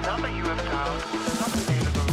number you have dialed is not available.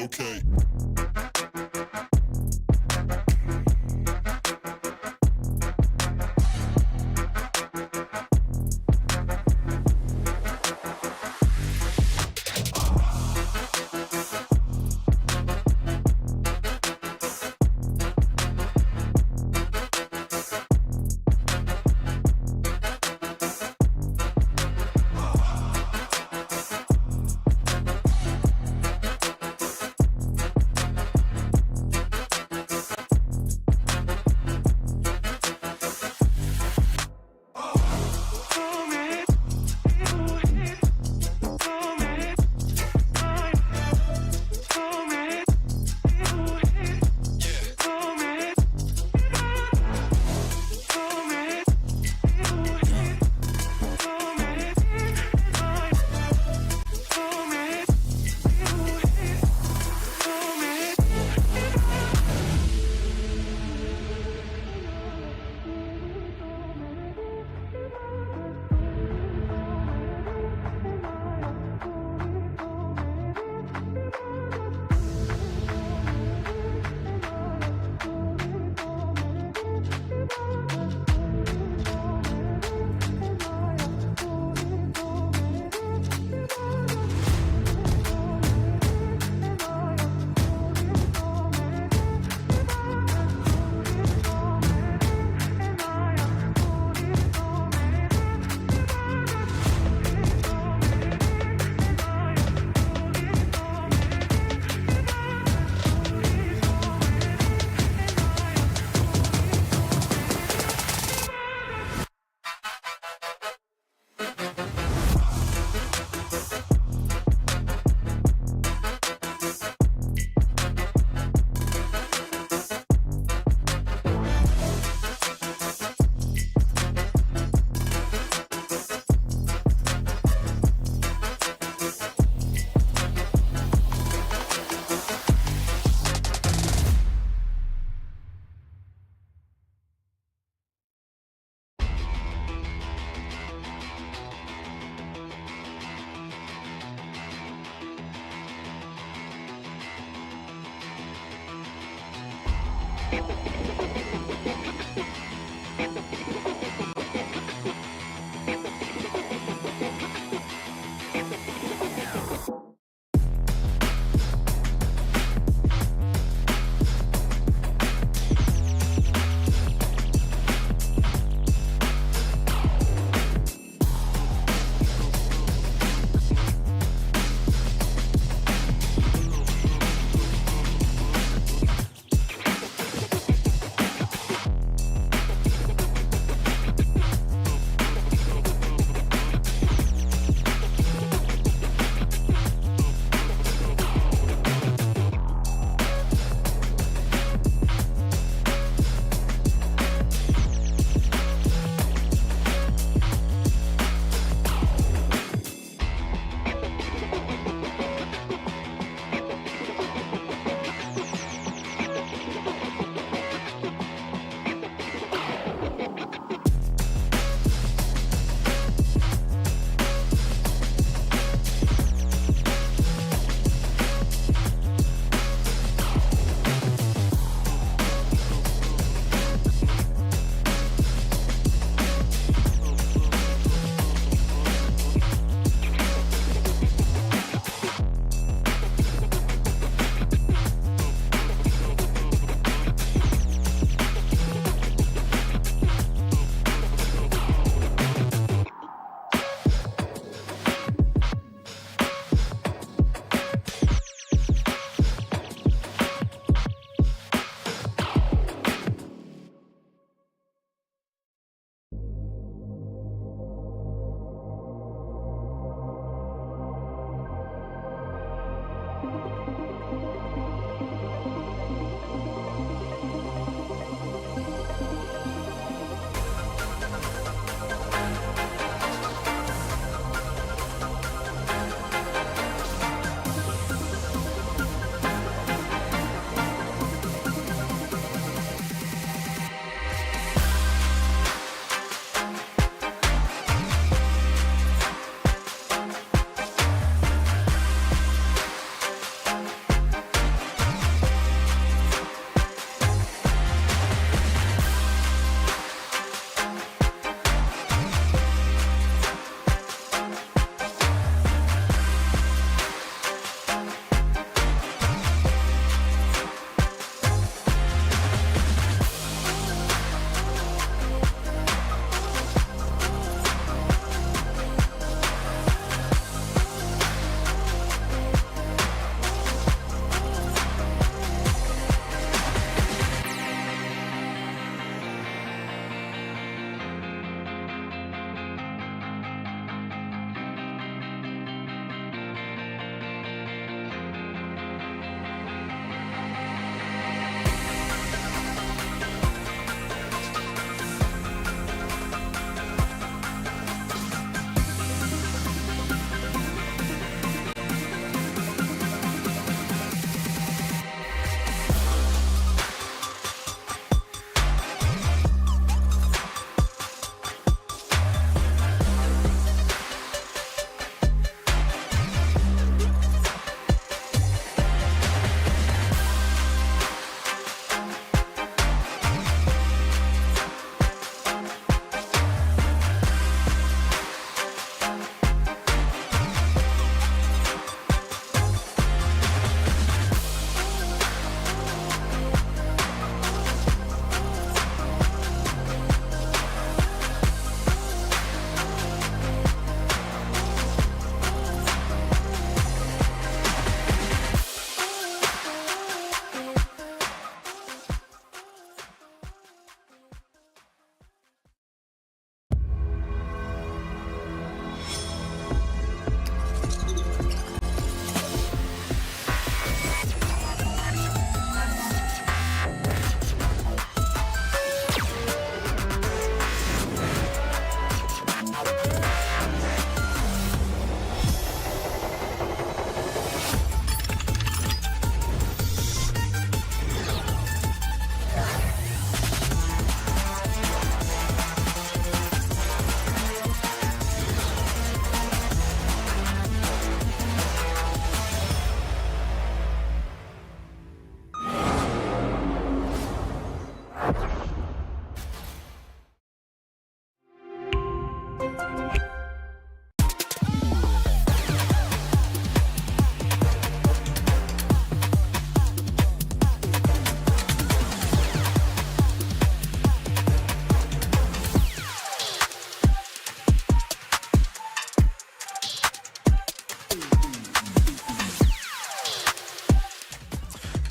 Okay.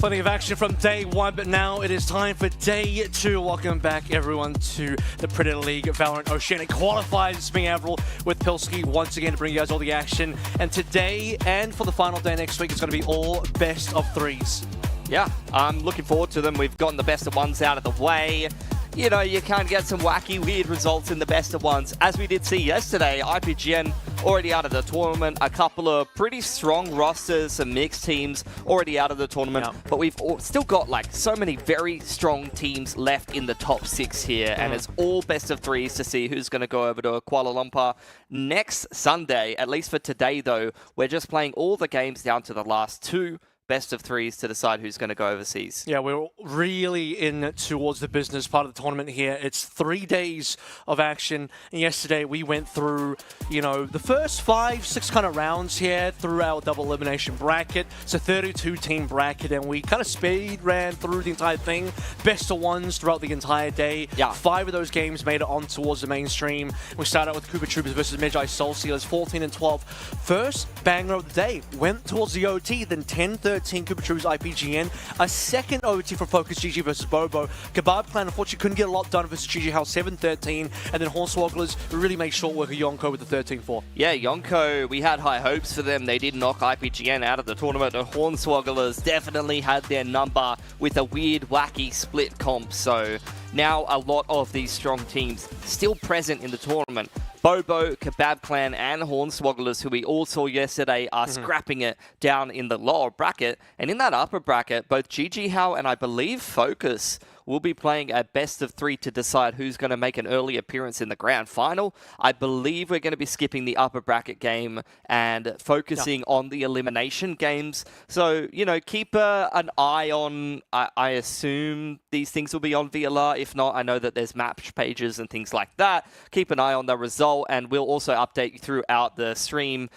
Plenty of action from day one, but now it is time for day two. Welcome back, everyone, to the Predator League Valorant Oceanic Qualifiers. It's me, Avril, with Pilsky, once again to bring you guys all the action. And today, and for the final day next week, it's going to be all best of threes. Yeah, I'm looking forward to them. We've gotten the best of ones out of the way. You know, you can get some wacky, weird results in the best of ones. As we did see yesterday, IPGN already out of the tournament. A couple of pretty strong rosters, some mixed teams already out of the tournament. Yeah. But we've still got like so many very strong teams left in the top 6 here. And it's all best of threes to see who's going to go over to Kuala Lumpur next Sunday. At least for today, though, we're just playing all the games down to the last 2. Best of threes to decide who's going to go overseas. Yeah, we're really in towards the business part of the tournament here. It's 3 days of action. And yesterday we went through, you know, the first 5-6 kind of rounds here through our double elimination bracket. It's a 32-team bracket, and we kind of speed ran through the entire thing. Best of ones throughout the entire day. Yeah. 5 of those games made it on towards the mainstream. We started out with Cooper Troopers versus Magi Soul Sealers, 14 and 12. First banger of the day went towards the OT, then 10-13. Cooper Troopers IPGN. A second OT for Focus GG versus Bobo. Kebab Clan unfortunately couldn't get a lot done versus GG House 7-13. And then Hornswogglers really made short work of Yonko with the 13-4. Yeah, Yonko, we had high hopes for them. They did knock IPGN out of the tournament. The Hornswogglers definitely had their number with a weird, wacky split comp. So now a lot of these strong teams still present in the tournament. Bobo, Kebab Clan, and Hornswogglers, who we all saw yesterday, are scrapping it down in the lower bracket. And in that upper bracket, both GG How and I believe Focus will be playing a best of 3 to decide who's going to make an early appearance in the grand final. I believe we're going to be skipping the upper bracket game and focusing on the elimination games. So, you know, keep an eye on, I assume these things will be on VLR. If not, I know that there's match pages and things like that. Keep an eye on the result, and we'll also update you throughout the stream.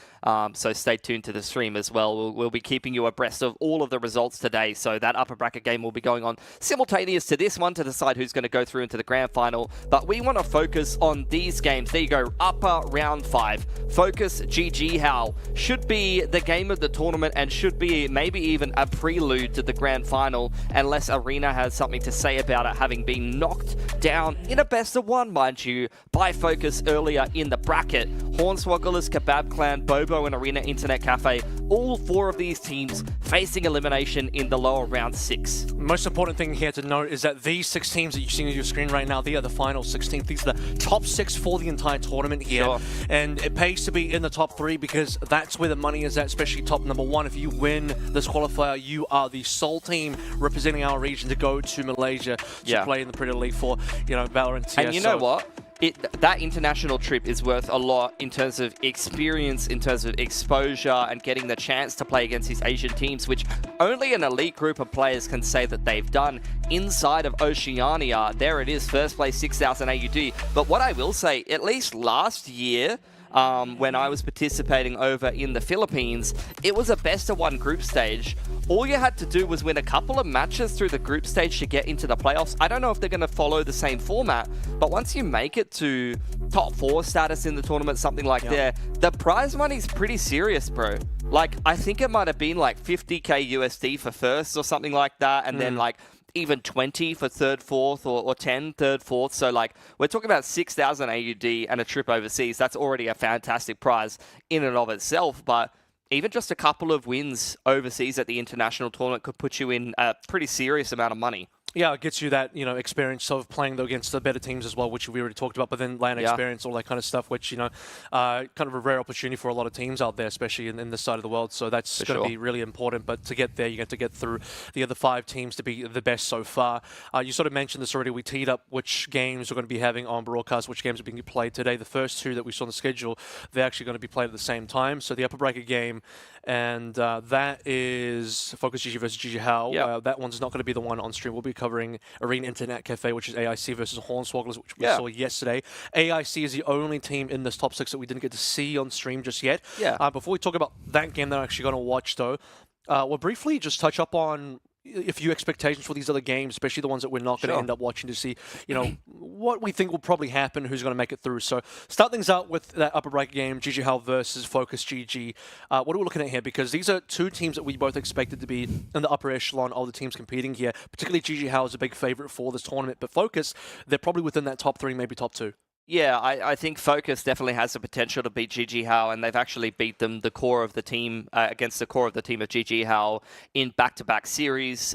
So stay tuned to the stream as well. We'll be keeping you abreast of all of the results today. So that upper bracket game will be going on simultaneous to this one to decide who's going to go through into the grand final. But we want to focus on these games. There you go, upper round 5. Focus GG How should be the game of the tournament and should be maybe even a prelude to the grand final, unless Arena has something to say about it, having been knocked down in a best of 1, mind you, by Focus earlier in the bracket. Hornswogglers, Kebab Clan, Bobo, and Arena Internet Cafe, all 4 of these teams facing elimination in the lower round 6. Most important thing here to note is that these 6 teams that you're seeing on your screen right now, they are the final 16. These are the top 6 for the entire tournament here. Sure. And it pays to be in the top 3 because that's where the money is at, especially top number 1. If you win this qualifier, you are the sole team representing our region to go to Malaysia to play in the Predator League for, you know, Valorant. And you know what? That international trip is worth a lot in terms of experience, in terms of exposure, and getting the chance to play against these Asian teams, which only an elite group of players can say that they've done inside of Oceania. There it is, first place, 6,000 AUD. But what I will say, at least last year, when I was participating over in the Philippines, it was a best of 1 group stage. All you had to do was win a couple of matches through the group stage to get into the playoffs. I don't know if they're going to follow the same format, but once you make it to top 4 status in the tournament, something like that, the prize money's pretty serious, bro. Like, I think it might have been like 50k USD for first or something like that, and then like even 20 for third, fourth, or 10 third, fourth. So like, we're talking about 6,000 AUD and a trip overseas. That's already a fantastic prize in and of itself. But even just a couple of wins overseas at the international tournament could put you in a pretty serious amount of money. Yeah, it gets you that, you know, experience of playing against the better teams as well, which we already talked about, but then land experience, all that kind of stuff, which, you know, kind of a rare opportunity for a lot of teams out there, especially in this side of the world. So that's going to be really important. But to get there, you have to get through the other 5 teams to be the best so far. You sort of mentioned this already. We teed up which games we're going to be having on broadcast, which games are being played today. The first 2 that we saw on the schedule, they're actually going to be played at the same time. So the upper bracket game, and that is Focus GG versus GG How. That one's not going to be the one on stream. We'll be covering Arena Internet Cafe, which is AIC versus Hornswogglers, which we saw yesterday. AIC is the only team in this top 6 that we didn't get to see on stream just yet. Before we talk about that game that I'm actually going to watch, though, we'll briefly just touch up on a few expectations for these other games, especially the ones that we're not going to end up watching to see, what we think will probably happen, who's going to make it through. So start things out with that upper bracket game, GG Hal versus Focus GG. What are we looking at here? Because these are two teams that we both expected to be in the upper echelon of the teams competing here. Particularly GG Hal is a big favorite for this tournament, but Focus, they're probably within that top 3, maybe top 2. Yeah, I think Focus definitely has the potential to beat GG Hal, and they've actually beat them, the core of the team, against the core of the team of GG Hal in back-to-back series,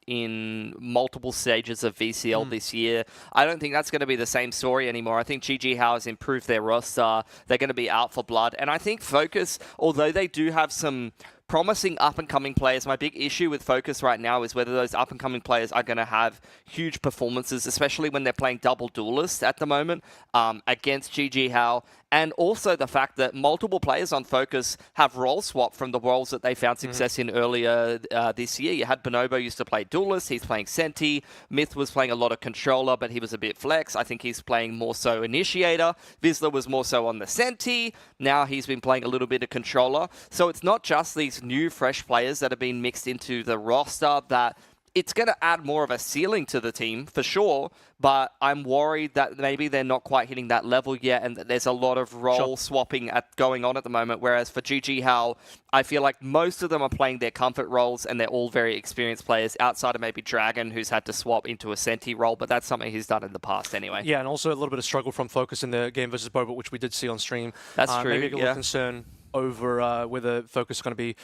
in multiple stages of VCL this year. I don't think that's going to be the same story anymore. I think GG Hal has improved their roster. They're going to be out for blood. And I think Focus, although they do have some promising up-and-coming players. My big issue with Focus right now is whether those up-and-coming players are going to have huge performances, especially when they're playing double duelist at the moment against GG Hal. And also the fact that multiple players on Focus have role swap from the roles that they found success in earlier this year. You had Bonobo used to play duelist. He's playing Senti. Myth was playing a lot of controller, but he was a bit flex. I think he's playing more so initiator. Vizsla was more so on the Senti. Now he's been playing a little bit of controller. So it's not just these new fresh players that have been mixed into the roster that it's going to add more of a ceiling to the team, for sure, but I'm worried that maybe they're not quite hitting that level yet and that there's a lot of role swapping going on at the moment, whereas for GG Hal, I feel like most of them are playing their comfort roles and they're all very experienced players, outside of maybe Dragon, who's had to swap into a Senti role, but that's something he's done in the past anyway. Yeah, and also a little bit of struggle from Focus in the game versus Boba, which we did see on stream. That's true, maybe a little concern over whether Focus is going to be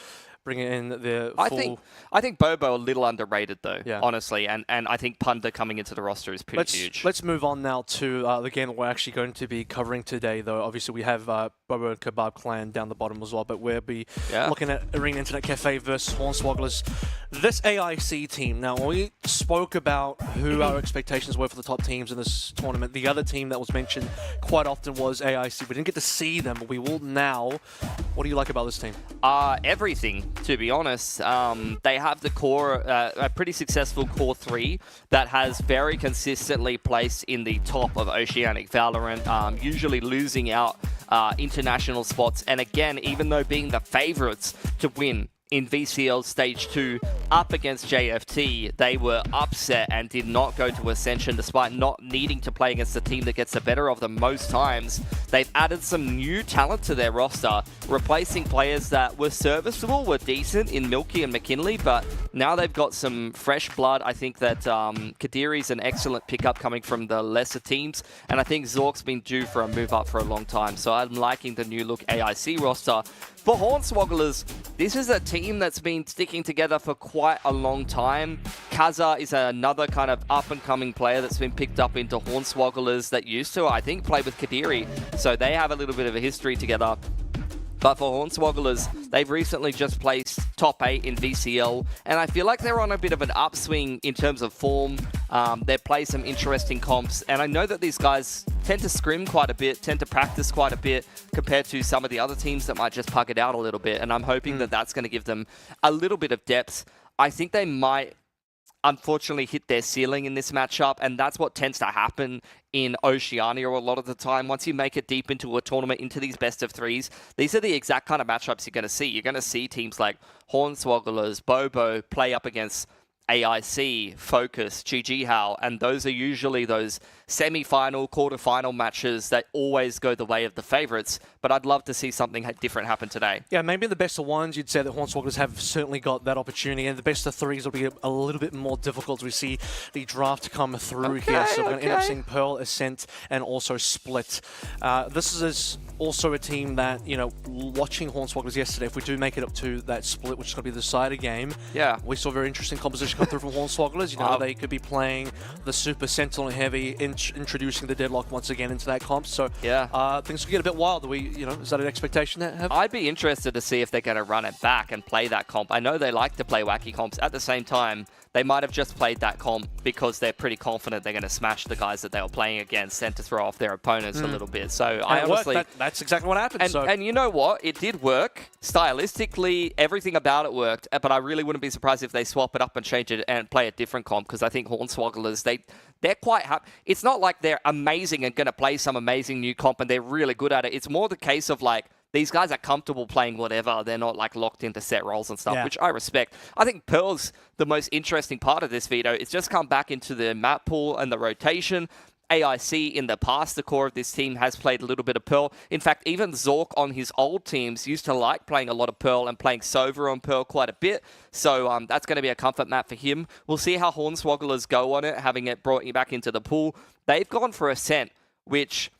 bringing in the full... I think Bobo a little underrated, though, honestly, and I think Punda coming into the roster is pretty huge. Let's move on now to the game that we're actually going to be covering today, though. Obviously, we have Bobo and Kebab Clan down the bottom as well, but we'll be looking at Arena Internet Cafe versus Hornswogglers. This AIC team, now, we spoke about who our expectations were for the top teams in this tournament. The other team that was mentioned quite often was AIC. We didn't get to see them, but we will now. What do you like about this team? Everything, to be honest. They have the core, a pretty successful core 3 that has very consistently placed in the top of Oceanic Valorant, usually losing out international spots. And again, even though being the favorites to win in VCL Stage 2 up against JFT, they were upset and did not go to Ascension despite not needing to play against the team that gets the better of them most times. They've added some new talent to their roster, replacing players that were serviceable, were decent in Milky and McKinley, but now they've got some fresh blood. I think that Kadiri's an excellent pickup coming from the lesser teams, and I think Zork's been due for a move up for a long time, so I'm liking the new look AIC roster. For Hornswogglers, this is a team that's been sticking together for quite a long time. Kaza is another kind of up-and-coming player that's been picked up into Hornswogglers that used to, I think, play with Kadiri. So they have a little bit of a history together. But for Hornswogglers, they've recently just placed top 8 in VCL, and I feel like they're on a bit of an upswing in terms of form. They play some interesting comps, and I know that these guys tend to scrim quite a bit, tend to practice quite a bit compared to some of the other teams that might just pug it out a little bit, and I'm hoping that that's going to give them a little bit of depth. I think they might unfortunately hit their ceiling in this matchup, and that's what tends to happen in Oceania a lot of the time. Once you make it deep into a tournament, into these best of 3s, these are the exact kind of matchups you're going to see. You're going to see teams like Hornswogglers, Bobo play up against AIC, Focus, GG Hal, and those are usually those semi-final, quarter-final matches that always go the way of the favorites, but I'd love to see something different happen today. Yeah, maybe the best of 1s, you'd say that Hornswogglers have certainly got that opportunity, and the best of 3s will be a little bit more difficult as we see the draft come through here. So we're going to end up seeing Pearl, Ascent, and also Split. This is also a team that, watching Hornswogglers yesterday, if we do make it up to that Split, which is going to be the decider game, we saw a very interesting composition come through from Hornswogglers. They could be playing the Super Sentinel Heavy, introducing the Deadlock once again into that comp. So things could get a bit wild. Is that an expectation to have? I'd be interested to see if they're going to run it back and play that comp. I know they like to play wacky comps. At the same time, they might have just played that comp because they're pretty confident they're going to smash the guys that they were playing against and to throw off their opponents a little bit. So I honestly... That's exactly what happened. And you know what? It did work. Stylistically, everything about it worked, but I really wouldn't be surprised if they swap it up and change it and play a different comp, because I think Hornswogglers, they're quite happy. It's not like they're amazing and going to play some amazing new comp and they're really good at it. It's more the case of these guys are comfortable playing whatever. They're not like locked into set roles and stuff, Yeah. which I respect. I think Pearl's the most interesting part of this veto. It's just come back into the map pool and the rotation. AIC in the past, the core of this team has played a little bit of Pearl. In fact, even Zork on his old teams used to like playing a lot of Pearl and playing Sova on Pearl quite a bit. So that's going to be a comfort map for him. We'll see how Hornswogglers go on it, having it brought back into the pool. They've gone for Ascent, which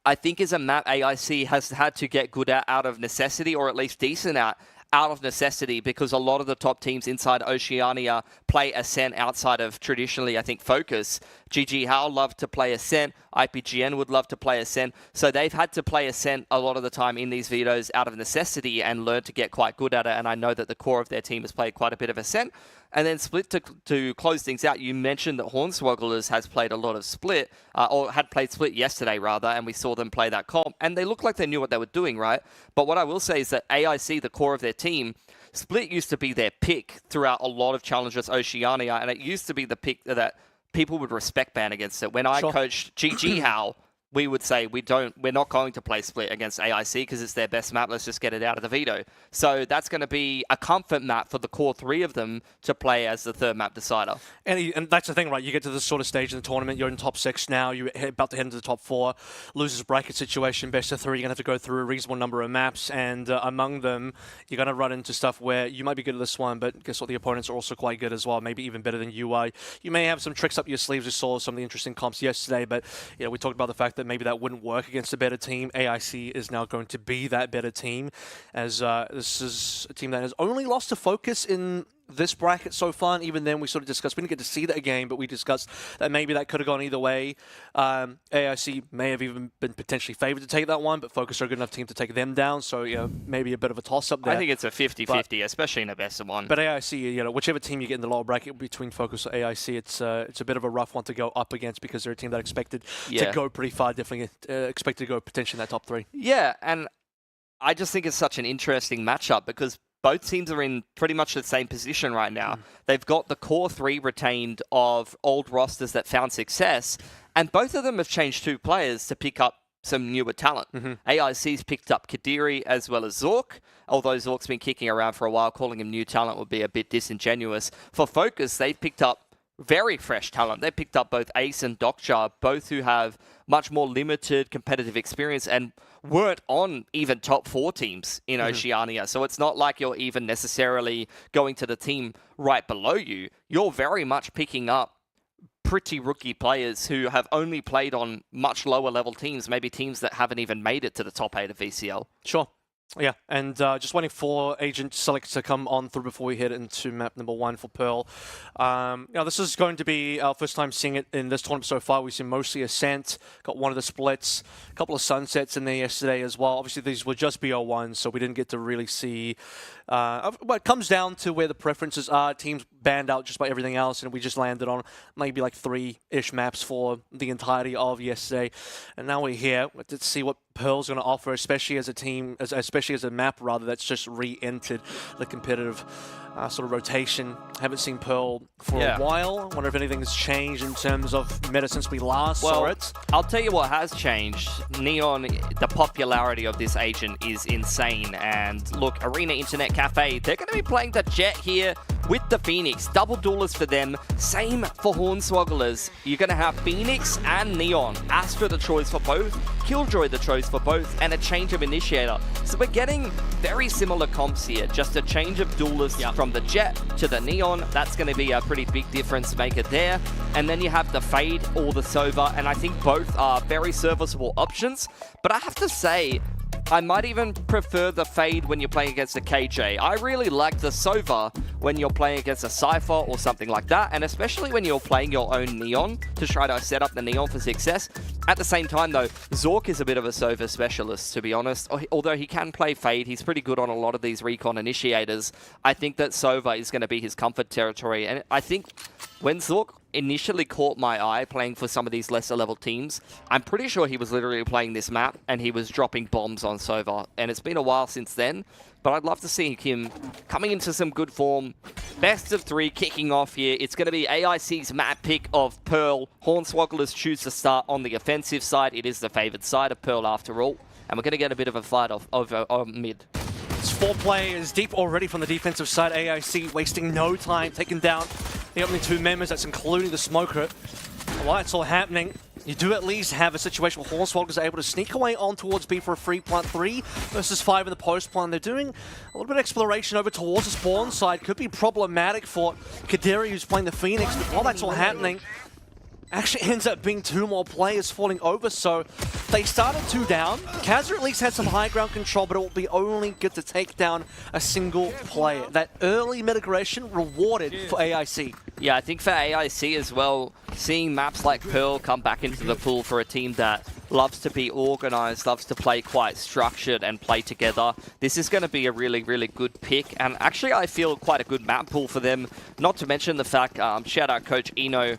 I think is a map AIC has had to get good at out of necessity, or at least decent at out of necessity, because a lot of the top teams inside Oceania play Ascent outside of traditionally, I think, Focus. GG Hao love to play Ascent. IPGN would love to play Ascent. So they've had to play Ascent a lot of the time in these vetoes out of necessity and learn to get quite good at it. And I know that the core of their team has played quite a bit of Ascent. And then Split, to close things out, you mentioned that Hornswogglers has played a lot of Split, or had played Split yesterday, rather, and we saw them play that comp. And they looked like they knew what they were doing, right? But what I will say is that AIC, the core of their team, Split used to be their pick throughout a lot of challenges Oceania, and it used to be the pick that people would respect ban against it. When I coached GG Hao, we would say we're not going to play Split against AIC because it's their best map. Let's just get it out of the veto. So that's going to be a comfort map for the core three of them to play as the third map decider. And that's the thing, right? You get to this sort of stage in the tournament, you're in top 6 now, you're about to head into the top 4, losers bracket situation, best of 3, you're going to have to go through a reasonable number of maps, and among them, you're going to run into stuff where you might be good at this one, but guess what? The opponents are also quite good as well, maybe even better than you are. You may have some tricks up your sleeves. We saw some of the interesting comps yesterday, but we talked about the fact that maybe that wouldn't work against a better team. AIC is now going to be that better team, as this is a team that has only lost to Focus in this bracket so far, and even then we sort of discussed, we didn't get to see that game, but we discussed that maybe that could have gone either way. AIC may have even been potentially favored to take that one, but Focus are a good enough team to take them down, so maybe a bit of a toss-up there. I think it's a 50-50, especially in a best of one. But AIC, whichever team you get in the lower bracket between Focus or AIC, it's a bit of a rough one to go up against, because they're a team that expected to go pretty far, definitely expected to go potentially in that top 3. Yeah, and I just think it's such an interesting matchup, because both teams are in pretty much the same position right now. They've got the core 3 retained of old rosters that found success, and both of them have changed 2 players to pick up some newer talent. AIC's picked up Kadiri as well as Zork, although Zork's been kicking around for a while. Calling him new talent would be a bit disingenuous. For Focus, they've picked up very fresh talent. They picked up both Ace and Dokcha, both who have much more limited competitive experience and weren't on even top 4 teams in Oceania. So it's not like you're even necessarily going to the team right below you. You're very much picking up pretty rookie players who have only played on much lower level teams, maybe teams that haven't even made it to the top 8 of VCL. Sure. Yeah, and just waiting for Agent Select to come on through before we head into map number 1 for Pearl. This is going to be our first time seeing it in this tournament so far. We've seen mostly Ascent, got one of the splits, a couple of Sunsets in there yesterday as well. Obviously, these were just BO1, so we didn't get to really see... it comes down to where the preferences are. Teams banned out just by everything else, and we just landed on maybe like 3-ish maps for the entirety of yesterday. And now we're here to see what Pearl's going to offer, especially as a team, especially as a map rather, that's just re-entered the competitive sort of rotation. Haven't seen Pearl for a while. Wonder if anything's changed in terms of meta since we last saw it. I'll tell you what has changed. Neon, the popularity of this agent is insane. And look, Arena Internet Cafe, they're going to be playing the Jet here with the Phoenix. Double duelist for them. Same for Hornswogglers. You're going to have Phoenix and Neon. Astra the choice for both. Killjoy the choice for both. And a change of initiator. So we're getting very similar comps here. Just a change of duelists from the Jet to the Neon. That's going to be a pretty big difference maker there. And then you have the Fade or the Sova. And I think both are very serviceable options. But I have to say, I might even prefer the Fade when you're playing against a KJ. I really like the Sova when you're playing against a Cypher or something like that, and especially when you're playing your own Neon to try to set up the Neon for success. At the same time, though, Zork is a bit of a Sova specialist, to be honest. Although he can play Fade, he's pretty good on a lot of these recon initiators. I think that Sova is going to be his comfort territory, and I think when Zork initially caught my eye playing for some of these lesser level teams, I'm pretty sure he was literally playing this map and he was dropping bombs on Sova, and it's been a while since then, but I'd love to see him coming into some good form. Best of 3 kicking off here. It's going to be AIC's map pick of Pearl. Hornswogglers choose to start on the offensive side. It is the favored side of Pearl after all. and we're going to get a bit of a fight over mid. It's 4 players deep already from the defensive side. AIC wasting no time, taking down the opening 2 members. That's including the smoker. While it's all happening, you do at least have a situation where Hornswoggers are able to sneak away on towards B for a free plant. 3 versus 5 in the post plant. They're doing a little bit of exploration over towards the spawn side. Could be problematic for Kadiri, who's playing the Phoenix. But while that's all happening, actually ends up being 2 more players falling over, so they started 2 down. Kazza at least had some high ground control, but it will be only good to take down a single player. That early mid-aggression rewarded for AIC. Yeah, I think for AIC as well, seeing maps like Pearl come back into the pool for a team that loves to be organized, loves to play quite structured and play together, this is going to be a really, really good pick. And actually, I feel quite a good map pool for them. Not to mention the fact, shout out Coach Eno,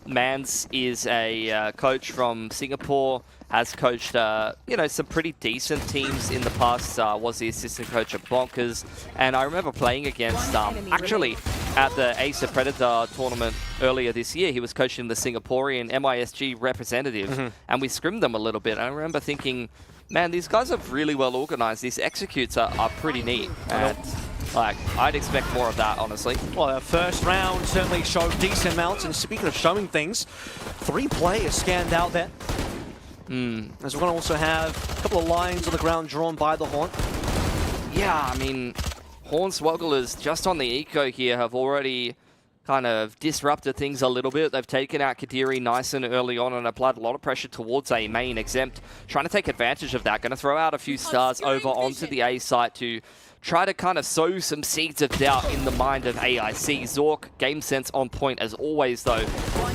Mans is a coach from Singapore, has coached, some pretty decent teams in the past, was the assistant coach at Bonkers. And I remember playing against, actually, at the Ace of Predator tournament earlier this year, he was coaching the Singaporean MISG representative, and we scrimmed them a little bit. I remember thinking, man, these guys are really well organized. These executes are pretty neat. And like, I'd expect more of that, honestly. Well, our first round certainly showed decent amounts, and speaking of showing things, 3 players scanned out there. As we're going to also have a couple of lines on the ground drawn by the Horn. Yeah, I mean, Hornswogglers just on the eco here have already kind of disrupted things a little bit. They've taken out Kadiri nice and early on and applied a lot of pressure towards A main. Exempt trying to take advantage of that. Going to throw out a few stars over onto the A site to try to kind of sow some seeds of doubt in the mind of AIC. Zork, game sense on point as always, though.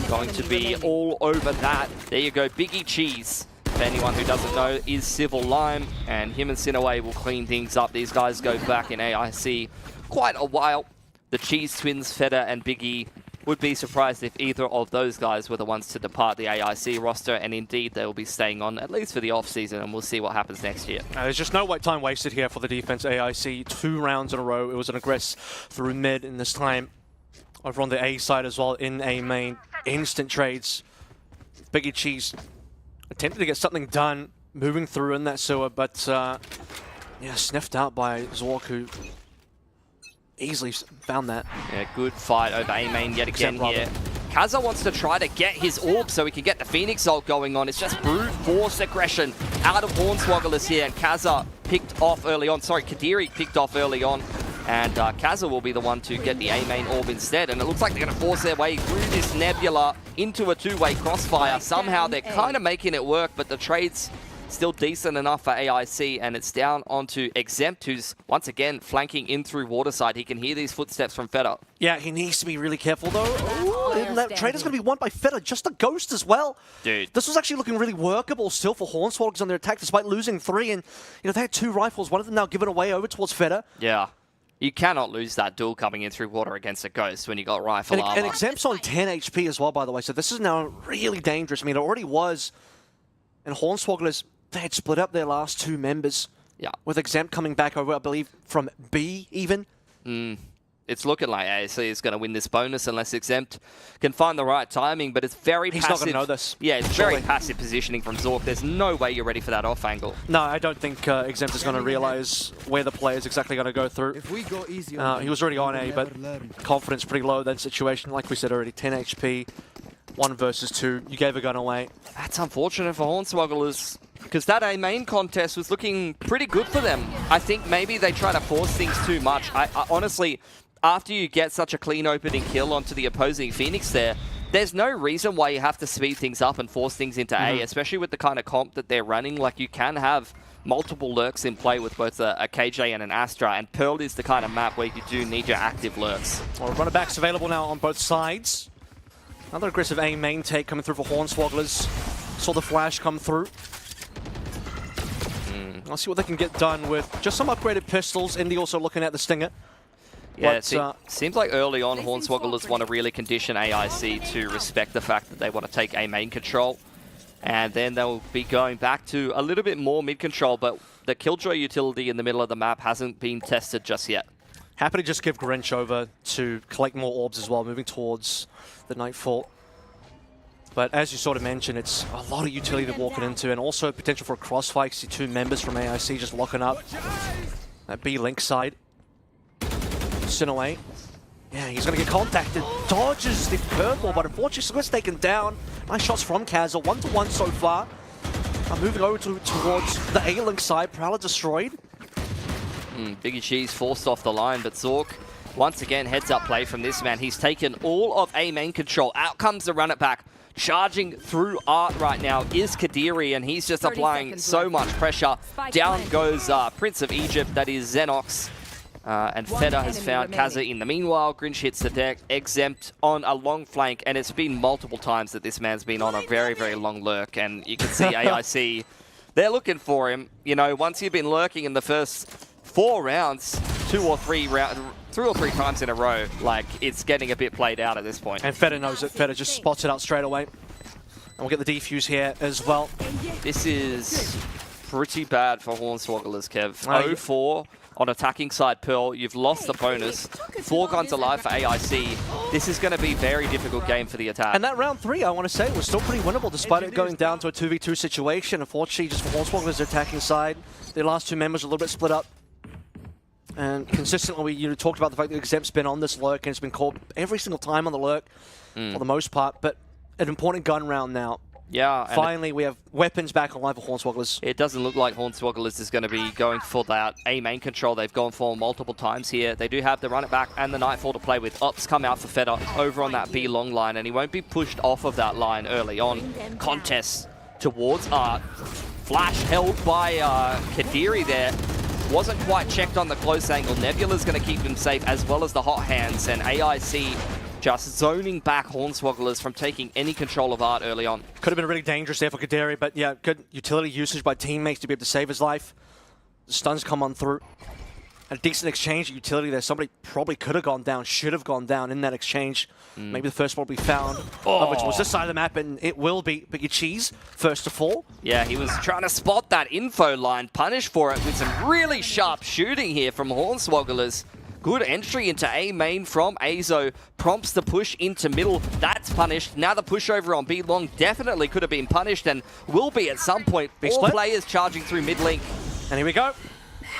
Going to be all over that. There you go, Biggie Cheese. For anyone who doesn't know, is Civil Lime, and him and Sinaway will clean things up. These guys go back in AIC quite a while. The Cheese Twins, Feta and Biggie, would be surprised if either of those guys were the ones to depart the AIC roster, and indeed they will be staying on, at least for the off-season, and we'll see what happens next year. There's just no time wasted here for the defense. AIC, 2 rounds in a row. It was an aggress through mid, and this time over on the A side as well, in A main. Instant trades. Biggie Cheese attempted to get something done, moving through in that sewer, but yeah, sniffed out by Zork, who easily found that. Yeah, good fight over A main yet again here. Kazza wants to try to get his orb so he can get the Phoenix ult going on. It's just brute force aggression out of Hornswogglers here, and Kazza picked off early on. Sorry, Kadiri picked off early on, and Kazza will be the one to get the A main orb instead. And it looks like they're going to force their way through this nebula into a 2-way crossfire. Somehow they're kind of making it work, but the trade's still decent enough for AIC, and it's down onto Exempt, who's once again flanking in through Waterside. He can hear these footsteps from Feta. Yeah, he needs to be really careful though. Oh, and that trade is going to be won by Feta, just a ghost as well. Dude. This was actually looking really workable still for Hornswoggers on their attack, despite losing 3. And, they had 2 rifles, one of them now given away over towards Feta. Yeah. You cannot lose that duel coming in through water against a ghost when you got rifle armor. And Exempt's on 10 HP as well, by the way, so this is now really dangerous. I mean, it already was. And Hornswogglers, they had split up their last 2 members. Yeah. With Exempt coming back over, I believe, from B even. It's looking like AIC is going to win this bonus unless Exempt can find the right timing, but it's very passive. He's not going to know this. Yeah, it's very passive positioning from Zork. There's no way you're ready for that off angle. No, I don't think Exempt is going to realize where the play is exactly going to go through. If we go easy he was already on A, but confidence pretty low in that situation. Like we said already, 10 HP, 1 versus 2. You gave a gun away. That's unfortunate for Hornswogglers, because that A main contest was looking pretty good for them. I think maybe they try to force things too much. I honestly, after you get such a clean opening kill onto the opposing Phoenix there's no reason why you have to speed things up and force things into A, especially with the kind of comp that they're running. Like, you can have multiple lurks in play with both a KJ and an Astra, and Pearl is the kind of map where you do need your active lurks. Well, runner backs available now on both sides. Another aggressive A main take coming through for Hornswogglers. Saw the flash come through. I'll see what they can get done with just some upgraded pistols. Indy also looking at the Stinger. Yeah, it seems like early on Hornswogglers want to really condition AIC to respect the fact that they want to take A main control. And then they'll be going back to a little bit more mid control, but the Killjoy utility in the middle of the map hasn't been tested just yet. Happy to just give Grinch over to collect more orbs as well, moving towards the Nightfall. But as you sort of mentioned, it's a lot of utility they're walking into, and also potential for a crossfire. You see two members from AIC just locking up. That B-Link side. Sinaway. Yeah, he's going to get contacted. Dodges the curveball, but unfortunately gets taken down. Nice shots from Kazza. 1-1 so far. Moving over towards the A-Link side. Prowler destroyed. Biggie Cheese forced off the line, but Zork, once again, heads up play from this man. He's taken all of A main control. Out comes the run it back. Charging through Art right now is Kadiri, and he's just applying so much pressure. Down goes Prince of Egypt, that is Xenox. And Feta has found Kazza in the meanwhile. Grinch hits the deck, exempt on a long flank, and it's been multiple times that this man's been on a very, very long lurk, and you can see AIC, they're looking for him. You know, once you've been lurking in the first 4 rounds, 3 or 3 times in a row, like, it's getting a bit played out at this point. And Feta knows it. Feta just spots it out straight away. And we'll get the defuse here as well. This is pretty bad for Hornswogglers, Kev. 0-4 on attacking side Pearl. You've lost the bonus. 4 guns alive for AIC. This is going to be a very difficult game for the attack. And that round 3, I want to say, was still pretty winnable despite it going down to a 2v2 situation. Unfortunately, just for Hornswogglers' attacking side, their last 2 members are a little bit split up. And consistently, we talked about the fact that Exempt's been on this lurk and it's been caught every single time on the lurk, for the most part. But an important gun round now. Yeah. Finally, we have weapons back alive for Hornswogglers. It doesn't look like Hornswogglers is going to be going for that A main control. They've gone for multiple times here. They do have the run it back and the Nightfall to play with. Ops come out for Feta over on that B long line, and he won't be pushed off of that line early on. Contest towards Art. Flash held by Kadiri there. Wasn't quite checked on the close angle. Nebula's going to keep him safe, as well as the hot hands, and AIC just zoning back Hornswogglers from taking any control of Art early on. Could have been really dangerous there for Kadiri, but yeah, good utility usage by teammates to be able to save his life. The stuns come on through. A decent exchange of utility there. Somebody probably could have gone down, should have gone down in that exchange. Maybe the first one will be found, which was this side of the map, and it will be Biggie Cheese first to fall. Yeah, he was trying to spot that info line, punish for it with some really sharp shooting here from Hornswogglers. Good entry into A main from Azo. Prompts the push into middle. That's punished. Now the push over on B long definitely could have been punished and will be at some point. All players charging through mid link. And here we go.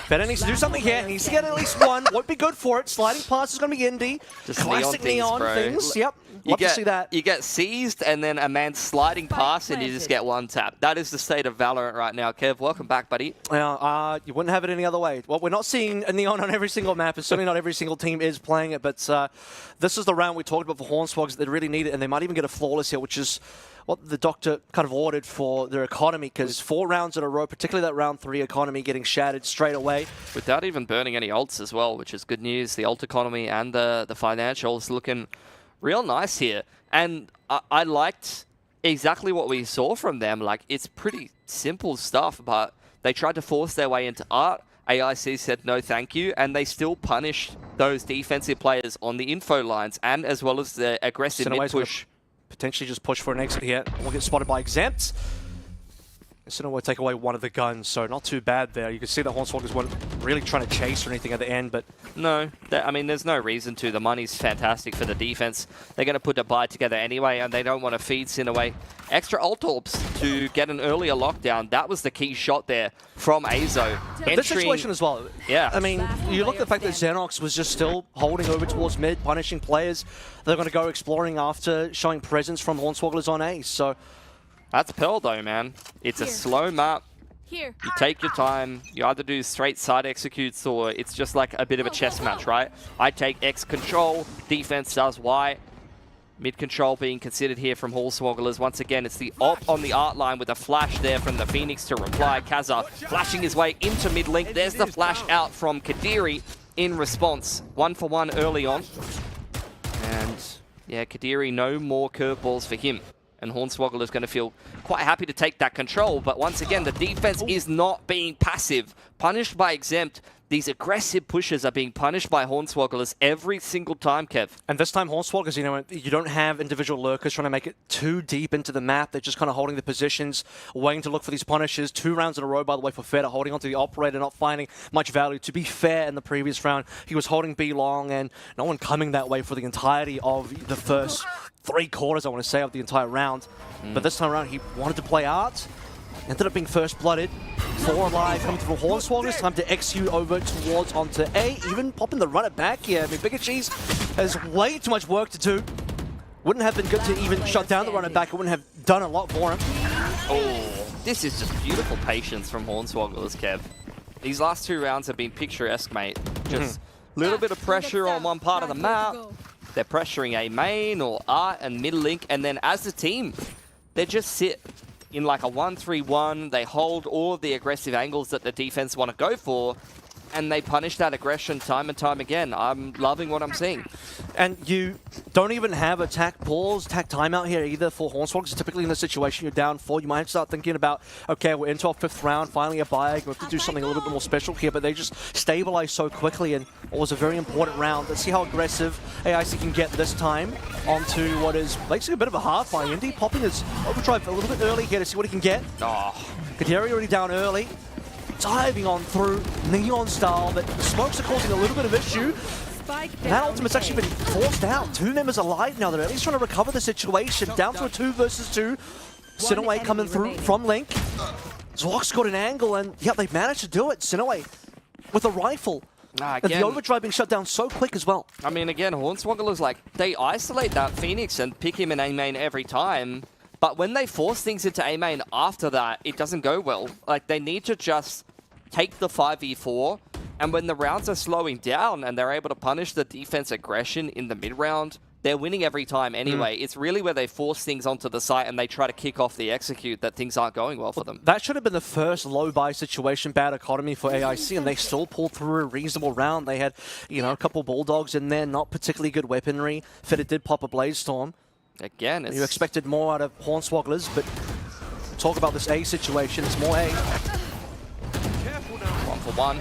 Feta needs to do something here. He needs to get at least one. Won't be good for it. Sliding pass is going to be Indy. Just classic neon things. Yep. Love to see that. You get seized and then a man sliding past and you just get one tap. That is the state of Valorant right now. Kev, welcome back, buddy. You wouldn't have it any other way. Well, we're not seeing a neon on every single map, and certainly not every single team is playing it, but this is the round we talked about for Hornswogs. They really need it, and they might even get a flawless here, which is what the doctor kind of ordered for their economy, because 4 rounds in a row, particularly that round 3 economy getting shattered straight away. Without even burning any ults as well, which is good news. The ult economy and the financials looking real nice here. And I liked exactly what we saw from them. Like, it's pretty simple stuff, but they tried to force their way into Art. AIC said no thank you, and they still punished those defensive players on the info lines, and as well as the aggressive mid-push. Potentially just push for an exit here. We'll get spotted by Exempt. Sinaway will take away one of the guns, so not too bad there. You can see that Hornswoggers weren't really trying to chase or anything at the end, but... No, I mean, there's no reason to. The money's fantastic for the defense. They're going to put a buy together anyway, and they don't want to feed Sinaway extra ult orbs to get an earlier lockdown. That was the key shot there from Azo. This situation as well. Yeah. I mean, you look at the fact that Xenox was just still holding over towards mid, punishing players. They're going to go exploring after showing presence from Hornswogglers on A, so... That's Pearl though, man. It's a slow map. You take your time. You either do straight side executes or it's just like a bit of a chess match, right? I take X control, defense does Y. Mid control being considered here from Hornswogglers. Once again, it's the op on the art line with a flash there from the Phoenix to reply. Kazza flashing his way into mid link. There's the flash out from Kadiri in response. 1-for-1 early on. And yeah, Kadiri, no more curveballs for him. And Hornswoggle is going to feel quite happy to take that control. But once again, the defense is not being passive. Punished by Exempt. these aggressive pushes are being punished by Hornswogglers every single time, Kev. And this time, Hornswoggers, you don't have individual lurkers trying to make it too deep into the map. They're just kind of holding the positions, waiting to look for these punishes. 2 rounds in a row, by the way, for Feta, holding onto the operator, not finding much value. To be fair, in the previous round, he was holding B long, and no one coming that way for the entirety of the first 3 quarters, I want to say, of the entire round. But this time around, he wanted to play art. Ended up being first blooded. 4 alive coming through Hornswogglers. Time to execute over towards onto A. Even popping the runner back here. I mean, Bigger Cheese has way too much work to do. Wouldn't have been good to even shut down the runner back. It wouldn't have done a lot for him. Oh, this is just beautiful patience from Hornswogglers, Kev. These last 2 rounds have been picturesque, mate. Just a little bit of pressure on one part of the map. They're pressuring A main or art and mid link. And then as a team, they just sit in like a 1-3-1, they hold all of the aggressive angles that the defense want to go for, and they punish that aggression time and time again. I'm loving what I'm seeing. And you don't even have a tack pause, tack timeout here either for Hornswoggers. Typically in this situation, you're down 4. You might start thinking about, okay, we're into our 5th round, finally a bye. We have to do something a little bit more special here, but they just stabilize so quickly, and it was a very important round. Let's see how aggressive AIC can get this time onto what is basically a bit of a hard fight. Indy popping his overdrive a little bit early here to see what he can get. Oh. Kaderi already down early. Diving on through Neon style, but the smokes are causing a little bit of issue. That ultimate's actually been forced out. 2 members alive now. They're at least trying to recover the situation. Down to a 2 versus 2. Sinaway coming through from Link. Zwok's got an angle, and yeah, they've managed to do it. Sinaway with a rifle. And the overdrive being shut down so quick as well. I mean, again, Hornswoggler's like, they isolate that Phoenix and pick him in A main every time. But when they force things into A main after that, it doesn't go well. Like, they need to just take the 5v4, and when the rounds are slowing down and they're able to punish the defense aggression in the mid-round, they're winning every time anyway. It's really where they force things onto the site and they try to kick off the execute that things aren't going well for them. That should have been the first low-buy situation, bad economy for AIC, and they still pulled through a reasonable round. They had, a couple Bulldogs in there, not particularly good weaponry. Feta did pop a Blaze Storm. Again, You expected more out of Hornswogglers, but talk about this A situation, it's more A. 1-for-1.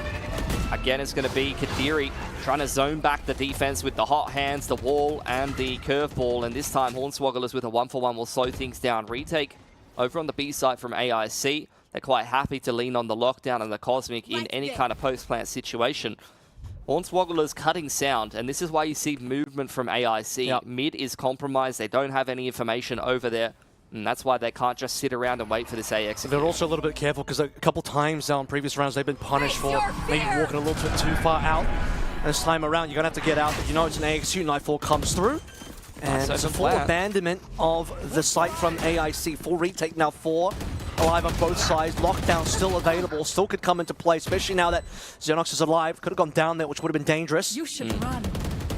Again, it's going to be Kadiri trying to zone back the defense with the hot hands, the wall, and the curveball. And this time, Hornswogglers with a 1-for-1 will slow things down. Retake over on the B side from AIC. They're quite happy to lean on the lockdown and the Cosmic in any kind of post-plant situation. Hornswogglers cutting sound, and this is why you see movement from AIC. Yep. Mid is compromised. They don't have any information over there. And that's why they can't just sit around and wait for this AX. They're also a little bit careful because a couple times now in previous rounds they've been punished for maybe walking a little bit too far out. And this time around you're going to have to get out. It's an AXU. Nightfall comes through. And it's a full abandonment of the site from AIC. Full retake now 4. Alive on both sides. Lockdown still available. Still could come into play, especially now that Xenox is alive. Could have gone down there, which would have been dangerous. You should run.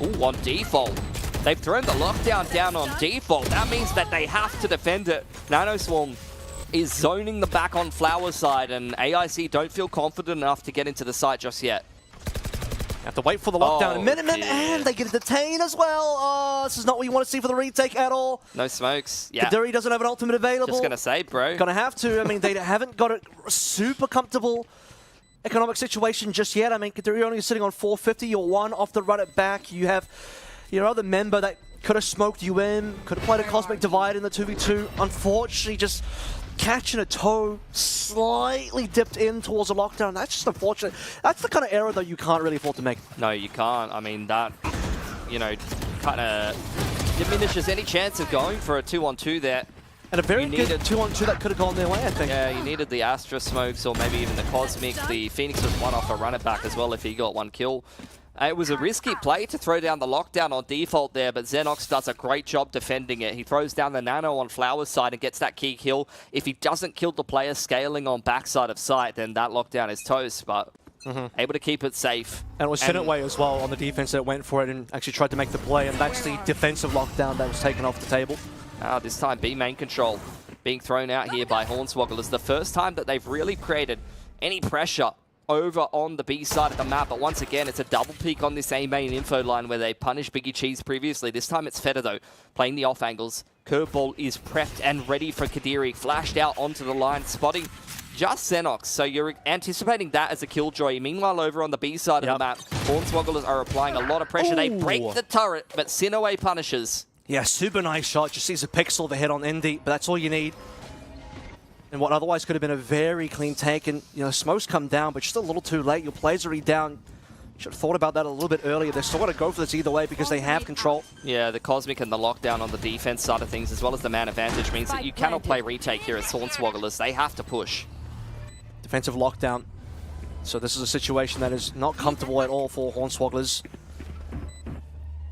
Ooh, on default. They've thrown the lockdown down on default. That means that they have to defend it. Nanoswarm is zoning the back on Flower side, and AIC don't feel confident enough to get into the site just yet. Have to wait for the lockdown in a minute, and they get detained as well. Oh, this is not what you want to see for the retake at all. No smokes. Yeah. Kadiri doesn't have an ultimate available. Just gonna say, bro. Gonna have to. I mean, they haven't got a super comfortable economic situation just yet. I mean, Kadiri only sitting on 450. You're 1 off the run it back. You have your other member that could have smoked you in, could have played a Cosmic Divide in the 2v2. Unfortunately, just catching a toe, slightly dipped in towards the lockdown. That's just unfortunate. That's the kind of error, though, you can't really afford to make. No, you can't. I mean, that, kind of diminishes any chance of going for a 2-on-2 there. And a very good 2-on-2 that could have gone their way, I think. Yeah, you needed the Astra smokes or maybe even the Cosmic. The Phoenix was 1 off a run it back as well if he got 1 kill. It was a risky play to throw down the lockdown on default there, but Xenox does a great job defending it. He throws down the Nano on Flower's side and gets that key kill. If he doesn't kill the player scaling on backside of site, then that lockdown is toast, but able to keep it safe. And it was Sinaway as well on the defense that went for it and actually tried to make the play, and that's the defensive lockdown that was taken off the table. This time, B main control being thrown out here by Hornswogglers. The first time that they've really created any pressure over on the B side of the map, but once again, it's a double peak on this A main info line where they punished Biggie Cheese previously. This time it's Feta though, playing the off angles. Curveball is prepped and ready for Kadiri. Flashed out onto the line, spotting just Xenox, so you're anticipating that as a killjoy. Meanwhile, over on the B side of the map, Hornswogglers are applying a lot of pressure. They break the turret, but Sinaway punishes. Yeah, super nice shot. Just sees a pixel of a hit on Indy, but that's all you need. And what otherwise could have been a very clean take. And, you know, smokes come down, but just a little too late. Your players are already down. Should have thought about that a little bit earlier. They're still going to go for this either way because they have control. Yeah, the Cosmic and the lockdown on the defense side of things, as well as the man advantage, means that you cannot play retake here as Hornswogglers. They have to push. Defensive lockdown. So this is a situation that is not comfortable at all for Hornswogglers.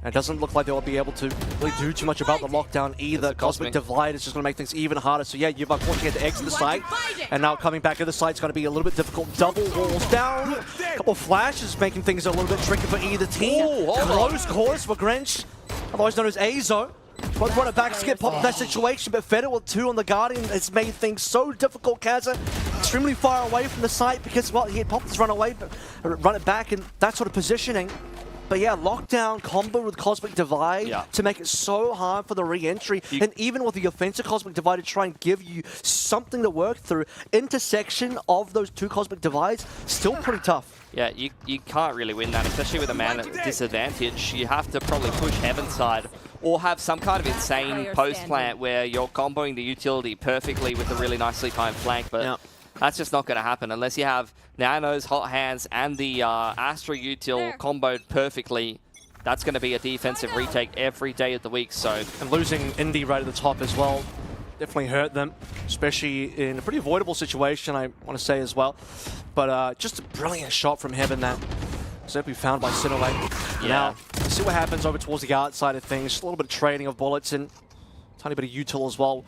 And it doesn't look like they'll be able to really do too much about the lockdown either. Cosmic Divide is just going to make things even harder. So yeah, you've unfortunately had to exit the site. And now coming back to the site is going to be a little bit difficult. Double walls down. A couple of flashes making things a little bit tricky for either team. Close quarters for Grinch, otherwise known as Azo. Both run it back to get popped in that situation, but Feder with 2 on the Guardian has made things so difficult. Kaza extremely far away from the site because, well, he had popped his run away, but run it back in that sort of positioning. But yeah, lockdown combo with Cosmic Divide to make it so hard for the re-entry. And even with the offensive Cosmic Divide to try and give you something to work through, intersection of those 2 Cosmic Divides, still pretty tough. Yeah, you can't really win that, especially with a man at disadvantage. You have to probably push Heaven side or have some kind of insane post plant where you're comboing the utility perfectly with a really nicely timed flank. But that's just not going to happen unless you have Nanos, Hot Hands, and the Astra util comboed perfectly. That's going to be a defensive retake every day of the week. So, and losing Indy right at the top as well definitely hurt them, especially in a pretty avoidable situation, I want to say as well. But just a brilliant shot from Heaven that Zepi found by Sinaway. Yeah. Now, let's see what happens over towards the outside of things. Just a little bit of trading of bullets and a tiny bit of util as well.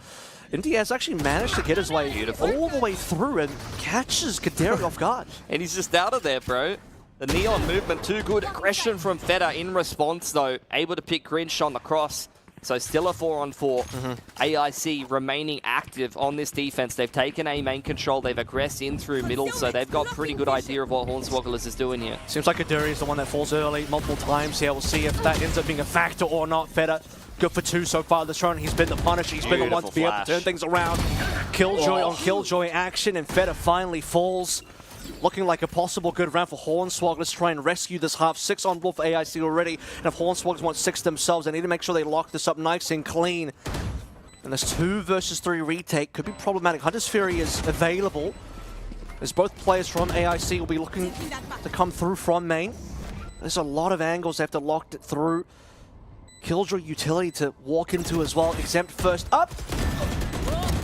Indy has actually managed to get his way all the way through and catches Kaderi off guard. And he's just out of there, bro. The Neon movement too good. Aggression from Feder in response, though. Able to pick Grinch on the cross. So still a 4-on-4. AIC remaining active on this defense. They've taken A main control. They've aggressed in through middle, so they've got pretty good idea of what Hornswogglers is doing here. Seems like Kaderi is the one that falls early multiple times here. We'll see if that ends up being a factor or not. Feder good for 2 so far this round. He's been the punisher. He's been the one to be able to turn things around. Killjoy on Killjoy action, and Feder finally falls. Looking like a possible good round for Hornswogglers. Let's try and rescue this half. 6 on board for AIC already. And if Hornswogglers want 6 themselves, they need to make sure they lock this up nice and clean. And this 2 versus 3 retake could be problematic. Hunter's Fury is available, as both players from AIC will be looking to come through from main. There's a lot of angles they have to lock it through. Killjoy utility to walk into as well. Exempt first up.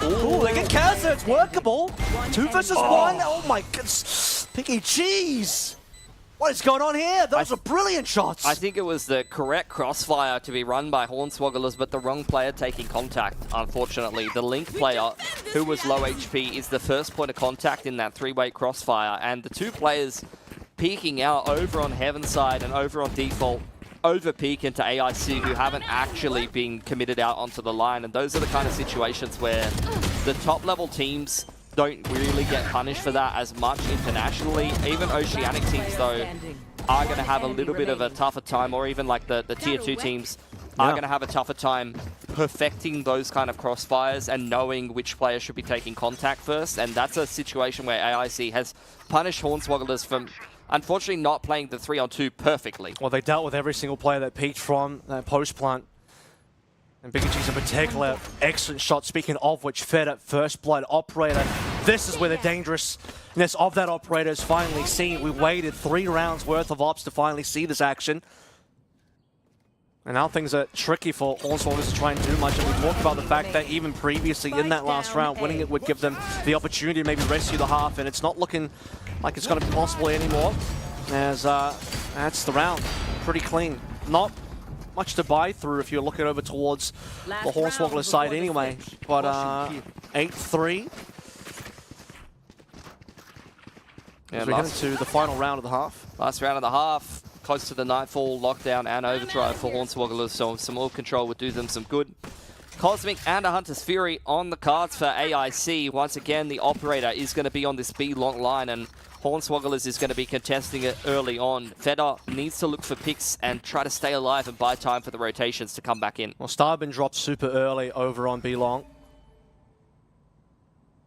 Ooh, they get Kaza, it's workable. 2 versus 1, oh my goodness. Picky cheese. What is going on here? Those are brilliant shots. I think it was the correct crossfire to be run by Hornswogglers, but the wrong player taking contact, unfortunately. The Link player, who was low HP, is the first point of contact in that 3-way crossfire, and the 2 players peeking out over on Heaven side and over on default over peak into AIC, who haven't actually been committed out onto the line. And those are the kind of situations where the top level teams don't really get punished for that as much internationally. Even Oceanic teams, though, are going to have a little bit of a tougher time, or even like the tier 2 teams are going to have a tougher time perfecting those kind of crossfires and knowing which player should be taking contact first. And that's a situation where AIC has punished Hornswogglers from unfortunately not playing the 3-on-2 perfectly. Well, they dealt with every single player that peaked from that post plant. And Biggie G's in particular, excellent shot. Speaking of which, Feder, First Blood Operator. This is where the dangerousness of that Operator is finally seen. We waited 3 rounds worth of ops to finally see this action. And now things are tricky for Hornswogglers to try and do much. And we talked about the fact that even previously in that last round, winning it would give them the opportunity to maybe rescue the half. And it's not looking like it's going to be possible anymore, as that's the round. Pretty clean. Not much to buy through if you're looking over towards the Hornswogglers side anyway. But 8-3. As we get into the final round of the half. Last round of the half. Close to the Nightfall, Lockdown, and Overdrive for Hornswogglers, so some more control would do them some good. Cosmic and a Hunter's Fury on the cards for AIC. Once again, the Operator is going to be on this B long line, and Hornswogglers is going to be contesting it early on. Feder needs to look for picks and try to stay alive and buy time for the rotations to come back in. Well, Starbin dropped super early over on B long.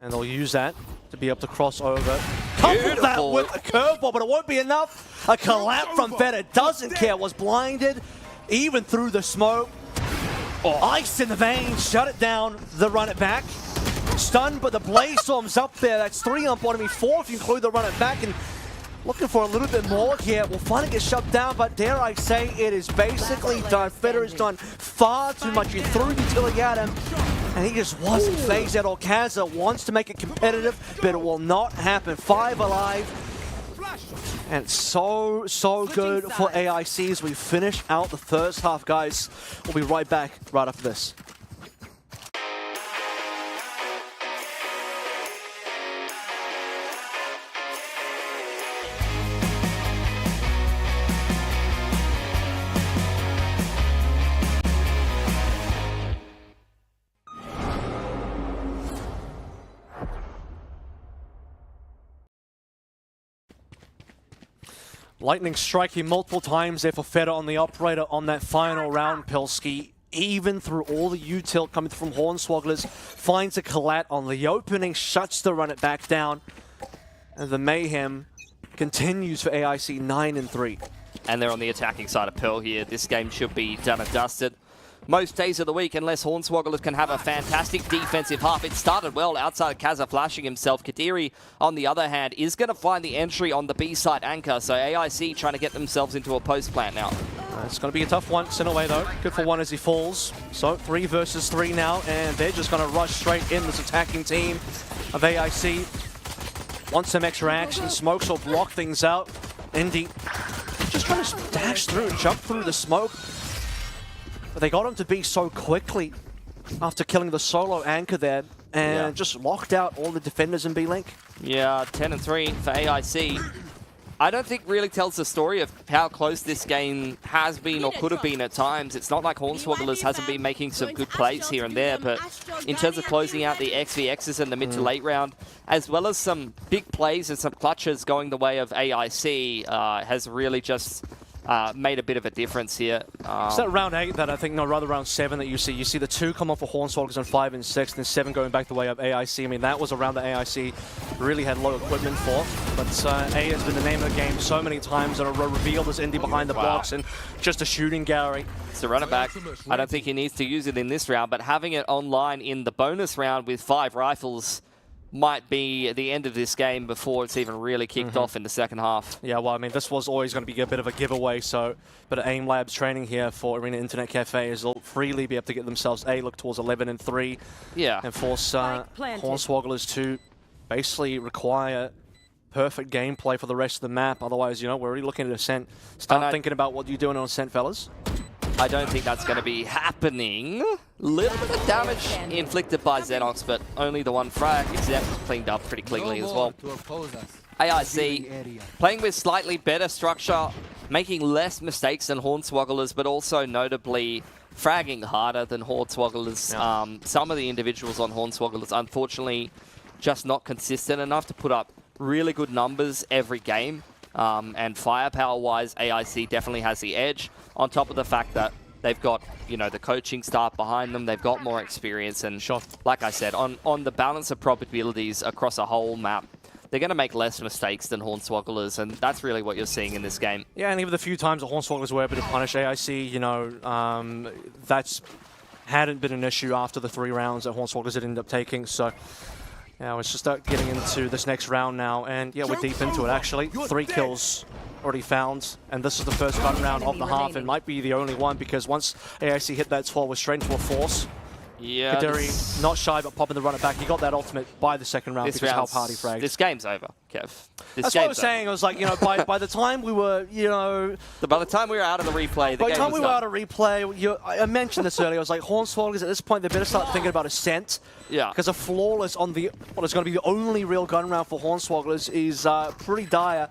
And they'll use that to be able to cross over. Couple that with a curveball, but it won't be enough. A collapse from Feta, doesn't care, was blinded, even through the smoke. Ice in the veins, shut it down, the run it back. Stunned, but the Blaze Storm's up there. That's 3 on bottom, 4 if you include the run it back. And looking for a little bit more here. Will finally get shut down, but dare I say it is basically done. Feta has done far too much. He threw utility at him, and he just wasn't phased at all. Kaza wants to make it competitive, but it will not happen. 5 alive. And so good for AIC as we finish out the first half, guys. We'll be right back right after this. Lightning striking multiple times there for Feta on the operator on that final round, Pilski. Even through all the util coming from Hornswogglers, finds a collat on the opening, shuts the run it back down. And the mayhem continues for AIC 9-3. And they're on the attacking side of Pearl here. This game should be done and dusted most days of the week, unless Hornswogglers can have a fantastic defensive half. It started well outside Kaza flashing himself. Kadiri, on the other hand, is going to find the entry on the B side anchor. So AIC trying to get themselves into a post plant now. It's going to be a tough one. Sent away though. Good for one as he falls. So 3 versus 3 now, and they're just going to rush straight in. This attacking team of AIC wants some extra action. Smokes will block things out. Indy just trying to dash through and jump through the smoke. But they got him to be so quickly after killing the solo anchor there, and just locked out all the defenders in B-Link. Yeah, 10-3 for AIC. I don't think really tells the story of how close this game has been or could have been at times. It's not like Hornswogglers hasn't been making some good plays here and there, but in terms of closing out the XVXs in the mid to late round, as well as some big plays and some clutches going the way of AIC, has really just made a bit of a difference here. It's that round 8 that I think, no, rather round 7 that you see. You see the 2 come off for Hornswogglers on 5 and 6, and then 7 going back the way of AIC. I mean, that was a round that AIC really had low equipment for. But A has been the name of the game so many times in a row. Revealed as Indy behind the box and just a shooting gallery. It's a runner back. I don't think he needs to use it in this round, but having it online in the bonus round with 5 rifles might be the end of this game before it's even really kicked off in the second half. Yeah, well, I mean, this was always going to be a bit of a giveaway, so but AIM Labs training here for Arena Internet Cafe is they'll freely be able to get themselves look towards 11-3. Yeah. And force Hornswogglers to basically require perfect gameplay for the rest of the map. Otherwise, you know, we're already looking at Ascent. Start thinking about what you're doing on Ascent, fellas. I don't think that's going to be happening. Little bit of damage inflicted by Xenox, but only the 1 frag. Except cleaned up pretty cleanly as well. AIC playing with slightly better structure, making less mistakes than Hornswogglers, but also notably fragging harder than Hornswogglers. Yeah. Some of the individuals on Hornswogglers, unfortunately, just not consistent enough to put up really good numbers every game. And firepower-wise, AIC definitely has the edge. On top of the fact that they've got, you know, the coaching staff behind them, they've got more experience, and like I said, on the balance of probabilities across a whole map, they're going to make less mistakes than Hornswogglers, and that's really what you're seeing in this game. Yeah, and even the few times the Hornswogglers were able to punish AIC, you know, that's hadn't been an issue after the 3 rounds that Hornswogglers had ended up taking, so yeah, let's just start getting into this next round now, and yeah, we're deep into it actually. 3 kills already found, and this is the first gun round of the half. It might be the only one, because once AIC hit that 12, we're straight into a force. Yeah, Kadiri not shy about popping the runner back. He got that ultimate by the second round because how hard he fragged. This game's over, Kev. That's what I was saying. I was like, you know, by the time we were, you know... By the time we were out of the replay, By the time we were out of replay, I mentioned this earlier, I was like, Hornswogglers at this point, they better start thinking about Ascent. Yeah. Because a flawless on the, what is going to be the only real gun round for Hornswogglers is pretty dire.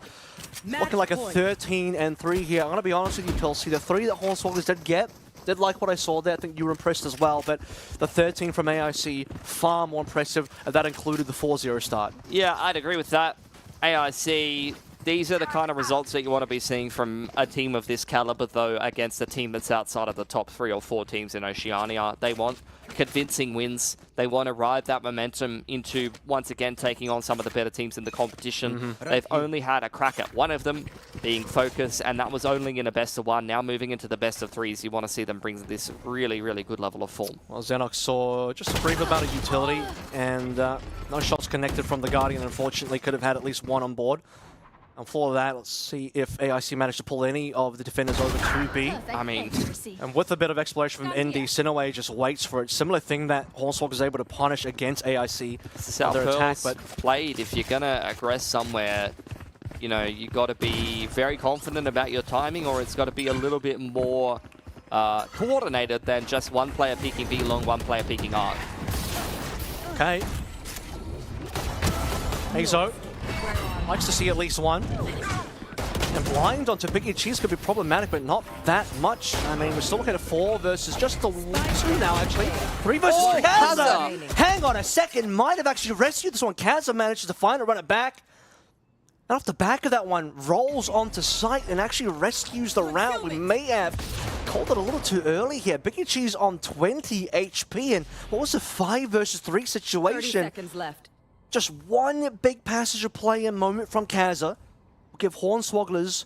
Looking like a 13-3 here. I'm going to be honest with you, Pilsy. The 3 that Hornswogglers did like what I saw there. I think you were impressed as well, but the 13 from AIC, far more impressive, and that included the 4-0 start. Yeah, I'd agree with that. AIC these are the kind of results that you want to be seeing from a team of this caliber, though, against a team that's outside of the top 3 or 4 teams in Oceania. They want convincing wins. They want to ride that momentum into, once again, taking on some of the better teams in the competition. They've only had a crack at one of them, being Focus, and that was only in a best of 1. Now moving into the best of 3s, you want to see them bring this really, really good level of form. Well, Xenox saw just a brief amount of utility, and no shots connected from the Guardian. Unfortunately, could have had at least one on board. And for that, let's see if AIC managed to pull any of the defenders over to B. I mean, and with a bit of exploration from ND, Sinaway just waits for it. Similar thing that Hornswoggle was able to punish against AIC. This is how their attack, but played. If you're gonna aggress somewhere, you know, you got to be very confident about your timing, or it's got to be a little bit more coordinated than just one player peeking B long, one player peeking arc. Okay. Hazo likes to see at least one. And blind onto Biggie Cheese could be problematic, but not that much. I mean, we're still looking at 4 versus just the 2 now, actually. 3 versus Kaza. Hang on a second. Might have actually rescued this one. Kaza manages to find it, run it back. And off the back of that one, rolls onto site and actually rescues the round. We may have called it a little too early here. Biggie Cheese on 20 HP. And what was a 5 versus 3 situation? 30 seconds left. Just one big passage of play and moment from Kaza will give Hornswogglers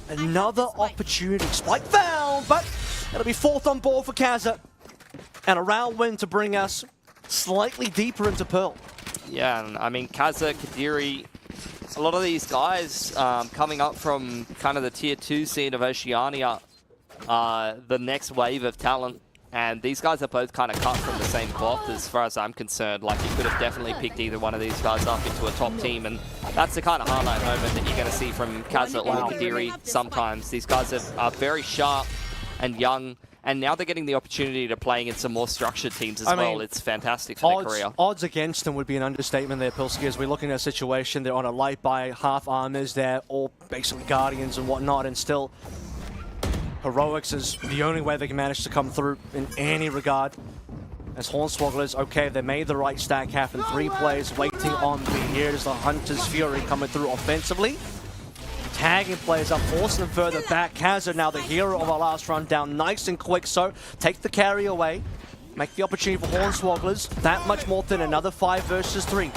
another opportunity. Spike found, but it'll be 4th on board for Kaza. And a round win to bring us slightly deeper into Pearl. Yeah, and I mean, Kaza, Kadiri, a lot of these guys coming up from kind of the tier 2 scene of Oceania, the next wave of talent. And these guys are both kind of cut from the same cloth as far as I'm concerned. Like, you could have definitely picked either one of these guys up into a top team. And that's the kind of highlight moment that you're going to see from Kaza or Kadiri sometimes. These guys are very sharp and young. And now they're getting the opportunity to playing in some more structured teams as well. It's fantastic for their career. Odds against them would be an understatement there, Pilski, as we're looking at a situation. They're on a light by half armors. They're all basically Guardians and whatnot. And still, Heroics is the only way they can manage to come through in any regard. As Hornswogglers, okay, they made the right stack happen. 3 players waiting on B. Here is the Hunter's Fury coming through offensively. Tagging players up, forcing them further back. Kaza now the hero of our last run, down nice and quick, so take the carry away. Make the opportunity for Hornswogglers that much more than another 5 versus 3.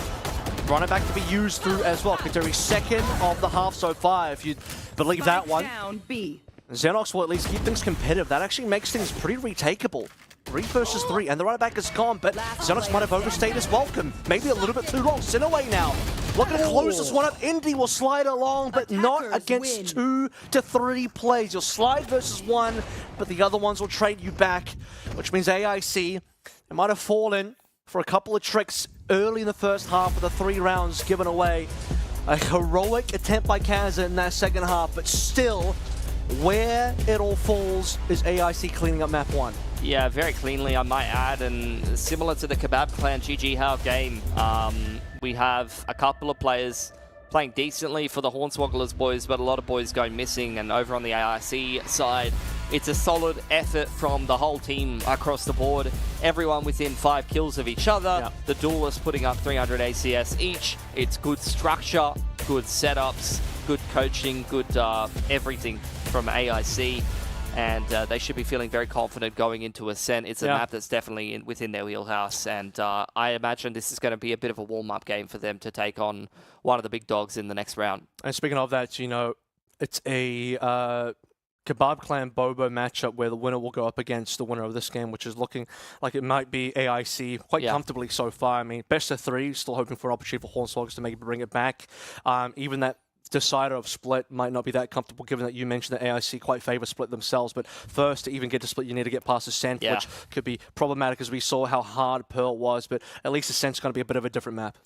Run it back to be used through as well. Kadiri 2nd of the half so far, if you believe that one. Down, B. Xenox will at least keep things competitive. That actually makes things pretty retakeable. 3 versus 3, and the right back is gone, but Xenox might have overstayed his welcome. Maybe a little bit too long. Sinaway now. Looking to close this one up. Indy will slide along, but not against 2 to 3 plays. You'll slide versus 1, but the other ones will trade you back, which means AIC, they might have fallen for a couple of tricks early in the first half of the 3 rounds given away. A heroic attempt by Kaza in that second half, but still, where it all falls is AIC cleaning up map 1. Yeah, very cleanly, I might add, and similar to the Kebab Clan GG How game, we have a couple of players playing decently for the Hornswogglers boys, but a lot of boys going missing, and over on the AIC side, it's a solid effort from the whole team across the board. Everyone within 5 kills of each other. Yep. The duelists putting up 300 ACS each. It's good structure, good setups, good coaching, good everything from AIC. And they should be feeling very confident going into Ascent. It's a map that's definitely within their wheelhouse. And I imagine this is going to be a bit of a warm-up game for them to take on one of the big dogs in the next round. And speaking of that, you know, it's a Kebab Clan Bobo matchup where the winner will go up against the winner of this game, which is looking like it might be AIC quite comfortably so far. I mean, best of 3, still hoping for an opportunity for Hornswogglers to maybe bring it back. Even that decider of split might not be that comfortable, given that you mentioned that AIC quite favor split themselves, but first to even get to split you need to get past Ascent, which could be problematic as we saw how hard Pearl was, but at least Ascent's going to be a bit of a different map.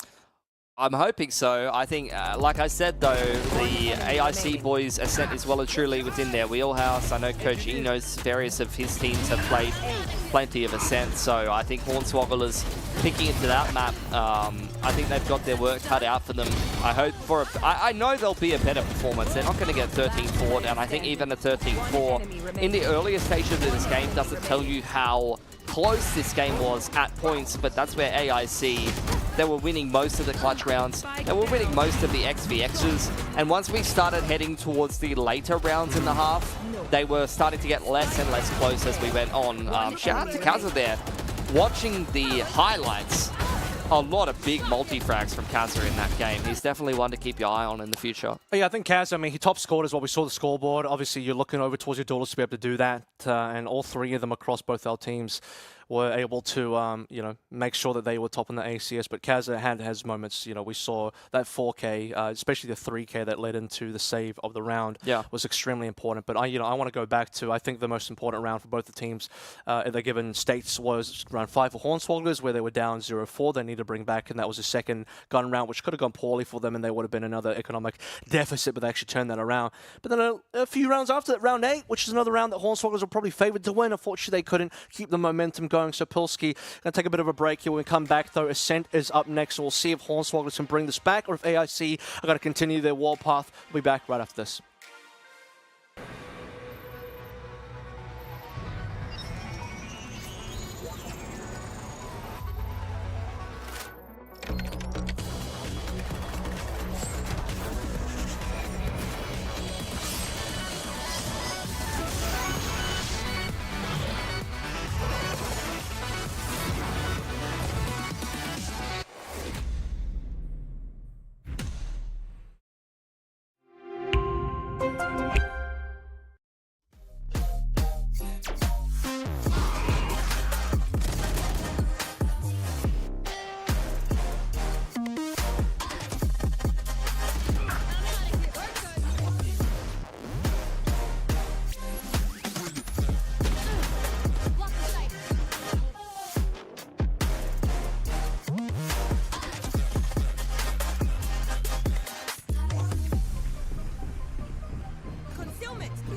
I'm hoping so. I think, like I said though, the AIC boys Ascent is well and truly within their wheelhouse. I know Coach E knows various of his teams have played plenty of Ascent, so I think Hornswogglers picking into that map, I think they've got their work cut out for them. I hope for I know there'll be a better performance. They're not going to get 13-4, and I think even a 13-4 in the earlier stages of this game doesn't tell you how close this game was at points, but that's where AIC They were winning most of the clutch rounds. They were winning most of the XVXs. And once we started heading towards the later rounds in the half, they were starting to get less and less close as we went on. Shout out to Kaza there. Watching the highlights, a lot of big multi-frags from Kaza in that game. He's definitely one to keep your eye on in the future. Yeah, I think Kaz, I mean, he top scored as well. We saw the scoreboard. Obviously, you're looking over towards your duelists to be able to do that. And all three of them across both our teams were able to, you know, make sure that they were top in the ACS. But Kaz has moments, you know, we saw that 4K, especially the 3K that led into the save of the round was extremely important. But, I want to go back to, I think the most important round for both the teams at the given states was round 5 for Hornswogglers, where they were down 0-4. They needed to bring back, and that was a second gun round, which could have gone poorly for them, and they would have been another economic deficit, but they actually turned that around. But then a few rounds after that, round 8, which is another round that Hornswogglers were probably favored to win. Unfortunately, they couldn't keep the momentum going. So Pilski going to take a bit of a break here. When we come back, though, Ascent is up next. So we'll see if Hornswogglers can bring this back, or if AIC are going to continue their warpath. We'll be back right after this.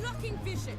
Blocking vision.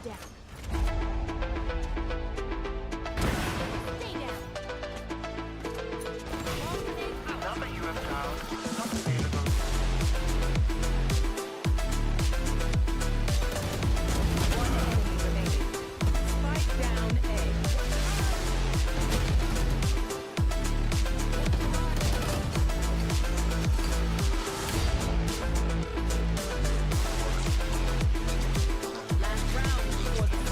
Down. Stay down. Number you have dialed is not available. One enemy remaining. Spike down A. Last round before the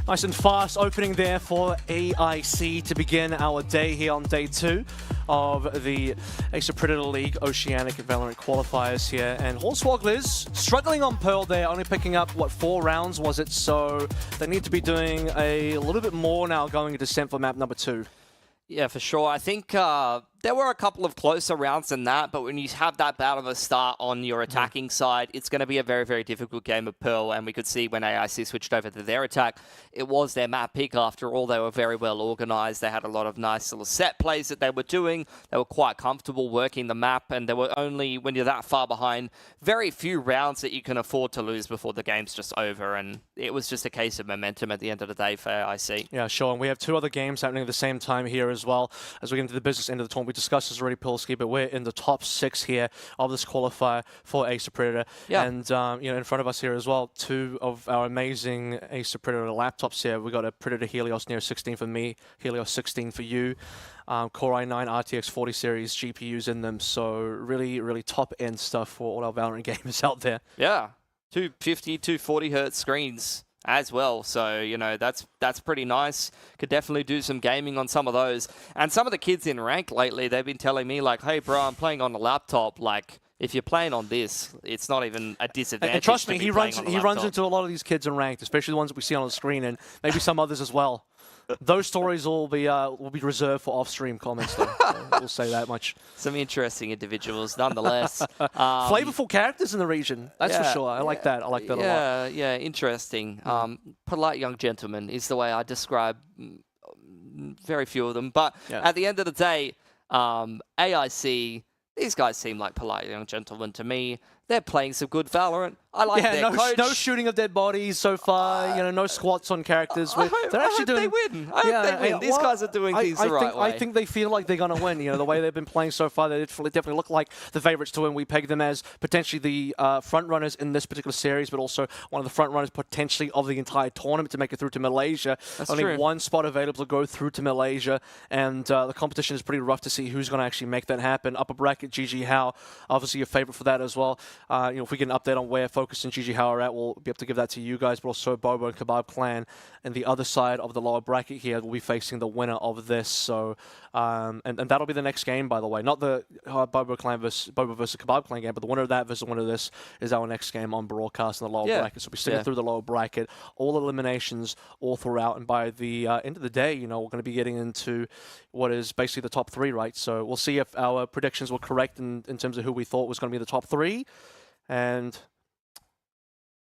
Nice and fast opening there for AIC to begin our day here on day 2 of the Ace of Predator League Oceanic Valorant Qualifiers here. And Hornswogglers struggling on Pearl there, only picking up, what, 4 rounds was it? So they need to be doing a little bit more now going into Descent for map number 2. Yeah, for sure. I think there were a couple of closer rounds than that, but when you have that bad of a start on your attacking side, it's going to be a very, very difficult game of Pearl, and we could see when AIC switched over to their attack, it was their map pick. After all, they were very well organized. They had a lot of nice little set plays that they were doing. They were quite comfortable working the map, and there were only, when you're that far behind, very few rounds that you can afford to lose before the game's just over, and it was just a case of momentum at the end of the day for AIC. Yeah, sure, and we have 2 other games happening at the same time here as well. As we get into the business end of the tournament, we discussed this already, Pilsky, but we're in the top 6 here of this qualifier for Ace of Predator. Yeah. And, you know, in front of us here as well, 2 of our amazing Ace of Predator laptops here. We got a Predator Helios Neo 16 for me, Helios 16 for you. Core i9 RTX 40 series GPUs in them. So really, really top-end stuff for all our Valorant gamers out there. Yeah, 250, 240 hertz screens as well, so you know that's pretty nice. Could definitely do some gaming on some of those. And some of the kids in rank lately, they've been telling me like, hey bro, I'm playing on a laptop. Like, if you're playing on this, it's not even a disadvantage. And trust me, to be he playing runs on a laptop. into a lot of these kids in ranked, especially the ones that we see on the screen, and maybe some others as well. Those stories will be reserved for off-stream comments, though. So we'll say that much. Some interesting individuals, nonetheless. Flavorful characters in the region, that's for sure. I like that. I like that a lot. Yeah, interesting. Polite young gentlemen is the way I describe very few of them. But at the end of the day, AIC, these guys seem like polite young gentlemen to me. They're playing some good Valorant. I like their coach. No shooting of dead bodies so far. You know, no squats on characters. I hope they win. I hope they win. These guys are doing things the right way. I think they feel like they're going to win. You know, the way they've been playing so far, they definitely look like the favorites to win. We peg them as potentially the front runners in this particular series, but also one of the front runners potentially of the entire tournament to make it through to Malaysia. That's Only true. 1 spot available to go through to Malaysia, and the competition is pretty rough to see who's going to actually make that happen. Upper bracket, GG How, obviously your favorite for that as well. You know, if we get an update on where Focus and GG How are at, we'll be able to give that to you guys, but also Bobo and Kebab Clan. And the other side of the lower bracket here will be facing the winner of this. So, and that'll be the next game, by the way. Not the Bobo versus Kebab Clan game, but the winner of that versus the winner of this is our next game on broadcast in the lower bracket. So we're sticking through the lower bracket, all eliminations all throughout. And by the end of the day, you know, we're going to be getting into what is basically the top 3, right? So we'll see if our predictions were correct in terms of who we thought was going to be the top 3. And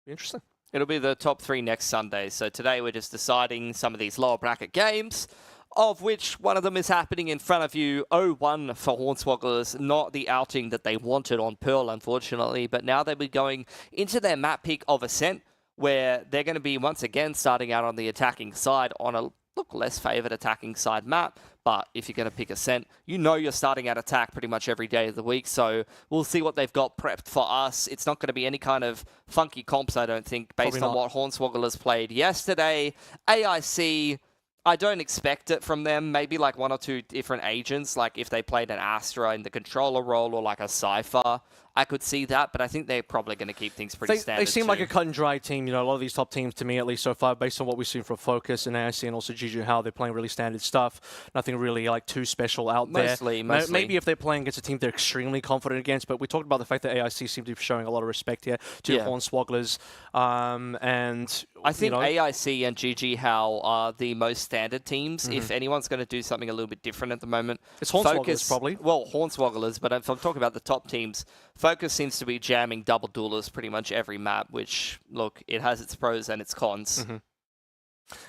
interesting. It'll be the top 3 next Sunday. So today we're just deciding some of these lower bracket games, of which one of them is happening in front of you. 0-1 for Hornswogglers, not the outing that they wanted on Pearl, unfortunately. But now they'll be going into their map pick of Ascent, where they're going to be once again starting out on the attacking side on a less favored attacking side map. But if you're going to pick Ascent, you know you're starting at attack pretty much every day of the week. So we'll see what they've got prepped for us. It's not going to be any kind of funky comps, I don't think, based on what Hornswogglers played yesterday. AIC, I don't expect it from them. Maybe like 1 or 2 different agents, like if they played an Astra in the controller role or like a Cypher, I could see that, but I think they're probably going to keep things pretty standard. They seem like a cut and dry team. You know, a lot of these top teams, to me at least so far, based on what we've seen from Focus and AIC and also GG How, they're playing really standard stuff. Nothing really like too special out there. Mostly. Maybe if they're playing against a team they're extremely confident against, but we talked about the fact that AIC seem to be showing a lot of respect here to Hornswogglers. And I think AIC and GG How are the most standard teams. If anyone's going to do something a little bit different at the moment, it's Hornswogglers probably. Well, Hornswogglers, but if I'm talking about the top teams, Focus seems to be jamming double duelers pretty much every map, which, look, it has its pros and its cons.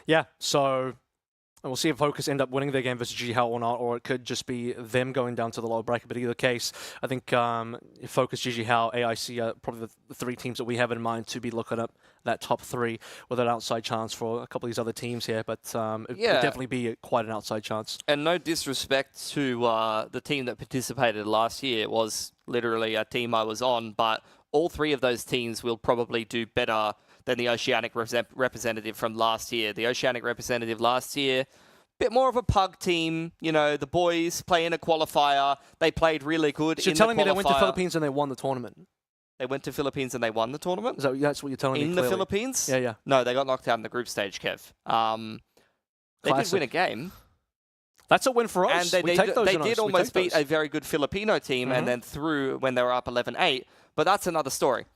Yeah, so And we'll see if Focus end up winning their game versus GG or not, or it could just be them going down to the lower bracket. But either case, I think Focus, GG, AIC are probably the three teams that we have in mind to be looking up that top three with an outside chance for a couple of these other teams here. But it would definitely be quite an outside chance. And no disrespect to the team that participated last year. It was literally a team I was on, but all three of those teams will probably do better than the Oceanic representative from last year. The Oceanic representative last year, bit more of a pug team. You know, the boys play in a qualifier. They played really good. So you're telling me they went to Philippines and they won the tournament? They went to Philippines and they won the tournament? That's what you're telling me in clearly. The Philippines? Yeah, yeah. No, they got knocked out in the group stage, Kev. They did win a game. That's a win for us. And they did almost beat a very good Filipino team and then threw when they were up 11-8. But that's another story.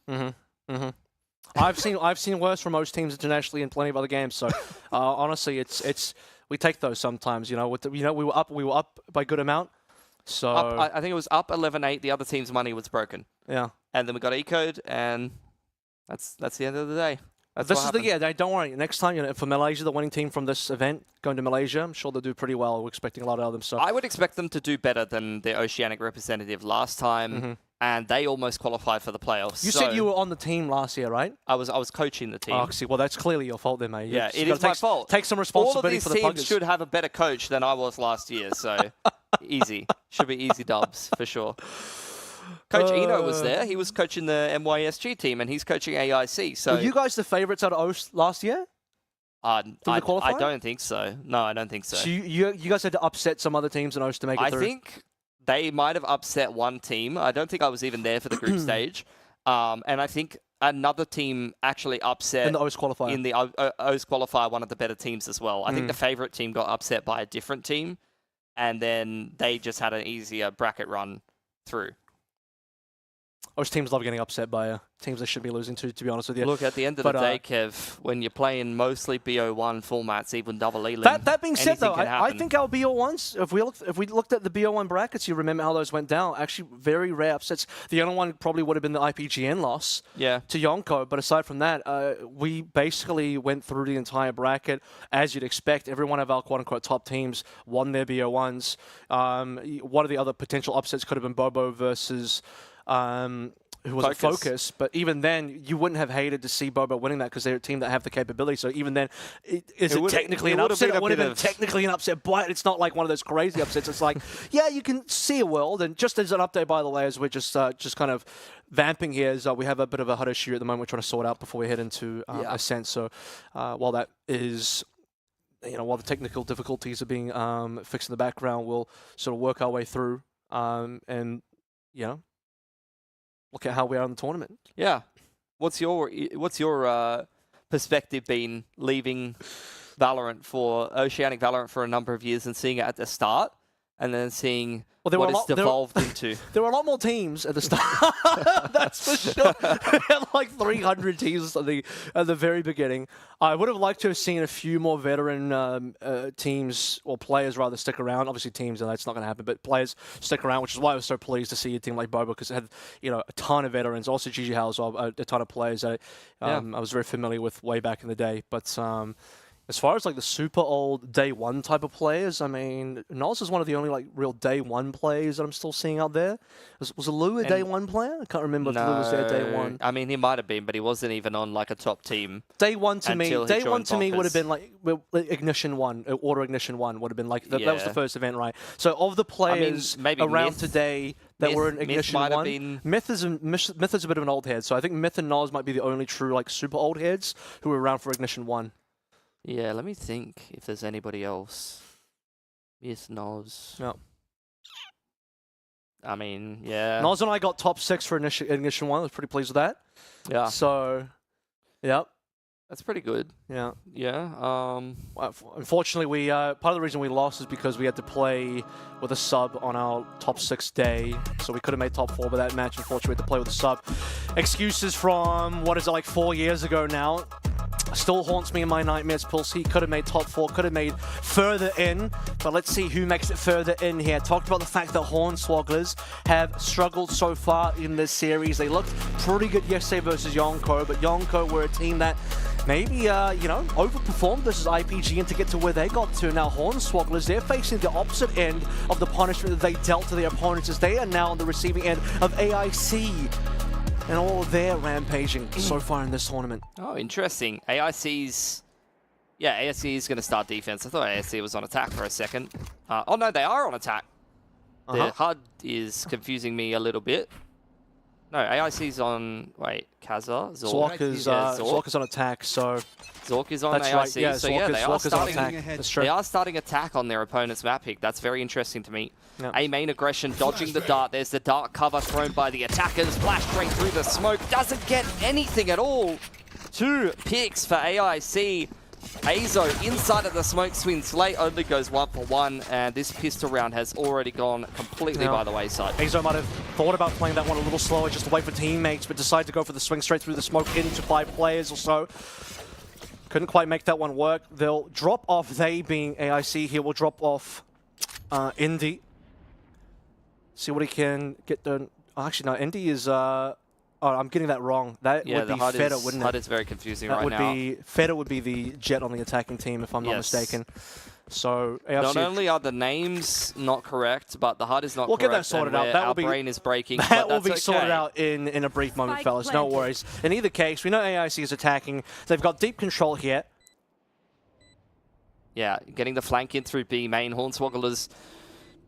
I've seen worse from most teams internationally in plenty of other games. So honestly, it's we take those sometimes. You know, we were up by a good amount. So I think it was up 11-8. The other team's money was broken. Yeah, and then we got E-code, and that's the end of the day. This is the year. Don't worry. Next time, for Malaysia, the winning team from this event, going to Malaysia, I'm sure they'll do pretty well. We're expecting a lot out of them. So I would expect them to do better than the Oceanic representative last time, and they almost qualified for the playoffs. You said you were on the team last year, right? I was coaching the team. Oh, see, well, that's clearly your fault then, mate. Yeah, it is my fault. Take some responsibility for the All of these teams should have a better coach than I was last year, so easy. Should be easy dubs, for sure. Coach Eno was there. He was coaching the MYSG team, and he's coaching AIC. So were you guys the favourites out of OS last year? I don't think so. No, I don't think so. So you guys had to upset some other teams in OS to make it through? I think they might have upset one team. I don't think I was even there for the group stage. And I think another team actually upset... In the OS qualifier. In the OS qualifier, one of the better teams as well. I think the favourite team got upset by a different team, and then they just had an easier bracket run through. Most teams love getting upset by teams they should be losing to be honest with you. Look, at the end of the day, Kev, when you're playing mostly BO1 formats, even double elim, that being said, though, I think our BO1s, if we looked at the BO1 brackets, you remember how those went down. Actually, very rare upsets. The only one probably would have been the IPGN loss to Yonko. But aside from that, we basically went through the entire bracket as you'd expect. Every one of our quote-unquote top teams won their BO1s. One of the other potential upsets could have been Bobo versus... who was a Focus, but even then, you wouldn't have hated to see Bobo winning that because they're a team that have the capability. So even then, is it technically an upset? It would have been technically an upset, but it's not like one of those crazy upsets. It's like, yeah, you can see a world. And just as an update, by the way, as we're just kind of vamping here, is we have a bit of a HUD issue at the moment we're trying to sort out before we head into Ascent. So while that is... while the technical difficulties are being fixed in the background, we'll sort of work our way through and, look at how we are in the tournament. Yeah. What's your perspective been leaving Oceanic Valorant for a number of years and seeing it at the start and then seeing what it's devolved into? There were a lot more teams at the start. That's for sure. We had like 300 teams at the very beginning. I would have liked to have seen a few more veteran teams, or players rather, stick around. Obviously teams, and that's not going to happen, but players stick around, which is why I was so pleased to see a team like Bobo, because it had a ton of veterans. Also GG Hal as well, a ton of players that I was very familiar with way back in the day. But as far as like the super old day one type of players, I mean, Nolz is one of the only like real day one players that I'm still seeing out there. Was Lou a day one player? I can't remember if Lou was there day one. I mean, he might have been, but he wasn't even on like a top team. Day one to me would have been like Ignition 1, Order Ignition 1 would have been like, that was the first event, right? So of the players around today that were in Ignition 1, Myth is a bit of an old head. So I think Myth and Nolz might be the only true like super old heads who were around for Ignition 1. Yeah, let me think if there's anybody else. Yes, Noz. No. I mean, yeah. Noz and I got top 6 for Ignition 1. I was pretty pleased with that. Yeah. So, yep. That's pretty good. Yeah. Yeah. Unfortunately, part of the reason we lost is because we had to play with a sub on our top 6 day. So we could have made top 4, but that match, unfortunately, we had to play with a sub. Excuses from, what is it, like 4 years ago now. Still haunts me in my nightmares. Pulse, he could have made top 4, could have made further in, but let's see who makes it further in here. Talked about the fact that Hornswogglers have struggled so far in this series. They looked pretty good yesterday versus Yonko, but Yonko were a team that maybe, you know, overperformed versus IPG and to get to where they got to. Now, Hornswogglers, they're facing the opposite end of the punishment that they dealt to their opponents as they are now on the receiving end of AIC and all of their rampaging so far in this tournament. Oh, interesting. AIC's... Yeah, AIC is going to start defense. I thought AIC was on attack for a second. Oh, no, they are on attack. The HUD is confusing me a little bit. No, AIC's on... Wait, Kaza? Zork is on attack, so... Zork is on that's AIC, right. Yeah, so Zork yeah, is, they are starting... on attack. That's true. They are starting attack on their opponent's map pick. That's very interesting to me. Yep. A main aggression, dodging the dart. There's the dart cover thrown by the attackers. Flash straight through the smoke. Doesn't get anything at all. 2 picks for AIC. Azo inside of the smoke swing. Slate only goes 1 for 1, and this pistol round has already gone completely by the wayside. Azo might have thought about playing that one a little slower just to wait for teammates, but decided to go for the swing straight through the smoke into 5 players or so. Couldn't quite make that one work. They'll drop off, they being AIC here, will drop off Indy. See what he can get done. Oh, actually, no, Indy is... Oh, I'm getting that wrong. That would be Feta, wouldn't it? HUD is very confusing right now. Feta would be the Jet on the attacking team, if I'm not mistaken. So AFC, not only are the names not correct, but the HUD is not correct. We'll get that sorted out. Our brain is breaking. That will be sorted out in a brief moment, fellas. No worries. In either case, we know AIC is attacking. They've got deep control here. Yeah, getting the flank in through B main. Hornswogglers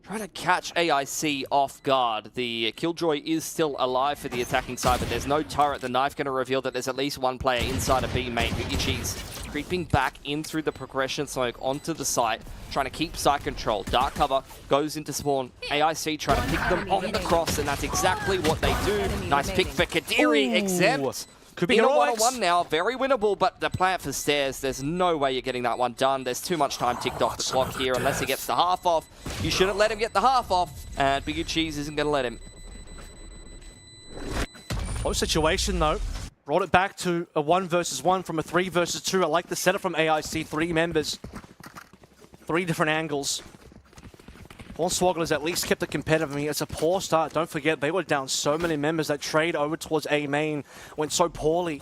trying to catch AIC off guard. The Killjoy is still alive for the attacking side, but there's no turret. The knife going to reveal that there's at least 1 player inside of B main. Ichi's creeping back in through the progression smoke onto the site, trying to keep site control. Dark cover goes into spawn. AIC trying to pick them on the cross, and that's exactly what they do. Nice pick for Kadiri, exempt. Could be in a heroics. 1-on-1 now, very winnable, but the plant for stairs, there's no way you're getting that one done. There's too much time ticked off the clock here unless he gets the half off. You shouldn't let him get the half off, and Big Cheese isn't going to let him. Close situation, though. Brought it back to a 1 versus 1 from a 3 versus 2. I like the setup from AIC. 3 members. 3 different angles. Hornswogglers at least kept it competitive. I mean, it's a poor start. Don't forget, they were down so many members. That trade over towards A main went so poorly.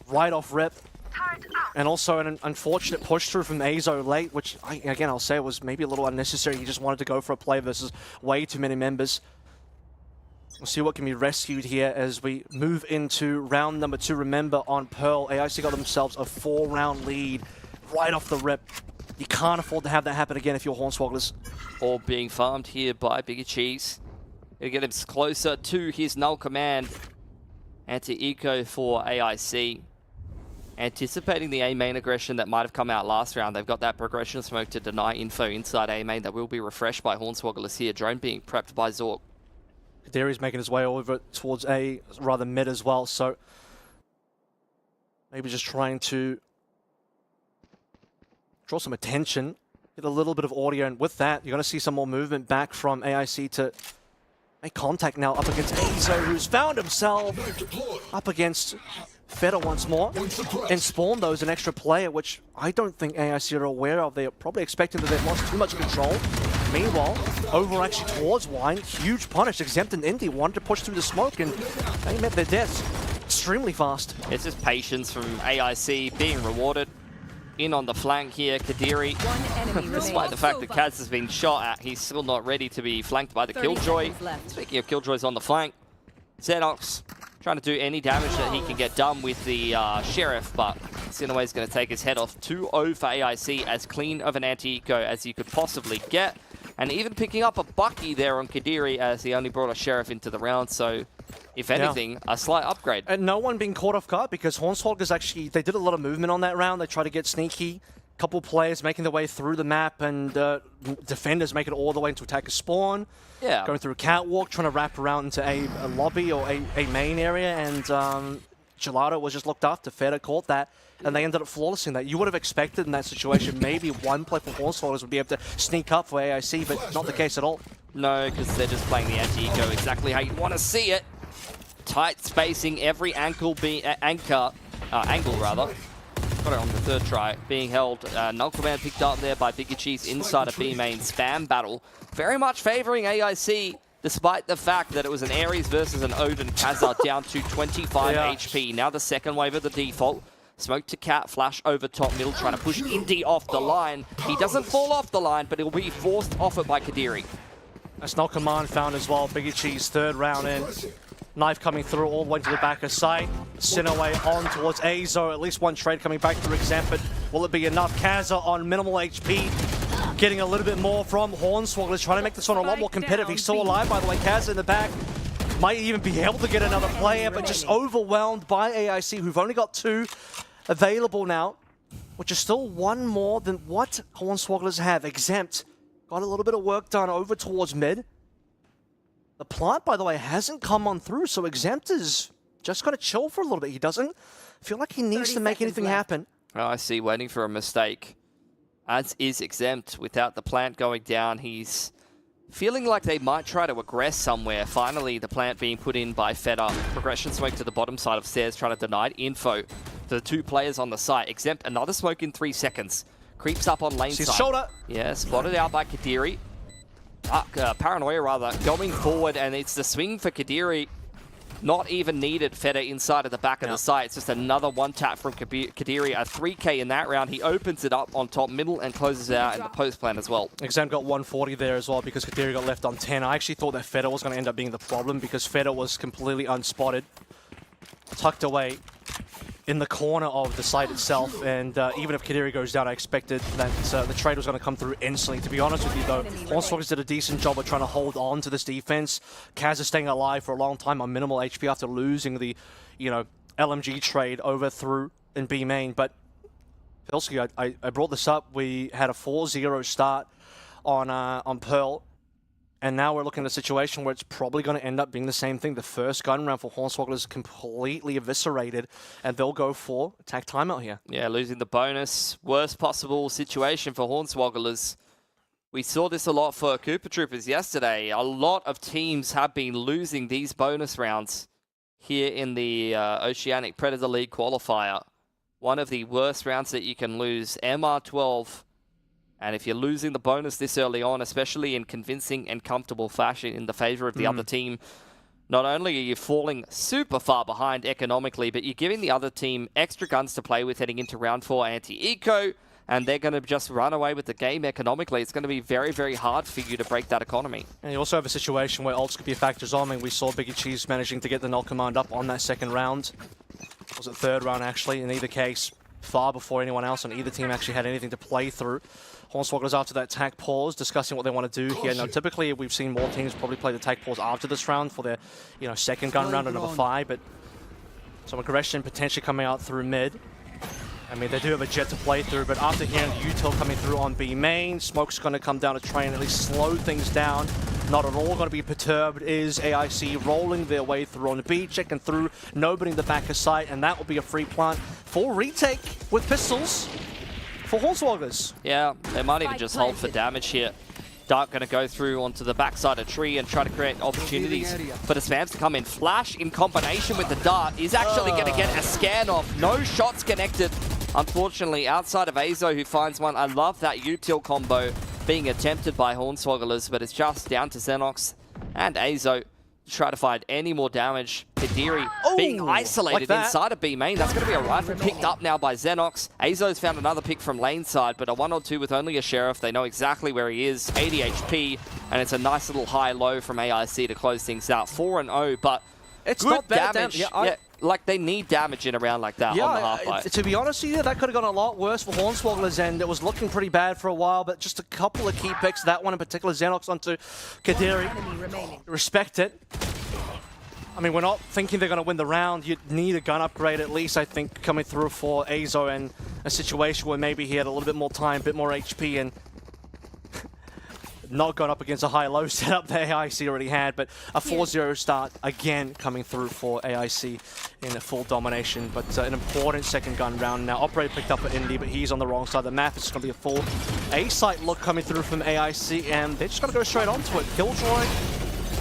Right off rip. And also an unfortunate push through from Azo late, which, again, I'll say was maybe a little unnecessary. He just wanted to go for a play versus way too many members. We'll see what can be rescued here as we move into round number 2. Remember, on Pearl, AIC got themselves a 4-round lead right off the rip. You can't afford to have that happen again if you're Hornswogglers. All being farmed here by Bigger Cheese. Gonna get him closer to his null command. Anti-eco for AIC. Anticipating the A main aggression that might have come out last round. They've got that progression smoke to deny info inside A main that will be refreshed by Hornswogglers here. Drone being prepped by Zork. Kadiri's making his way over towards A, rather mid as well, so maybe just trying to draw some attention, get a little bit of audio, and with that, you're going to see some more movement back from AIC to make contact now up against Azo, who's found himself up against Feta once more, and spawned those an extra player, which I don't think AIC are aware of. They're probably expecting that they've lost too much control. Meanwhile, over actually towards Wine, huge punish. Exempt and Indy wanted to push through the smoke, and they met their deaths extremely fast. It's just patience from AIC being rewarded. In on the flank here, Kadiri, despite the fact that Kaz has been shot at, he's still not ready to be flanked by the Killjoy. Speaking of Killjoys on the flank, Xenox trying to do any damage that he can get done with the Sheriff, but Sinaway's going to take his head off. 2-0 for AIC, as clean of an anti-eco as you could possibly get. And even picking up a Bucky there on Kadiri as he only brought a Sheriff into the round, so if anything, a slight upgrade. And no one being caught off guard because Hornswogglers actually, they did a lot of movement on that round. They tried to get sneaky. Couple players making their way through the map and defenders making it all the way into attacker spawn. Yeah. Going through a catwalk, trying to wrap around into a lobby or a main area, and Gelato was just looked after. Feta caught that, and they ended up flawlessing that. You would have expected in that situation maybe one play from Hornswogglers would be able to sneak up for AIC, but not the case at all. No, because they're just playing the anti-eco exactly how you want to see it. Tight spacing, every angle rather. Got it on the 3rd try. Being held, null command picked up there by Bigger Cheese inside of B main. Spam battle. Very much favoring AIC, despite the fact that it was an Ares versus an Odin. Kazar down to 25 HP. Now the second wave of the default. Smoke to Cat, flash over top middle, trying to push Indy off the line. He doesn't fall off the line, but he'll be forced off it by Kadiri. That's no command found as well. Biggie Cheese, third round in. Knife coming through all the way to the back of sight. Sinaway on towards Azo. At least one trade coming back through Exempt, but will it be enough? Kaza on minimal HP. Getting a little bit more from Hornswogglers, trying to make this one a lot more competitive. He's still alive, by the way. Kaza in the back. Might even be able to get another player, but just overwhelmed by AIC, who've only got 2 available now, which is still 1 more than what Hornswogglers have. Exempt got a little bit of work done over towards mid. The plant, by the way, hasn't come on through, so Exempt is just going to chill for a little bit. He doesn't feel like he needs to make anything happen. Oh, I see, waiting for a mistake. As is Exempt, without the plant going down, he's feeling like they might try to aggress somewhere. Finally, the plant being put in by Feta. Progression smoke to the bottom side of stairs, trying to deny info to the 2 players on the site. Exempt, another smoke in 3 seconds. Creeps up on lane side. Shoulder. Yeah, spotted out by Kadiri. Paranoia, rather, going forward, and it's the swing for Kadiri. Not even needed. Feta inside of the back of the site. It's just another 1-tap from Kadiri. A 3K in that round. He opens it up on top middle and closes it out in the post plan as well. Exempt got 140 there as well because Kadiri got left on 10. I actually thought that Feta was going to end up being the problem because Feta was completely unspotted, tucked away in the corner of the site itself, and even if Kadiri goes down, I expected that the trade was going to come through instantly. To be honest with you, though, Hornswogglers did a decent job of trying to hold on to this defense. Kaz is staying alive for a long time on minimal HP after losing the, LMG trade over through in B main. But Pilsky, I brought this up. We had a 4-0 start on Pearl. And now we're looking at a situation where it's probably going to end up being the same thing. The first gun round for Hornswogglers is completely eviscerated, and they'll go for attack timeout here. Yeah, losing the bonus. Worst possible situation for Hornswogglers. We saw this a lot for Cooper Troopers yesterday. A lot of teams have been losing these bonus rounds here in the Oceanic Predator League qualifier. One of the worst rounds that you can lose. MR12. And if you're losing the bonus this early on, especially in convincing and comfortable fashion in the favor of the other team, not only are you falling super far behind economically, but you're giving the other team extra guns to play with heading into round 4 anti-eco, and they're going to just run away with the game economically. It's going to be very, very hard for you to break that economy. And you also have a situation where ults could be factors on. I mean, we saw Biggie Cheese managing to get the null command up on that second round. Was it third round, actually? In either case, far before anyone else on either team actually had anything to play through. Hornswogglers after that tag pause, discussing what they want to do here. Now, typically, we've seen more teams probably play the tag pause after this round for their, second gun round or number 5, but some aggression potentially coming out through mid. I mean, they do have a jet to play through, but after hearing the util coming through on B main, Smoke's going to come down to try and at least slow things down. Not at all going to be perturbed is AIC rolling their way through on B, checking through, nobody in the back of sight, and that will be a free plant for retake with pistols for Hornswogglers. Yeah, they might even just hold for damage here. Dark going to go through onto the backside of tree and try to create opportunities for the spams to come in. Flash in combination with the dart is actually going to get a scan off. No shots connected, unfortunately, outside of Azo, who finds one. I love that util combo being attempted by Hornswogglers, but it's just down to Xenox and Azo to try to find any more damage. Kadiri being isolated like inside of B main. That's going to be a rifle picked up now by Xenox. Azo's found another pick from lane side, but a 1 or 2 with only a sheriff. They know exactly where he is. 80 HP, and it's a nice little high-low from AIC to close things out. 4-0, but it's good not bad damage. Yeah, like they need damage in a round like that on the half-life. To be honest with you, that could have gone a lot worse for Hornswogglers, and it was looking pretty bad for a while, but just a couple of key picks, that one in particular, Xenox onto Kadiri. Respect it. I mean, we're not thinking they're going to win the round. You'd need a gun upgrade at least, I think, coming through for Azo, and a situation where maybe he had a little bit more time, a bit more HP, and not gone up against a high-low setup that AIC already had, but a 4-0 start again coming through for AIC in a full domination, but an important second gun round now. Operator picked up at Indy, but he's on the wrong side of the map. It's going to be a full A-site look coming through from AIC, and they're just going to go straight onto it. Killjoy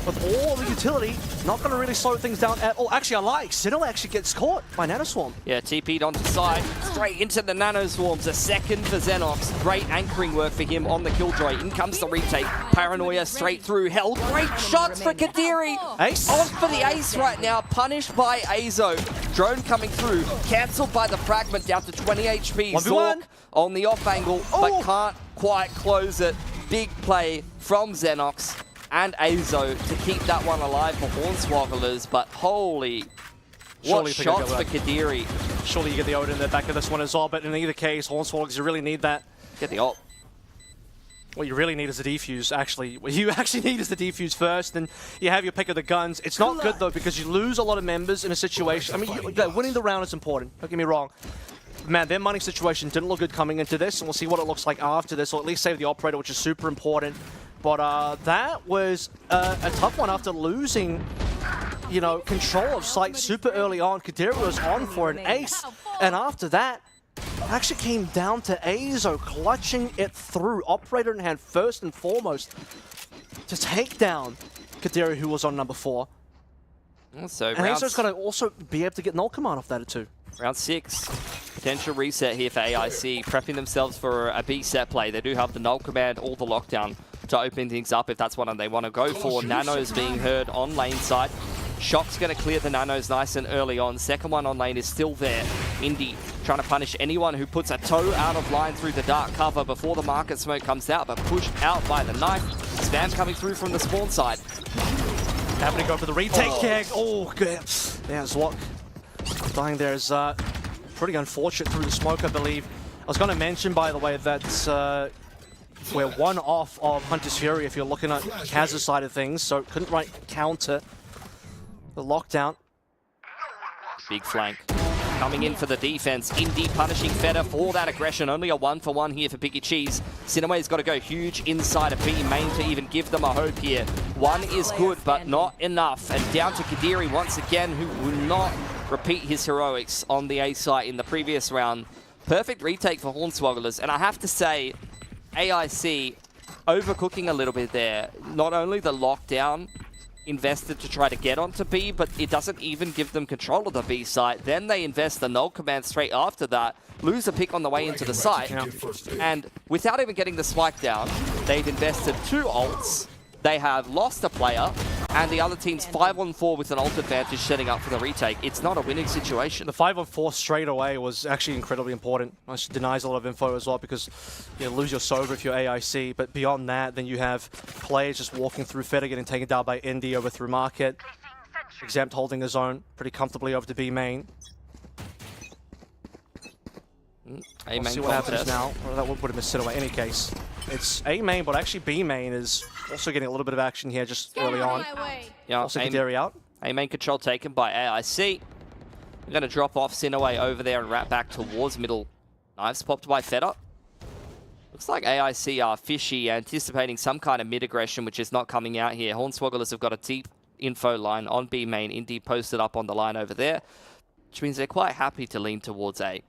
with all the utility, not going to really slow things down at all. Actually, I like. Sinnoh actually gets caught by Nanoswarm. Yeah, TP'd onto side, straight into the Nanoswarms. A second for Xenox. Great anchoring work for him on the Killjoy. In comes the retake. Paranoia straight through hell. Great shots for Kadiri. Ace. Off for the ace right now, punished by Azo. Drone coming through, cancelled by the fragment, down to 20 HP. 1v1. Zork on the off angle, but can't quite close it. Big play from Xenox and Azo to keep that one alive for Hornswogglers, but holy, what shots for Kadiri. Surely you get the ult in the back of this one as well, but in either case, Hornswogglers, you really need that. Get the ult. What you really need is the defuse, actually. What you actually need is the defuse first, and you have your pick of the guns. It's not good, though, because you lose a lot of members in a situation. I mean, winning the round is important, don't get me wrong. Man, their money situation didn't look good coming into this, and we'll see what it looks like after this, or at least save the operator, which is super important. But that was a tough one after losing, you know, control of site super early on. Kadiri was on for an ace, and after that, actually came down to Azo clutching it through. Operator in hand first and foremost to take down Kadiri, who was on number 4. So and Azo's got to also be able to get null command off that at 2. Round 6. Potential reset here for AIC, prepping themselves for a B set play. They do have the null command or the lockdown to open things up if that's what they want to go for. Nano's being heard on lane side. Shock's going to clear the Nanos nice and early on. Second one on lane is still there. Indy trying to punish anyone who puts a toe out of line through the dark cover before the market smoke comes out, but pushed out by the knife. Spam coming through from the spawn side. Having to go for the retake keg. Oh, good. Yeah, Zwok dying there is pretty unfortunate through the smoke, I believe. I was going to mention, by the way, that we're one off of Hunter's Fury if you're looking at Kaz's side of things, so couldn't right counter the lockdown. Big flank. Coming in for the defense. Indy punishing Feta for that aggression. Only a 1-for-1 here for Biggie Cheese. Sinaway's got to go huge inside of B main to even give them a hope here. One is good, but not enough. And down to Kadiri once again, who will not repeat his heroics on the A site in the previous round. Perfect retake for Hornswogglers. And I have to say, AIC overcooking a little bit there. Not only the lockdown invested to try to get onto B, but it doesn't even give them control of the B site. Then they invest the null command straight after that, lose a pick on the way into the site, and without even getting the spike down, they've invested 2 ults, they have lost a player, and the other team's 5-on-4 with an ult advantage setting up for the retake. It's not a winning situation. The 5-on-4 straight away was actually incredibly important. It denies a lot of info as well because you lose your Sober if you're AIC, but beyond that, then you have players just walking through Feta, getting taken down by Indy over through Market. Exempt holding his own pretty comfortably over to B main. A main see what happens now. Well, that would have missed it away. In any case, it's A main, but actually B main is also getting a little bit of action here just early on. Yeah, Also Kadiri out. A main control taken by AIC. We're going to drop off Sinaway over there and wrap back towards middle. Knives popped by Feta. Looks like AIC are fishy, anticipating some kind of mid-aggression, which is not coming out here. Hornswogglers have got a deep info line on B main. Indy posted up on the line over there, which means they're quite happy to lean towards A.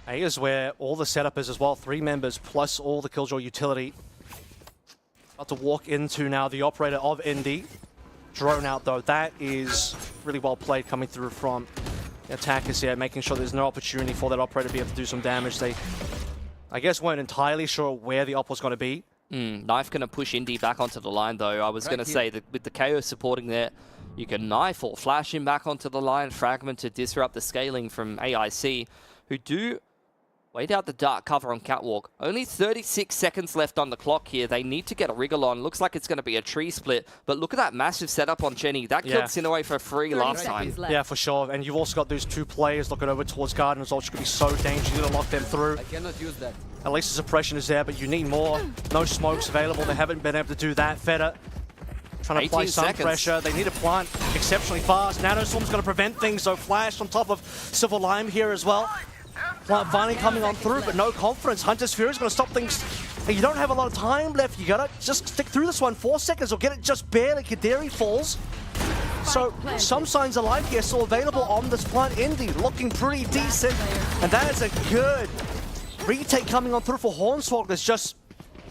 A is where all the setup is as well. 3 members plus all the Killjoy utility. About to walk into now the operator of Indy. Drone out though. That is really well played coming through from the attackers here, making sure there's no opportunity for that operator to be able to do some damage. They, I guess, weren't entirely sure where the op was going to be. Knife going to push Indy back onto the line though. I was going to say that with the KO supporting there, you can knife or flash him back onto the line. Fragment to disrupt the scaling from AIC, who do wait out the dark cover on Catwalk. Only 36 seconds left on the clock here. They need to get a wriggle on. Looks like it's going to be a tree split. But look at that massive setup on Jenny. That killed Sinaway for free last time. Yeah, for sure. And you've also got those 2 players looking over towards Garden as well, which could be so dangerous. You need to lock them through. I cannot use that. At least the suppression is there, but you need more. No smokes available. They haven't been able to do that. Feta trying to apply some pressure. They need to plant exceptionally fast. Nanoswarm's going to prevent things, so Flash on top of Silver Lime here as well. Plant finally coming on through, but no confidence. Hunter's Fury is going to stop things. And you don't have a lot of time left. You got to just stick through this one. 4 seconds, or get it just barely. Kadiri falls. So some signs of life here still available on this plant. Indy looking pretty decent. And that is a good retake coming on through for Hornswogglers. There's just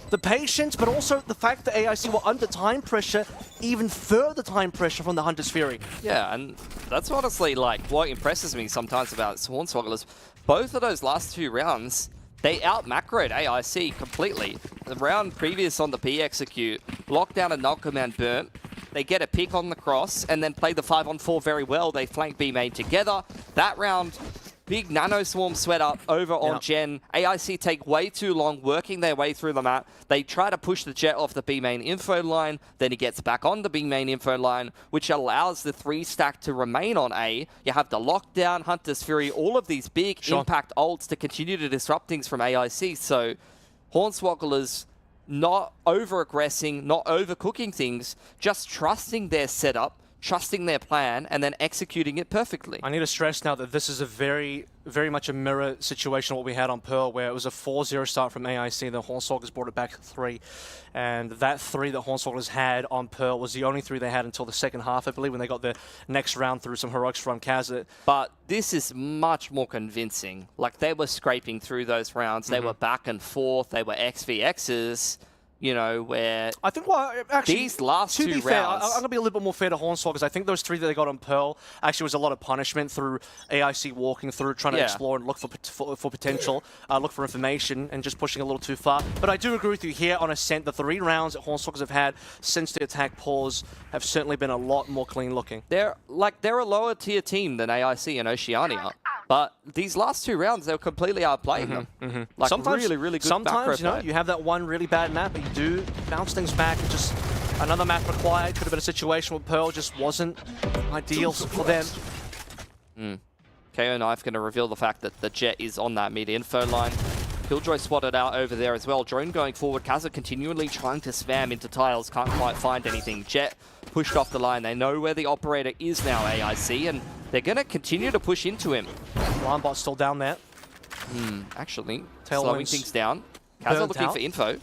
the patience, but also the fact that AIC were under time pressure, even further time pressure from the Hunter's Fury. Yeah, and that's honestly like what impresses me sometimes about Hornswogglers. Both of those last 2 rounds, they out-macroed AIC completely. The round previous on the P execute, lockdown and null command burnt. They get a pick on the cross and then play the 5-on-4 very well. They flank B main together. That round, big nano swarm sweat up over on Gen. AIC take way too long working their way through the map. They try to push the Jet off the B main info line. Then he gets back on the B main info line, which allows the 3-stack to remain on A. You have the lockdown, Hunter's Fury, all of these big impact ults to continue to disrupt things from AIC. So Hornswogglers not over-aggressing, not overcooking things, just trusting their setup, trusting their plan, and then executing it perfectly. I need to stress now that this is a very much a mirror situation what we had on Pearl, where it was a 4-0 start from AIC, the Hornswogglers brought it back 3. And that 3 that Hornswogglers had on Pearl was the only 3 they had until the second half, I believe, when they got the next round through some heroics from Kaz. But this is much more convincing. Like, they were scraping through those rounds. They were back and forth. They were XVXs. You know, where I think, well, actually, these last to two be fair, rounds... I'm going to be a little bit more fair to Hornswogglers. I think those 3 that they got on Pearl actually was a lot of punishment through AIC walking through, trying to explore and look for potential, look for information, and just pushing a little too far. But I do agree with you here on Ascent. The 3 rounds that Hornswogglers have had since the attack pause have certainly been a lot more clean looking. They're a lower tier team than AIC and Oceania. But these last 2 rounds, they were completely outplaying them. Like, sometimes, really good sometimes, you know, you have that one really bad map, but you do bounce things back, and just another map required. Could have been a situation where Pearl just wasn't ideal for them. KO Knife going to reveal the fact that the Jet is on that mid info line. Killjoy spotted out over there as well. Drone going forward. Kaza continually trying to spam into tiles. Can't quite find anything. Jet pushed off the line. They know where the operator is now, AIC, and they're going to continue to push into him. Linebot's still down there. Actually, Tailwinds slowing things down. Kaza looking out for info.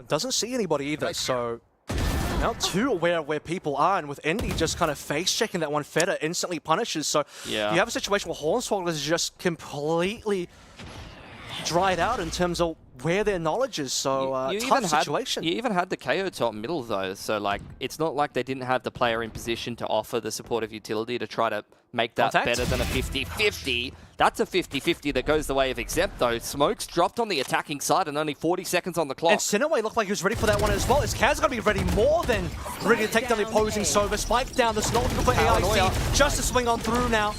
Doesn't see anybody either, so not too aware of where people are, and with Indy just kind of face-checking that one Feta instantly punishes, so you have a situation where Hornswogglers is just completely dried out in terms of where their knowledge is, so tough situation. You even had the KO top middle though, so like it's not like they didn't have the player in position to offer the supportive utility to try to make that better than a 50-50. That's a 50-50 that goes the way of Exempt though. Smokes dropped on the attacking side and only 40 seconds on the clock. And Sinaway looked like he was ready for that one as well. Is Kaz going to be ready more than ready to take down the opposing Sova? Spike down, the not for AIC, just to swing on through now.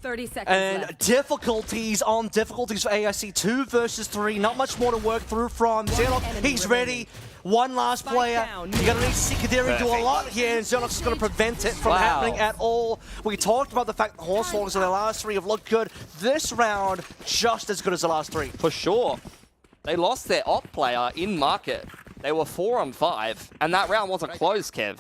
30 seconds And left. difficulties on difficulties for AIC. 2 versus 3. Not much more to work through from Xenox. He's ready. One last player. You're going to need to see Kadiri do a lot here, and Xenox is going to prevent it from happening at all. We talked about the fact that Hornswogglers in the last 3 have looked good. This round, just as good as the last 3. For sure. They lost their op player in market. They were 4-on-5, and that round wasn't close, Kev.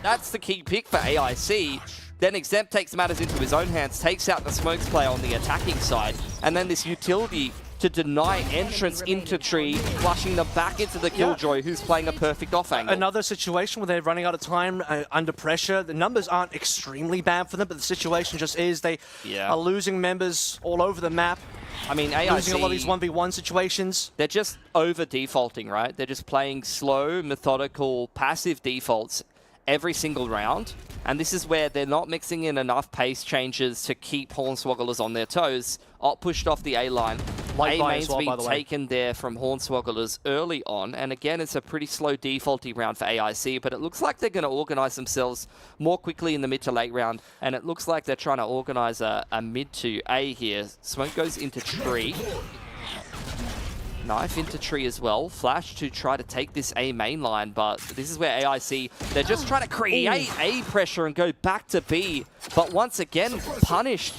That's the key pick for AIC. Then Exempt takes matters into his own hands, takes out the Smokes player on the attacking side, and then this utility to deny entrance into tree, flushing them back into the Killjoy, who's playing a perfect off angle. Another situation where they're running out of time under pressure. The numbers aren't extremely bad for them, but the situation just is they are losing members all over the map. I mean, AIC... losing a lot of these 1v1 situations. They're just over-defaulting, right? They're just playing slow, methodical, passive defaults every single round. And this is where they're not mixing in enough pace changes to keep Hornswogglers on their toes. Op pushed off the A line. A-main's been taken there from Hornswogglers early on. And again, it's a pretty slow defaulty round for AIC, but it looks like they're going to organize themselves more quickly in the mid to late round. And it looks like they're trying to organize a mid to A here. Smoke goes into tree. Knife into tree as well. Flash to try to take this A main line, but this is where AIC, they're just trying to create A pressure and go back to B, but once again, punished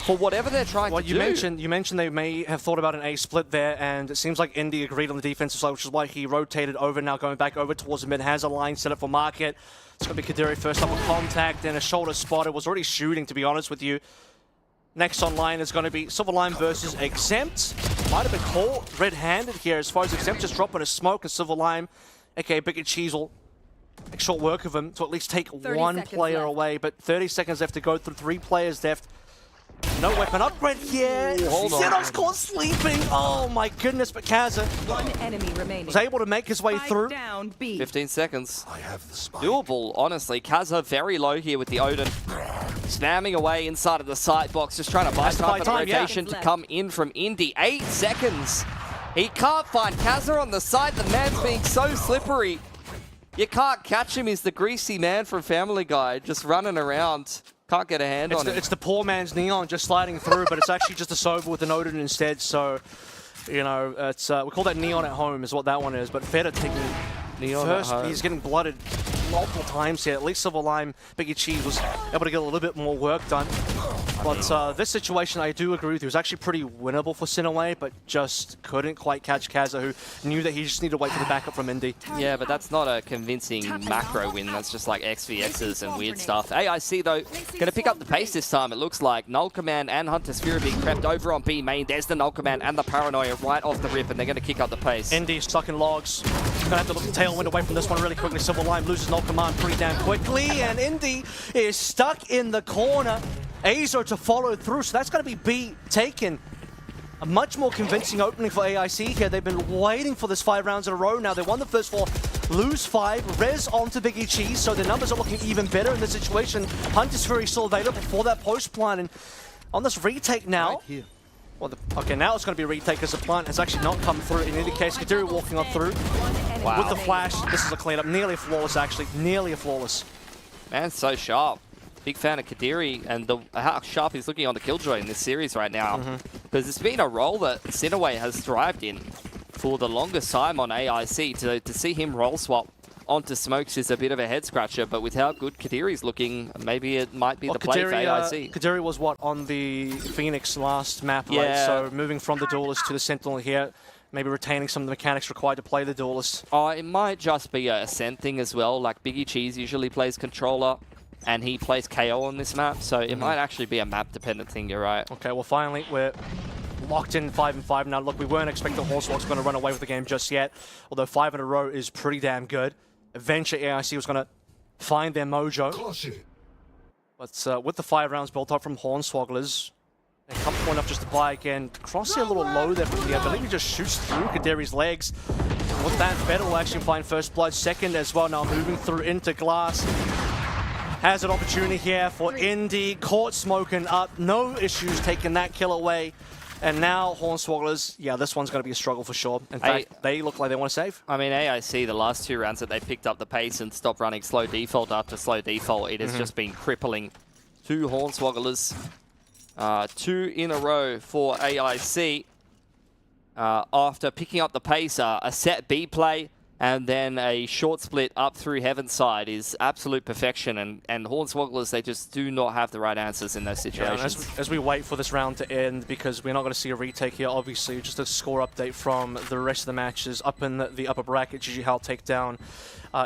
for whatever they're trying to do. You mentioned they may have thought about an A split there, and it seems like Indy agreed on the defensive side, which is why he rotated over, now going back over towards the mid, has a line set up for market. It's going to be Kadiri first up with contact, and a shoulder spot. It was already shooting, to be honest with you. Next online is going to be Silverline versus Exempt. Might have been caught red-handed here as far as Exempt just dropping a smoke, and Silverline, aka Big and Cheese, will make short work of him to at least take one player away. But 30 seconds left to go through, 3 players left. No weapon upgrade here. Xenox caught sleeping. Oh my goodness, but Kaza One enemy remaining. was able to make his way through. Down B. 15 seconds. I have the spike. Doable, honestly. Kaza very low here with the Odin. Spamming away inside of the sight box, just trying to buy time for the rotation to come in from Indy. 8 seconds. He can't find Kaza on the side. The man's being so slippery. You can't catch him. He's the greasy man from Family Guy, just running around. Can't get a hand on him. It's the poor man's Neon just sliding through, but it's actually just a Sober with an Odin instead. So, you know, it's we call that Neon at home is what that one is. But Feta taking Neon first, at home. he's getting blooded multiple times here. At least Silver Lime, Biggie Cheese was able to get a little bit more work done. But this situation, I do agree with you, was actually pretty winnable for Sinaway, but just couldn't quite catch Kaza, who knew that he just needed to wait for the backup from Indy. Yeah, but that's not a convincing macro win. That's just like XVXs and weird stuff. AIC, though, going to pick up the pace this time, it looks like. Null Command and Hunter Sphere being crept over on B main. There's the Null Command and the Paranoia right off the rip, and they're going to kick up the pace. Indy stuck in logs. Gonna have to look the tailwind away from this one really quickly. Silver Lime loses Null Command pretty damn quickly, and Indy is stuck in the corner. Azor to follow through, so that's going to be B taken. A much more convincing opening for AIC here. They've been waiting for this 5 rounds in a row now. They won the first 4, lose 5, res onto Biggie Cheese, so their numbers are looking even better in this situation. Hunter's Fury still available for that post plant, and on this retake now. Right here. Well, okay, now it's going to be a retake as the plant has actually not come through. In any case, Kadiri walking on through. Wow. With the flash, this is a cleanup. Nearly a flawless, actually. Nearly a flawless. Man, so sharp. Big fan of Kadiri and how sharp he's looking on the Killjoy in this series right now. Because it's been a role that Sinaway has thrived in for the longest time on AIC. To see him roll swap onto Smokes is a bit of a head scratcher, but with how good Kadiri's looking, maybe it might be the play for AIC. Kadiri was what, on the Phoenix last map, right? Yeah. So moving from the Duelist to the Sentinel here, maybe retaining some of the mechanics required to play the Duelist. Oh, it might just be a Ascent thing as well. Like Biggie Cheese usually plays controller, and he plays KO on this map, so it might actually be a map-dependent thing, you're right. Okay, well finally, we're locked in 5-5 now. Look, we weren't expecting Horsewalk's going to run away with the game just yet, although 5 in a row is pretty damn good. Eventually, AIC was going to find their mojo. But with the 5 rounds built up from Hornswogglers, they're comfortable enough just to buy again. Crossy a little low there from the end, but I think he just shoots through Kadiri's legs. And with that, Feta will actually find first blood, second as well, now moving through into Glass. Has an opportunity here for Indy, caught smoking up, no issues taking that kill away. And now Hornswogglers, yeah, this one's going to be a struggle for sure. In fact, they look like they want to save. I mean, AIC, the last 2 rounds that they picked up the pace and stopped running slow default after slow default, it has just been crippling to Hornswogglers. 2 in a row for AIC. After picking up the pace, a set B play, and then a short split up through Heaven's side is absolute perfection. And Hornswogglers, they just do not have the right answers in those situations. Yeah, as we wait for this round to end, because we're not going to see a retake here, obviously, just a score update from the rest of the matches. Up in the upper bracket, GG Hal takedown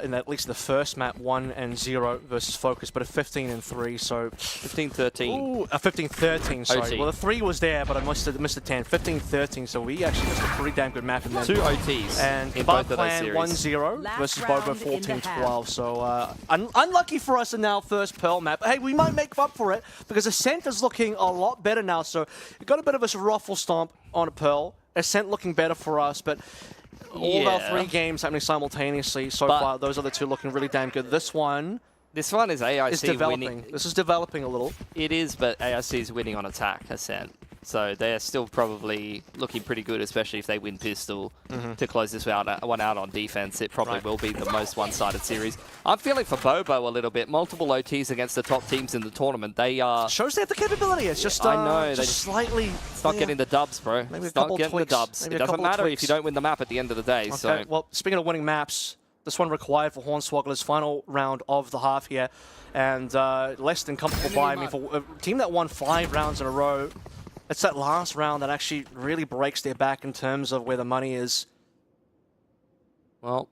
in at least the first map, 1-0 versus Focus, but a 15-3, so... 15-13. Ooh, a 15-13, sorry. OT. Well, the 3 was there, but I missed the 10. 15-13, so we actually missed a pretty damn good map in there. 2 OTs and in Kebab both of those Clan series. 1-0 versus Bobo 14-12, so unlucky for us in our first Pearl map. Hey, we might make up for it, because Ascent is looking a lot better now, so we've got a bit of a ruffle stomp on a Pearl. Ascent looking better for us, but all of our 3 games happening simultaneously so far. Those other 2 looking really damn good. This one is AIC developing. winning. This is developing a little. It is, but AIC is winning on attack, Ascent. So they're still probably looking pretty good, especially if they win Pistol to close this one out on defense. It probably will be the most one-sided series. I'm feeling for Bobo a little bit. Multiple OTs against the top teams in the tournament. They shows they have the capability. It's just I know, just slightly. It's not getting the dubs, bro. Maybe it's not getting tweaks. the dubs. Maybe it doesn't matter if you don't win the map at the end of the day. Okay. So well, speaking of winning maps, this one required for Hornswogglers' final round of the half here, and less than comfortable buy. I mean, for a team that won 5 rounds in a row. It's that last round that actually really breaks their back in terms of where the money is. Well,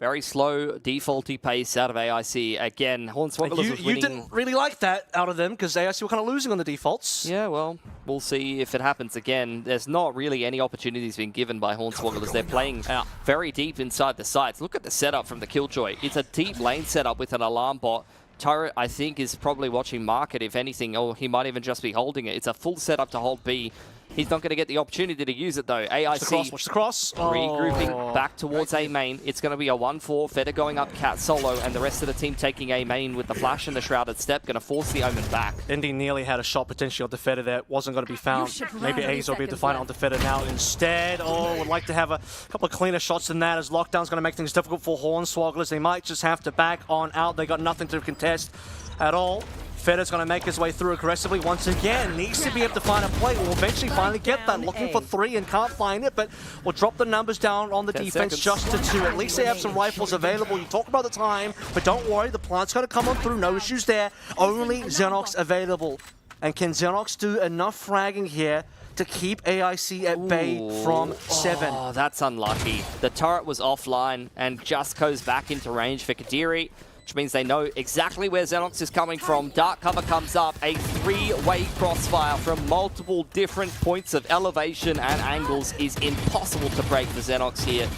very slow, defaulty pace out of AIC. Again, Hornswogglers was winning. You didn't really like that out of them because AIC were kind of losing on the defaults. Yeah, well, we'll see if it happens again. There's not really any opportunities being given by Hornswogglers. They're playing very deep inside the sites. Look at the setup from the Killjoy. It's a deep lane setup with an alarm bot. Turret, I think, is probably watching market, if anything, or he might even just be holding it. It's a full setup to hold B. He's not going to get the opportunity to use it, though. AIC Watch the cross. regrouping Oh. back towards A main. It's going to be a 1-4. Feder going up cat solo, and the rest of the team taking A main with the flash and the shrouded step. Going to force the Omen back. Indy nearly had a shot potentially on Defender there. Wasn't going to be found. should Maybe run. A's will be able to find it on Defender now instead. Oh, would like to have a couple of cleaner shots than that, as Lockdown's going to make things difficult for Hornswogglers. They might just have to back on out. They got nothing to contest at all. Feder's going to make his way through aggressively once again. Needs to be able to find a play. Will eventually finally get that. Looking for 3 and can't find it, but we'll drop the numbers down on the 10 defense seconds. just to 2. At least they have some rifles available. You talk about the time, but don't worry. The plant's going to come on through. No issues there. Only Xenox available. And can Xenox do enough fragging here to keep AIC at bay from 7? Oh, that's unlucky. The turret was offline and just goes back into range for Kadiri, which means they know exactly where Xenox is coming from. Dark cover comes up, a 3-way crossfire from multiple different points of elevation and angles is impossible to break for Xenox here.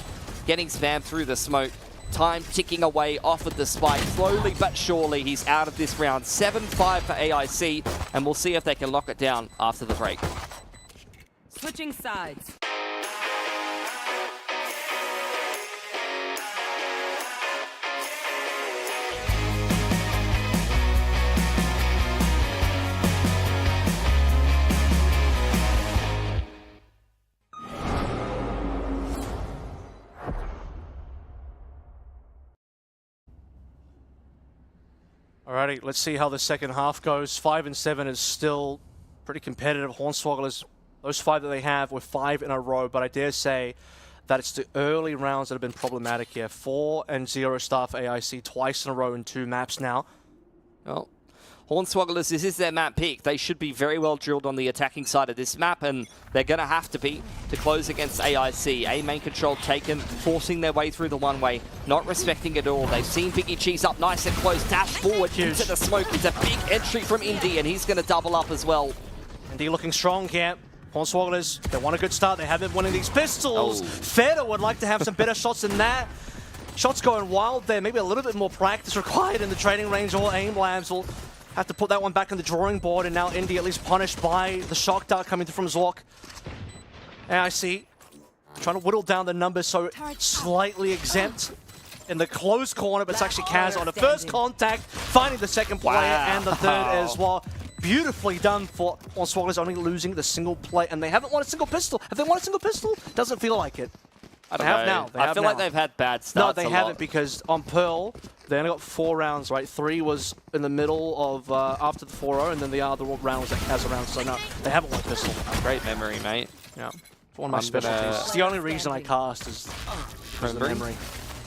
Getting spammed through the smoke. Time ticking away off of the spike. Slowly but surely, he's out of this round. 7-5 for AIC, and we'll see if they can lock it down after the break. Switching sides. Alrighty, let's see how the second half goes. 5 and 7 is still pretty competitive. Hornswogglers, those 5 that they have were 5 in a row, but I dare say that it's the early rounds that have been problematic here. 4 and 0 star for AIC twice in a row in 2 maps now. Well, Hornswogglers, this is their map pick. They should be very well drilled on the attacking side of this map, and they're going to have to be to close against AIC. A main control taken, forcing their way through the one-way, not respecting it all. They've seen Biggie Cheese up nice and close, dash forward into the smoke. It's a big entry from Indy, and he's going to double up as well. Indy looking strong here. Hornswogglers, they want a good start. They have been winning these pistols. Oh. Feder would like to have some better shots than that. Shots going wild there. Maybe a little bit more practice required in the training range, or aim labs will have to put that one back on the drawing board, and now Indy at least punished by the shock dart coming through from Zork. AIC trying to whittle down the numbers so slightly exempt in the close corner, but it's actually Kaz on the first contact, finding the second player and the third as well. Beautifully done for Hornswogglers, only losing the single play, and they haven't won a single pistol. Have they won a single pistol? Doesn't feel like it. I don't They have know. now. They I have feel now. like they've had bad No, starts. they a haven't, lot. because on Pearl, they only got 4 rounds, right? 3 was in the middle of after the 4-0, and then the other round was at Kaz round. So no, they haven't won a pistol. Great memory, mate. Yeah, one of my I'm specialties. gonna- It's the only reason I cast is the memory.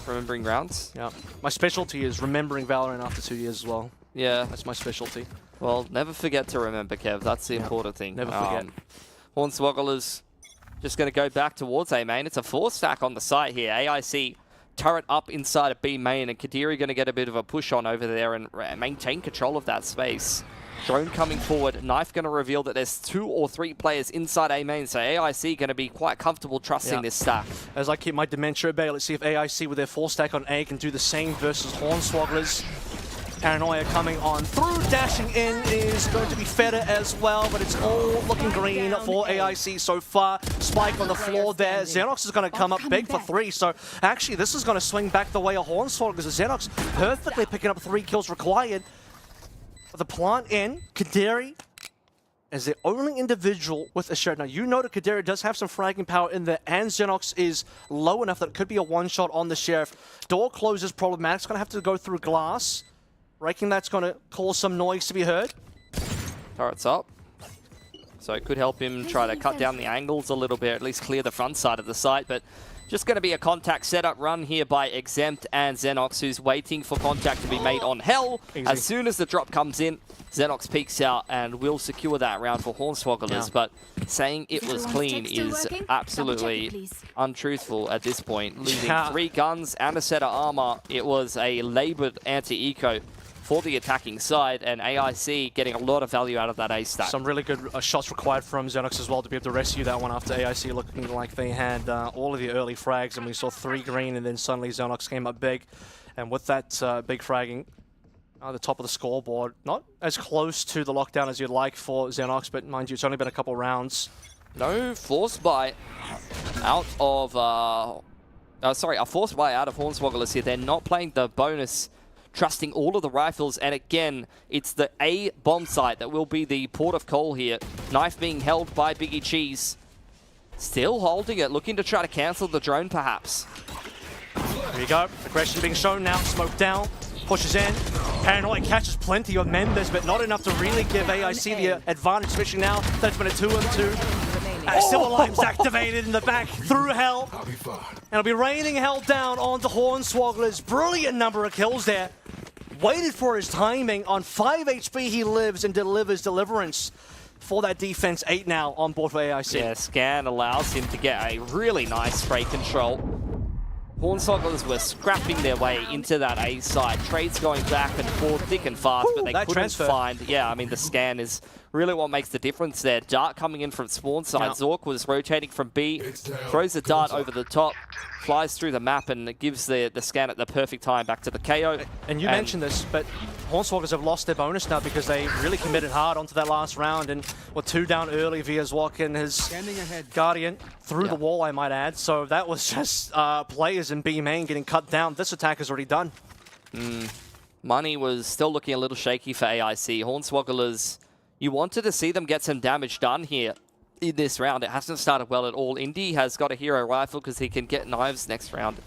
Remembering rounds. Yeah, my specialty is remembering Valorant after 2 years as well. Yeah. That's my specialty. Well, never forget to remember, Kev. That's the important thing. Never forget. Hornswogglers just going to go back towards A main. It's a 4-stack on the site here. AIC turret up inside of B main, and Kadiri going to get a bit of a push on over there and maintain control of that space. Drone coming forward. Knife going to reveal that there's 2 or 3 players inside A main, so AIC going to be quite comfortable trusting this stack. As I keep my dementia at bay, let's see if AIC with their 4-stack on A can do the same versus Hornswogglers. Paranoia coming on through, dashing in is going to be Feder as well, but it's all looking green for AIC so far. Spike on the floor there. Xenox is going to come up big for 3, so actually this is going to swing back the way of Hornswogglers, because Xenox perfectly picking up 3 kills required. The plant in, Kadiri is the only individual with a shot. Now, you know that Kadiri does have some fragging power in there, and Xenox is low enough that it could be a one-shot on the Sheriff. Door closes problematic. It's going to have to go through glass. Breaking that's going to cause some noise to be heard. Turret's up. So it could help him try to cut down the angles a little bit, at least clear the front side of the site. But just going to be a contact setup run here by Exempt and Xenox, who's waiting for contact to be made on Hell. Easy. As soon as the drop comes in, Xenox peeks out and will secure that round for Hornswogglers. Yeah. But saying it was clean is absolutely please. untruthful at this point. Losing Yeah. 3 guns and a set of armor, it was a labored anti-eco for the attacking side, and AIC getting a lot of value out of that A stack. Some really good shots required from Xenox as well to be able to rescue that one after AIC looking like they had all of the early frags, and we saw 3 green, and then suddenly Xenox came up big. And with that big fragging, the top of the scoreboard, not as close to the lockdown as you'd like for Xenox, but mind you, it's only been a couple rounds. No force buy out of... sorry, a force buy out of Hornswogglers here. They're not playing the bonus, trusting all of the rifles. And again, it's the A bomb site that will be the port of call here. Knife being held by Biggie Cheese. Still holding it, looking to try to cancel the drone perhaps. There you go. Aggression being shown now. Smoke down. Pushes in. Paranoid catches plenty of members, but not enough to really give AIC the advantage, especially now that it's been a 2-on-2. Silver Lime's activated in the back through Hell. And it'll be raining Hell down onto Hornswogglers. Brilliant number of kills there. Waited for his timing. On 5 HP he lives and delivers deliverance for that defense. 8 now on board for AIC. Yeah, Scan allows him to get a really nice spray control. Hornswogglers were scrapping their way into that A side. Trades going back and forth thick and fast, but they couldn't find... Yeah, I mean, the scan is really what makes the difference there. Dart coming in from spawn side. Yeah. Zork was rotating from B, throws the dart over the top, flies through the map, and gives the scan at the perfect time back to the KO. And you mentioned this, but Hornswogglers have lost their bonus now because they really committed hard onto that last round and were 2 down early via Zwok and his Guardian through the wall, I might add. So that was just players in B main getting cut down. This attack is already done. Money was still looking a little shaky for AIC. Hornswogglers, you wanted to see them get some damage done here in this round. It hasn't started well at all. Indy has got a hero rifle because he can get knives next round.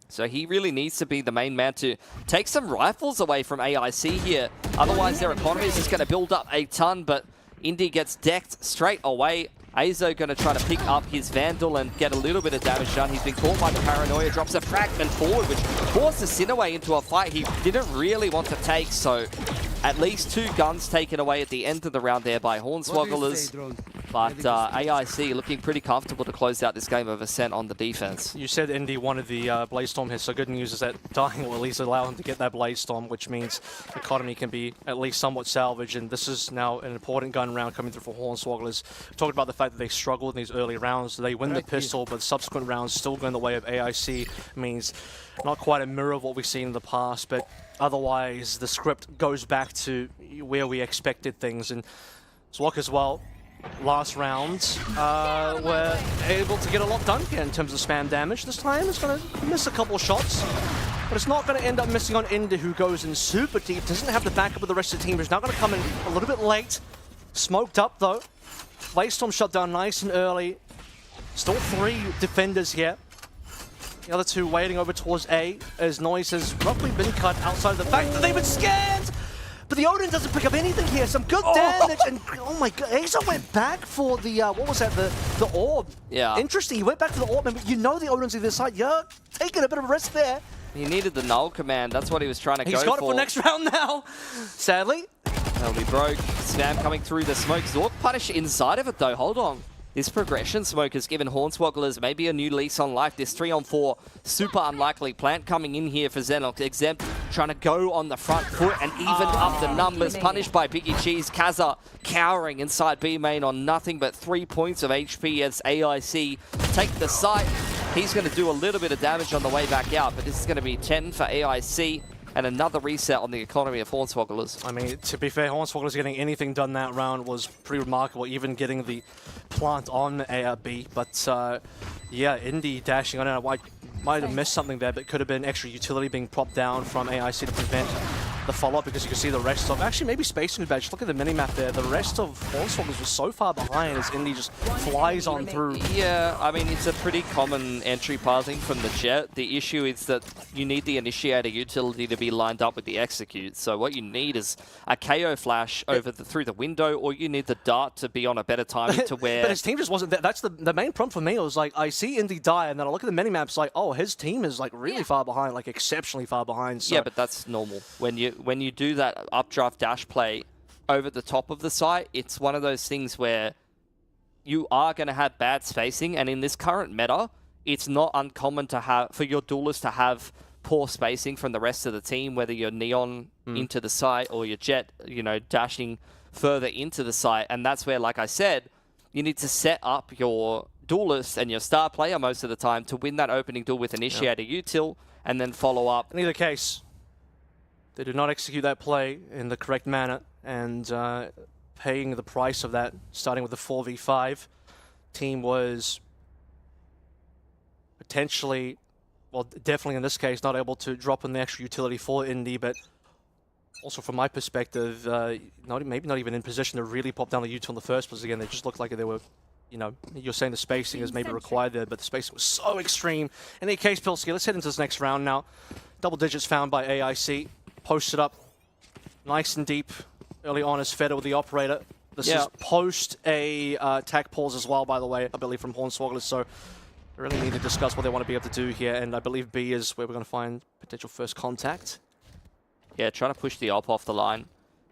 So he really needs to be the main man to take some rifles away from AIC here. Otherwise, their economy is just going to build up a ton, but Indy gets decked straight away. Azo going to try to pick up his Vandal and get a little bit of damage done. He's been caught by the Paranoia, drops a fragment forward, which forces Sinaway into a fight he didn't really want to take. So at least 2 guns taken away at the end of the round there by Hornswogglers. But AIC looking pretty comfortable to close out this game of Ascent on the defense. You said Indy wanted the Blaze Storm here, so good news is that dying will at least allow him to get that Blaze Storm, which means the economy can be at least somewhat salvaged, and this is now an important gun round coming through for Hornswogglers. We talked about the fact that they struggled in these early rounds. They win the pistol, but subsequent rounds still going the way of AIC. Means not quite a mirror of what we've seen in the past, but otherwise the script goes back to where we expected things. And Zwok as well. Last round, were able to get a lot done here in terms of spam damage. This time it's going to miss a couple shots, but it's not going to end up missing on Indy, who goes in super deep, doesn't have the backup of the rest of the team, who's now going to come in a little bit late. Smoked up though. Blaze shut down nice and early. Still 3 defenders here. The other 2 waiting over towards A, as Noise has roughly been cut outside of the fact that they've been scanned! But the Odin doesn't pick up anything here. Some good damage, and oh my god, Asa went back for the, what was that, the orb. Yeah. Interesting, he went back to the orb, and you know the Odin's either side. Yeah, taking a bit of a risk there. He needed the null command, that's what he was trying to go for. He's got it for next round now, sadly. That'll be broke. Spam coming through the smoke. Zork punish inside of it though, hold on. This progression smoke has given Hornswogglers maybe a new lease on life. This 3-on-4 super unlikely plant coming in here for Xenox. Exempt trying to go on the front foot and even up the numbers. Punished by Biggie Cheese. Kaza cowering inside B main on nothing but 3 points of HP as AIC take the site. He's going to do a little bit of damage on the way back out, but this is going to be 10 for AIC. And another reset on the economy of Hornswogglers. I mean, to be fair, Hornswogglers getting anything done that round was pretty remarkable, even getting the plant on ARB. But yeah, Indy dashing on it. I might have missed something there, but could have been extra utility being propped down from AIC to prevent the follow-up, because you can see the rest of... Actually, maybe Spacing Badge. Look at the mini-map there. The rest of Hornswogglers was so far behind as Indy just flies on through. Yeah, I mean, it's a pretty common entry pathing from the Jet. The issue is that you need the Initiator utility to be lined up with the Execute. So what you need is a KO flash over through the window, or you need the Dart to be on a better timing to where... But his team just wasn't there. That's the main problem for me. It was like, I see Indy die, and then I look at the mini-maps like, oh, his team is like really far behind, like exceptionally far behind. So. Yeah, but that's normal. When you do that updraft dash play over the top of the site, it's one of those things where you are going to have bad spacing, and in this current meta, it's not uncommon to have for your duelist to have poor spacing from the rest of the team, whether you're Neon into the site or your Jet, you know, dashing further into the site. And that's where, like I said, you need to set up your duelist and your star player most of the time to win that opening duel with Initiator util, and then follow up. In either case, they did not execute that play in the correct manner, and paying the price of that, starting with the 4v5. Team was potentially, well, definitely in this case, not able to drop in the extra utility for Indy, but also from my perspective, maybe not even in position to really pop down the util in the first place. Again, they just looked like they were, you know, you're saying the spacing is maybe required there, but the spacing was so extreme. In any case, Pilsky, let's head into this next round now. Double digits found by AIC. Posted up nice and deep early on as Feder with the operator. This is post a attack pause as well, by the way, I believe, from Hornswogglers. So they really need to discuss what they want to be able to do here. And I believe B is where we're going to find potential first contact. Yeah, trying to push the op off the line.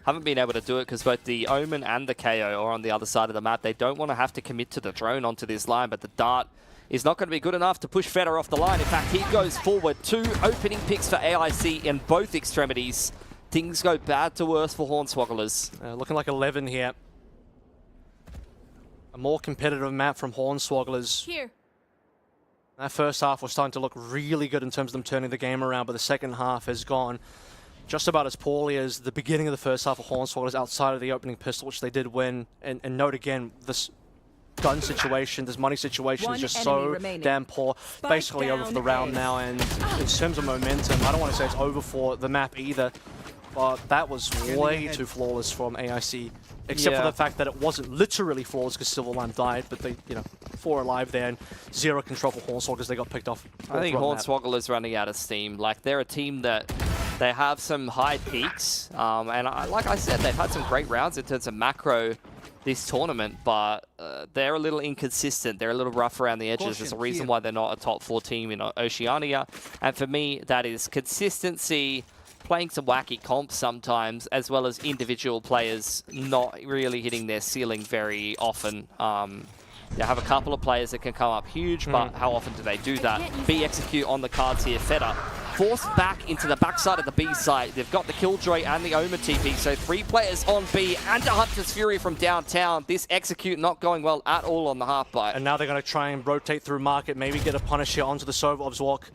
Haven't been able to do it because both the Omen and the KO are on the other side of the map. They don't want to have to commit to the drone onto this line, but the dart is not going to be good enough to push Feder off the line. In fact, he goes forward. 2 opening picks for AIC in both extremities. Things go bad to worse for Hornswogglers. Looking like 11 here. A more competitive map from Hornswogglers. Here. That first half was starting to look really good in terms of them turning the game around, but the second half has gone just about as poorly as the beginning of the first half of Hornswogglers outside of the opening pistol, which they did win. And note again, this gun situation, this money situation is just so damn poor. Basically over for the round now, and in terms of momentum, I don't want to say it's over for the map either, but that was way too flawless from AIC. Except for the fact that it wasn't literally flawless because Silverline died, but they, you know, 4 alive there and 0 control for Hornswogglers. They got picked off. I think Hornswogglers running out of steam. Like, they're a team that they have some high peaks, and like I said, they've had some great rounds in terms of macro this tournament, but they're a little inconsistent. They're a little rough around the edges. There's a reason why they're not a top 4 team in Oceania, and for me, that is consistency, playing some wacky comps sometimes, as well as individual players not really hitting their ceiling very often. They have a couple of players that can come up huge, but how often do they do that? B execute on the cards here. Feder forced back into the backside of the B site. They've got the Killjoy and the Omen TP, so 3 players on B and a Hunter's Fury from downtown. This execute not going well at all on the half bite. And now they're going to try and rotate through market, maybe get a punish here onto the Solov's walk.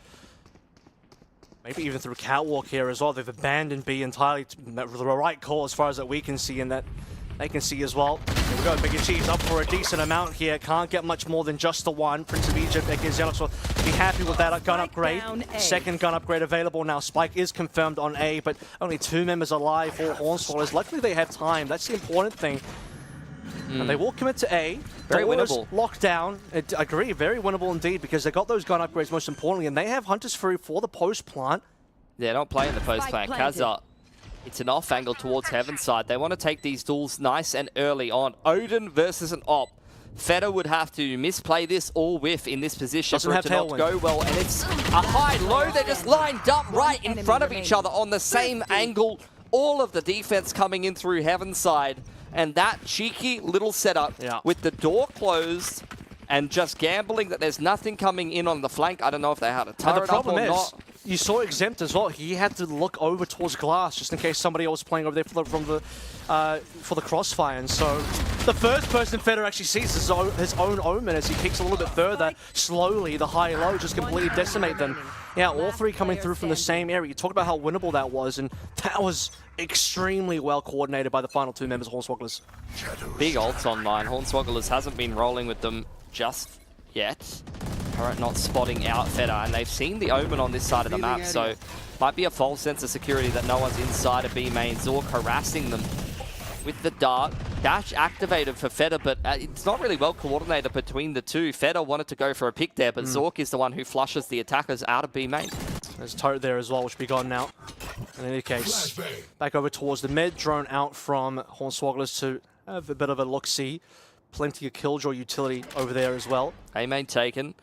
Maybe even through Catwalk here as well. They've abandoned B entirely. The right call as far as that we can see, and that they can see as well. Here we go, Big Achieve's up for a decent amount here. Can't get much more than just the one. Prince of Egypt against Xenox will be happy with that gun upgrade. Second gun upgrade available now. Spike is confirmed on A, but only 2 members alive for Hornswogglers. Luckily they have time. That's the important thing. And they will commit to A. Very winnable. Locked down. I agree, very winnable indeed, because they got those gun upgrades most importantly, and they have Hunter's Fury for the post plant. They're not playing the post plant. Kazza, it's an off angle towards Heaven side. They want to take these duels nice and early on. Odin versus an op. Feder would have to misplay this or whiff in this position for it to not go well. And it's a high-low. They're just lined up right in front of each other on the same angle. All of the defense coming in through Heaven side. And that cheeky little setup with the door closed and just gambling that there's nothing coming in on the flank. I don't know if they had a turret up or not. You saw Exempt as well. He had to look over towards glass just in case somebody else was playing over there for the crossfire. And so the first person Feder actually sees is his own Omen as he kicks a little bit further. Slowly, the high-low just completely decimate them. Yeah, all 3 coming through from the same area. You talked about how winnable that was, and that was extremely well coordinated by the final 2 members of Hornswogglers. Big ults online. Hornswogglers hasn't been rolling with them just yet. Alright, not spotting out Feder, and they've seen the Omen on this side of the map, so might be a false sense of security that no one's inside of B main. Zork harassing them with the dart. Dash activated for Feder, but it's not really well coordinated between the 2. Feder wanted to go for a pick there, but Zork is the one who flushes the attackers out of B main. There's Tote there as well, which will be gone now. In any case, back over towards the mid, drone out from Hornswogglers to have a bit of a look-see. Plenty of Killjoy utility over there as well. A main taken.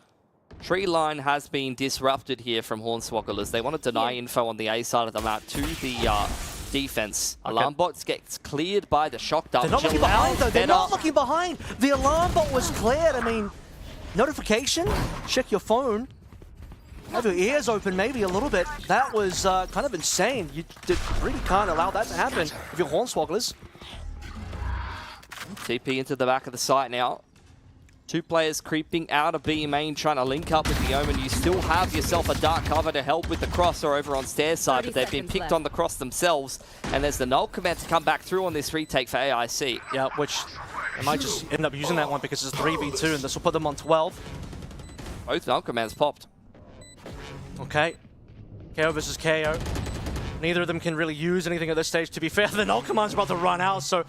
Tree line has been disrupted here from Hornswogglers. They want to deny info on the A side of the map to the defense. Alarm bots gets cleared by the shock dart. They're not looking behind though. They're not looking behind. The alarm bot was cleared. I mean, notification? Check your phone. Have your ears open maybe a little bit. That was kind of insane. You really can't allow that to happen if you're Hornswogglers. TP into the back of the site now. Two players creeping out of B main, trying to link up with the Omen. You still have yourself a dark cover to help with the crosser over on stairs side, but they've been picked on the cross themselves. And there's the null command to come back through on this retake for AIC. Yeah, which they might just end up using that one because it's 3v2, and this will put them on 12. Both null commands popped. Okay. KO versus KO. Neither of them can really use anything at this stage. To be fair, the null command's about to run out, so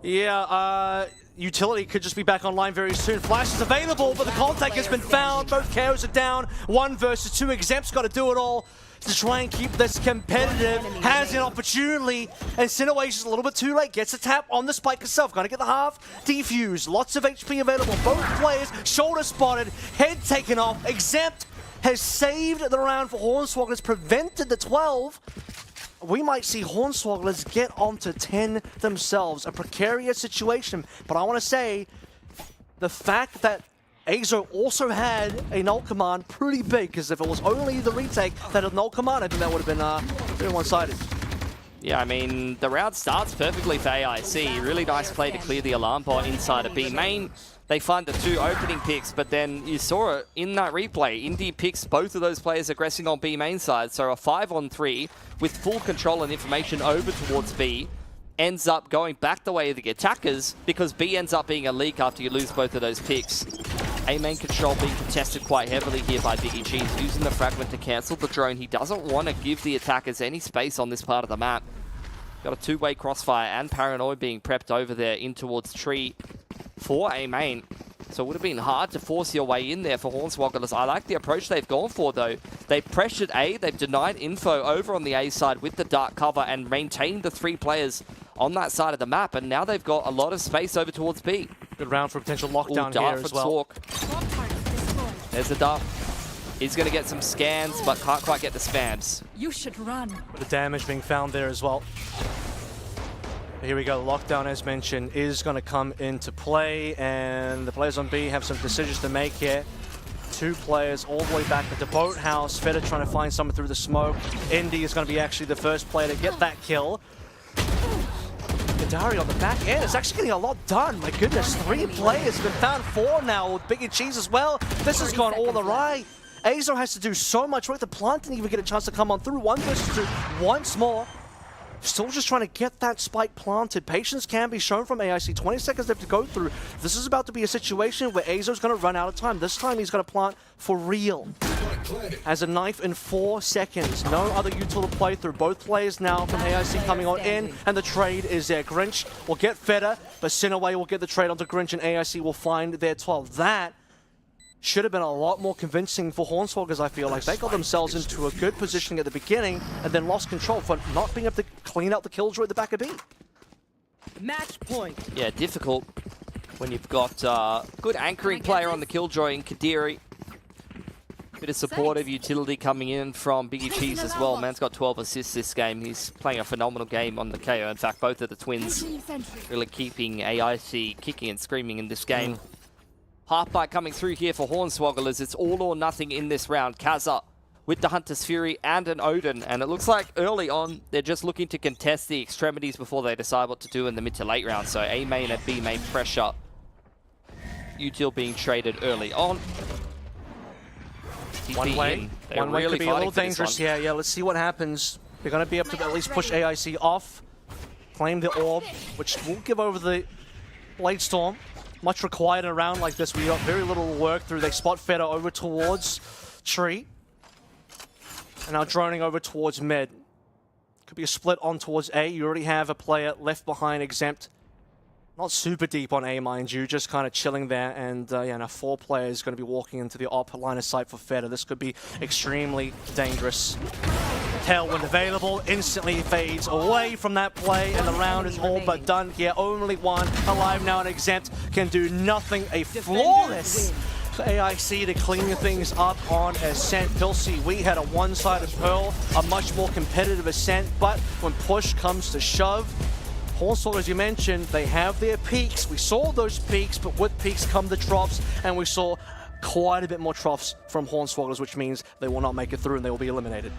yeah, utility could just be back online very soon. Flash is available, but the contact has been found. Both KOs are down. 1 versus 2. Exempt's got to do it all to try and keep this competitive. Has an opportunity, and Cinewation's a little bit too late. Gets a tap on the spike itself. Gonna get the half defuse. Lots of HP available. Both players shoulder spotted, head taken off. Exempt has saved the round for Hornswogglers, prevented the 12. We might see Hornswogglers get onto 10 themselves. A precarious situation, but I want to say the fact that Azo also had a null command pretty big, because if it was only the retake that had null command, I think that would have been very one-sided. Yeah, I mean, the round starts perfectly for AIC. Really nice play to clear the alarm bot inside of B main. They find the 2 opening picks, but then you saw it in that replay. Indy picks both of those players aggressing on B main side, so a 5-on-3 with full control and information over towards B ends up going back the way of the attackers, because B ends up being a leak after you lose both of those picks. A main control being contested quite heavily here by Biggie Cheese, using the fragment to cancel the drone. He doesn't want to give the attackers any space on this part of the map. Got a 2-way crossfire and Paranoid being prepped over there in towards tree for A main. So it would have been hard to force your way in there for Hornswogglers. I like the approach they've gone for, though. They pressured A, they've denied info over on the A side with the dark cover and maintained the 3 players on that side of the map, and now they've got a lot of space over towards B. Good round for potential lockdown here as well. There's the dart. He's going to get some scans, but can't quite get the spams. You should run. The damage being found there as well. Here we go. Lockdown, as mentioned, is going to come into play, and the players on B have some decisions to make here. 2 players all the way back at the boathouse. Feta trying to find someone through the smoke. Indy is going to be actually the first player to get that kill. Dari on the back end is actually getting a lot done. My goodness, 3 players have been found, 4 now with Biggie Cheese as well. This has gone all awry. Azo has to do so much work. The plant didn't even get a chance to come on through. 1 versus 2 once more. Still just trying to get that spike planted. Patience can be shown from AIC. 20 seconds left to go through. This is about to be a situation where Azo's going to run out of time. This time he's going to plant for real. Has a knife in 4 seconds. No other util to play through. Both players now from AIC coming on in, and the trade is there. Grinch will get Feta, but Sinaway will get the trade onto Grinch, and AIC will find their 12. That should have been a lot more convincing for Hornswogglers, I feel like. They got themselves into a good positioning at the beginning and then lost control for not being able to clean out the killjoy at the back of B. Match point. Yeah, difficult when you've got good anchoring player on the killjoy in Kadiri. Bit of supportive utility coming in from Biggie Cheese as well. Man's got 12 assists this game. He's playing a phenomenal game on the KO. In fact, both of the twins really keeping AIC kicking and screaming in this game. Half-bite coming through here for Hornswogglers. It's all or nothing in this round. Kaza with the Hunter's Fury and an Odin. And it looks like early on, they're just looking to contest the extremities before they decide what to do in the mid to late round. So A main and B main pressure. Util being traded early on. One way really could be a little dangerous. Yeah, let's see what happens. They're going to be able to at least push AIC off. Claim the orb, which will give over the Blade Storm. Much required in a round like this. We got very little work through. They spot Feta over towards tree. And now droning over towards mid. Could be a split on towards A. You already have a player left behind, Exempt. Not super deep on A, mind you. Just kind of chilling there. And yeah, now 4 players going to be walking into the op line of sight for Feta. This could be extremely dangerous. Tailwind available, instantly fades away from that play, and the round is all but done here. Only 1 alive now, and Exempt can do nothing. A flawless AIC to clean things up on Ascent. Pilsy, we had a one-sided Pearl, a much more competitive Ascent, but when push comes to shove, Hornswogglers, as you mentioned, they have their peaks. We saw those peaks, but with peaks come the troughs, and we saw quite a bit more troughs from Hornswogglers, which means they will not make it through and they will be eliminated.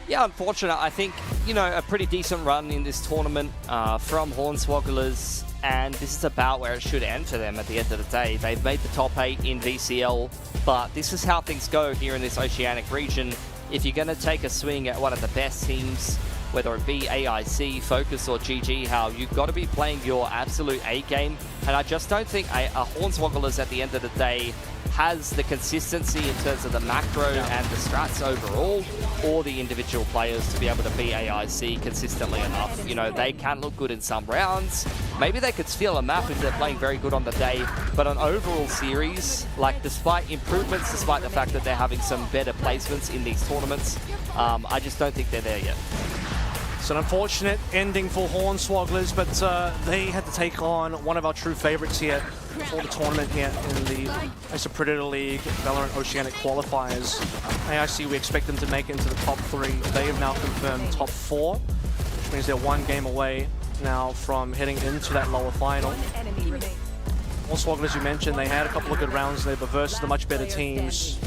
Yeah, unfortunate. I think, you know, a pretty decent run in this tournament from Hornswogglers, and this is about where it should end for them at the end of the day. They've made the top 8 in VCL, but this is how things go here in this Oceanic region. If you're going to take a swing at one of the best teams, whether it be AIC, Focus, or GG How, you've got to be playing your absolute A game, and I just don't think a Hornswogglers at the end of the day has the consistency in terms of the macro and the strats overall, or the individual players to be able to beat AIC consistently enough. You know, they can look good in some rounds. Maybe they could steal a map if they're playing very good on the day, but an overall series, like despite improvements, despite the fact that they're having some better placements in these tournaments, I just don't think they're there yet. It's an unfortunate ending for Hornswogglers, but they had to take on one of our true favorites here for the tournament here in the Iso Predator League Valorant Oceanic Qualifiers. AIC, we expect them to make it into the top 3. They have now confirmed top 4, which means they're 1 game away now from heading into that lower final. Hornswogglers, as you mentioned, they had a couple of good rounds there, but versus the much better teams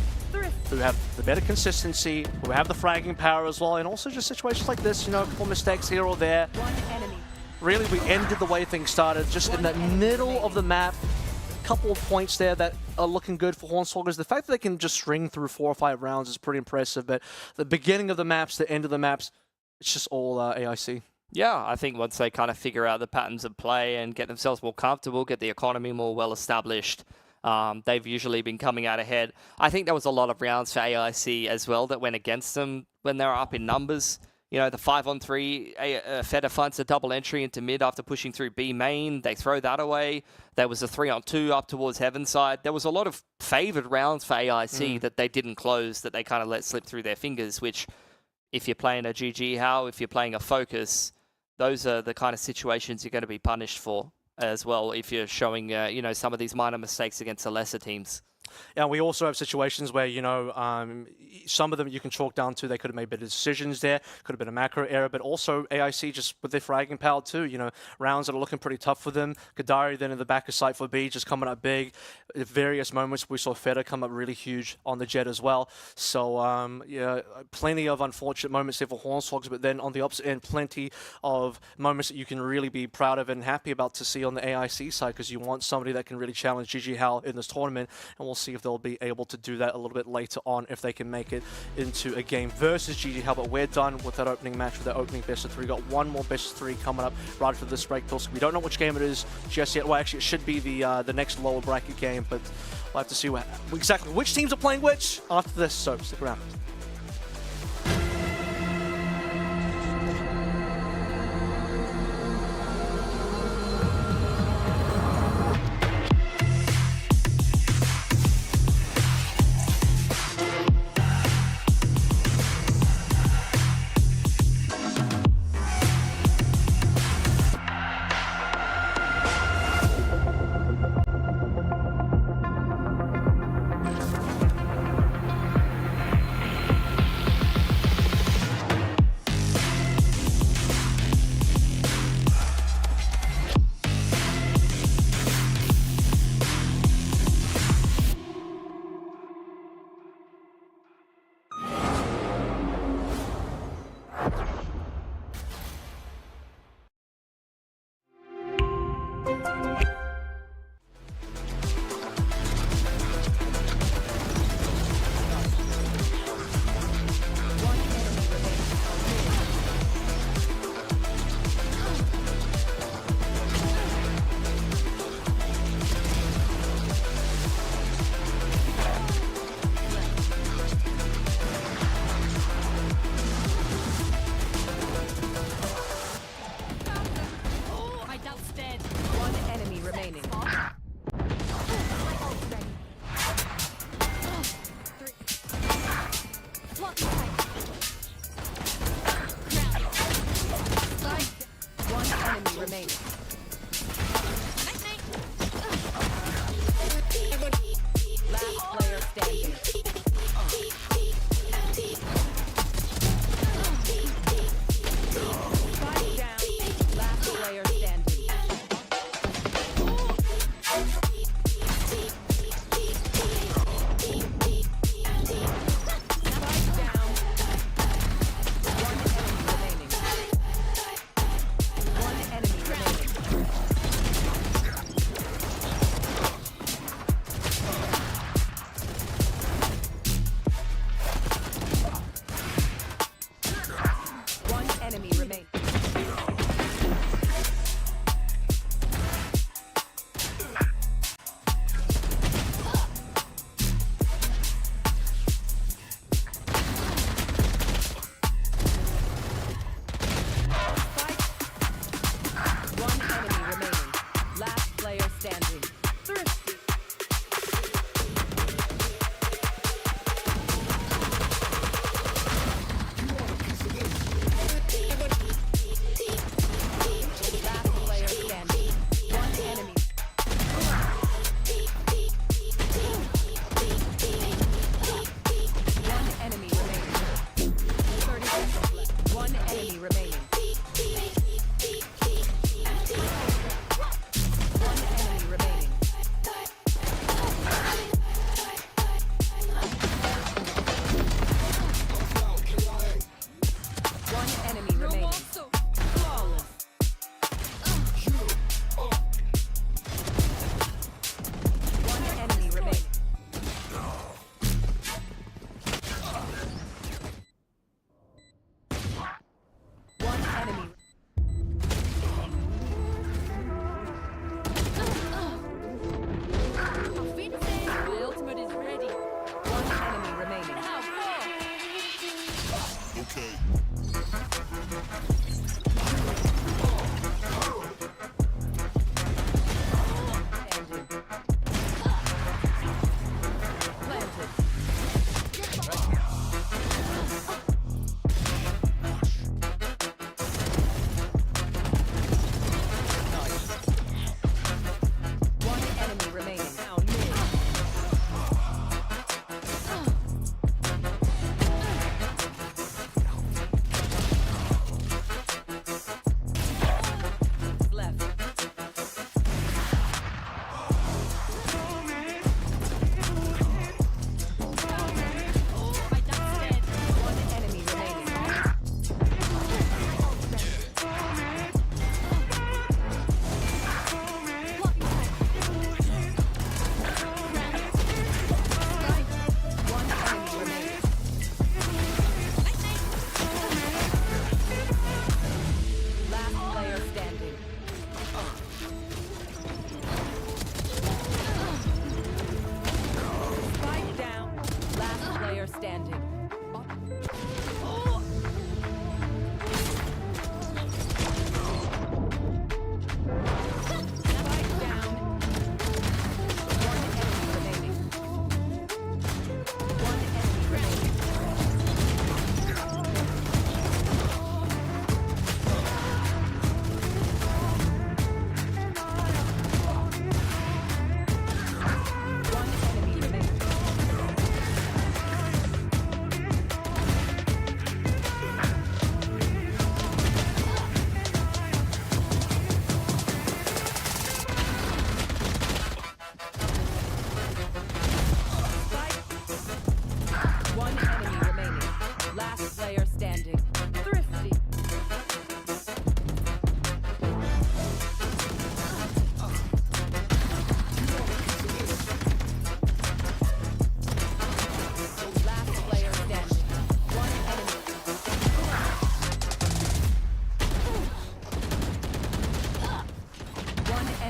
who have the better consistency, who have the fragging power as well, and also just situations like this, you know, a couple mistakes here or there. Really, we ended the way things started, just in the middle of the map. A couple of points there that are looking good for Hornswogglers. The fact that they can just string through 4 or 5 rounds is pretty impressive, but the beginning of the maps, the end of the maps, it's just all AIC. Yeah, I think once they kind of figure out the patterns of play and get themselves more comfortable, get the economy more well established, they've usually been coming out ahead. I think there was a lot of rounds for AIC as well that went against them when they were up in numbers. You know, the 5-on-3, Feta finds a double entry into mid after pushing through B main. They throw that away. There was a 3-on-2 up towards Heaven side. There was a lot of favoured rounds for AIC that they didn't close, that they kind of let slip through their fingers, which if you're playing a GG How, if you're playing a Focus, those are the kind of situations you're going to be punished for as well if you're showing, you know, some of these minor mistakes against the lesser teams. Yeah, we also have situations where, you know, some of them you can chalk down to they could have made better decisions there, could have been a macro error, but also AIC just with their fragging power too, you know, rounds that are looking pretty tough for them. Kadari then in the back of sight for B, just coming up big. At various moments we saw Feta come up really huge on the jet as well. So, yeah, plenty of unfortunate moments there for Hornswogglers, but then on the opposite end, plenty of moments that you can really be proud of and happy about to see on the AIC side, because you want somebody that can really challenge GG How in this tournament, and we'll see if they'll be able to do that a little bit later on if they can make it into a game versus GG How. But we're done with that opening match, with that opening best of 3. Got one more best of 3 coming up right after this break. So we don't know which game it is just yet. Well, actually, it should be the next lower bracket game, but we'll have to see exactly which teams are playing which after this. So stick around.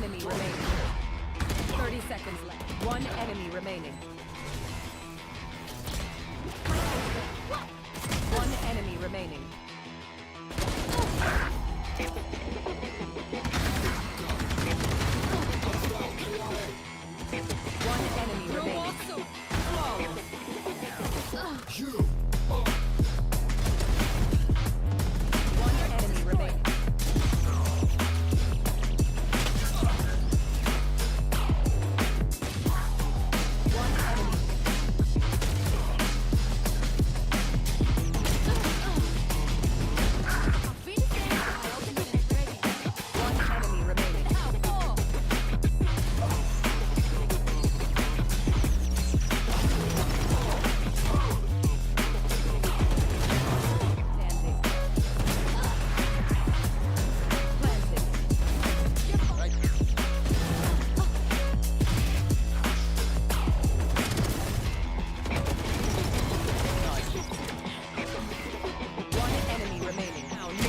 enemy remaining. 30 seconds left. One enemy remaining. One enemy remaining. One enemy remaining. One enemy remaining. One enemy. One enemy remaining. Standing. Planted. One enemy remaining. Now one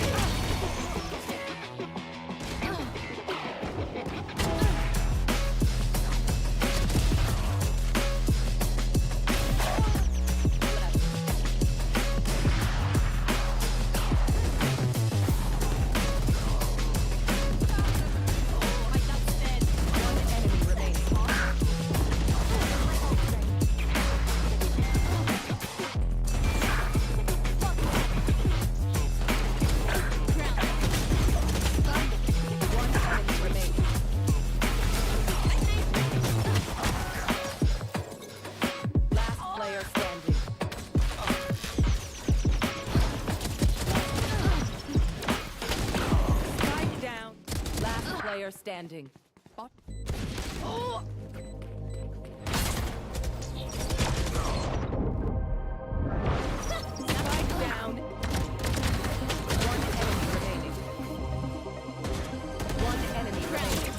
enemy remaining. One enemy remaining. Last player standing. Strike down. Last player standing. Strike down. One enemy remaining. One enemy remaining.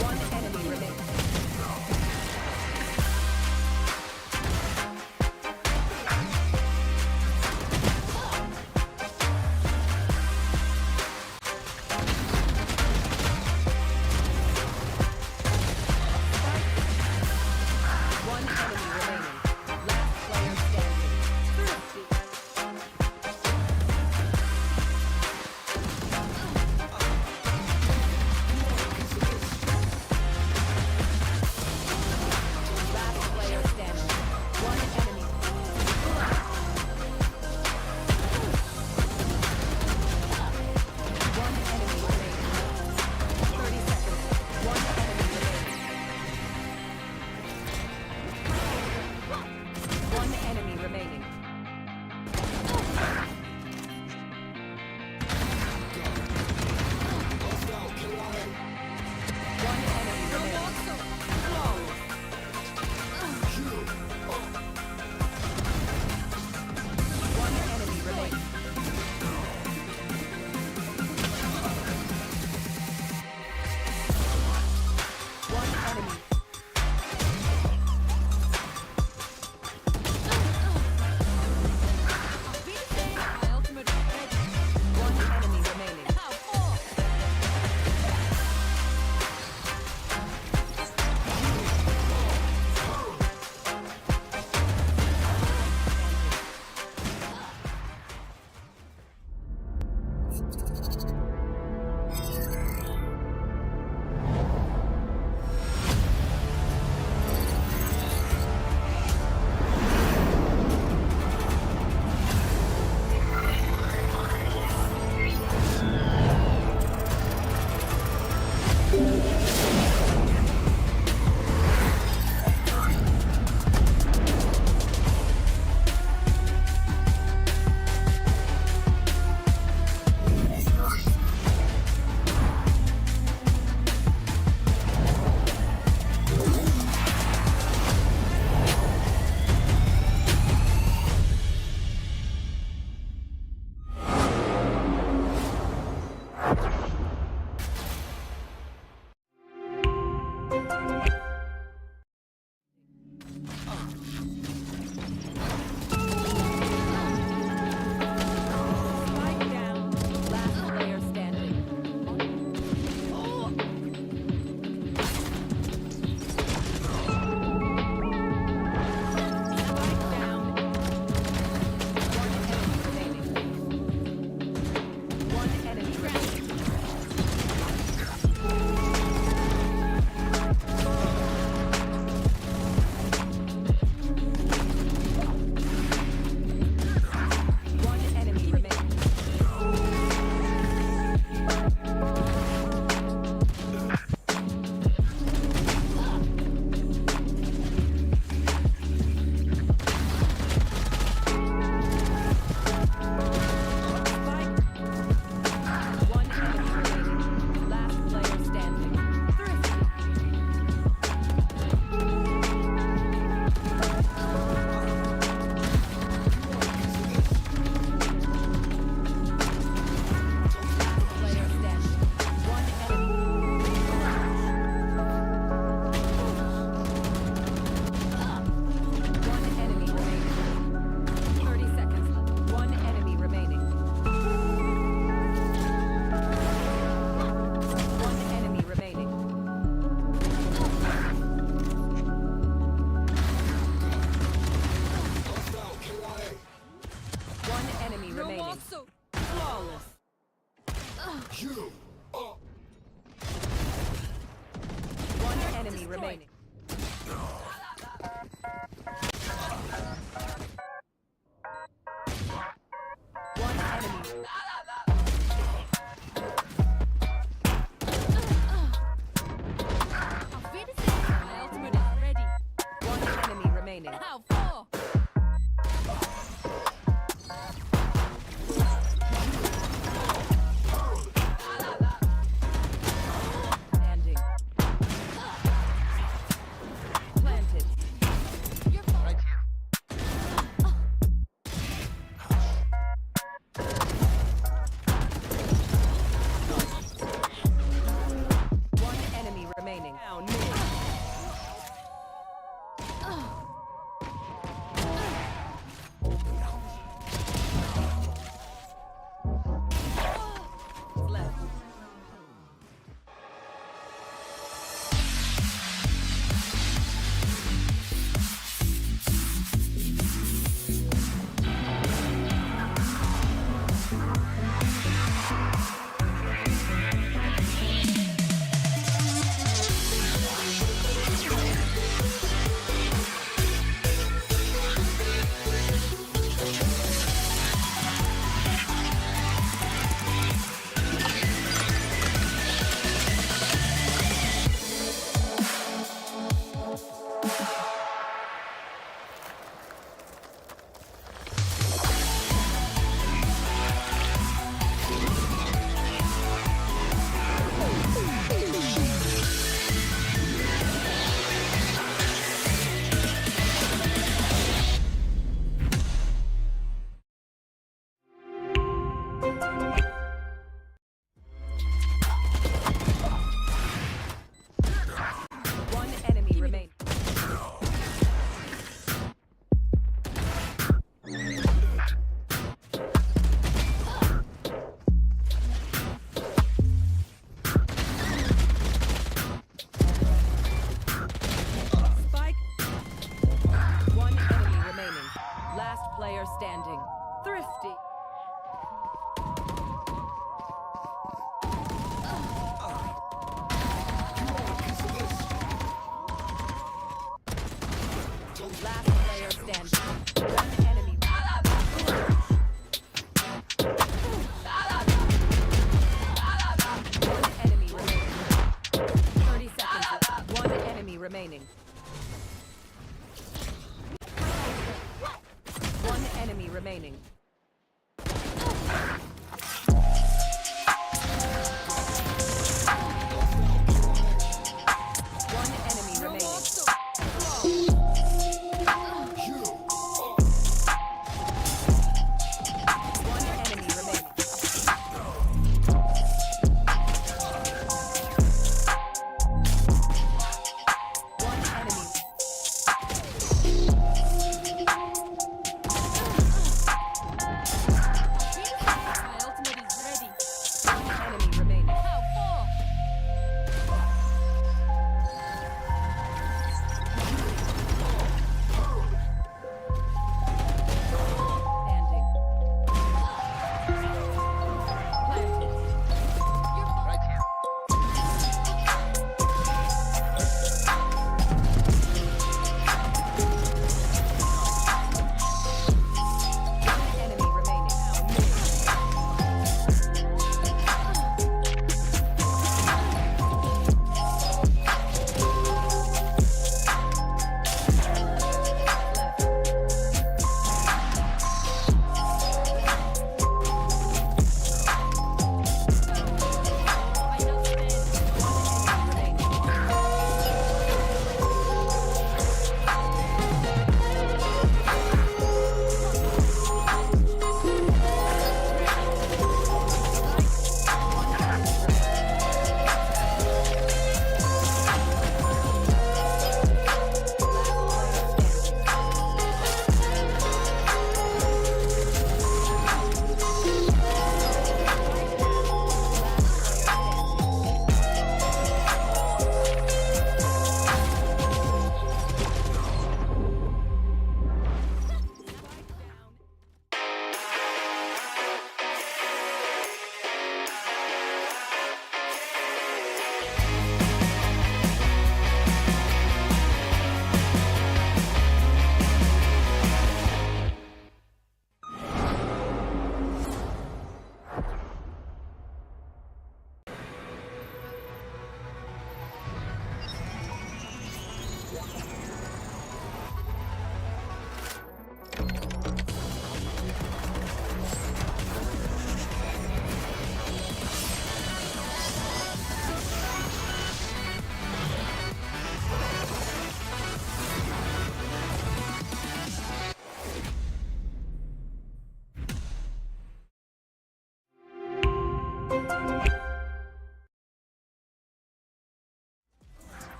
One enemy remaining. standing. Thrifty. Last player standing. One enemy. One enemy remaining. 30 seconds left. One enemy remaining. One enemy remaining. One enemy remaining. One enemy remaining. One enemy.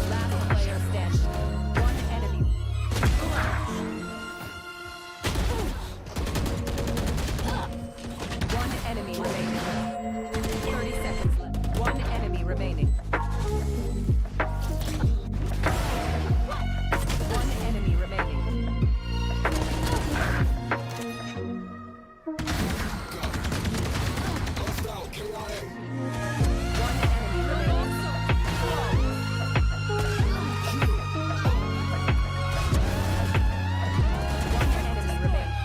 Last player standing. One enemy. One enemy remaining. 30 seconds left. One enemy remaining. One enemy remaining. One enemy remaining. One enemy remaining.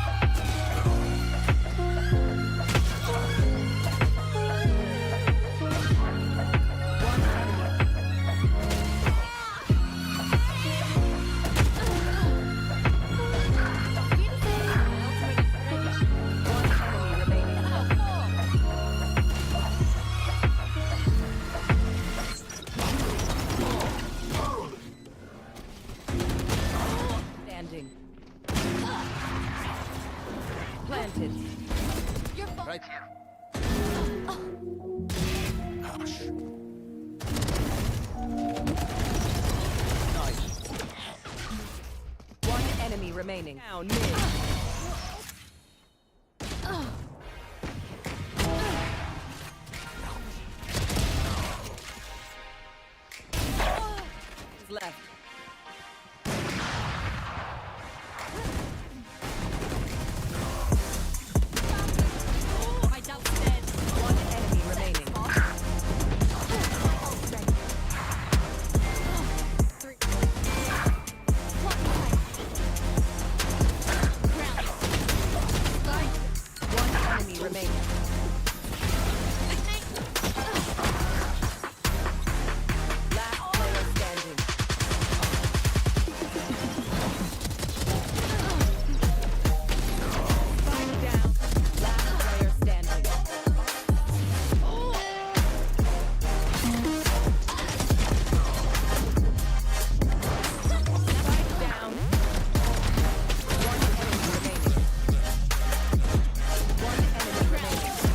One enemy. One enemy remaining. Standing. Planted. Right here. One enemy remaining. Down mid. Left. One enemy remaining. One enemy remaining. Last player standing. Spike down. Last player standing. Spike down. One enemy remaining. One enemy remaining.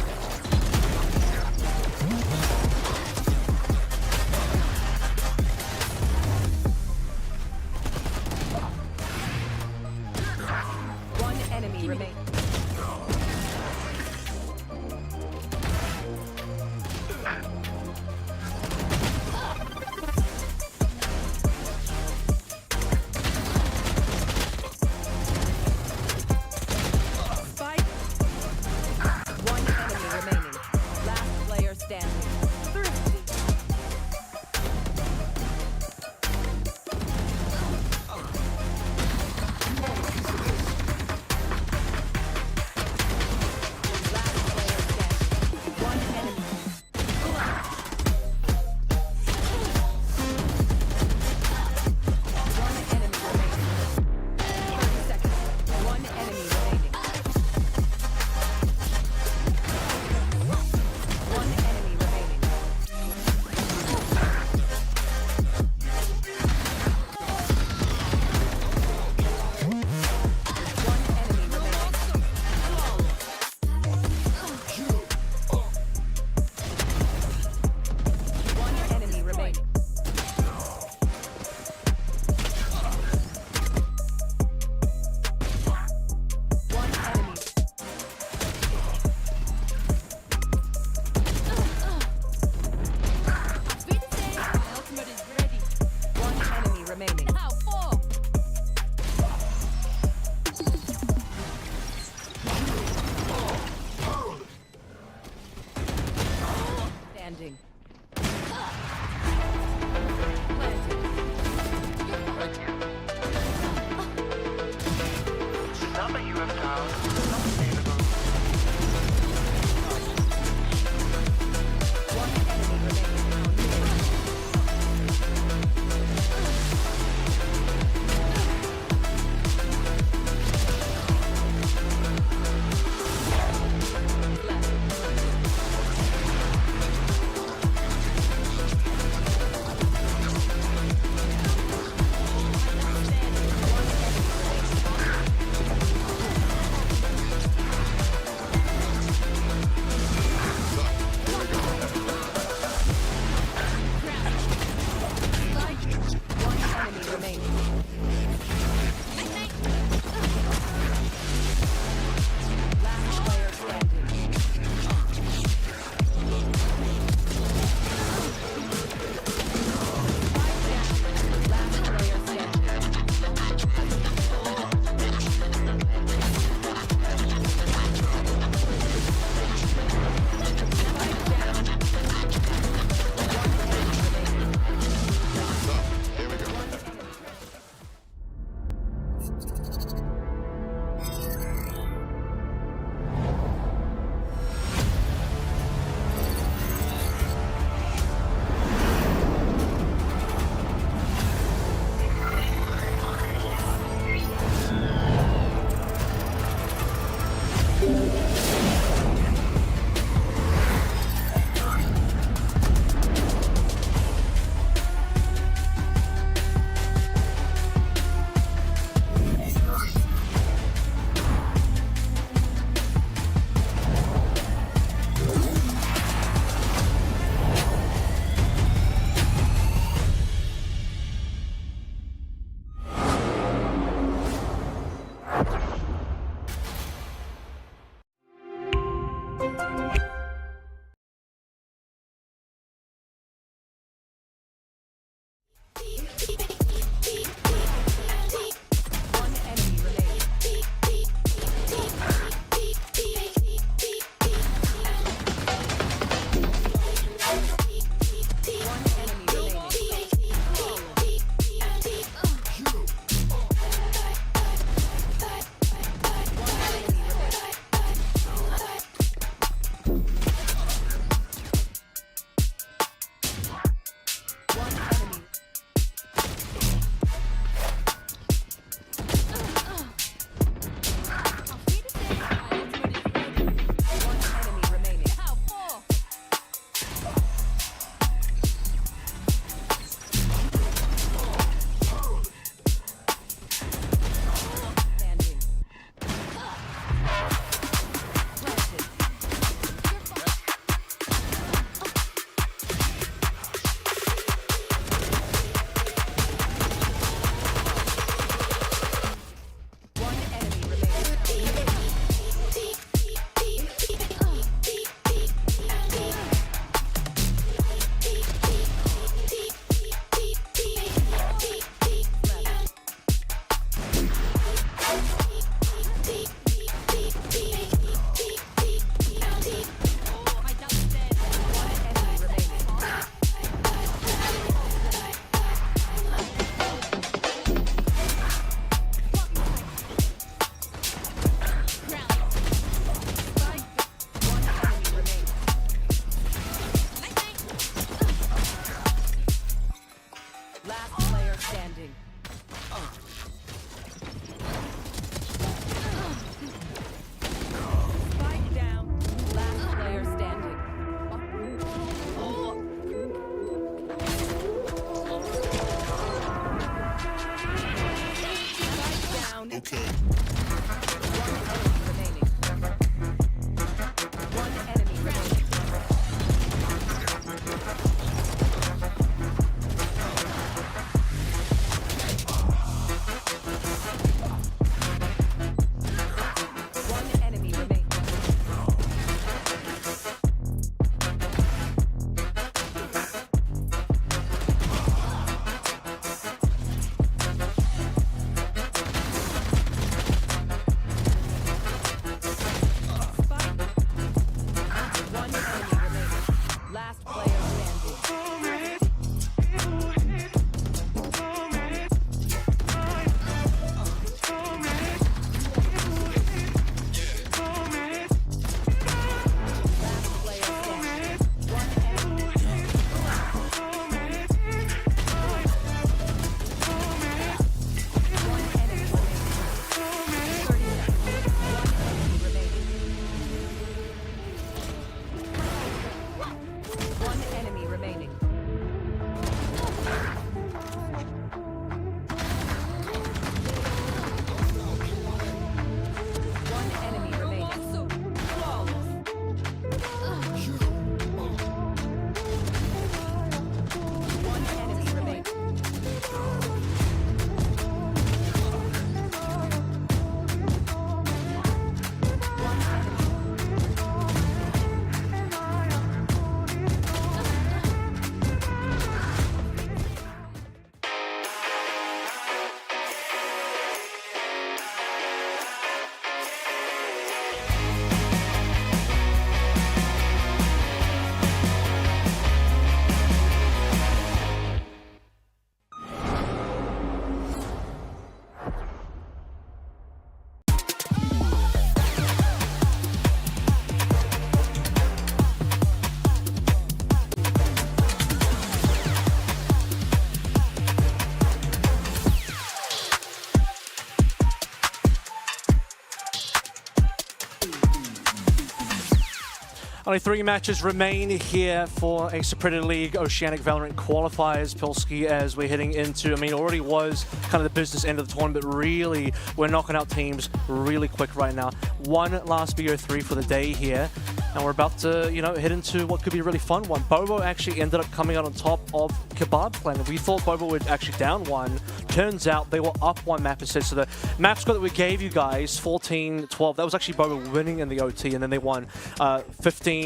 Only 3 matches remain here for a Super League Oceanic Valorant qualifiers, Pilski, as we're heading into, I mean, it already was kind of the business end of the tournament, but really, we're knocking out teams really quick right now. One last BO3 for the day here, and we're about to, you know, head into what could be a really fun one. Bobo actually ended up coming out on top of Kebab Clan. We thought Bobo would actually down one. Turns out they were up 1 map instead. So the map score that we gave you guys, 14-12, that was actually Bobo winning in the OT, and then they won 15-13.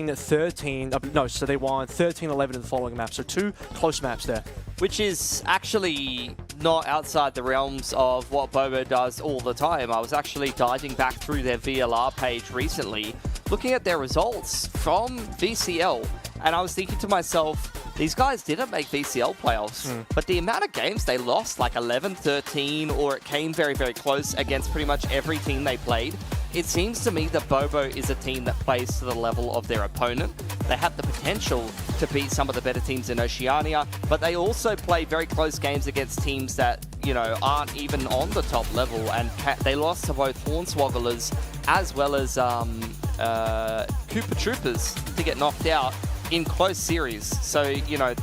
No, so they won 13-11 in the following map. So 2 close maps there. Which is actually not outside the realms of what Bobo does all the time. I was actually diving back through their VLR page recently, looking at their results from VCL, and I was thinking to myself, these guys didn't make VCL playoffs, but the amount of games they lost, like 11-13, or it came very, very close against pretty much every team they played, it seems to me that Bobo is a team that plays to the level of their opponent. They have the potential to beat some of the better teams in Oceania, but they also play very close games against teams that, you know, aren't even on the top level, and they lost to both Hornswogglers as well as Cooper Troopers to get knocked out in close series. So, you know,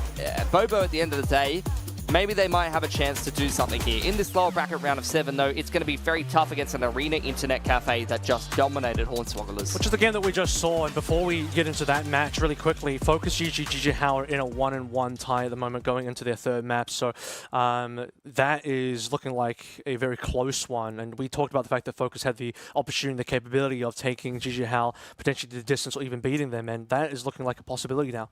Bobo at the end of the day, maybe they might have a chance to do something here. In this lower bracket round of 7, though, it's going to be very tough against an Arena Internet Cafe that just dominated Hornswogglers. Which is the game that we just saw, and before we get into that match really quickly, Focus GG Howard in a 1-1 tie at the moment going into their 3rd map. So that is looking like a very close one, and we talked about the fact that Focus had the opportunity, the capability of taking GG Howard potentially to the distance or even beating them, and that is looking like a possibility now.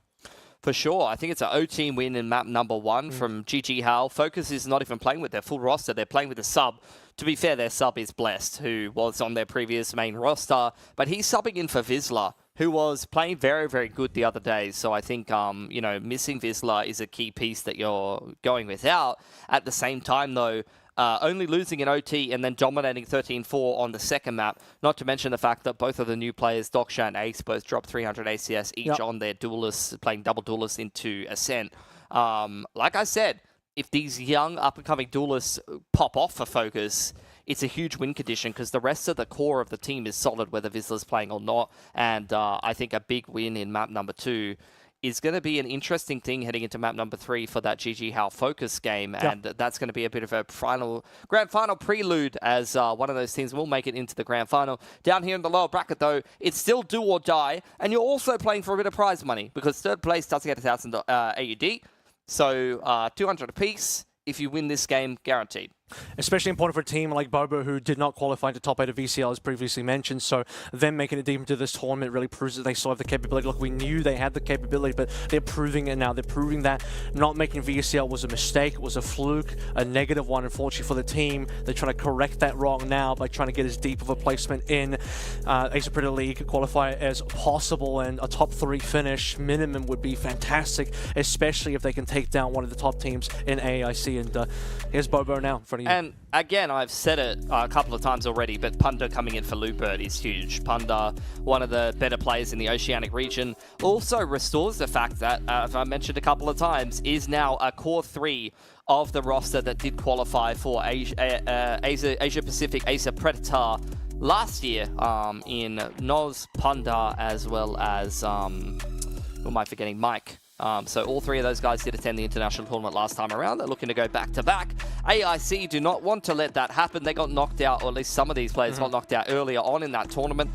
For sure. I think it's an O-team win in map number 1 from GG Hal. Focus is not even playing with their full roster. They're playing with a sub. To be fair, their sub is Blessed, who was on their previous main roster. But he's subbing in for Vizsla, who was playing very, very good the other day. So I think, you know, missing Vizsla is a key piece that you're going without. At the same time, though, only losing in OT and then dominating 13-4 on the 2nd map. Not to mention the fact that both of the new players, Doksha and Ace, both dropped 300 ACS each on their duelists, playing double duelists into Ascent. Like I said, if these young up-and-coming duelists pop off for Focus, it's a huge win condition because the rest of the core of the team is solid, whether Vizsla's playing or not. And I think a big win in map number 2 is going to be an interesting thing heading into map number 3 for that GG Hal Focus game, and that's going to be a bit of a grand final prelude as one of those teams will make it into the grand final. Down here in the lower bracket, though, it's still do or die, and you're also playing for a bit of prize money because 3rd place does get 1,000 AUD, so 200 apiece if you win this game, guaranteed. Especially important for a team like Bobo, who did not qualify to top 8 of VCL, as previously mentioned. So them making it deep into this tournament really proves that they still have the capability. Look, we knew they had the capability, but they're proving it now. They're proving that not making VCL was a mistake, it was a fluke, a negative one, unfortunately, for the team. They're trying to correct that wrong now by trying to get as deep of a placement in a Super League qualifier as possible, and a top 3 finish minimum would be fantastic, especially if they can take down one of the top teams in AIC. And here's Bobo now in front of you. And again, I've said it a couple of times already, but Punda coming in for Loopbird is huge. Punda, one of the better players in the Oceanic region, also restores the fact that, as I mentioned a couple of times, is now a core 3 of the roster that did qualify for Asia Pacific Acer Predator last year in Noz, Punda, as well as, who am I forgetting, Mike. So all 3 of those guys did attend the international tournament last time around. They're looking to go back-to-back. AIC do not want to let that happen. They got knocked out, or at least some of these players got knocked out earlier on in that tournament.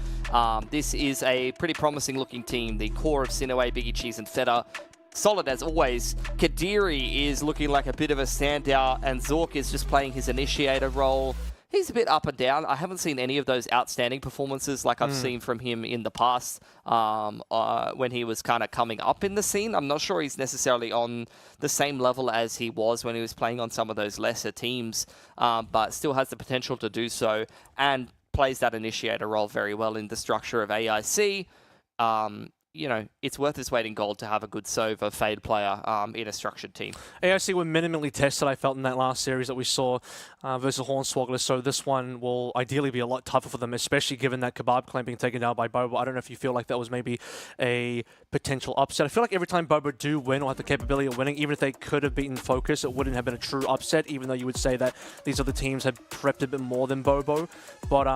This is a pretty promising-looking team. The core of Sinaway, Biggie Cheese, and Feta, solid as always. Kadiri is looking like a bit of a standout, and Zork is just playing his initiator role. He's a bit up and down. I haven't seen any of those outstanding performances like I've seen from him in the past when he was kind of coming up in the scene. I'm not sure he's necessarily on the same level as he was when he was playing on some of those lesser teams, but still has the potential to do so and plays that initiator role very well in the structure of AIC. You know, it's worth its weight in gold to have a good Sova Fade player in a structured team. AIC were minimally tested, I felt, in that last series that we saw versus Hornswogglers, so this one will ideally be a lot tougher for them, especially given that Kebab Clan being taken down by Bobo. I don't know if you feel like that was maybe a potential upset. I feel like every time Bobo do win or have the capability of winning, even if they could have beaten Focus, it wouldn't have been a true upset, even though you would say that these other teams have prepped a bit more than Bobo. But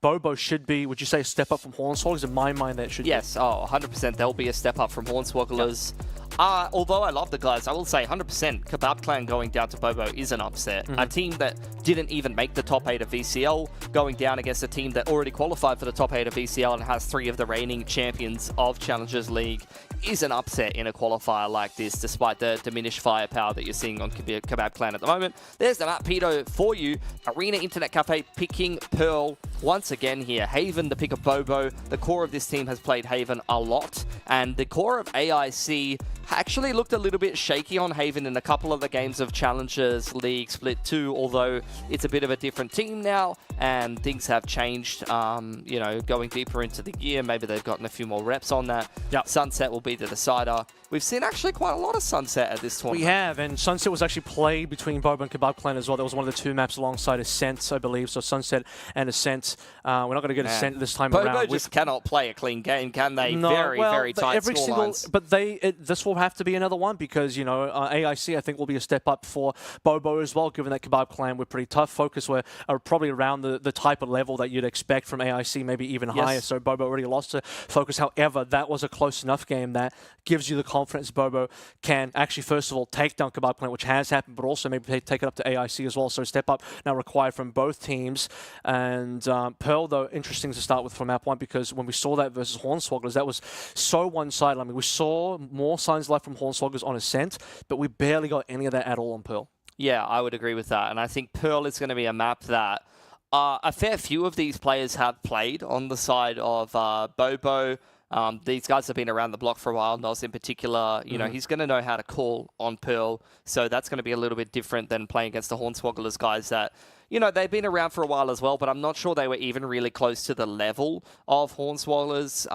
Bobo should be, would you say, a step up from Hornswogglers? In my mind, that should be. Yes, 100%. 100% they'll be a step up from Hornswogglers. Although I love the guys, I will say 100% Kebab Clan going down to Bobo is an upset. A team that didn't even make the top 8 of VCL, going down against a team that already qualified for the top 8 of VCL and has 3 of the reigning champions of Challengers League, is an upset in a qualifier like this, despite the diminished firepower that you're seeing on Kebab Clan at the moment. There's the map, Pedo, for you. Arena Internet Cafe picking Pearl once again here. Haven, the pick of Bobo. The core of this team has played Haven a lot, and the core of AIC actually looked a little bit shaky on Haven in a couple of the games of Challengers League Split 2, although it's a bit of a different team now, and things have changed, you know, going deeper into the year. Maybe they've gotten a few more reps on that. Yep. Sunset will be the decider. We've seen actually quite a lot of Sunset at this tournament. We have, and Sunset was actually played between Bobo and Kebab Clan as well. That was one of the 2 maps alongside Ascent, I believe. So Sunset and Ascent. We're not going to get Ascent this time around. Bobo just cannot play a clean game, can they? No, very tight scorelines. But this will have to be another one because, you know, AIC I think will be a step up for Bobo as well, given that Kebab Clan were pretty tough. Focus were probably around the type of level that you'd expect from AIC, maybe even higher. So Bobo already lost to Focus. However, that was a close enough game that gives you the confidence Bobo can actually, first of all, take down Kebab Clan, which has happened, but also maybe take it up to AIC as well. So step up now required from both teams. And Pearl, though, interesting to start with from map 1, because when we saw that versus Hornswogglers, that was so one-sided. I mean, we saw more signs left from Hornswogglers on Ascent, but we barely got any of that at all on Pearl. Yeah, I would agree with that. And I think Pearl is going to be a map that a fair few of these players have played on the side of Bobo. These guys have been around the block for a while. Nos in particular, you know, he's going to know how to call on Pearl. So that's going to be a little bit different than playing against the Hornswogglers guys that, you know, they've been around for a while as well, but I'm not sure they were even really close to the level of Hornswogglers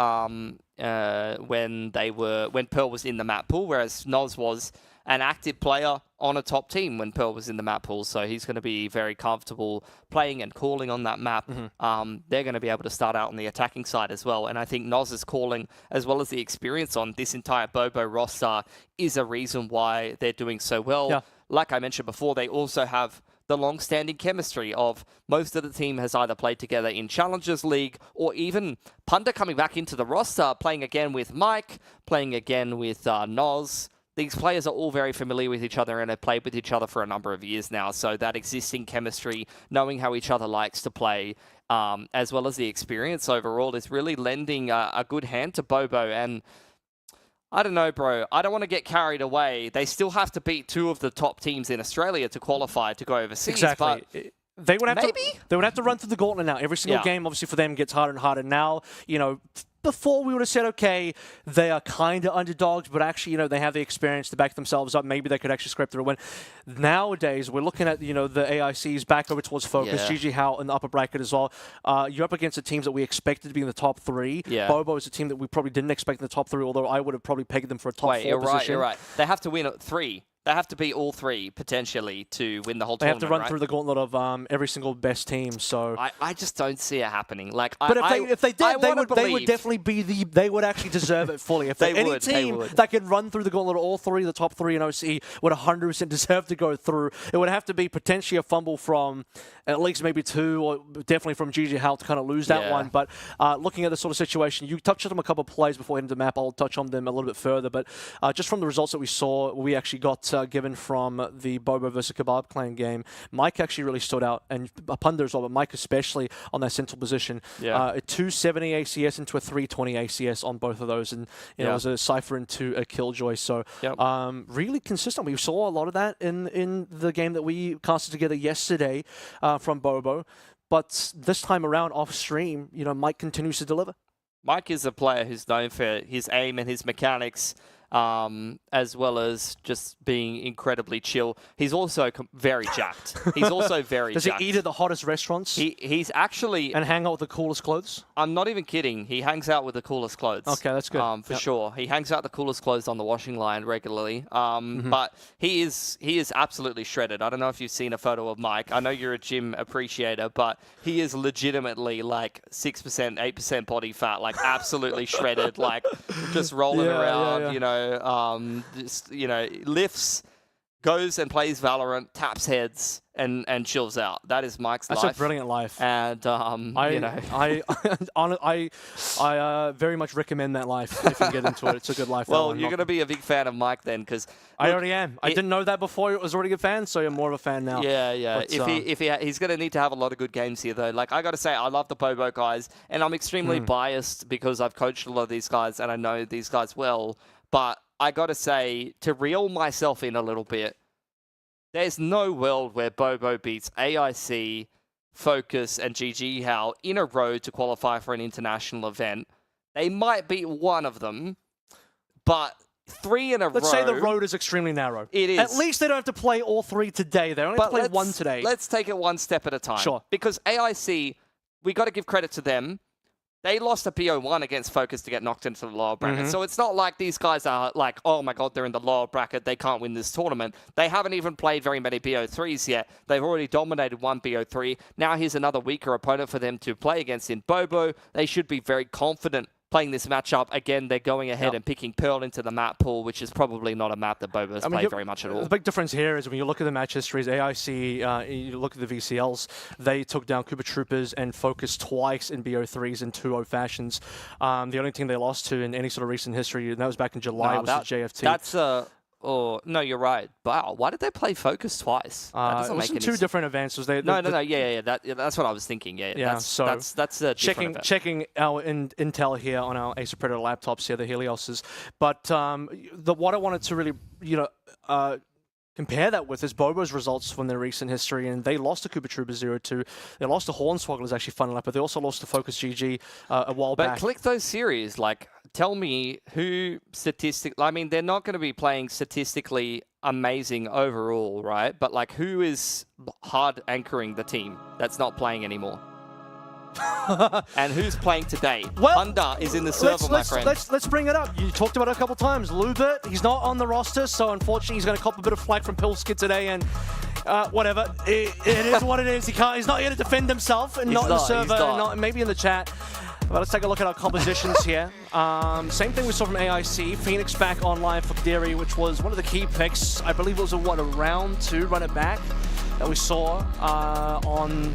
when Pearl was in the map pool, whereas Nos was an active player on a top team when Pearl was in the map pool, so he's going to be very comfortable playing and calling on that map. They're going to be able to start out on the attacking side as well, and I think Noz's calling, as well as the experience on this entire Bobo roster, is a reason why they're doing so well. Yeah. Like I mentioned before, they also have the long-standing chemistry of most of the team has either played together in Challengers League or even Punda coming back into the roster, playing again with Mike, playing again with Noz. These players are all very familiar with each other and have played with each other for a number of years now. So that existing chemistry, knowing how each other likes to play, as well as the experience overall, is really lending a good hand to Bobo. And I don't know, bro. I don't want to get carried away. They still have to beat 2 of the top teams in Australia to qualify to go overseas. Exactly. But they would have to run through the gauntlet now. Every single game, obviously, for them gets harder and harder. Now, you know, before we would have said, okay, they are kind of underdogs, but actually, you know, they have the experience to back themselves up. Maybe they could actually scrape through a win. Nowadays, we're looking at, you know, the AICs back over towards Focus, GG Howe in the upper bracket as well. You're up against the teams that we expected to be in the top 3. Bobo is a team that we probably didn't expect in the top 3, although I would have probably pegged them for a top 4 position. You're right. They have to win at 3. They have to beat all 3, potentially, to win the whole tournament, They have to run through the gauntlet of every single best team, so... I just don't see it happening. Like, but if they did, they would definitely be they would actually deserve it fully. If any team that can run through the gauntlet, all 3, the top 3 in OC, would 100% deserve to go through. It would have to be potentially a fumble from at least maybe 2, or definitely from GG Howe to kind of lose that one. But looking at this sort of situation, you touched on a couple of plays before into the map. I'll touch on them a little bit further. But just from the results that we saw, we actually got given from the Bobo versus Kebab Clan game, Mike actually really stood out, and Punda as well, but Mike especially on that central position. A 270 ACS into a 320 ACS on both of those, and you know, it was a Cypher into a Killjoy. So really consistent. We saw a lot of that in the game that we casted together yesterday from Bobo. But this time around off stream, you know, Mike continues to deliver. Mike is a player who's known for his aim and his mechanics, as well as just being incredibly chill. He's also very jacked. He's also very jacked. Does he eat at the hottest restaurants? He's actually... And hang out with the coolest clothes? I'm not even kidding. He hangs out with the coolest clothes. Okay, that's good. For sure. He hangs out the coolest clothes on the washing line regularly. But he is absolutely shredded. I don't know if you've seen a photo of Mike. I know you're a gym appreciator, but he is legitimately like 6%, 8% body fat, like absolutely shredded, like just rolling around, you know, just, you know, lifts goes and plays Valorant, taps heads, and chills out. That is Mike's life. That's a brilliant life. And, you know. I very much recommend that life if you get into it. It's a good life. Well, you're going to be a big fan of Mike then, because I already am. I didn't know that before. I was already a fan, so I'm more of a fan now. Yeah. But, he's going to need to have a lot of good games here, though. Like, I got to say, I love the Bobo guys, and I'm extremely biased because I've coached a lot of these guys, and I know these guys well. But I got to say, to reel myself in a little bit, there's no world where Bobo beats AIC, Focus, and GG Hal in a row to qualify for an international event. They might beat one of them, but 3 in a row... Let's say the road is extremely narrow. It is. At least they don't have to play all 3 today. They only have to play 1 today. Let's take it one step at a time. Sure. Because AIC, we got to give credit to them. They lost a BO1 against Focus to get knocked into the lower bracket. So it's not like these guys are like, oh my god, they're in the lower bracket, they can't win this tournament. They haven't even played very many BO3s yet. They've already dominated one BO3. Now here's another weaker opponent for them to play against in Bobo. They should be very confident playing this matchup. Again, they're going ahead and picking Pearl into the map pool, which is probably not a map that Bobo has played very much at all. The big difference here is when you look at the match histories, AIC, you look at the VCLs, they took down Cooper Troopers and Focus twice in BO3s in 2-0 fashions. The only team they lost to in any sort of recent history, and that was back in July, was the JFT. That's Oh, no, you're right. Wow, why did they play Focus twice? That doesn't make any sense. 2 different events. Was they? No. Yeah. That's what I was thinking. Yeah. That's a checking our intel here on our Acer Predator laptops here, the Helioses. But what I wanted to really, compare that with is Bobo's results from their recent history, and they lost to Cooper Trooper 0-2. They lost to Hornswogglers, actually, funnily enough, but they also lost to Focus GG a while back. But click those series, like, tell me who I mean, they're not going to be playing statistically amazing overall, right? But, like, who is hard anchoring the team that's not playing anymore? And who's playing today? Well, Punda is in the server, my friend. Let's bring it up. You talked about it a couple times. Lubert, he's not on the roster, so unfortunately he's going to cop a bit of flack from Pilskid today, and whatever. It is what it is. He's not here to defend himself, and not in the server, and not maybe in the chat. But let's take a look at our compositions here. Same thing we saw from AIC. Phoenix back online for Theory, which was one of the key picks. I believe it was a round 2 run it back that we saw on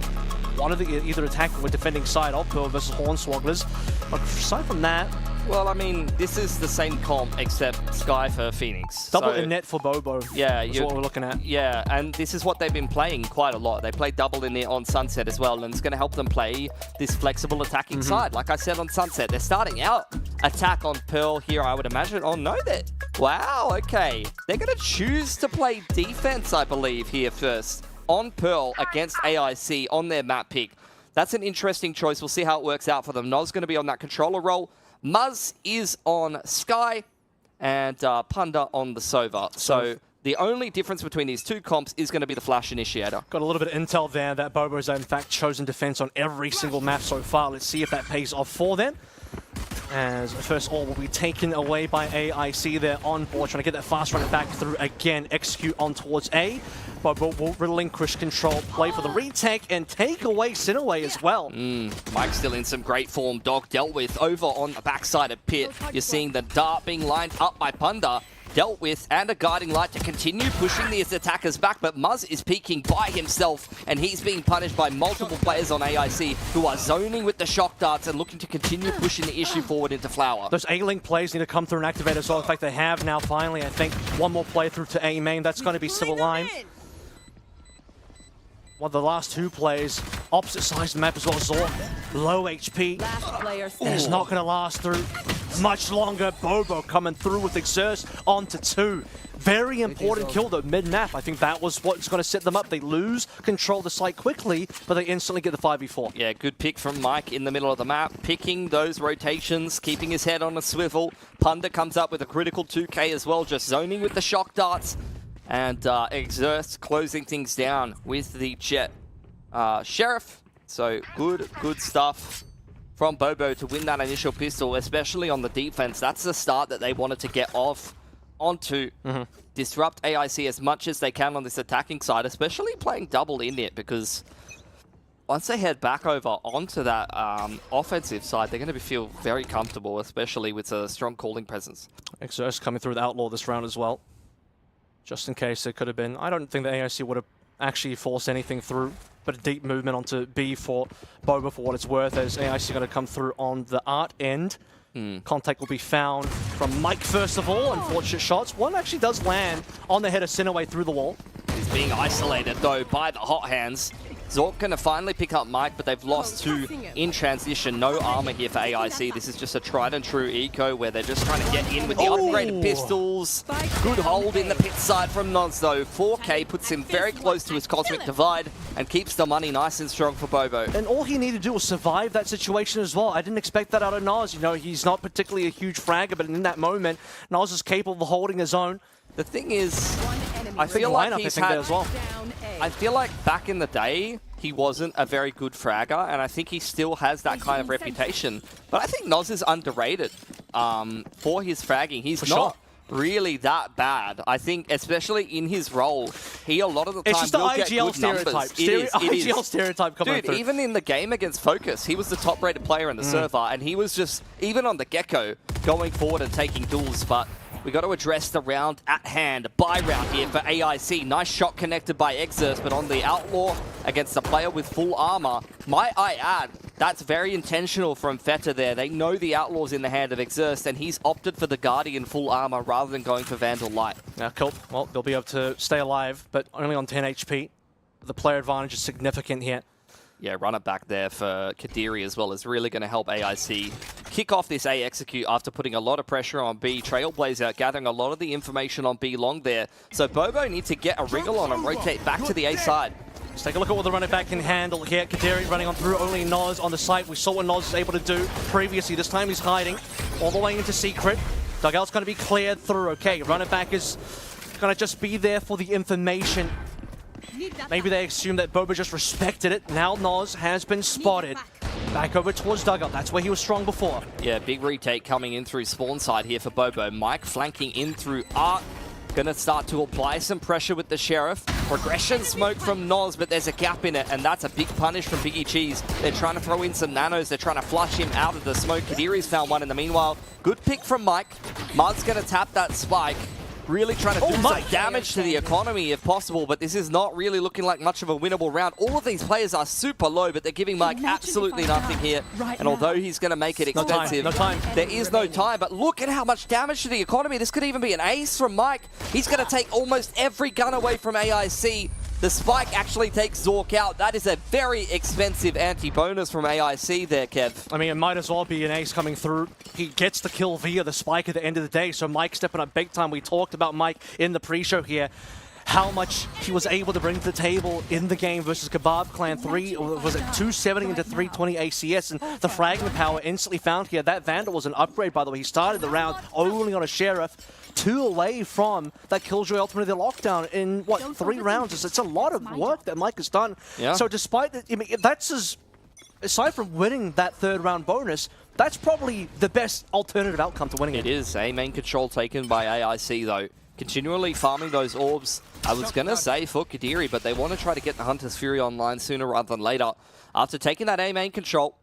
one of the either attacking or defending side of Pearl versus Hornswogglers. But aside from that... Well, I mean, this is the same comp except Sky for Phoenix. Double in net for Bobo. Yeah, is what we're looking at. Yeah, and this is what they've been playing quite a lot. They play double in net on Sunset as well, and it's going to help them play this flexible attacking side. Like I said on Sunset, they're starting out attack on Pearl here, I would imagine. Oh, no, wow, okay. They're going to choose to play defense, I believe, here first on Pearl against AIC on their map pick. That's an interesting choice. We'll see how it works out for them. Noz going to be on that controller role. Muzz is on Sky, and Punda on the Sova. So the only difference between these two comps is going to be the Flash Initiator. Got a little bit of intel there that Bobo has in fact chosen defense on every single map so far. Let's see if that pays off for them. As first all will be taken away by AIC. They're on board, trying to get that fast run back through again. Execute on towards A. Bobo will relinquish control, play for the retake, and take away Sinaway as well. Mike's still in some great form. Dog dealt with over on the backside of Pit. You're seeing the dart being lined up by Punda. Dealt with, and a guiding light to continue pushing these attackers back, but Muzz is peeking by himself, and he's being punished by multiple players on AIC who are zoning with the shock darts and looking to continue pushing the issue forward into Flower. Those A-Link plays need to come through and activate as well. In fact, they have now finally, I think, one more play through to A main. That's going to be Civil Line. One of the last 2 plays, opposite sides of the map as well. Zor, low HP. It's not going to last through much longer. Bobo coming through with Exerce onto 2. Very important kill though, mid-map. I think that was what's going to set them up. They lose control of the site quickly, but they instantly get the 5v4. Yeah, good pick from Mike in the middle of the map, picking those rotations, keeping his head on a swivel. Punda comes up with a critical 2k as well, just zoning with the shock darts. And Exerce closing things down with the Jet Sheriff. So good stuff from Bobo to win that initial pistol, especially on the defense. That's the start that they wanted to get off onto. Disrupt AIC as much as they can on this attacking side, especially playing double in it, because once they head back over onto that offensive side, they're going to feel very comfortable, especially with a strong calling presence. Exerce coming through with Outlaw this round as well. Just in case it could have been. I don't think the AIC would have actually forced anything through, but a deep movement onto B for Boba for what it's worth, as AIC going to come through on the art end. Contact will be found from Mike first of all. Unfortunate shots. One actually does land on the head of Sinaway through the wall. He's being isolated though by the hot hands. Zork gonna finally pick up Mike, but they've lost two in transition. No armor here for AIC. This is just a tried and true eco where they're just trying to get in with the upgraded pistols. Good hold in the pit side from Noz though. 4K puts him very close to his cosmic divide and keeps the money nice and strong for Bobo. And all he needed to do was survive that situation as well. I didn't expect that out of Noz. You know, he's not particularly a huge fragger, but in that moment, Noz is capable of holding his own. The thing is, I feel like he's had... I feel like back in the day, he wasn't a very good fragger, and I think he still has that kind of reputation. But I think Noz is underrated for his fragging. He's not really that bad. I think, especially in his role, he a lot of the time will get good numbers. IGL stereotype coming through. Dude, even in the game against Focus, he was the top-rated player in the server, and he was just, even on the Gecko, going forward and taking duels, but... We got to address the round at hand. Buy round here for AIC. Nice shot connected by Exerst, but on the Outlaw against a player with full armor. Might I add, that's very intentional from Feta there. They know the Outlaw's in the hand of Exerst, and he's opted for the Guardian full armor rather than going for Vandal Light. Yeah, cool. Well, they'll be able to stay alive, but only on 10 HP. The player advantage is significant here. Yeah, run it back there for Kadiri as well is really going to help AIC kick off this A execute after putting a lot of pressure on B. Trailblazer gathering a lot of the information on B long there. So Bobo needs to get a wriggle on and rotate back to the A side. Let's take a look at what the running back can handle here. Kadiri running on through, only Noz on the site. We saw what Noz was able to do previously. This time he's hiding all the way into Secret. Dugout's going to be cleared through. Okay, running back is going to just be there for the information. Maybe they assumed that Boba just respected it. Now Noz has been spotted. Back over towards Dugout. That's where he was strong before. Yeah, big retake coming in through spawn side here for Bobo. Mike flanking in through Art. Gonna start to apply some pressure with the Sheriff. Regression smoke from Noz, but there's a gap in it, and that's a big punish from Biggie Cheese. They're trying to throw in some nanos. They're trying to flush him out of the smoke. Kadiri's found one in the meanwhile. Good pick from Mike. Mud's gonna tap that spike. Really trying to do some damage to the economy if possible, but this is not really looking like much of a winnable round. All of these players are super low, but they're giving Mike absolutely nothing here. And although he's going to make it expensive, there is no time. But look at how much damage to the economy. This could even be an ace from Mike. He's going to take almost every gun away from AIC. The spike actually takes Zork out. That is a very expensive anti-bonus from AIC there, Kev. I mean, it might as well be an ace coming through. He gets the kill via the spike at the end of the day, so Mike stepping up big time. We talked about Mike in the pre-show here, how much he was able to bring to the table in the game versus Kebab Clan. Was it 270 into 320 ACS, and the fragment power instantly found here. That Vandal was an upgrade, by the way. He started the round only on a Sheriff, 2 away from that Killjoy Ultimate of the Lockdown in, what, 3 rounds. It's a lot of work that Mike has done. Yeah. So despite, I mean, that's aside from winning that 3rd round bonus, that's probably the best alternative outcome to winning it. It is. A main control taken by AIC, though. Continually farming those orbs, I was going to say for Kadiri, but they want to try to get the Hunter's Fury online sooner rather than later. After taking that A main control,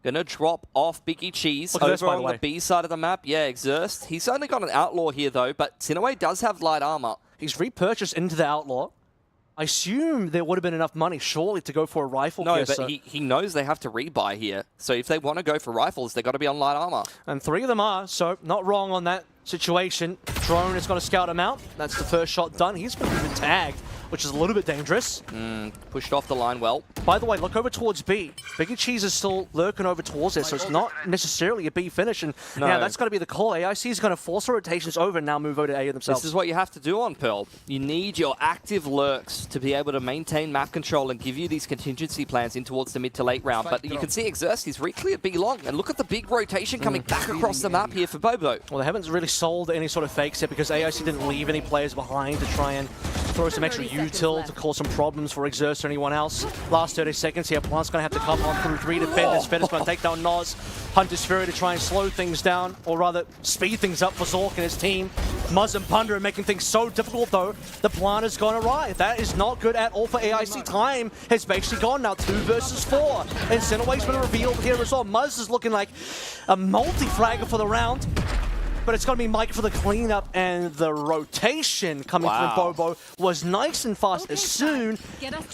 going to drop off Biggie Cheese over on the B side of the map. Yeah, Exerst. He's only got an Outlaw here, though, but Sinaway does have light armor. He's repurchased into the Outlaw. I assume there would have been enough money, surely, to go for a rifle. No, but he knows they have to rebuy here. So if they want to go for rifles, they've got to be on light armor. And 3 of them are, so not wrong on that situation. Drone is going to scout him out. That's the first shot done. He's been even tagged, which is a little bit dangerous. Pushed off the line well. By the way, look over towards B. Biggie Cheese is still lurking over towards it, so it's not necessarily a B finish. And yeah, that's going to be the call. AIC is going to force the rotations over and now move over to A themselves. This is what you have to do on Pearl. You need your active lurks to be able to maintain map control and give you these contingency plans in towards the mid to late round. But you can see Exerst, he's re-cleared B long. And look at the big rotation coming back across the map here for Bobo. Well, they haven't really sold any sort of fakes yet because AIC didn't leave any players behind to try and throw some extra util to cause some problems for Exerst or anyone else. Last 30 seconds here, Plant's going to have to come on through 3 defenders. Fedder's going to take down Noz. Hunter's Fury to try and slow things down, or rather speed things up for Zork and his team. Muzz and Punder are making things so difficult though. The Plant is going to arrive. That is not good at all for AIC. Time has basically gone now, 2 versus 4. And Sinaway's been revealed here as well. Muzz is looking like a multi-fragger for the round. but it's going to be Mike for the cleanup, and the rotation coming from Bobo was nice and fast as soon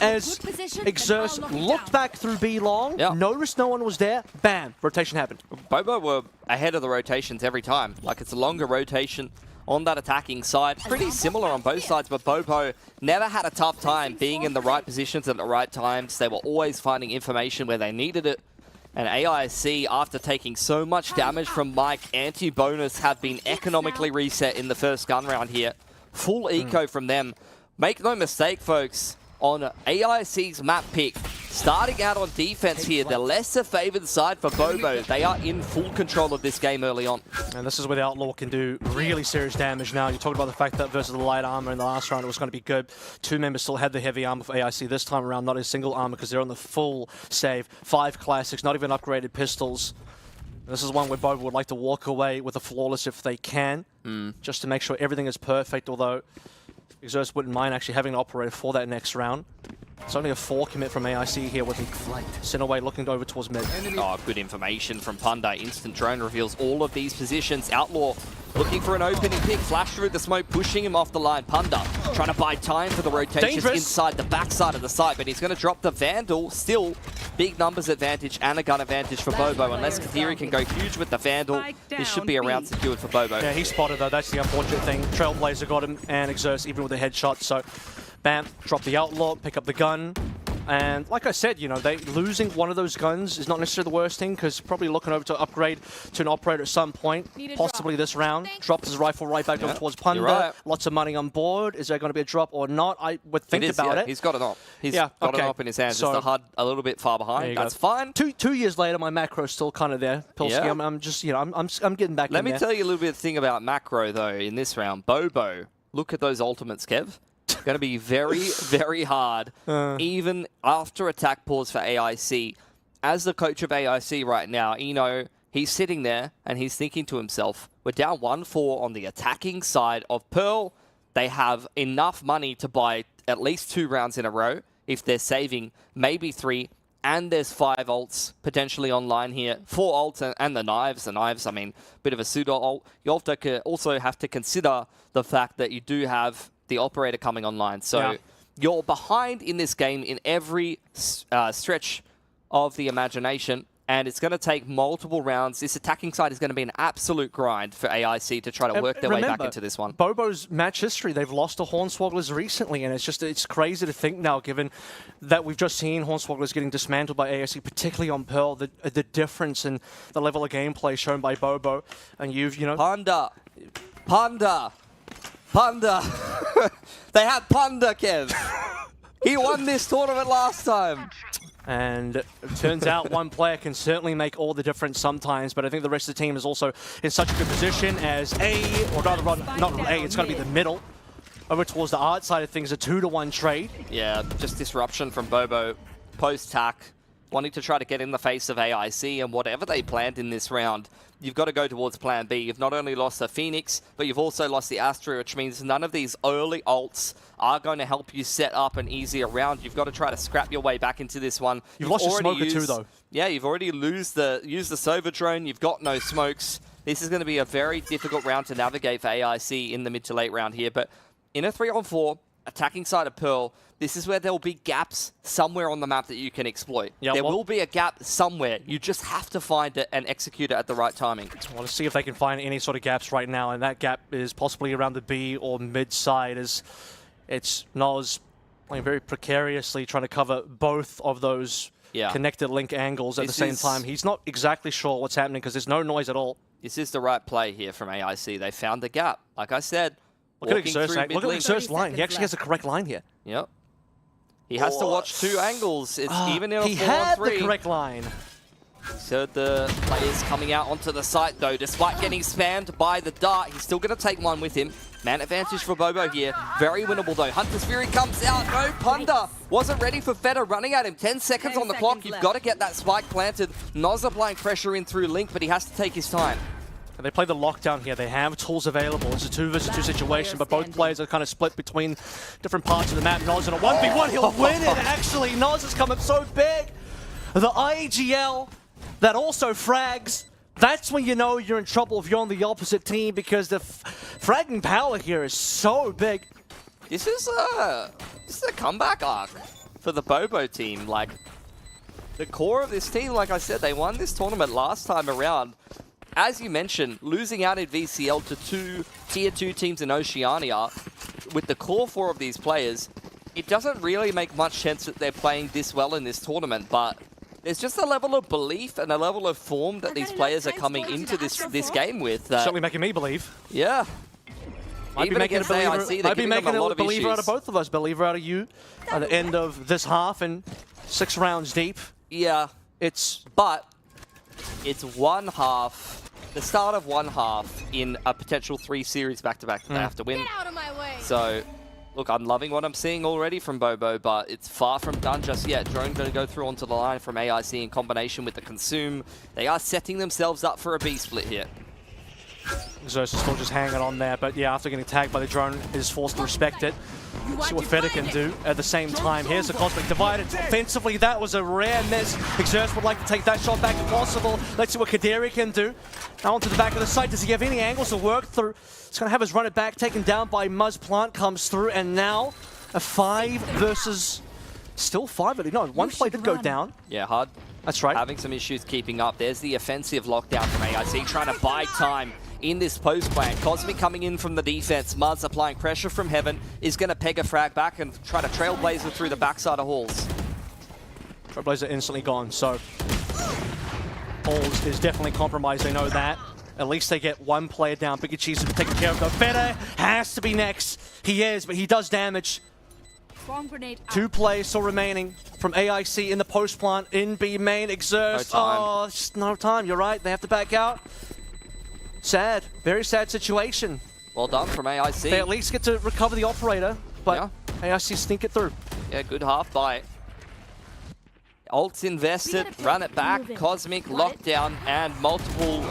as Exerce looked back through B long, noticed no one was there, bam, rotation happened. Bobo were ahead of the rotations every time. Like, it's a longer rotation on that attacking side. Pretty similar on both sides, but Bobo never had a tough time being in the right positions at the right times. They were always finding information where they needed it. And AIC, after taking so much damage from Mike, anti-bonus have been economically reset in the first gun round here. Full eco from them. Make no mistake, folks, on AIC's map pick, starting out on defense here, the lesser favored side for Bobo. They are in full control of this game early on. And this is where the Outlaw can do really serious damage now. You talked about the fact that versus the light armor in the last round, it was going to be good. Two members still had the heavy armor for AIC this time around, not a single armor because they're on the full save. 5 classics, not even upgraded pistols. This is one where Bobo would like to walk away with a flawless if they can, just to make sure everything is perfect, although Exerce wouldn't mind actually having an operator for that next round. It's only a 4 commit from AIC here with Sinaway looking over towards mid. Oh, good information from Punda. Instant drone reveals all of these positions. Outlaw looking for an opening pick. Flash through the smoke, pushing him off the line. Punda trying to buy time for the rotations inside the backside of the site, but he's going to drop the Vandal. Still, big numbers advantage and a gun advantage for Bobo. Unless Kathiri can go huge with the Vandal, this should be a round secured for Bobo. Yeah, he spotted though. That's the unfortunate thing. Trailblazer got him, and Exerce even with a headshot. So, bam, drop the Outlaw, pick up the gun. And like I said, you know, losing one of those guns is not necessarily the worst thing, because probably looking over to upgrade to an operator at some point, possibly this round. Drops his rifle right back over towards Punda. Lots of money on board. Is there going to be a drop or not? I would think about it. He's got it up. He's got it up in his hands. So, just the HUD a little bit far behind. That's fine. Two years later, my macro's still kind of there. Pilsky, I'm just, you know, I'm getting back in there. Let me tell you a little bit of thing about macro, though, in this round. Bobo, look at those ultimates, Kev. Going to be very, very hard, even after attack pause for AIC. As the coach of AIC right now, you know, he's sitting there and he's thinking to himself, we're down 1-4 on the attacking side of Pearl. They have enough money to buy at least 2 rounds in a row if they're saving, maybe 3. And there's 5 ults potentially online here. 4 ults and the knives. The knives, I mean, bit of a pseudo ult. You also have to consider the fact that you do have the operator coming online. So you're behind in this game in every stretch of the imagination, and it's going to take multiple rounds. This attacking side is going to be an absolute grind for AIC to try to work their way back into this one. Bobo's match history, they've lost to Hornswogglers recently, and it's crazy to think now, given that we've just seen Hornswogglers getting dismantled by AIC, particularly on Pearl, the difference in the level of gameplay shown by Bobo. And you know... Punda. They had Punda, Kev. He won this tournament last time. And it turns out one player can certainly make all the difference sometimes, but I think the rest of the team is also in such a good position as A, or rather, not A, it's going to be the middle. Over towards the art side of things, a 2-to-1 trade. Yeah, just disruption from Bobo post-tack, wanting to try to get in the face of AIC, and whatever they planned in this round, you've got to go towards plan B. You've not only lost the Phoenix, but you've also lost the Astra, which means none of these early ults are going to help you set up an easier round. You've got to try to scrap your way back into this one. You've lost your smoker too, though. Yeah, you've already used the Sova drone. You've got no smokes. This is going to be a very difficult round to navigate for AIC in the mid to late round here. But in a 3-on-4, attacking side of Pearl, this is where there will be gaps somewhere on the map that you can exploit. There will be a gap somewhere. You just have to find it and execute it at the right timing. I want to see if they can find any sort of gaps right now, and that gap is possibly around the B or mid side, as it's Noz playing very precariously, trying to cover both of those connected link angles at the same time. He's not exactly sure what's happening because there's no noise at all. This is the right play here from AIC. They found the gap. Like I said, look at Exerce's line. He actually has a correct line here. Yep. He has to watch 2 angles. It's even in a 4-on-3. He had the correct line. So the players coming out onto the site, though. Despite getting spammed by the dart, he's still going to take one with him. Man advantage for Bobo here. Very winnable, though. Hunter's Fury comes out. No, Punda wasn't ready for Feta running at him. 10 seconds on the clock. You've got to get that spike planted. Noz applying pressure in through Link, but he has to take his time. And they play the lockdown here. They have tools available. It's a 2-versus-2 situation, but both players are kind of split between different parts of the map. Noz in a 1v1, he'll win it, actually. Noz has come up so big. The IGL that also frags That's when you know you're in trouble if you're on the opposite team, because the fragging power here is so big. This is a comeback arc for the Bobo team. Like, the core of this team, like I said, they won this tournament last time around. As you mentioned, losing out in VCL to 2 Tier 2 teams in Oceania, with the core 4 of these players, it doesn't really make much sense that they're playing this well in this tournament, but there's just a level of belief and a level of form that these players are coming into this game with. Certainly making me believe. Yeah. Might be making a believer out of both of us, believer out of you at the end of this half and 6 rounds deep. Yeah. But it's one half. The start of one half in a potential 3 series back-to-back that they have to win. Get out of my way. So, look, I'm loving what I'm seeing already from Bobo, but it's far from done just yet. Drone going to go through onto the line from AIC in combination with the Consume. They are setting themselves up for a B split here. Xerxes is still just hanging on there, but yeah, after getting tagged by the drone, is forced to respect it. See what Feder can do at the same time. Here's the Cosmic Divide. Offensively, that was a rare miss. Xerxes would like to take that shot back if possible. Let's see what Kadiri can do. Now onto the back of the site. Does he have any angles to work through? He's going to have his run it back, taken down by Muzz. Plant comes through, and now a 5 versus... Still 5, no, one play did go down. Yeah, hard. That's right. Having some issues keeping up. There's the offensive lockdown from AIC, trying to buy time in this post plan. Cosmic coming in from the defense. Muzz applying pressure from heaven, is going to peg a frag back and try to Trailblazer through the backside of Halls. Trailblazer instantly gone, so Halls is definitely compromised, they know that. At least they get one player down. Biggie Cheese is taken care of though. Feder has to be next. He is, but he does damage. 2 players still remaining from AIC in the post plant in B main. Exert. No time. Oh, just no time. You're right. They have to back out. Sad. Very sad situation. Well done from AIC. They at least get to recover the operator, but AIC sneak it through. Yeah, good half by. Ults invested, run it back, Cosmic lockdown, and multiple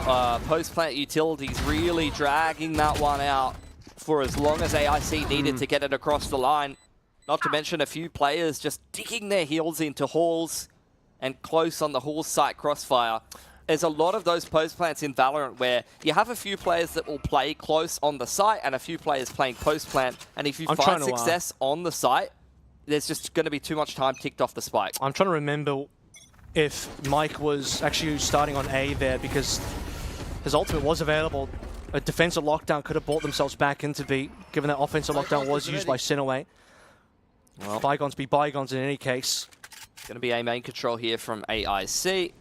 post-plant utilities really dragging that one out for as long as AIC needed to get it across the line. Not to mention a few players just digging their heels into Halls and close on the Halls site crossfire. There's a lot of those post-plants in Valorant where you have a few players that will play close on the site and a few players playing post-plant. And if you find success on the site, there's just going to be too much time ticked off the spike. I'm trying to remember if Mike was actually starting on A there, because his ultimate was available. A defensive lockdown could have brought themselves back into B, given that offensive lockdown was used by Sinaway. Well, bygones be bygones in any case. It's going to be a main control here from AIC.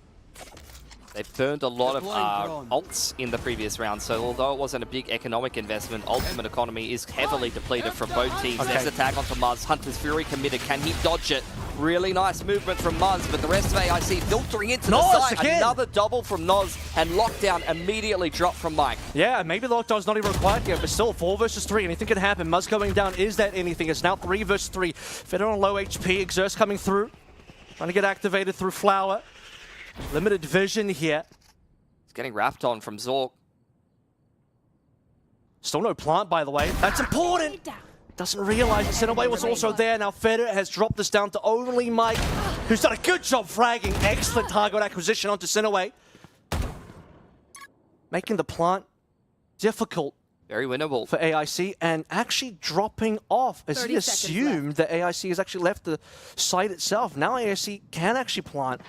They've burned a lot of ults in the previous round, so although it wasn't a big economic investment, ultimate economy is heavily depleted from both teams. Okay. There's a tag onto Muzz. Hunter's Fury committed. Can he dodge it? Really nice movement from Muzz, but the rest of AIC filtering into the site. Again. Another double from Noz, and lockdown immediately dropped from Mike. Yeah, maybe the lockdown's not even required yet, but still 4 versus 3. Anything can happen. Muzz going down. Is that anything? It's now 3 versus 3. Feder on low HP. Exerts coming through. Trying to get activated through Flower. Limited vision here. Getting wrapped on from Zork. Still no plant, by the way. That's important. Doesn't realize that Sinaway was also there. Now Feder has dropped this down to only Mike, who's done a good job fragging. Excellent target acquisition onto Sinaway. Making the plant difficult. Very winnable. For AIC, and actually dropping off as he assumed that AIC has actually left the site itself. Now AIC can actually plant.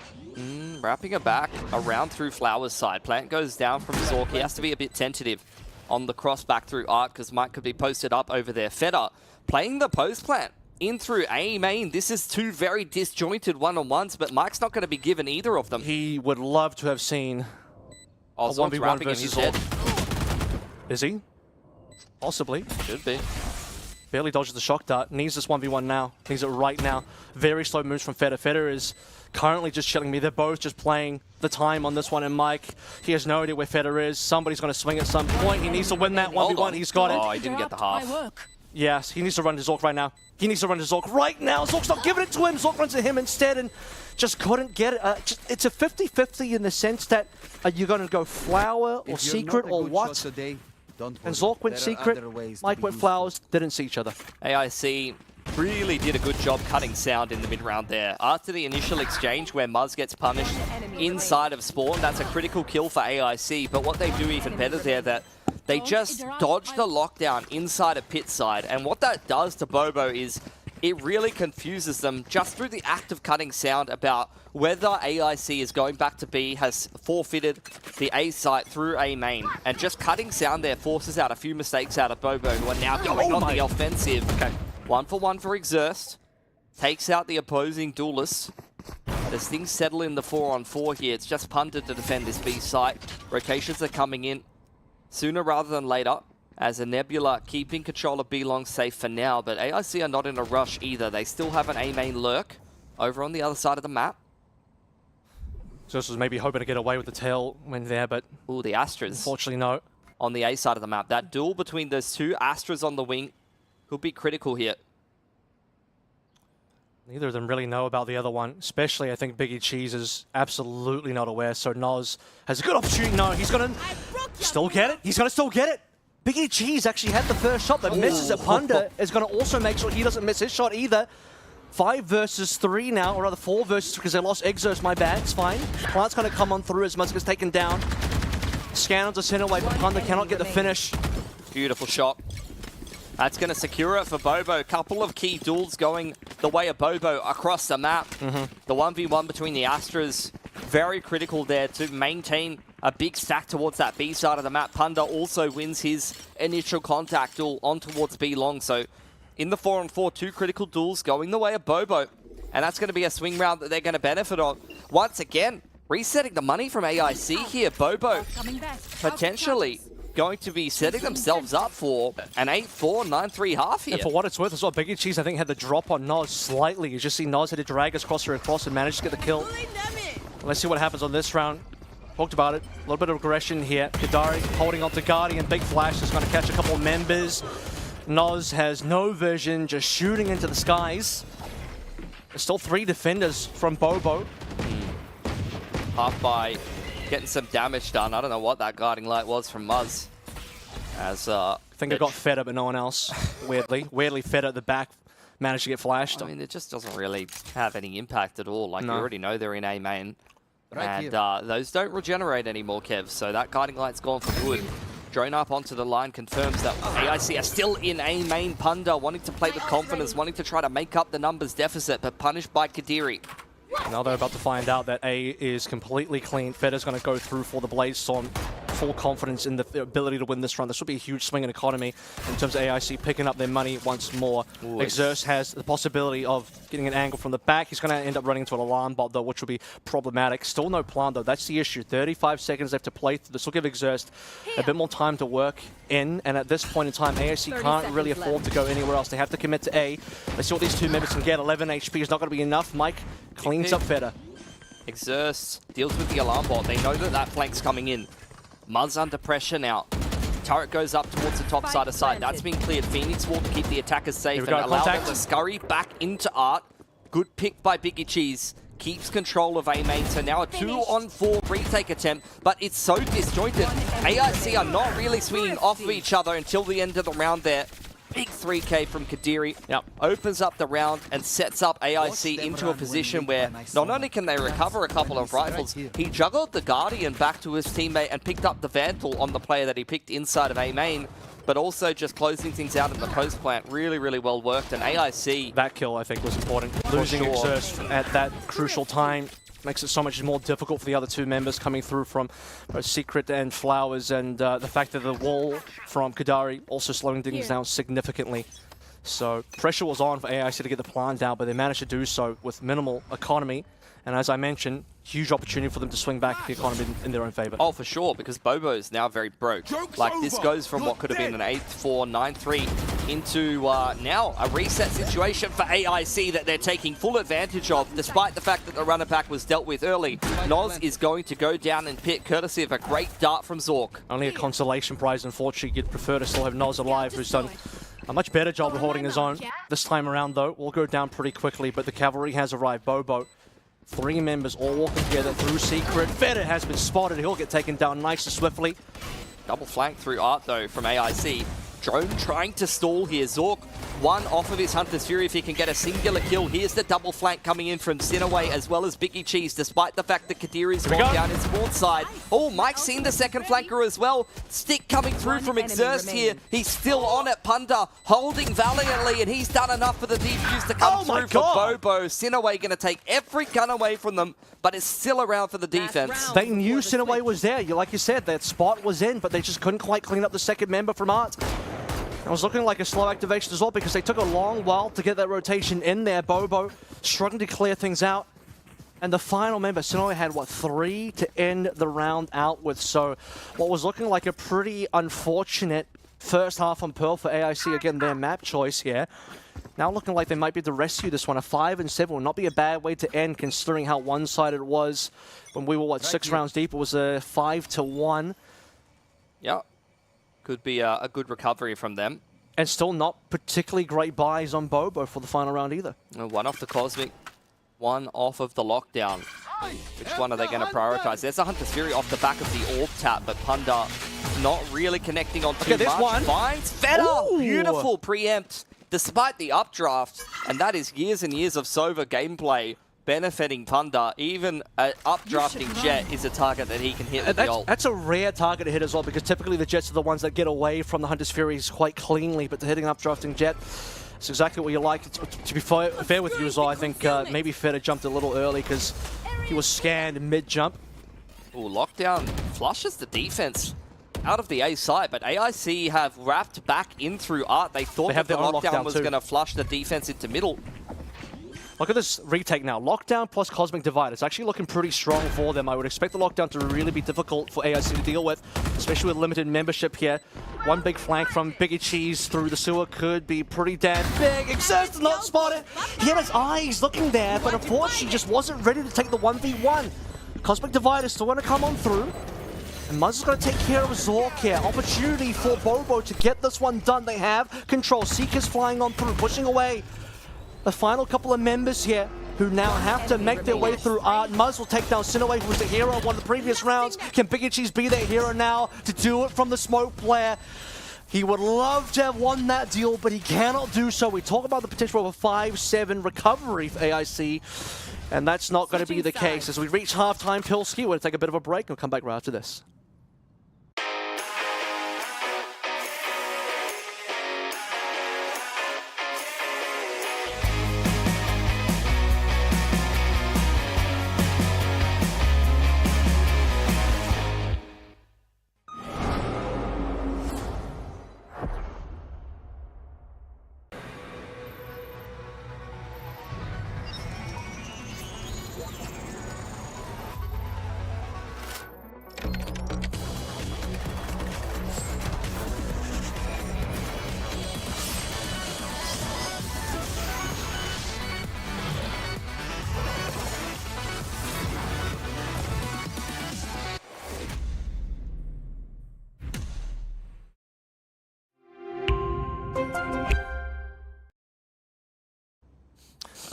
Wrapping it back around through Flower's side. Plant goes down from Zork. He has to be a bit tentative on the cross back through Art because Mike could be posted up over there. Feder playing the post plant in through A main. This is 2 very disjointed one-on-ones, but Mike's not going to be given either of them. He would love to have seen a 1v1 versus Zork. Is he? Possibly. Should be. Barely dodges the shock dart. Needs this 1v1 now. Needs it right now. Very slow moves from Feder. Feder is currently just chilling me. They're both just playing the time on this one. And Mike, he has no idea where Feder is. Somebody's going to swing at some point. He needs to win that 1v1. He's got it. Oh, he didn't get the half. Yes, he needs to run to Zork right now. He needs to run to Zork right now. Zork's not giving it to him. Zork runs to him instead and just couldn't get it. It's a 50-50 in the sense that are you going to go Flower or Secret or what? And Zork went Secret, Mike went Flowers, didn't see each other. AIC really did a good job cutting sound in the mid-round there. After the initial exchange where Muzz gets punished inside of spawn, that's a critical kill for AIC, but what they do even better there, that they just dodge the lockdown inside of pit side, and what that does to Bobo is it really confuses them just through the act of cutting sound about whether AIC is going back to B, has forfeited the A site through A main. And just cutting sound there forces out a few mistakes out of Bobo, who are now going on the offensive. Okay. 1-for-1 for Exerst. Takes out the opposing duelist. As things settle in the 4-on-4 here, it's just punted to defend this B site. Rotations are coming in sooner rather than later, as a Nebula keeping control of B long safe for now, but AIC are not in a rush either. They still have an A main lurk over on the other side of the map. Just was maybe hoping to get away with the tail when there, but Ooh, the Astras. unfortunately no. On the A side of the map. That duel between those two Astras on the wing could be critical here. Neither of them really know about the other one, especially I think Biggie Cheese is absolutely not aware, so Noz has a good opportunity. No, he's going to still get it. He's going to still get it. Biggie Cheese actually had the first shot, but misses it. Punda is going to also make sure he doesn't miss his shot either. 5 versus 3 now, or rather 4 versus, because they lost Exos, my bad, it's fine. Plant's going to come on through as Musk is taken down. Scan onto center wave, but Punda cannot get the finish. Beautiful shot. That's going to secure it for Bobo. Couple of key duels going the way of Bobo across the map. The 1v1 between the Astras, very critical there to maintain a big stack towards that B side of the map. Punda also wins his initial contact duel on towards B long. So in the 4-on-4, 2 critical duels going the way of Bobo. And that's going to be a swing round that they're going to benefit on. Once again, resetting the money from AIC here. Bobo potentially going to be setting themselves up for an 8-4, 9-3 half here. And for what it's worth as well, Biggie Cheese I think had the drop on Noz slightly. You just see Noz had to drag his crosser across and managed to get the kill. Let's see what happens on this round. Talked about it. A little bit of aggression here. Kadari holding on to Guardian. Big Flash is going to catch a couple of members. Noz has no vision, just shooting into the skies. There's still 3 defenders from Bobo. Half by getting some damage done. I don't know what that guiding light was from Muzz. As I think it got fed up, but no one else. Weirdly fed at the back. Managed to get flashed. I mean, it just doesn't really have any impact at all. Like, No. you already know they're in A main. Right And those don't regenerate anymore, Kev. So that guiding light's gone for good. Drone up onto the line confirms that AIC are still in A main. Punda wanting to play with confidence, wanting to try to make up the numbers deficit, but punished by Kadiri. Now they're about to find out that A is completely clean. Fedder's going to go through for the Blaze Storm. Full confidence in the ability to win this run. This will be a huge swing in economy in terms of AIC picking up their money once more. Ooh, Exerst has the possibility of getting an angle from the back. He's going to end up running into an alarm bot though, which will be problematic. Still no plan though. That's the issue. 35 seconds left to play. This will give Exerst a bit more time to work in. And at this point in time, AIC can't really afford to go anywhere else. They have to commit to A. Let's see what these 2 members can get. 11 HP is not going to be enough. Mike cleans up Fedder. Exerst deals with the alarm bot. They know that that flank's coming in. Muzz under pressure now. Turret goes up towards the top side of side. That's been cleared. Phoenix Wall to keep the attackers safe and allow them to scurry back into Art. Good pick by Biggie Cheese. Keeps control of A main. So now a 2-on-4 retake attempt, but it's so disjointed. AIC are not really swinging off of each other until the end of the round there. Big 3K from Kadiri. Yep. Opens up the round and sets up AIC into a position where not only can they recover a couple of rifles, he juggled the Guardian back to his teammate and picked up the Vandal on the player that he picked inside of A main, but also just closing things out in the post plant. Really, really well worked. And AIC... That kill, I think, was important. Losing Exerst at that crucial time makes it so much more difficult for the other 2 members coming through from both Secret and Flowers, and the fact that the wall from Kadari also slowing things down significantly. So pressure was on for AIC to get the plan down, but they managed to do so with minimal economy. And as I mentioned, huge opportunity for them to swing back the economy in their own favor. Oh, for sure, because Bobo is now very broke. Like, this goes from what could have been an 8-4, 9-3 into now a reset situation for AIC that they're taking full advantage of, despite the fact that the runner back was dealt with early. Noz is going to go down and pit, courtesy of a great dart from Zork. Only a consolation prize, unfortunately. You'd prefer to still have Noz alive, who's done a much better job of holding his own. This time around, though, will go down pretty quickly, but the cavalry has arrived. Bobo, 3 members all walking together through Secret. Fedder has been spotted. He'll get taken down nice and swiftly. Double flank through Art, though, from AIC. Drone trying to stall here. Zork, one off of his Hunter's Fury if he can get a singular kill. Here's the double flank coming in from Sinaway as well as Biggie Cheese, despite the fact that Kadiri's spawned down his spawn side. Oh, Mike's seen the second flanker as well. Stick coming through from Exerst here. He's still on it. Punda holding valiantly, and he's done enough for the defuse to come through for Bobo. Sinaway going to take every gun away from them, but it's still around for the defense. They knew Sinaway was there. Like you said, that spot was in, but they just couldn't quite clean up the second member from Art. It was looking like a slow activation as well because they took a long while to get that rotation in there. Bobo struggling to clear things out. And the final member, Sinaway had, what, 3 to end the round out with. So what was looking like a pretty unfortunate first half on Pearl for AIC. Again, their map choice here. Now looking like they might be able to rescue this one. A 5-7 will not be a bad way to end, considering how one-sided it was when we were, what, 6 rounds deep. It was a 5-1. Yeah. Could be a good recovery from them. And still not particularly great buys on Bobo for the final round either. One off the Cosmic, one off of the Lockdown. Which one are they going to prioritize? There's a Hunter's Fury off the back of the Orb tap, but Punda not really connecting on too much. One. Finds Feta! Ooh. Beautiful preempt, despite the updraft. And that is years and years of Sova gameplay benefiting Punda. Even an updrafting Jet is a target that he can hit with the ult. That's a rare target to hit as well, because typically the Jets are the ones that get away from the Hunter's Furies quite cleanly, but hitting an updrafting Jet, it's exactly what you like. To be fair with you as well, I think maybe Feta jumped a little early because he was scanned mid-jump. Ooh, Lockdown flushes the defense out of the A side, but AIC have wrapped back in through Art. They thought that the Lockdown was going to flush the defense into middle. Look at this retake now. Lockdown plus Cosmic Divide. It's actually looking pretty strong for them. I would expect the Lockdown to really be difficult for AIC to deal with, especially with limited membership here. One big flank from Biggie Cheese through the sewer could be pretty damn big. Exerst not spotted. He had his eyes looking there, but unfortunately just wasn't ready to take the 1v1. Cosmic Divide is still going to come on through. And Muzz is going to take care of Zork here. Opportunity for Bobo to get this one done. They have control. Seekers flying on through, pushing away. The final couple of members here who now have to make their way through Art. Muzz will take down Sinaway, who was the hero of one of the previous rounds. Can Biggie Cheese be their hero now to do it from the smoke flare? He would love to have won that deal, but he cannot do so. We talk about the potential of a 5-7 recovery for AIC, and that's not going to be the case. As we reach halftime, Pilski, we're going to take a bit of a break, and we'll come back right after this.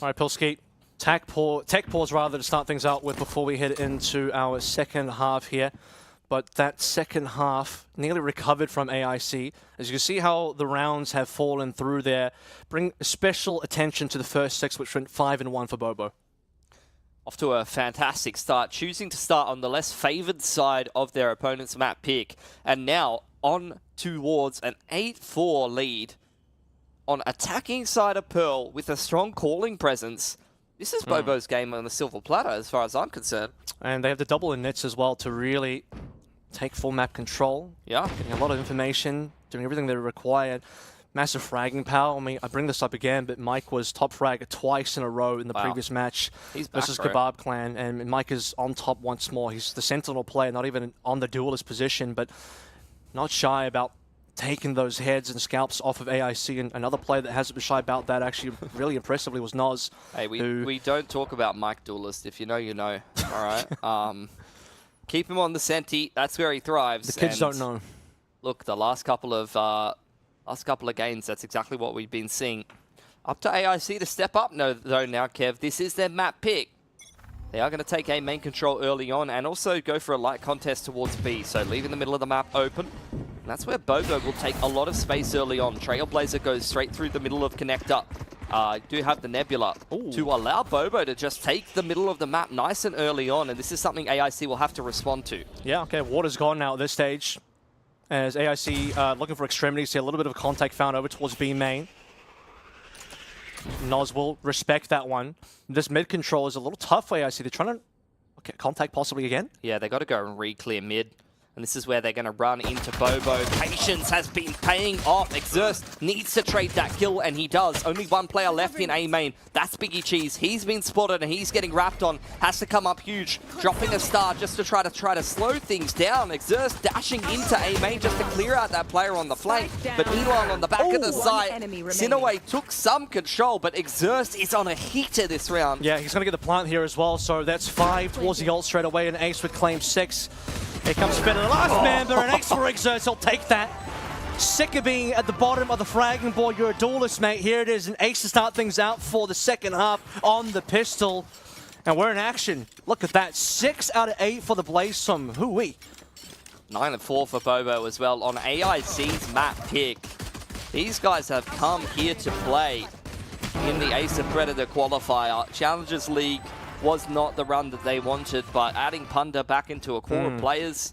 All right, Pilski, tech pause rather to start things out with before we head into our second half here. But that second half nearly recovered from AIC. As you can see how the rounds have fallen through there, bring special attention to the first 6, which went 5-1 for Bobo. Off to a fantastic start, choosing to start on the less favoured side of their opponent's map pick, and now on towards an 8-4 lead on attacking side of Pearl with a strong calling presence. This is Bobo's game on the silver platter as far as I'm concerned. And they have the double in nets as well to really take full map control. Yeah. Getting a lot of information, doing everything that are required. Massive fragging power. I mean, I bring this up again, but Mike was top frag twice in a row in the previous match versus Kebab Clan, and Mike is on top once more. He's the Sentinel player, not even on the duelist position, but not shy about taking those heads and scalps off of AIC. And another player that hasn't been shy about that actually really impressively was Noz. Hey, we don't talk about Mike Duelist. If you know, you know. All right. Keep him on the Senti. That's where he thrives. The kids don't know. Look, the last couple of games, that's exactly what we've been seeing. Up to AIC to step up though now, Kev. This is their map pick. They are going to take A main control early on and also go for a light contest towards B. So leaving the middle of the map open. And that's where Bobo will take a lot of space early on. Trailblazer goes straight through the middle of Connector. Do have the Nebula to allow Bobo to just take the middle of the map nice and early on, and this is something AIC will have to respond to. Yeah, okay, Water's gone now at this stage. As AIC looking for extremities here, a little bit of contact found over towards B main. Noz will respect that one. This mid control is a little tough for AIC. They're trying to... Okay, contact possibly again? Yeah, they got to go and re-clear mid. And this is where they're going to run into Bobo. Patience has been paying off. Exerst needs to trade that kill, and he does. Only one player left in A main. That's Biggie Cheese. He's been spotted, and he's getting wrapped on. Has to come up huge, dropping a star just to try to slow things down. Exerst dashing into A main just to clear out that player on the flank. But meanwhile, on the back of the side, Sinaway took some control, but Exerst is on a heater this round. Yeah, he's going to get the plant here as well, so that's 5 towards the ult straight away, and Ace would claim 6. Here comes Spinner, the last member, and Ace for Exerst, he'll take that. Sick of being at the bottom of the fragging board, you're a duelist, mate. Here it is, and Ace to start things out for the second half on the pistol. And we're in action. Look at that, 6 out of 8 for the Blazesome. Hoo-wee. 9 and 4 for Bobo as well on AIC's map pick. These guys have come here to play in the Ace of Predator qualifier. Challengers League was not the run that they wanted, but adding Punda back into a core of players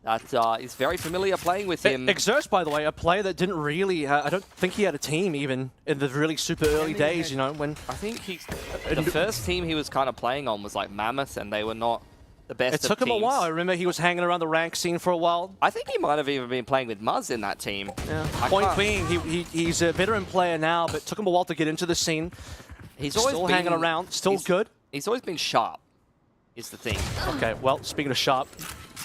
that is very familiar playing with him. Exerst, by the way, a player that didn't really, I don't think he had a team even in the really super early days, you know, when... I think the first team he was kind of playing on was like Mammoth, and they were not the best of teams. It took him a while. I remember he was hanging around the rank scene for a while. I think he might have even been playing with Muzz in that team. Yeah. Point being, he's a veteran player now, but it took him a while to get into the scene. He's always still hanging around, still good. He's always been sharp, is the thing. Okay, well, speaking of sharp,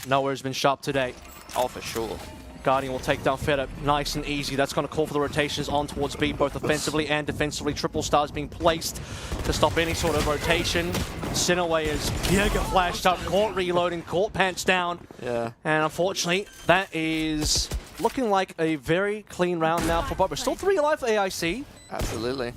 Nowhere's been sharp today. Oh, for sure. Guardian will take down Feta nice and easy. That's going to call for the rotations on towards B, both offensively and defensively. Triple stars being placed to stop any sort of rotation. Sinaway is mega flashed up, caught reloading, caught pants down. Yeah. And unfortunately, that is looking like a very clean round now for Bobo. Still 3 alive for AIC. Absolutely.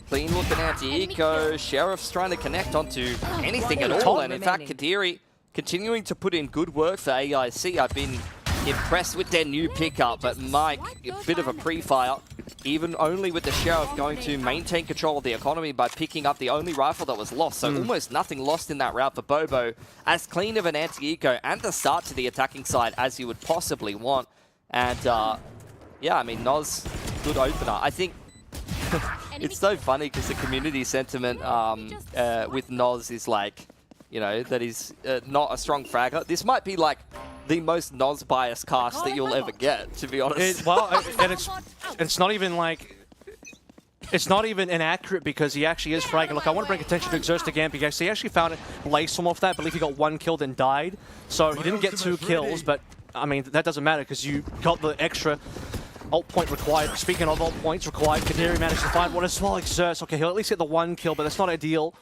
Clean looking anti-eco. Sheriff's trying to connect onto anything at all. And in fact, Kadiri continuing to put in good work for AIC. I've been impressed with their new pickup, but Mike, a bit of a pre-fire, even only with the Sheriff going to maintain control of the economy by picking up the only rifle that was lost. So almost nothing lost in that route for Bobo. As clean of an anti-eco and the start to the attacking side as you would possibly want. And yeah, I mean, Noz, good opener. I think it's so funny because the community sentiment with Noz is like, you know, that he's not a strong fragger. This might be like the most Noz biased cast that you'll ever get, to be honest. And it's not even like, it's not even inaccurate because he actually is fragging. Look, I want to bring attention to Exerst again because he actually found it Blazesome off that. I believe he got 1 kill and died. So he didn't get 2 kills, but I mean, that doesn't matter because you got the extra ult point required. Speaking of ult points required, Kadiri managed to find one as well. Exerst, okay, he'll at least get the 1 kill, but that's not ideal.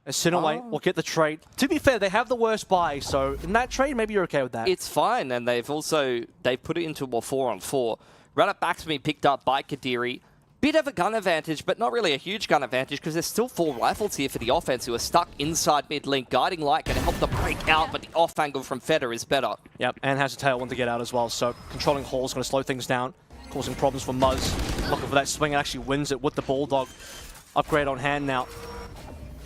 As Sinaway will get the trade. To be fair, they have the worst buy, so in that trade, maybe you're okay with that. It's fine, and they've put it into a 4-on-4. Run it back to me, picked up by Kadiri. Bit of a gun advantage, but not really a huge gun advantage because there's still 4 rifles here for the offense who are stuck inside mid link. Guiding Light can help them break out, but the off angle from Feta is better. Yep, and has a tailwind to get out as well, so controlling Hall is going to slow things down, causing problems for Muzz. Looking for that swing and actually wins it with the Bulldog. Upgrade on hand now.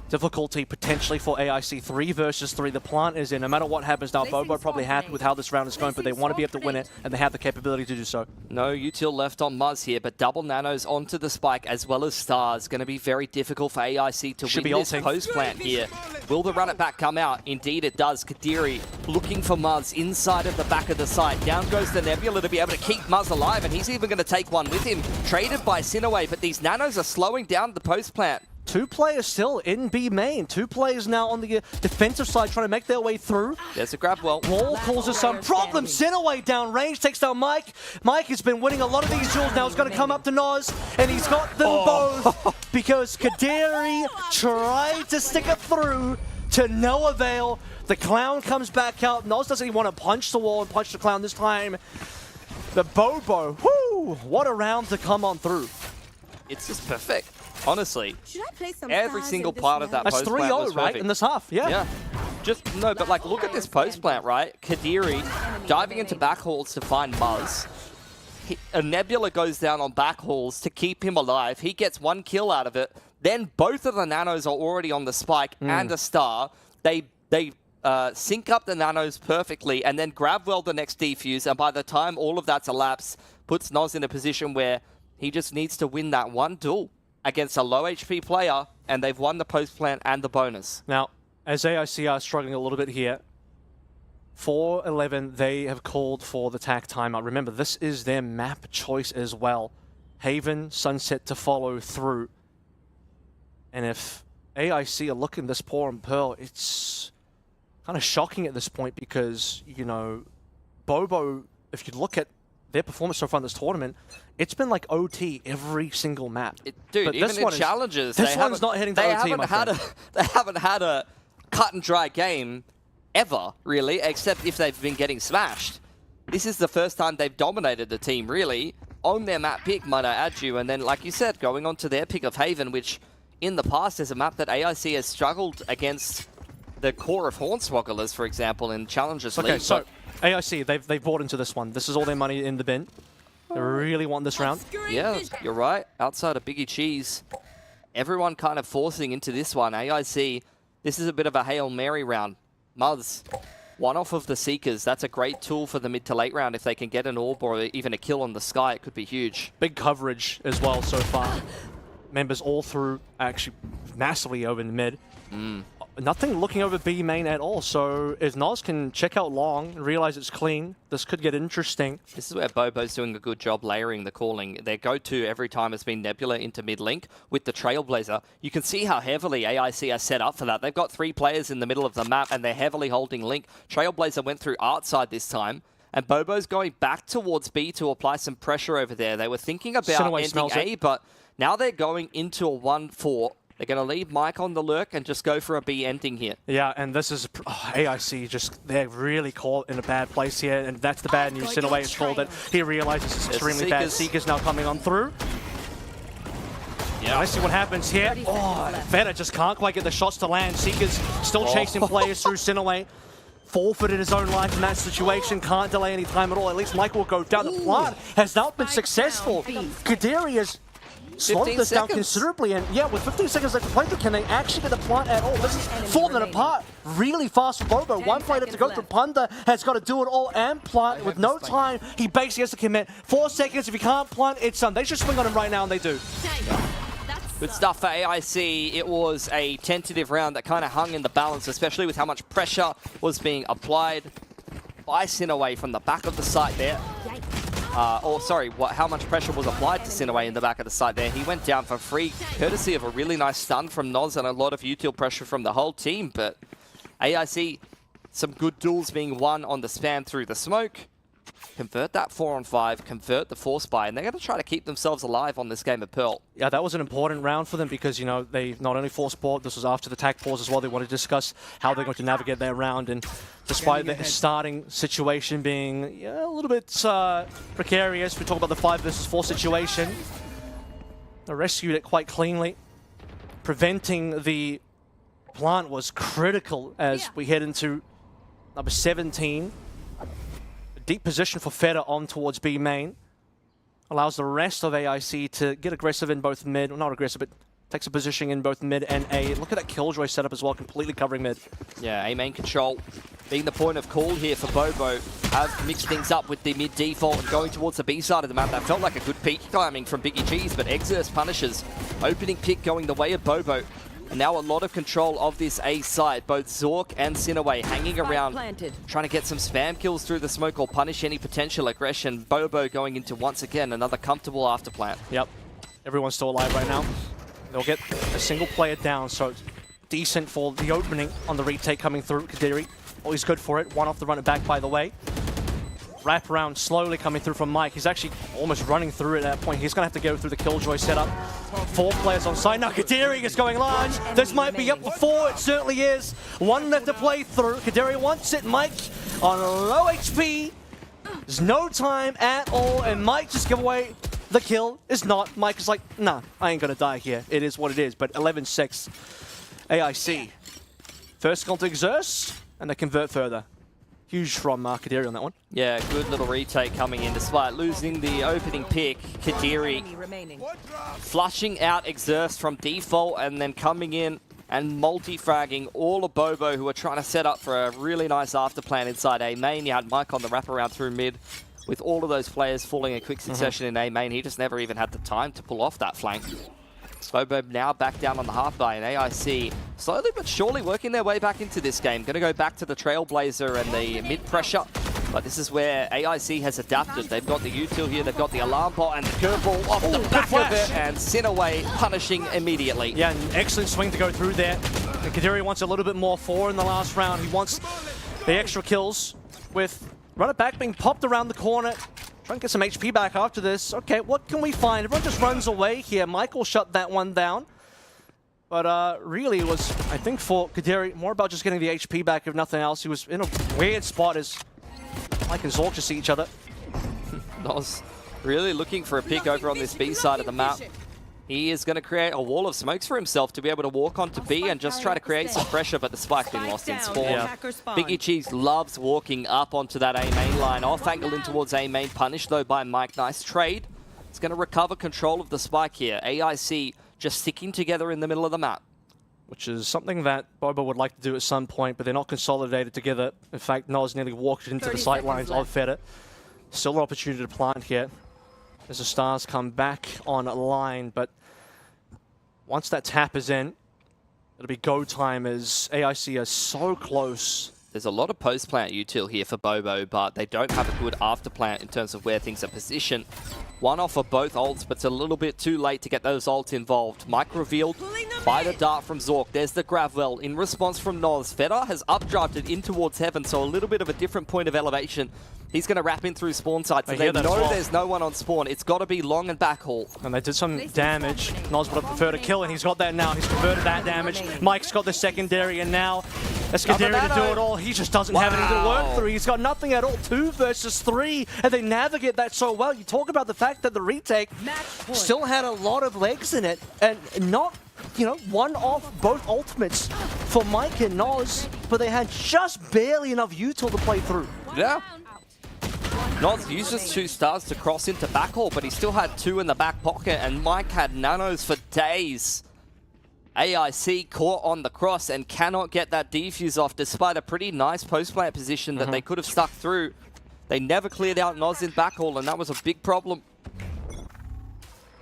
Difficulty potentially for AIC 3 versus 3. The plant is in. No matter what happens now, Bobo are probably happy with how this round is going, but they want to be able to win it, and they have the capability to do so. No util left on Muzz here, but double nanos onto the spike as well as stars. Going to be very difficult for AIC to win this post plant here. Will the run it back come out? Indeed it does. Kadiri looking for Muzz inside of the back of the site. Down goes the Nebula to be able to keep Muzz alive, and he's even going to take one with him. Traded by Sinaway, but these nanos are slowing down the post plant. 2 players still in B main. 2 players now on the defensive side trying to make their way through. There's a grab well. Wall causes some problems. Sinaway down range, takes down Mike. Mike has been winning a lot of these duels now. He's going to come up to Noz, and he's got them both because Kadiri tried to stick it through to no avail. The Clown comes back out. Noz doesn't even want to punch the wall and punch the Clown this time. The Bobo, whoo, what a round to come on through. It's just perfect. Honestly, every single part of that post plant was right, in this half, yeah. Just, no, but like, look at this post plant, right? Kadiri diving into back halls to find Muzz. A Nebula goes down on back halls to keep him alive. He gets 1 kill out of it. Then both of the nanos are already on the spike and a star. They sync up the nanos perfectly and then grab well the next defuse. And by the time all of that's elapsed, puts Noz in a position where he just needs to win that one duel against a low HP player. And they've won the post plant and the bonus. Now, as AIC are struggling a little bit here, 4-11, they have called for the TAC timeout. Remember, this is their map choice as well. Haven, Sunset to follow through. And if AIC are looking this poor on Pearl, it's kind of shocking at this point because, you know, Bobo, if you look at their performance so far in this tournament, it's been like OT every single map. Dude, but even in challenges, this one's not heading to OT, my friend. They haven't had a cut and dry game ever, really, except if they've been getting smashed. This is the first time they've dominated the team, really, on their map pick, might I add you. And then, like you said, going on to their pick of Haven, which in the past is a map that AIC has struggled against the core of Hornswogglers, for example, in Challenges League. Okay, so AIC, they've bought into this one. This is all their money in the bin. They really want this round. Yeah, you're right. Outside of Biggie Cheese, everyone kind of forcing into this one. AIC, this is a bit of a Hail Mary round. Muzz, one off of the Seekers. That's a great tool for the mid to late round. If they can get an orb or even a kill on the sky, it could be huge. Big coverage as well so far. Members all through, actually massively over in the mid. Nothing looking over B main at all. So if Noz can check out long and realize it's clean, this could get interesting. This is where Bobo's doing a good job layering the calling. Their go-to every time has been Nebula into mid-link with the Trailblazer. You can see how heavily AIC are set up for that. They've got 3 players in the middle of the map and they're heavily holding Link. Trailblazer went through Artside this time. And Bobo's going back towards B to apply some pressure over there. They were thinking about ending A, but now they're going into a 1-4. They're going to leave Mike on the lurk and just go for a B ending here. Yeah, and this is AIC just, they're really caught in a bad place here, and that's the bad news. Sinaway is called it. He realizes it's extremely bad. Seekers now coming on through. Yeah, let's see what happens here. Oh, Veta just can't quite get the shots to land. Seekers still chasing players through Sinaway. Forfeited his own life in that situation, can't delay any time at all. At least Mike will go down. The plant has not been successful. Kadiri has slowed this down considerably, and yeah, with 15 seconds left to play through, can they actually get the plant at all? This is falling apart really fast for Bobo. 1 play left to go through. Punda has got to do it all and plant with no time. He basically has to commit 4 seconds. If he can't plant, it's done. They should swing on him right now, and they do. Good stuff for AIC. It was a tentative round that kind of hung in the balance, especially with how much pressure was being applied by Sinaway from the back of the site there. How much pressure was applied to Sinaway in the back of the site there. He went down for free, courtesy of a really nice stun from Noz and a lot of util pressure from the whole team. But AIC, some good duels being won on the spam through the smoke. Convert that 4-on-5, convert the force buy, and they're going to try to keep themselves alive on this game of Pearl. Yeah, that was an important round for them because, you know, they not only forced bought, this was after the tag pause as well. They wanted to discuss how they're going to navigate their round, and despite the starting situation being a little bit precarious, we talk about the 5 versus 4 situation, they rescued it quite cleanly. Preventing the plant was critical as we head into number 17. Deep position for Feta on towards B main. Allows the rest of AIC to get aggressive in both mid. Well, not aggressive, but takes a position in both mid and A. Look at that Killjoy setup as well, completely covering mid. Yeah, A main control being the point of call here for Bobo. Have mixed things up with the mid default and going towards the B side of the map. That felt like a good peak timing from Biggie Cheese, but Exerce punishes. Opening pick going the way of Bobo. And now a lot of control of this A side. Both Zork and Sinaway hanging around, trying to get some spam kills through the smoke or punish any potential aggression. Bobo going into, once again, another comfortable after plant. Yep. Everyone's still alive right now. They'll get a single player down, so it's decent for the opening on the retake coming through. Kadiri, always good for it. One off the run it back, by the way. Wrap around slowly coming through from Mike. He's actually almost running through at that point. He's going to have to go through the Killjoy setup. 4 players on site. Now Kadiri is going large. This might be up for 4. It certainly is. 1 left to play through. Kadiri wants it. Mike on low HP. There's no time at all. And Mike just give away the kill. Is not. Mike is like, nah, I ain't going to die here. It is what it is. But 11-6 AIC. First goal to Exerce. And they convert further. Huge from Kadiri on that one. Yeah, good little retake coming in despite losing the opening pick. Kadiri Enemy remaining. flushing out Exerst from default and then coming in and multi-fragging all of Bobo, who are trying to set up for a really nice after plan inside A main. You had Mike on the wraparound through mid. With all of those players falling in quick succession in A main, he just never even had the time to pull off that flank. Bobo now back down on the half by, and AIC slowly but surely working their way back into this game. Going to go back to the Trailblazer and the mid pressure, but this is where AIC has adapted. They've got the util here, they've got the alarm bot, and the curveball off the back of it, and Sinaway punishing immediately. Yeah, an excellent swing to go through there. And Kadiri wants a little bit more for in the last round. He wants the extra kills with runner back being popped around the corner. Trying to get some HP back after this. Okay, what can we find? Everyone just runs away here. Michael shut that one down. But really it was, I think for Kadiri, more about just getting the HP back if nothing else. He was in a weird spot as Mike and Zork just see each other. Nos really looking for a pick over on this B side of the map. He is going to create a wall of smokes for himself to be able to walk onto B and just try to create some pressure, but the spike's been lost in spawn. Yeah. Biggie Cheese loves walking up onto that A main line. Off angle in towards A main, punished though by Mike. Nice trade. It's going to recover control of the spike here. AIC just sticking together in the middle of the map. Which is something that Bobo would like to do at some point, but they're not consolidated together. In fact, Nos nearly walked into the sight lines of Feta. Still an opportunity to plant here as the Stars come back online, but once that tap is in, it'll be go time as AIC are so close. There's a lot of post-plant util here for Bobo, but they don't have a good after-plant in terms of where things are positioned. One off of both ults, but it's a little bit too late to get those ults involved. Mike revealed by the dart from Zork. There's the Gravwell in response from Nos. Fedor has updrafted in towards heaven, so a little bit of a different point of elevation. He's going to wrap in through spawn side, so they know there's no one on spawn. It's got to be long and back haul. And they did some damage. Nos would have preferred a kill, and he's got that now. He's converted that damage. Mike's got the secondary, and now it's Kadiri to do it all. He just doesn't have anything to work through. He's got nothing at all. 2 versus 3, and they navigate that so well. You talk about the fact that the retake still had a lot of legs in it, and not, you know, one off both ultimates for Mike and Nos, but they had just barely enough util to play through. Yeah. Nos uses 2 stars to cross into backhaul, but he still had 2 in the back pocket, and Mike had nanos for days. AIC caught on the cross and cannot get that defuse off despite a pretty nice post-plant position that they could have stuck through. They never cleared out Nos in backhaul, and that was a big problem.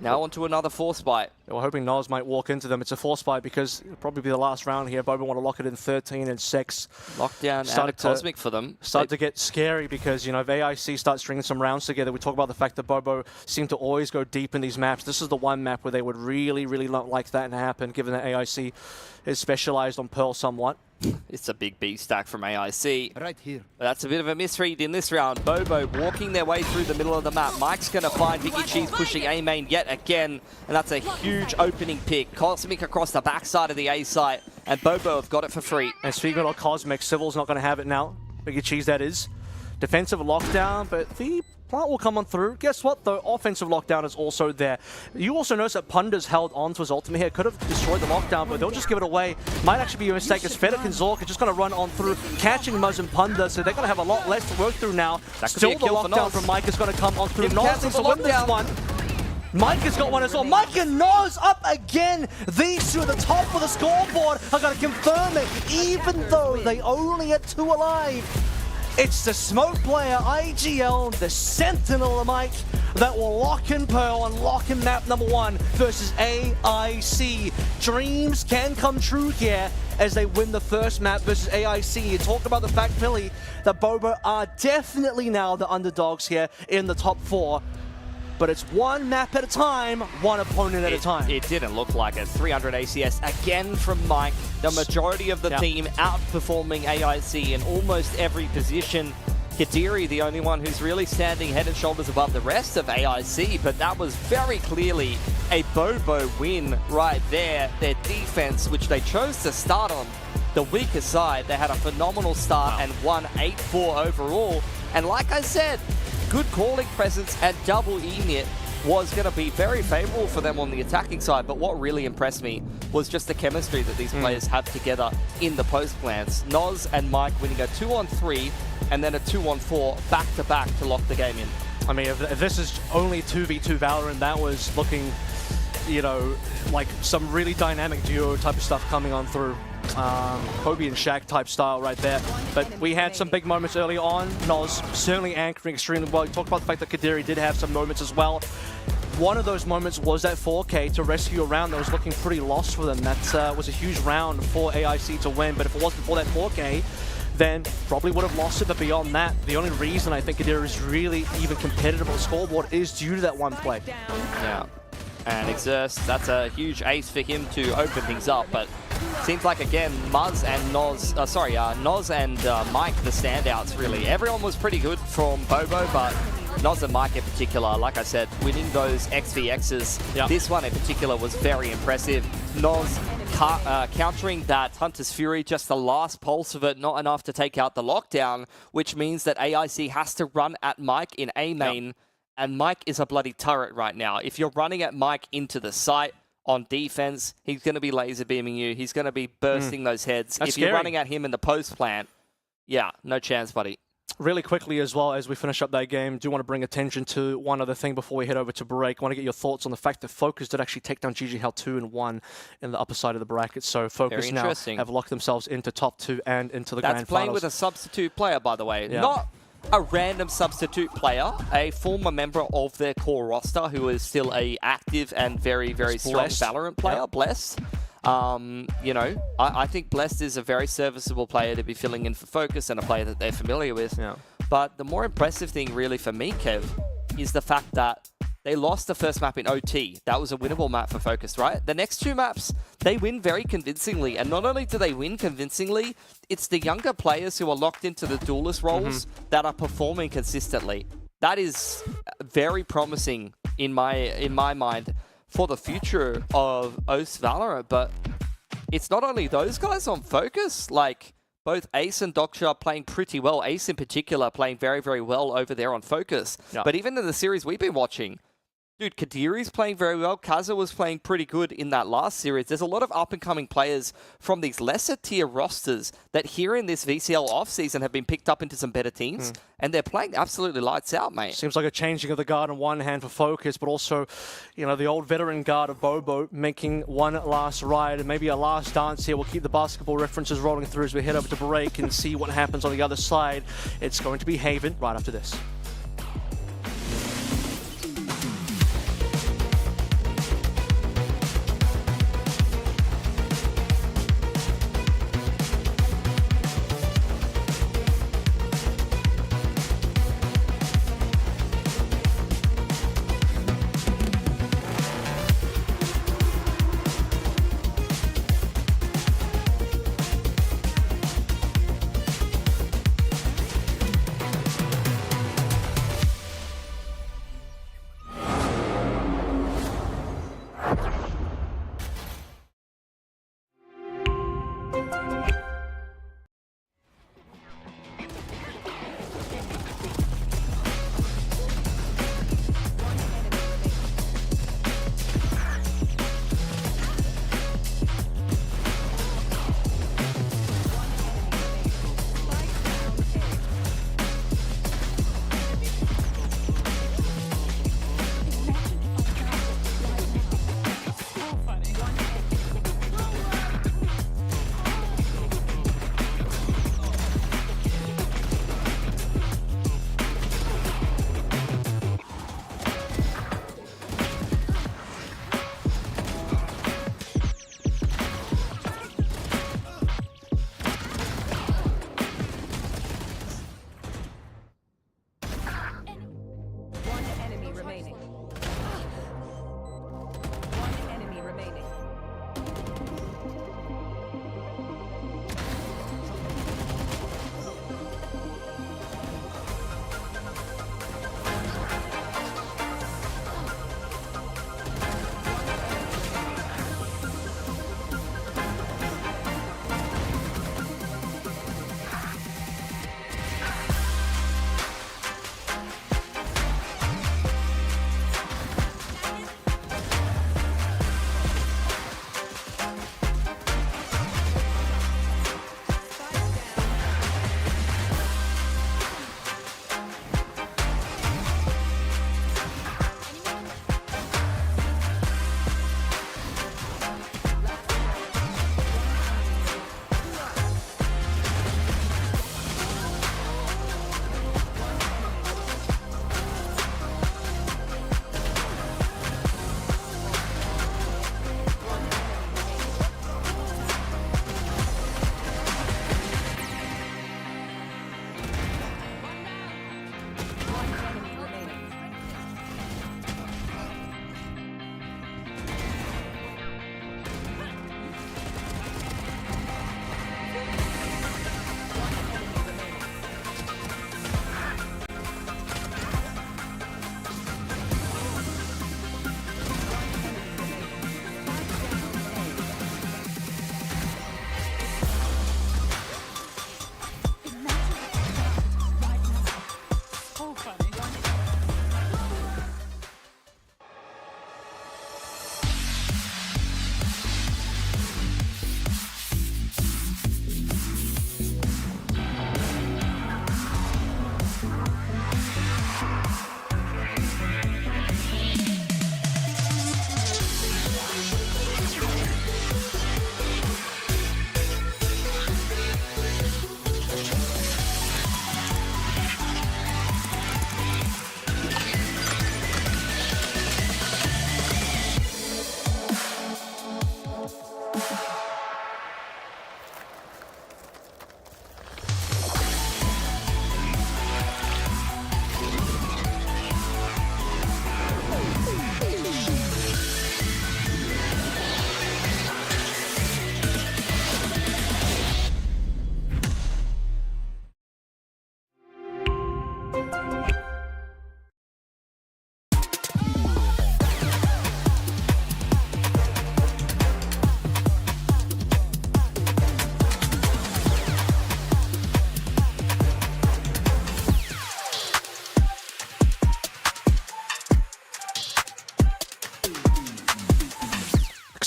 Now onto another force bite. We're hoping Nos might walk into them. It's a force bite because it'll probably be the last round here. Bobo want to lock it in 13 and 6. Lockdown out of Cosmic for them. Start to get scary because, you know, if AIC starts stringing some rounds together, we talk about the fact that Bobo seem to always go deep in these maps. This is the one map where they would really, really not like that to happen, given that AIC is specialized on Pearl somewhat. It's a big B stack from AIC. Right here. That's a bit of a misread in this round. Bobo walking their way through the middle of the map. Mike's going to find Biggie Cheese pushing A main yet again, and that's a huge opening pick. Cosmic across the backside of the A site, and Bobo have got it for free. And speaking of Cosmic, Civil's not going to have it now. Biggie Cheese, that is. Defensive lockdown, but the plant will come on through. Guess what, though? Offensive lockdown is also there. You also notice that Punda's held on to his ultimate here. Could have destroyed the lockdown, but they'll just give it away. Might actually be a mistake as Fedek and Zork are just going to run on through, catching Muzz and Punda, so they're going to have a lot less to work through now. Still, the lockdown from Mike is going to come on through. Nos needs to win this one. Mike has got one as well. Mike and Nos up again. These two at the top of the scoreboard are going to confirm it, even though they only had 2 alive. It's the smoke player, IGL, the Sentinel of Mike, that will lock in Pearl and lock in map number 1 versus AIC. Dreams can come true here as they win the first map versus AIC. You talk about the fact, Philly, that Bobo are definitely now the underdogs here in the top 4. But it's one map at a time, one opponent at a time. It didn't look like it. 300 ACS again from Mike. The majority of the team outperforming AIC in almost every position. Kadiri, the only one who's really standing head and shoulders above the rest of AIC, but that was very clearly a Bobo win right there. Their defense, which they chose to start on the weaker side, they had a phenomenal start and won 8-4 overall. And like I said, good calling presence and double E-Nit was going to be very favorable for them on the attacking side, but what really impressed me was just the chemistry that these players have together in the post plants. Nos and Mike winning a 2-on-3 and then a 2-on-4 back-to-back to lock the game in. I mean, if this is only 2v2 Valorant, that was looking, you know, like some really dynamic duo type of stuff coming on through. Kobe and Shaq type style right there. But we had some big moments early on. Noz certainly anchoring extremely well. You talked about the fact that Kadiri did have some moments as well. One of those moments was that 4K to rescue a round that was looking pretty lost for them. That was a huge round for AIC to win, but if it wasn't for that 4K, then probably would have lost it. But beyond that, the only reason I think Kadiri is really even competitive on the scoreboard is due to that one play. Yeah. And Exerst, that's a huge ace for him to open things up, but seems like, again, Muzz and Noz, Noz and Mike, the standouts, really. Everyone was pretty good from Bobo, but Noz and Mike in particular, like I said, winning those XVXs, Yep. This one in particular was very impressive. Noz countering that Hunter's Fury, just the last pulse of it, not enough to take out the lockdown, which means that AIC has to run at Mike in A main. Yep. And Mike is a bloody turret right now. If you're running at Mike into the site on defense, he's going to be laser beaming you. He's going to be bursting those heads. That's if scary. you're running at him in the post plant, yeah, no chance, buddy. Really quickly as well, as we finish up that game, do want to bring attention to one other thing before we head over to break. I want to get your thoughts on the fact that Focus did actually take down GG Hell 2 and 1 in the upper side of the bracket. So Focus now have locked themselves into top 2 and into the grand finals. That's playing with a substitute player, by the way. Yeah. Not a random substitute player, a former member of their core roster who is still a active and very, very strong Valorant player, Yep. Blessed. You know, I think Blessed is a very serviceable player to be filling in for Focus and a player that they're familiar with. Yeah. But the more impressive thing really for me, Kev, is the fact that they lost the first map in OT. That was a winnable map for Focus, right? The next two maps, they win very convincingly. And not only do they win convincingly, it's the younger players who are locked into the duelist roles that are performing consistently. That is very promising in my mind for the future of OS Valorant. But it's not only those guys on Focus, like both Ace and Doksha are playing pretty well. Ace in particular playing very, very well over there on Focus. Yep. But even in the series we've been watching, dude, Kadiri's playing very well. Kaza was playing pretty good in that last series. There's a lot of up-and-coming players from these lesser-tier rosters that here in this VCL offseason have been picked up into some better teams, and they're playing absolutely lights out, mate. Seems like a changing of the guard on one hand for Focus, but also, you know, the old veteran guard of Bobo making one last ride and maybe a last dance here. We'll keep the basketball references rolling through as we head over to break and see what happens on the other side. It's going to be Haven right after this.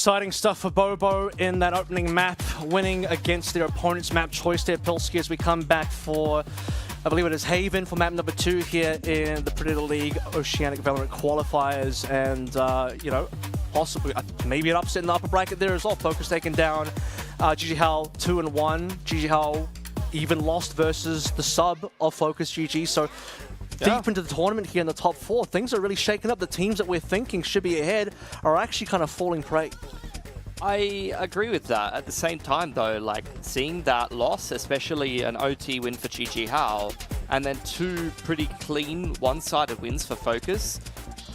exciting stuff for Bobo in that opening map, winning against their opponent's map choice there, Pilski, as we come back for, I believe it is Haven for map number 2 here in the Predator League Oceanic Valorant Qualifiers, and, you know, possibly, maybe an upset in the upper bracket there as well. Focus taken down GG Hal 2-1. GG Hal even lost versus the sub of Focus GG, so deep into the tournament here in the top 4, things are really shaking up. The teams that we're thinking should be ahead are actually kind of falling prey. I agree with that. At the same time, though, like, seeing that loss, especially an OT win for GG Hal, and then 2 pretty clean one-sided wins for Focus,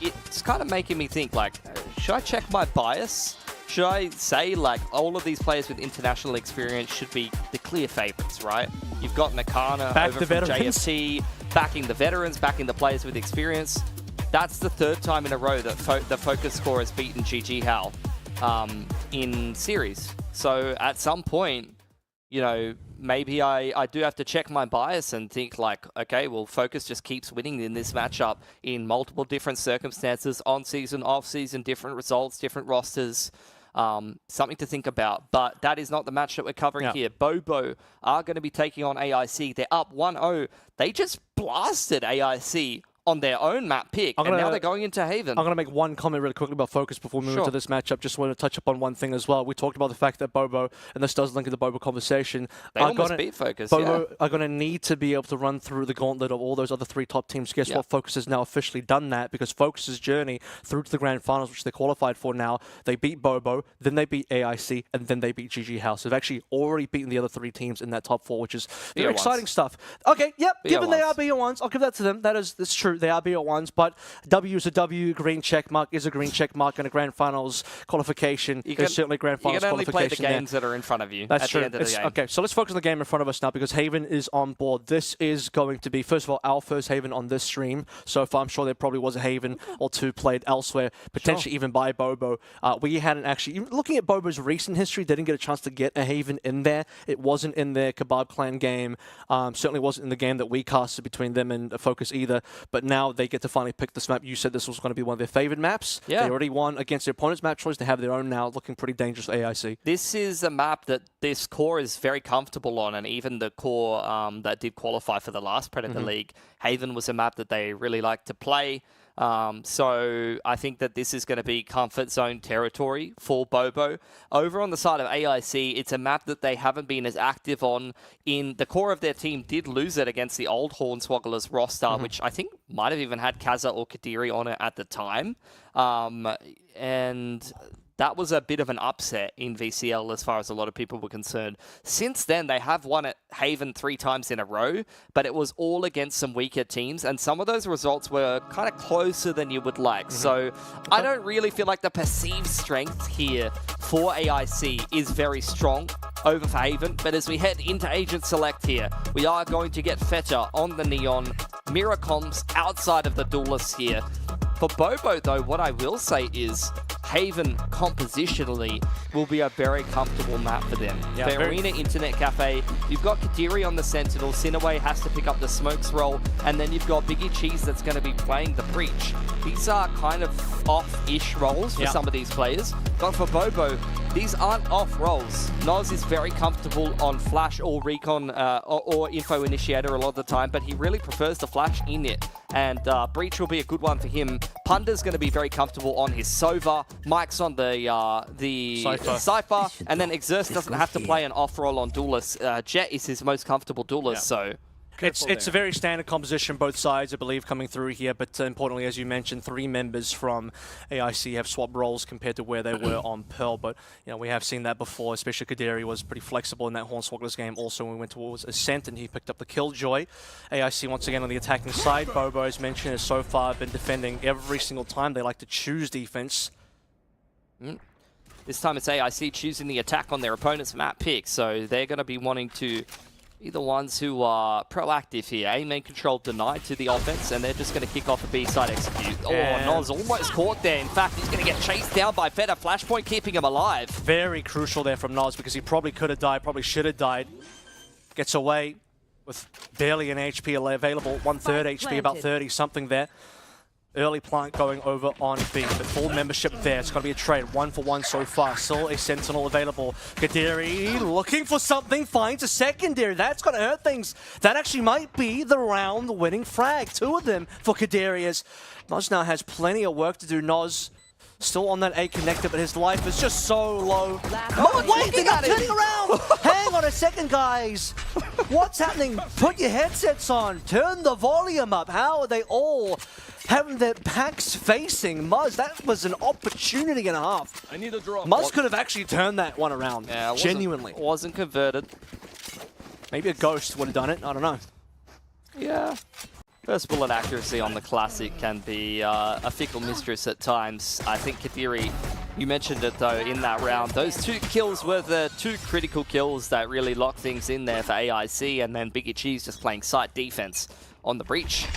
it's kind of making me think, like, should I check my bias? Should I say, like, all of these players with international experience should be the clear favorites, right? You've got Nakana over from JFT, backing the veterans, backing the players with experience. That's the 3rd time in a row that the Focus score has beaten GG Hal in series. So at some point, you know, maybe I do have to check my bias and think like, okay, well, Focus just keeps winning in this matchup in multiple different circumstances, on season, off season, different results, different rosters. Something to think about, but that is not the match that we're covering here. Bobo are going to be taking on AIC. They're up 1-0. They just blasted AIC on their own map pick, and now they're going into Haven. I'm going to make one comment really quickly about Focus before we move into this matchup. Just want to touch upon one thing as well. We talked about the fact that Bobo, and this does link to the Bobo conversation, they almost beat Focus. Bobo are going to need to be able to run through the gauntlet of all those other 3 top teams. Guess what? Focus has now officially done that, because Focus's journey through to the grand finals, which they qualified for now, they beat Bobo, then they beat AIC, and then they beat GG House. So they've actually already beaten the other 3 teams in that top 4, which is very exciting stuff. Okay, given they are BO1s, I'll give that to them. That's true. They are BO1s. But W is a W, green check mark is a green check mark, and a grand finals qualification is certainly grand finals qualification. You can only play the games that are in front of you. That's true. The end of the game. Okay, so let's focus on the game in front of us now, because Haven is on board. This is going to be, first of all, our first Haven on this stream so far. I'm sure there probably was a Haven or 2 played elsewhere, potentially even by Bobo. We hadn't actually, looking at Bobo's recent history, they didn't get a chance to get a Haven in there. It wasn't in their Kebab Clan game. Certainly wasn't in the game that we casted between them and Focus either. But now they get to finally pick this map. You said this was going to be one of their favorite maps. They already won against their opponent's map choice. They have their own now, looking pretty dangerous for AIC. This is a map that this core is very comfortable on, and even the core that did qualify for the last Predator League, Haven was a map that they really like to play. So I think that this is going to be comfort zone territory for Bobo. Over on the side of AIC, it's a map that they haven't been as active on. In the core of their team did lose it against the old Hornswogglers roster, which I think might have even had Kaza or Kadiri on it at the time. And that was a bit of an upset in VCL as far as a lot of people were concerned. Since then, they have won at Haven 3 times in a row, but it was all against some weaker teams, and some of those results were kind of closer than you would like. So I don't really feel like the perceived strength here for AIC is very strong over for Haven, but as we head into Agent Select here, we are going to get Feta on the Neon, mirror comms outside of the duelists here. For Bobo, though, what I will say is Haven compositionally will be a very comfortable map for them. The Arena Internet Cafe, you've got Kadiri on the Sentinel, Sinaway has to pick up the Smokes role, and then you've got Biggie Cheese that's going to be playing the Breach. These are kind of off-ish roles for some of these players, but for Bobo, these aren't off roles. Noz is very comfortable on Flash or Recon or Info Initiator a lot of the time, but he really prefers the Flash in it. And Breach will be a good one for him. Punda's going to be very comfortable on his Sova. Mike's on the Cypher. And then Exerce doesn't have to play an off role on Duelist. Jet is his most comfortable Duelist, so... It's a very standard composition, both sides, I believe, coming through here. But importantly, as you mentioned, 3 members from AIC have swapped roles compared to where they were on Pearl. But you know, we have seen that before. Especially Kadiri was pretty flexible in that Hornswogglers game. Also, when we went towards Ascent and he picked up the Killjoy. AIC once again on the attacking side. Bobo, as mentioned, has so far been defending every single time. They like to choose defense. This time it's AIC choosing the attack on their opponent's map pick. So they're going to be wanting to be the ones who are proactive here. A main control denied to the offense, and they're just going to kick off a B-side execute. Oh, Noz almost caught there. In fact, he's going to get chased down by Feta. Flashpoint keeping him alive. Very crucial there from Noz, because he probably could have died, probably should have died. Gets away with barely an HP available, 1/3 HP, about 30 something there. Early plant going over on B, but full membership there. It's going to be a trade, 1-for-1 so far. Still a Sentinel available. Kadiri looking for something, finds a secondary. That's going to hurt things. That actually might be the round-winning frag. 2 of them for Kadiri as Noz now has plenty of work to do. Noz still on that A connector, but his life is just so low. Oh, wait, they're not turning around! Hang on a second, guys. What's happening? Put your headsets on. Turn the volume up. How are they all having their backs facing Muzz? That was an opportunity and a half. I need a drop. Muzz could have actually turned that one around. Yeah, genuinely. Wasn't converted. Maybe a ghost would have done it. I don't know. Yeah. First bullet accuracy on the Classic can be a fickle mistress at times. I think Kadiri, you mentioned it though in that round. Those 2 kills were the 2 critical kills that really locked things in there for AIC, and then Biggie Cheese just playing site defense on the breach.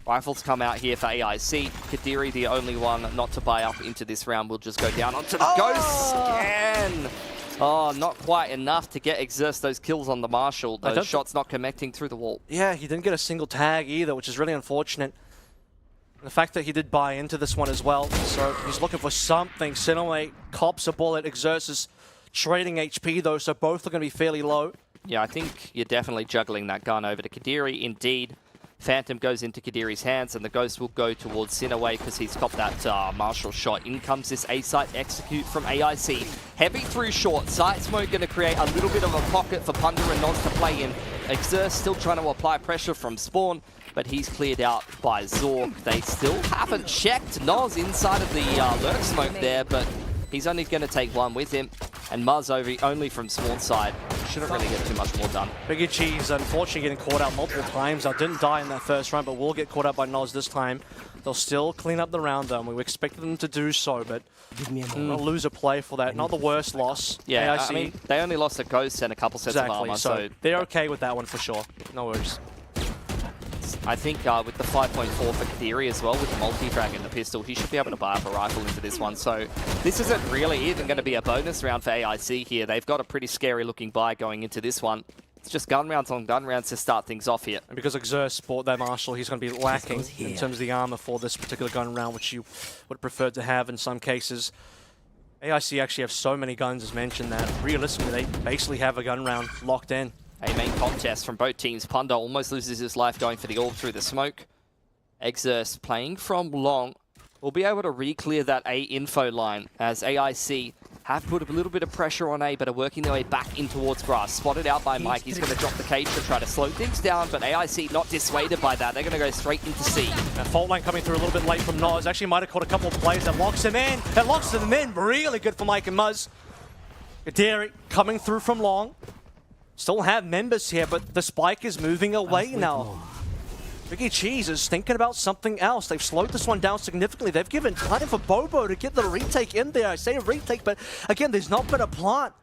Rifles come out here for AIC. Kadiri, the only one not to buy up into this round, will just go down onto the Ghost again. Oh, not quite enough to get Exerce those kills on the Marshall. Those shots not connecting through the wall. Yeah, he didn't get a single tag either, which is really unfortunate. The fact that he did buy into this one as well, so he's looking for something. Sinaway cops a bullet, Exerce is trading HP though, so both are going to be fairly low. Yeah, I think you're definitely juggling that gun over to Kadiri. Indeed, Phantom goes into Kadiri's hands, and the Ghost will go towards Sinaway because he's got that Marshall shot. In comes this A-site execute from AIC. Heavy through short. Site smoke going to create a little bit of a pocket for Punda and Noz to play in. Exerce still trying to apply pressure from spawn, but he's cleared out by Zork. They still haven't checked Noz inside of the lurk smoke there, but he's only going to take one with him. And Muzz only from spawn side. Shouldn't really get too much more done. Biggie Cheese unfortunately getting caught out multiple times. I didn't die in that first round, but will get caught out by Noz this time. They'll still clean up the round though, and we expected them to do so, but a loser play for that. Not the worst loss. Yeah, AIC. I mean, they only lost a Ghost and a couple sets of armor, so they're okay with that one for sure. No worries. I think with the 5.4 for Kadiri as well, with the multi-frag and the pistol, he should be able to buy up a rifle into this one. So this isn't really even going to be a bonus round for AIC here. They've got a pretty scary looking buy going into this one. It's just gun rounds on gun rounds to start things off here. And because Exerce bought that Marshall, he's going to be lacking in terms of the armor for this particular gun round, which you would have preferred to have in some cases. AIC actually have so many guns, as mentioned, that realistically they basically have a gun round locked in. A main contest from both teams. Punda almost loses his life going for the orb through the smoke. Exerce playing from long will be able to re-clear that A info line as AIC have put a little bit of pressure on A, but are working their way back in towards grass. Spotted out by Mike. He's going to drop the cage to try to slow things down, but AIC not dissuaded by that. They're going to go straight into C. That fault line coming through a little bit late from Noz. Actually might have caught a couple of plays that locks him in. That locks them in. Really good for Mike and Muzz. Kadiri coming through from long. Still have members here, but the spike is moving away now. Biggie Cheese is thinking about something else. They've slowed this one down significantly. They've given time for Bobo to get the retake in there. I say retake, but again, there's not been a plant.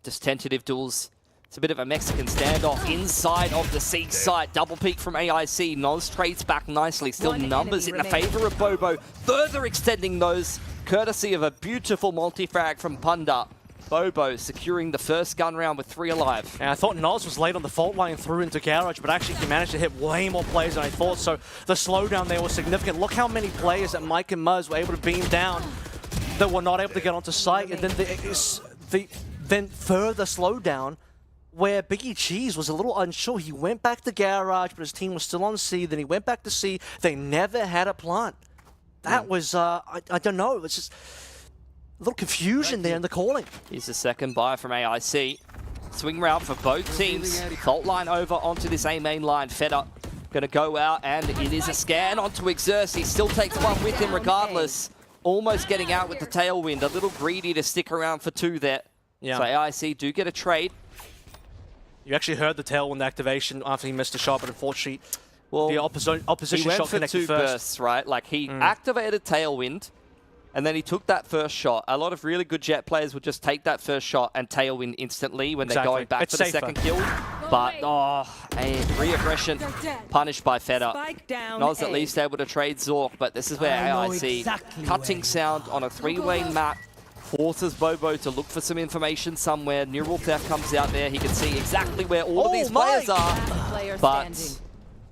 Just tentative duels. It's a bit of a Mexican standoff inside of the C site. Double peek from AIC. Noz trades back nicely. Still numbers in the favor of Bobo. Further extending those, courtesy of a beautiful multi-frag from Punda. Bobo securing the first gun round with 3 alive. And I thought Noz was late on the fault line through into Garage, but actually he managed to hit way more players than I thought, so the slowdown there was significant. Look how many players that Mike and Muzz were able to beam down that were not able to get onto site, and then the further slowdown where Biggie Cheese was a little unsure. He went back to Garage, but his team was still on C, then he went back to C. They never had a plant. That was, I don't know, it was just a little confusion there in the calling. Here's the second buy from AIC. Swing round for both teams. Fault line over onto this A main line. Fedder going to go out, and it is a scan onto Exerce. He still takes one with him regardless. Almost getting out with the tailwind. A little greedy to stick around for 2 there. Yeah. So AIC do get a trade. You actually heard the tailwind activation after he missed a shot, but unfortunately, the opposition shot connected first. He went for 2 bursts, right? Like, he activated tailwind, and then he took that first shot. A lot of really good Jet players would just take that first shot and tailwind instantly when they're going back for the second kill. But, a re-aggression punished by Fedder. Noz at least able to trade Zork, but this is where AIC, cutting sound on a 3-way map, forces Bobo to look for some information somewhere. Neural Theft comes out there. He can see exactly where all of these players are. But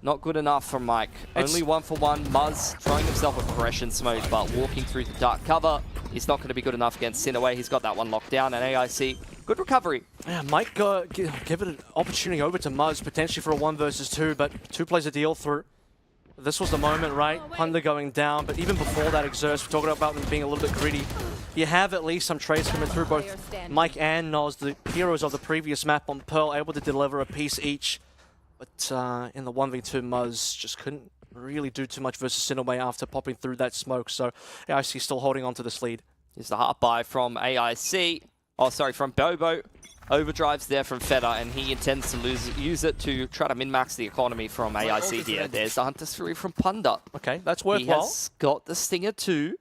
Not good enough from Mike. Only 1 for 1. Muzz throwing himself a progression smoke, but walking through the dark cover is not going to be good enough against Sinaway. He's got that one locked down, and AIC, good recovery. Yeah, might give it an opportunity over to Muzz, potentially for a 1 versus 2, but 2 plays a deal through. This was the moment, right? Punda going down, but even before that, Exerts, we're talking about them being a little bit greedy. You have at least some trades coming through, both Mike and Noz, the heroes of the previous map on Pearl, able to deliver a piece each. But in the 1v2, Muzz just couldn't really do too much versus Sinaway after popping through that smoke. So AIC still holding on to this lead. Here's the half buy from AIC. Oh, sorry, from Bobo. Overdrives there from Feta, and he intends to use it to try to min-max the economy from AIC here. There's the Hunter's Fury from Punda. Okay, that's worthwhile. He has got the Stinger too.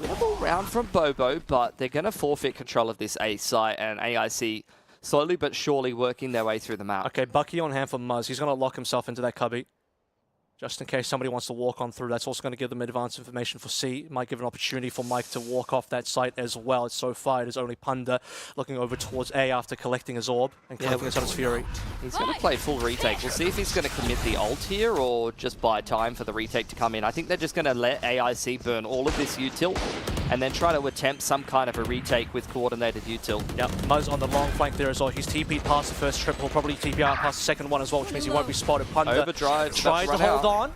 Winnable round from Bobo, but they're going to forfeit control of this A site, and AIC slowly but surely working their way through the map. Okay, Bucky on hand for Muzz. He's going to lock himself into that cubby, just in case somebody wants to walk on through. That's also going to give them advanced information for C. Might give an opportunity for Mike to walk off that site as well. So far, it is only Punda looking over towards A after collecting his orb and collecting his Hunter's Fury. He's going to play full retake. We'll see if he's going to commit the ult here or just buy time for the retake to come in. I think they're just going to let AIC burn all of this util and then try to attempt some kind of a retake with coordinated util. Yep, Muzz on the long flank there as well. He's TP'd past the first trip. He'll probably TP out past the second one as well, which means he won't be spotted. Punda Overdrive, tries to hold on.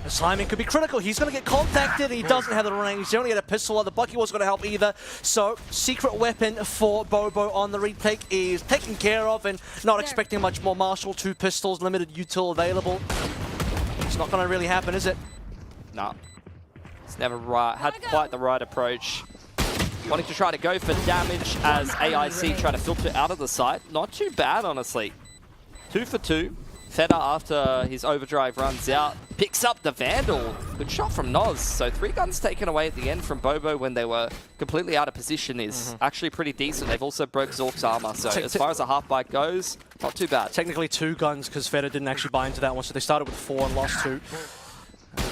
His timing could be critical. He's going to get contacted. He doesn't have the range. He only had a pistol. The Bucky wasn't going to help either. So, secret weapon for Bobo on the retake is taken care of, and not expecting much more. Marshall, 2 pistols, limited util available. It's not going to really happen, is it? No. It's never had quite the right approach. Wanting to try to go for damage as AIC try to filter out of the site. Not too bad, honestly. 2 for 2. Feta, after his overdrive runs out, picks up the Vandal. Good shot from Noz. So 3 guns taken away at the end from Bobo when they were completely out of position is actually pretty decent. They've also broke Zork's armor. So as far as a half bite goes, not too bad. Technically 2 guns because Feta didn't actually buy into that one. So they started with 4 and lost 2.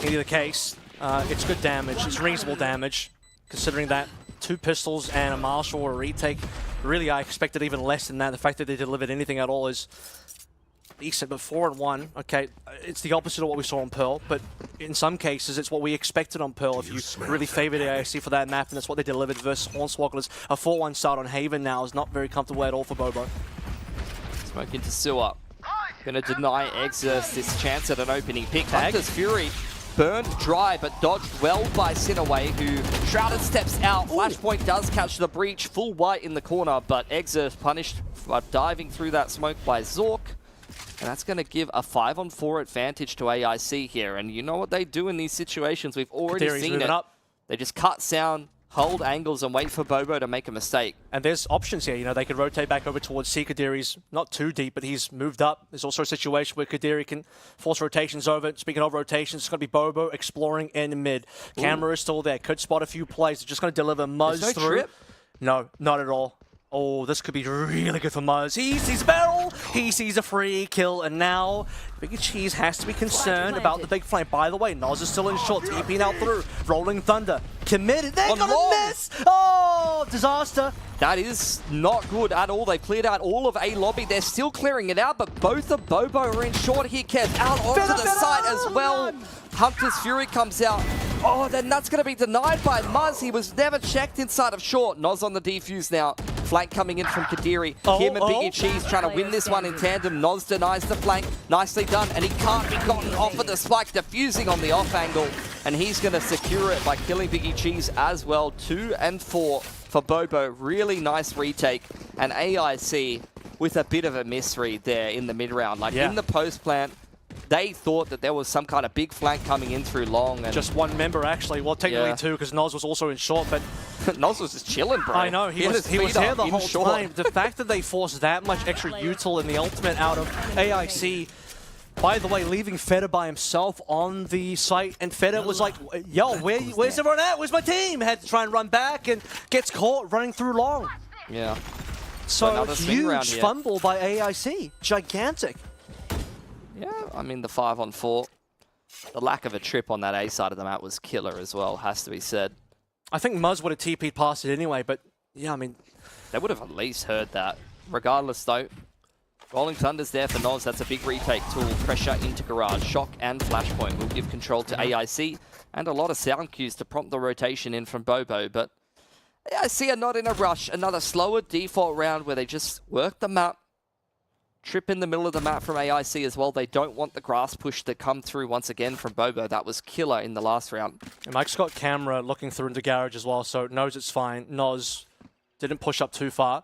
In either case, it's good damage. It's reasonable damage considering that 2 pistols and a Marshall or a retake. Really, I expected even less than that. The fact that they delivered anything at all is decent, but 4 and 1, okay, it's the opposite of what we saw on Pearl, but in some cases it's what we expected on Pearl if you really favored AIC for that map, and that's what they delivered versus Hornswogglers. A 4-1 start on Haven now is not very comfortable at all for Bobo. Smoke into Sewer. Gonna deny Exerts this chance at an opening pick. Hunter's Fury burned dry, but dodged well by Sinaway, who Shrouded steps out. Flashpoint does catch the breach, full white in the corner, but Exerts punished by diving through that smoke by Zork. And that's going to give a 5-on-4 advantage to AIC here. And you know what they do in these situations. We've already seen it. They just cut sound, hold angles, and wait for Bobo to make a mistake. And there's options here. You know, they could rotate back over towards C. Kadiri's not too deep, but he's moved up. There's also a situation where Kadiri can force rotations over. Speaking of rotations, it's going to be Bobo exploring in mid. Camera is still there. Could spot a few plays. They're just going to deliver Muzz through. Trip? No, not at all. Oh, this could be really good for Muzz. He sees a barrel, he sees a free kill, and now Biggie Cheese has to be concerned about the big flank. By the way, Noz is still in short, TPing out through. Rolling Thunder, committed, they're gonna miss! Oh, disaster! That is not good at all. They cleared out all of A lobby. They're still clearing it out, but both of Bobo are in short here. Kev out onto the site as well. Hunter's Fury comes out. Oh, then that's going to be denied by Muzz. He was never checked inside of short. Noz on the defuse now. Flank coming in from Kadiri. Him and Biggie Cheese trying to win this one in tandem. Noz denies the flank. Nicely done. And he can't be gotten off of the spike. Defusing on the off angle. And he's going to secure it by killing Biggie Cheese as well. 2 and 4 for Bobo. Really nice retake. And AIC with a bit of a misread there in the mid-round. Like in the post-plant, they thought that there was some kind of big flank coming in through long. And just 1 member, actually. Well, technically 2, because Noz was also in short, but Noz was just chilling, bro. I know, he was here the whole time. The fact that they forced that much extra util in the ultimate out of AIC, by the way, leaving Feta by himself on the site, and Feta was like, yo, where's everyone at? Where's my team? Had to try and run back and gets caught running through long. Yeah. So huge fumble by AIC. Gigantic. Yeah, I mean, the 5-on-4. The lack of a trip on that A side of the map was killer as well, has to be said. I think Muzz would have TP'd past it anyway, but yeah, I mean... They would have at least heard that. Regardless, though, Rolling Thunder's there for Noz. That's a big retake tool. Pressure into Garage. Shock and Flashpoint will give control to AIC. And a lot of sound cues to prompt the rotation in from Bobo. But AIC are not in a rush. Another slower default round where they just work the map. Trip in the middle of the map from AIC as well. They don't want the grass push to come through once again from Bobo. That was killer in the last round. And Mike's got camera looking through into Garage as well, so knows it's fine. Noz didn't push up too far.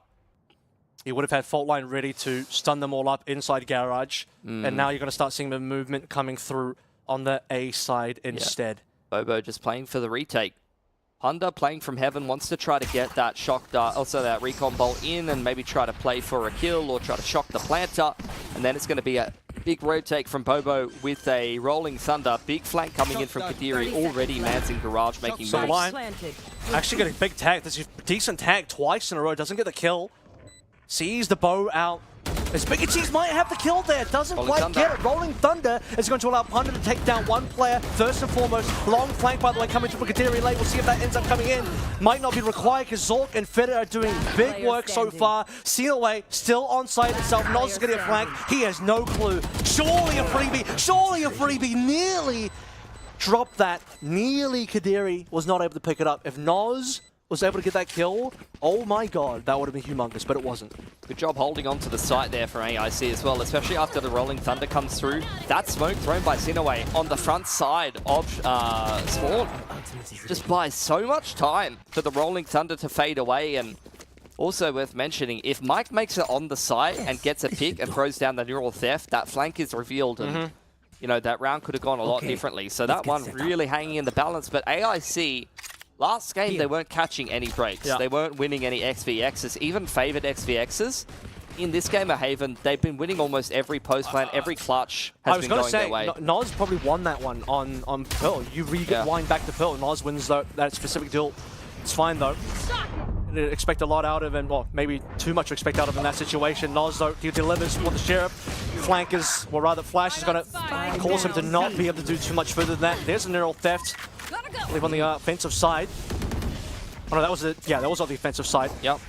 He would have had Fault Line ready to stun them all up inside Garage. And now you're going to start seeing the movement coming through on the A side instead. Bobo just playing for the retake. Honda playing from Heaven wants to try to get that shock dart, also that recon bolt in and maybe try to play for a kill or try to shock the planter. And then it's going to be a big rotate from Bobo with a Rolling Thunder. Big flank coming in from Kadiri, already mansing Garage, making So moves. line. Actually getting big tag. This is a decent tag twice in a row. Doesn't get the kill. Sees the bow out. As Big and Cheese might have the kill there. Doesn't quite get it. Rolling Thunder is going to allow Punda to take down one player. First and foremost, long flank, by the way, coming to Kadiri late. We'll see if that ends up coming in. Might not be required because Zork and Feder are doing big work so far. Seen away, still on site itself. Noz is going to get flanked. He has no clue. Surely a freebie. Surely a freebie. Nearly dropped that. Nearly Kadiri was not able to pick it up. If Noz was able to get that kill, oh my god, that would have been humongous, but it wasn't. Good job holding on to the site there from AIC as well, especially after the Rolling Thunder comes through. That smoke thrown by Sinaway on the front side of Spawn just buys so much time for the Rolling Thunder to fade away. And also worth mentioning, if Mike makes it on the site and gets a pick and throws down the neural theft, that flank is revealed and you know, that round could have gone a lot differently. So that one really hanging in the balance, but AIC, last game, they weren't catching any breaks. They weren't winning any XVXs, even favored XVXs. In this game at Haven, they've been winning almost every post plan, every clutch has been going their way. Noz probably won that one on Pearl. You get wind back to Pearl. Noz wins that specific duel. It's fine though. Expect a lot out of him, well, maybe too much to expect out of him in that situation. Noz though, he delivers for the Sheriff. Flankers, well rather Flash is going to cause him to not be able to do too much further than that. There's a neural theft. I believe on the offensive side. Oh no, that was that was on the offensive side. Yep.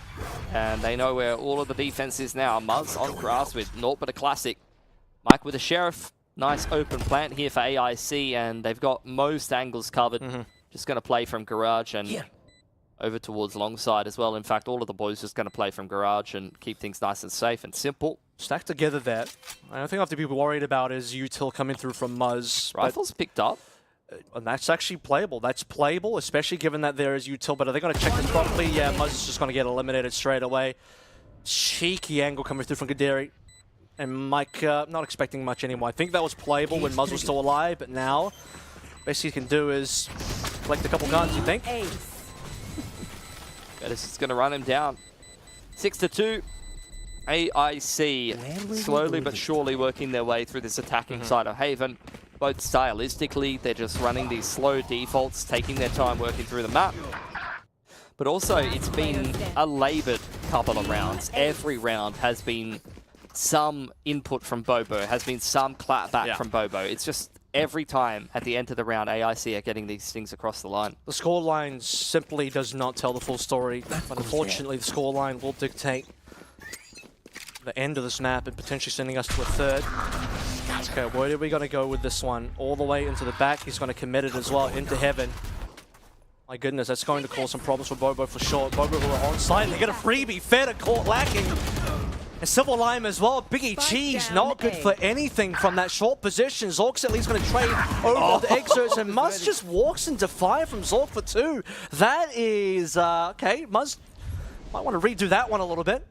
And they know where all of the defense is now. Muzz on grass with naught but a classic. Mike with a Sheriff. Nice open plant here for AIC, and they've got most angles covered. Just going to play from Garage and over towards long side as well. In fact, all of the boys just going to play from Garage and keep things nice and safe and simple. Stacked together there. I don't think I have to be worried about is Util coming through from Muzz. Rifles picked up. And that's actually playable. That's playable, especially given that there is Util. But are they going to check this properly? Yeah, Muzz is just going to get eliminated straight away. Cheeky angle coming through from Kadiri. And Mike not expecting much anymore. I think that was playable when Muzz was still alive, but now best he can do is collect a couple guns, you think? Bettis is going to run him down. 6-2. AIC slowly but surely working their way through this attacking side of Haven. Both stylistically, they're just running these slow defaults, taking their time working through the map. But also, it's been a laboured couple of rounds. Every round has been some input from Bobo, has been some clapback from Bobo. It's just every time at the end of the round, AIC are getting these things across the line. The scoreline simply does not tell the full story, but unfortunately the scoreline will dictate the end of the snap and potentially sending us to a third. Okay, where are we going to go with this one? All the way into the back. He's going to commit it as well into Heaven. My goodness, that's going to cause some problems for Bobo for sure. Bobo who are on site, they get a freebie. Fed caught lacking. And Civil Lime as well. Biggie Cheese, not good for anything from that short position. Zork's at least going to trade over the exerts, and Muzz just walks into fire from Zork for 2. That is, okay, Muzz might want to redo that one a little bit.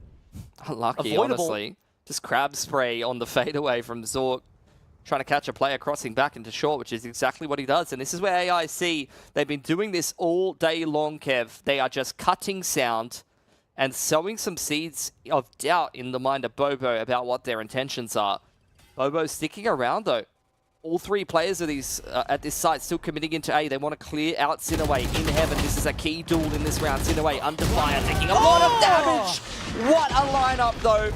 Unlucky, Avoidable. honestly. Just crab spray on the fadeaway from Zork. Trying to catch a player crossing back into short, which is exactly what he does. And this is where AIC, they've been doing this all day long, Kev. They are just cutting sound and sowing some seeds of doubt in the mind of Bobo about what their intentions are. Bobo's sticking around, though. All 3 players of these at this site still committing into A. They want to clear out Sinaway in Heaven. This is a key duel in this round. Sinaway under fire, taking a lot of damage. What a lineup, though.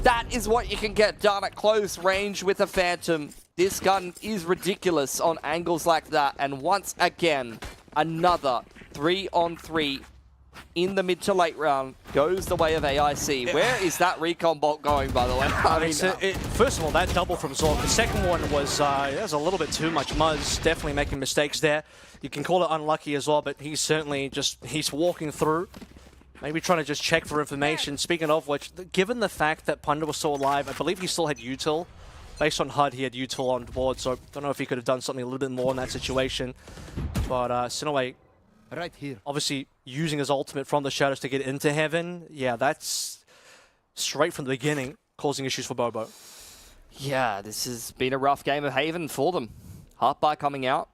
That is what you can get done at close range with a Phantom. This gun is ridiculous on angles like that. And once again, another 3-on-3 in the mid to late round goes the way of AIC. Where is that recon bolt going, by the way? I mean, first of all, that double from Zork. The second one was a little bit too much. Muzz definitely making mistakes there. You can call it unlucky as well, but he's certainly he's walking through. Maybe trying to just check for information. Speaking of which, given the fact that Punda was still alive, I believe he still had util. Based on HUD, he had util on board, so I don't know if he could have done something a little bit more in that situation. But Sinaway, Right here. obviously using his ultimate from the shadows to get into heaven. Yeah, that's straight from the beginning causing issues for Bobo. yeah, this has been a rough game of Haven for them. Heartbite coming out.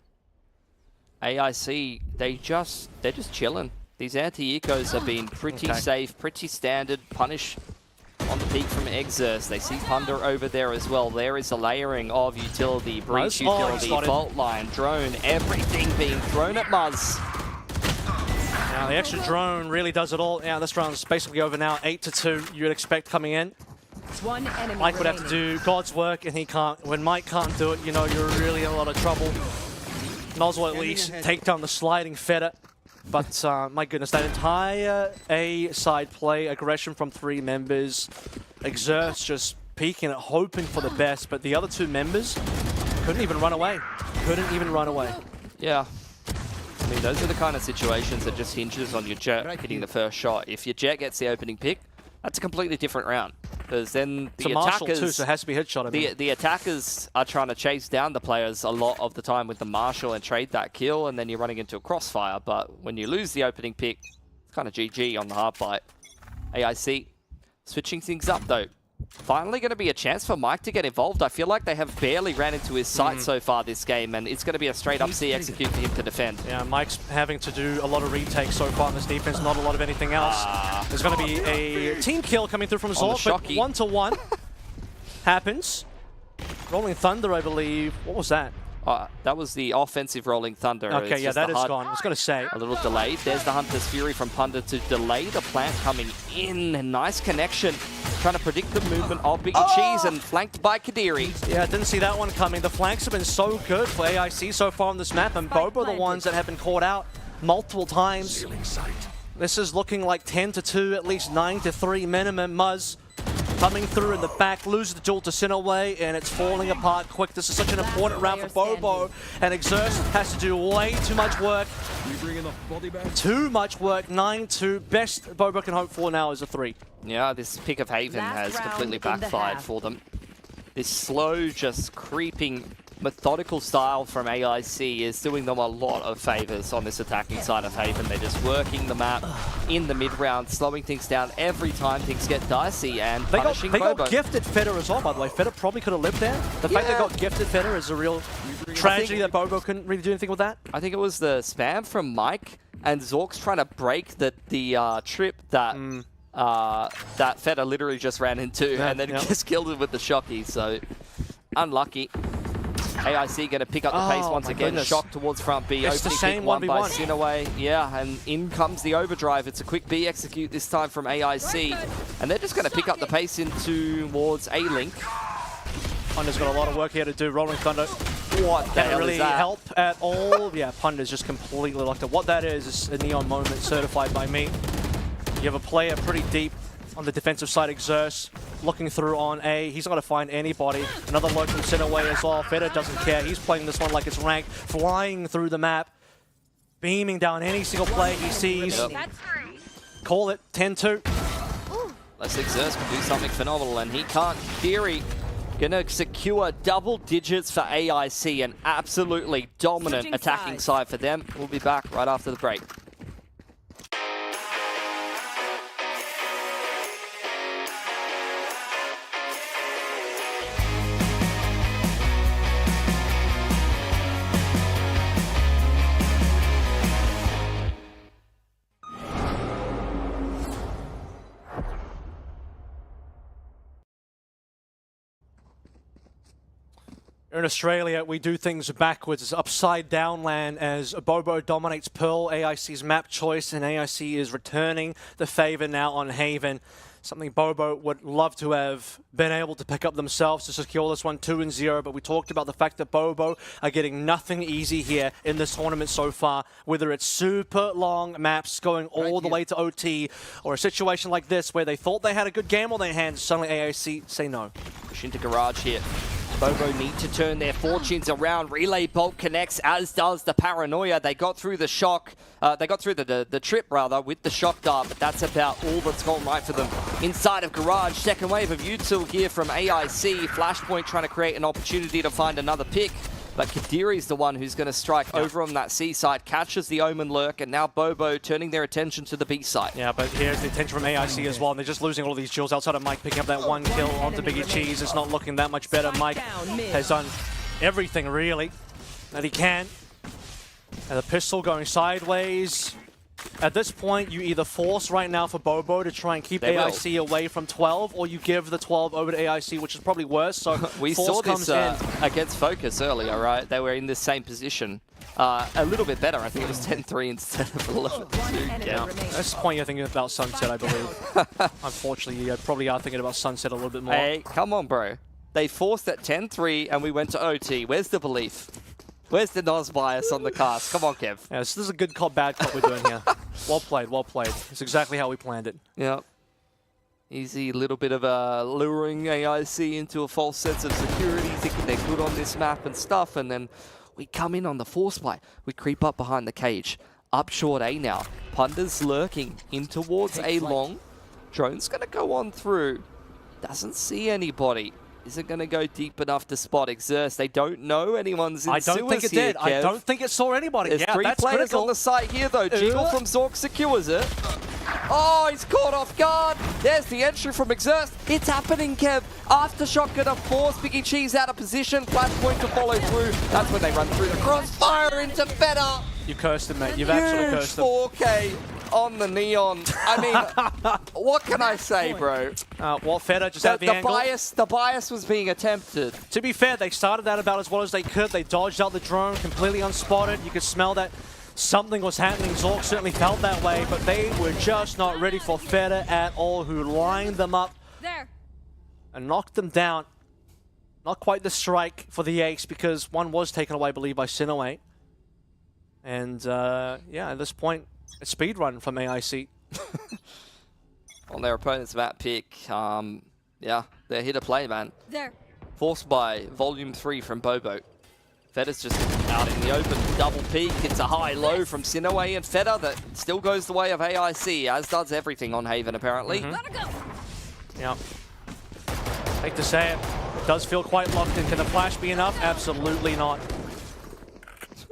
AIC, they're just chilling. These anti-ecos have been pretty safe, pretty standard. Punish on the peak from Exerce. They see Punda over there as well. There is a layering of utility, breach utility, fault line, drone, everything being thrown at Muzz. Now the extra drone really does it all. Yeah, this round's basically over now. 8-2, you'd expect coming in. One enemy Mike would have to remaining. do God's work, and he can't. When Mike can't do it, you know you're really in a lot of trouble. Might as well at least take down the sliding Feta. But my goodness, that entire A-side play, aggression from 3 members, Exerce just peeking it, hoping for the best, but the other 2 members couldn't even run away. Couldn't even run away. Yeah. I mean, those are the kind of situations that just hinges on your Jet hitting the first shot. If your Jet gets the opening pick, that's a completely different round. Because then the Marshall attackers... too, so it has to be headshot. I mean. The attackers are trying to chase down the players a lot of the time with the Marshall and trade that kill, and then you're running into a crossfire. But when you lose the opening pick, it's kind of GG on the Heartbite. AIC switching things up, though. Finally going to be a chance for Mike to get involved. I feel like they have barely ran into his sight so far this game, and it's going to be a straight-up C execute for him to defend. Yeah, Mike's having to do a lot of retakes so far in this defense, not a lot of anything else. There's going to be a team kill coming through from Zork, but 1-to-1 happens. Rolling Thunder, I believe. What was that? That was the offensive Rolling Thunder. Okay, It's yeah, just that the is HUD gone. I was going to say. a little delayed. There's the Hunter's Fury from Punda to delay the plant coming in. Nice connection. Trying to predict the movement of Big Cheese and flanked by Kadiri. Yeah, didn't see that one coming. The flanks have been so good for AIC so far on this map, and Bobo are the ones that have been caught out multiple times. This is looking like 10-2, at least 9-3 minimum. Muzz coming through in the back, loses the duel to Sinaway, and it's falling apart quick. This is such an important round for Bobo, and Exerce has to do way too much work. Too much work, 9-2. Best Bobo can hope for now is a 3. Yeah, this pick of Haven Last has completely round in the backfired half. for them. This slow, just creeping, methodical style from AIC is doing them a lot of favors on this attacking side of Haven. They're just working the map in the mid-round, slowing things down every time things get dicey and punishing They Bobo. got gifted Feta as well, by the way. Feta probably could have lived there. The fact they got gifted Feta is a real tragedy that Bobo couldn't really do anything with that. I think it was the spam from Mike, and Zork's trying to break the trip that that Feta literally just ran into, and then just killed it with the shocky, so unlucky. AIC going to pick up the pace once again. Goodness. Shock towards front B. It's the Opening same pick one by 1v1. Sinaway. Yeah, and in comes the overdrive. It's a quick B execute this time from AIC. And they're just going to pick up the pace in towards A-Link. Punda's got a lot of work here to do. Rolling Thunder What the can't hell really is that? help at all. Yeah, Punda's just completely locked up. What that is a neon moment certified by me. You have a player pretty deep on the defensive side, Exerce, looking through on A. He's not going to find anybody. Another look from Sinaway as well. Feta doesn't care. He's playing this one like it's ranked, flying through the map, beaming down any single play he sees. Yep. Call it 10-2. Let's Exerce can do something phenomenal, and he can't. Theory gonna secure double digits for AIC, an absolutely dominant Switching attacking sides. side for them. We'll be back right after the break. In Australia, we do things backwards. It's upside down land as Bobo dominates Pearl, AIC's map choice, and AIC is returning the favor now on Haven. Something Bobo would love to have been able to pick up themselves to secure this one 2-0, but we talked about the fact that Bobo are getting nothing easy here in this tournament so far, whether it's super long maps going all the way to OT, or a situation like this where they thought they had a good game on their hands, suddenly AIC say no. Push into garage here. Bobo need to turn their fortunes around. Relay Bolt connects, as does the Paranoia. They got through the shock. They got through the trip, rather, with the shock dart, but that's about all that's gone right for them. Inside of garage, second wave of util here from AIC. Flashpoint trying to create an opportunity to find another pick. But Kadiri's the one who's going to strike over on that C side, catches the Omen lurk, and now Bobo turning their attention to the B side. Yeah, but here's the attention from AIC as well, and they're just losing all of these jewels outside of Mike picking up that one kill onto Biggie Cheese. It's not looking that much better. Mike has done everything, really, that he can. And the pistol going sideways. At this point, you either force right now for Bobo to try and keep AIC away from 12, or you give the 12 over to AIC, which is probably worse. So we saw this against Focus earlier, right? They were in the same position. A little bit better. I think it was 10-3 instead of 11-2. Yeah. At this point, you're thinking about Sunset, I believe. Unfortunately, you probably are thinking about Sunset a little bit more. Hey, come on, bro. They forced at 10-3, and we went to OT. Where's the belief? Where's the Nos bias on the cast? Come on, Kev. Yeah, this is a good cop, bad cop we're doing here. Well played, well played. It's exactly how we planned it. Yeah. Easy little bit of luring AIC into a false sense of security, thinking they're good on this map and stuff, and then we come in on the force play. We creep up behind the cage. Up short A now. Punda's lurking in towards A long. Drone's going to go on through. Doesn't see anybody. Isn't going to go deep enough to spot Exerce. They don't know anyone's in I don't think it did. I don't think it saw anybody. There's yeah, three that's players critical. on the site here, though. Jiggle from Zork secures it. Oh, he's caught off guard. There's the entry from Exerce. It's happening, Kev. Aftershock gonna force Biggie Cheese out of position. Flashpoint to follow through. That's when they run through the crossfire into Feta. You cursed him, mate. You've absolutely cursed him. 4K on the neon. I mean, what can I say, bro? Well, Feta just had the angle. The bias was being attempted. To be fair, they started that about as well as they could. They dodged out the drone completely unspotted. You could smell that something was happening. Zork certainly felt that way, but they were just not ready for Feta at all, who lined them up and knocked them down. Not quite the strike for the ace, because one was taken away, I believe, by Sinaway. And yeah, at this point, a speed run from AIC. On their opponent's map pick, yeah, they're here to play, man. There. Forced by Volume 3 from Bobo. Feta's just out in the open, double peak. It's a high-low from Sinaway and Feta that still goes the way of AIC, as does everything on Haven, apparently. Gotta go. Yeah. Hate to say it, it does feel quite locked in. Can the flash be enough? Absolutely not.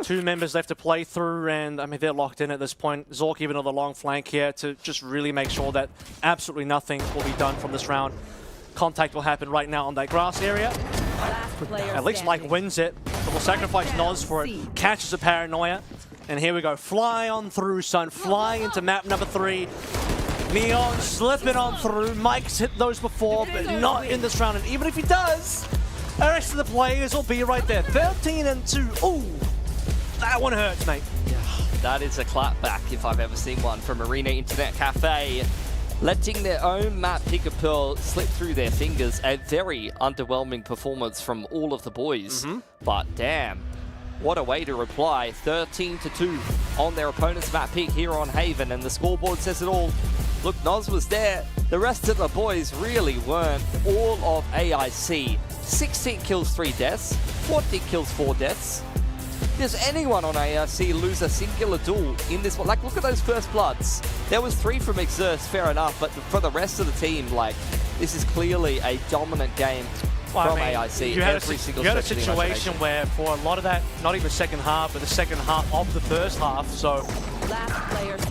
Two members left to play through, and I mean, they're locked in at this point. Zork even on the long flank here to just really make sure that absolutely nothing will be done from this round. Contact will happen right now on that grass area. At least Mike wins it, but will sacrifice Noz for it. Catches a Paranoia, and here we go. Fly on through, son. Fly into map number 3. Neon slipping on through. Mike's hit those before, but not in this round. And even if he does, the rest of the players will be right there. 13-2. Ooh. That one hurts, mate. Yeah, that is a clapback if I've ever seen one from Arena Internet Cafe. Letting their own map pick a pearl slip through their fingers. A very underwhelming performance from all of the boys. But damn, what a way to reply. 13-2 on their opponent's map pick here on Haven, and the scoreboard says it all. Look, Noz was there. The rest of the boys really weren't. All of AIC. 16 kills, 3 deaths. 14 kills, 4 deaths. Does anyone on AIC lose a singular duel in this one? Like, look at those first bloods. There was 3 from Exerce, fair enough, but for the rest of the team, like, this is clearly a dominant game from AIC. You had a situation where for a lot of that, not even second half, but the second half of the first half, so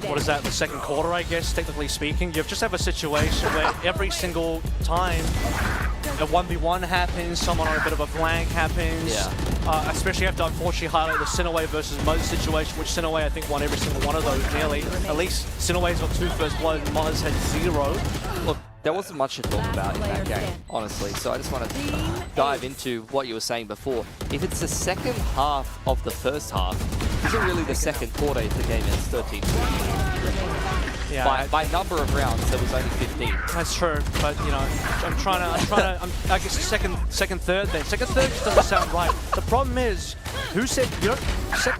what is that, the second quarter, I guess, technically speaking, you just have a situation where every single time a 1v1 happens, someone on a bit of a flank happens. Yeah. Especially after unfortunately highlight the Sinaway versus Moz situation, which Sinaway I think won every single one of those nearly. At least Sinaway's got 2 first blood and Moz had 0. Look, there wasn't much to talk about in that game, honestly, so I just want to dive into what you were saying before. If it's the second half of the first half, is it really the second quarter if the game ends 13-2? Yeah, by number of rounds, there was only 15. That's true, but you know, I guess second, third. Then second, third just doesn't sound right. The problem is, who said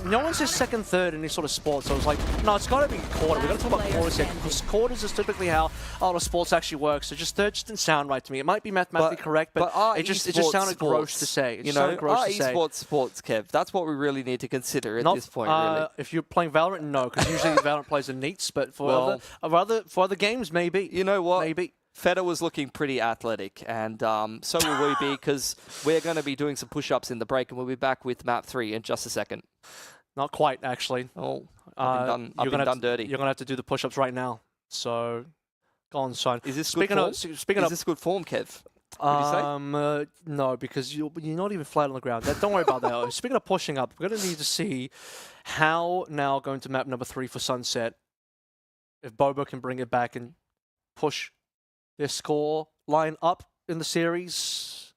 no one says second, third in this sort of sport. So I was like, no, it's got to be quarter. We got to talk about quarters here because quarters is typically how a lot of sports actually work. So just third just didn't sound right to me. It might be mathematically correct, but it just sounded gross to say. You know, esports sports, Kev. That's what we really need to consider at this point. Really, if you're playing Valorant, no, because usually Valorant plays in neats. But for other games, maybe. You know what? Maybe. Feta was looking pretty athletic, and so will we be, because we're going to be doing some push-ups in the break, and we'll be back with map 3 in just a second. Not quite, actually. Oh, I've been done dirty. You're going to have to do the push-ups right now. So, go on, son. Is this good form? Is this good form, Kev? No, because you're not even flat on the ground. Don't worry about that. Speaking of pushing up, we're going to need to see how now going to map number 3 for Sunset, if Bobo can bring it back and push their score line up in the series.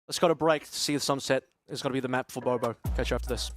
Let's go to break to see if Sunset is going to be the map for Bobo. Catch you after this.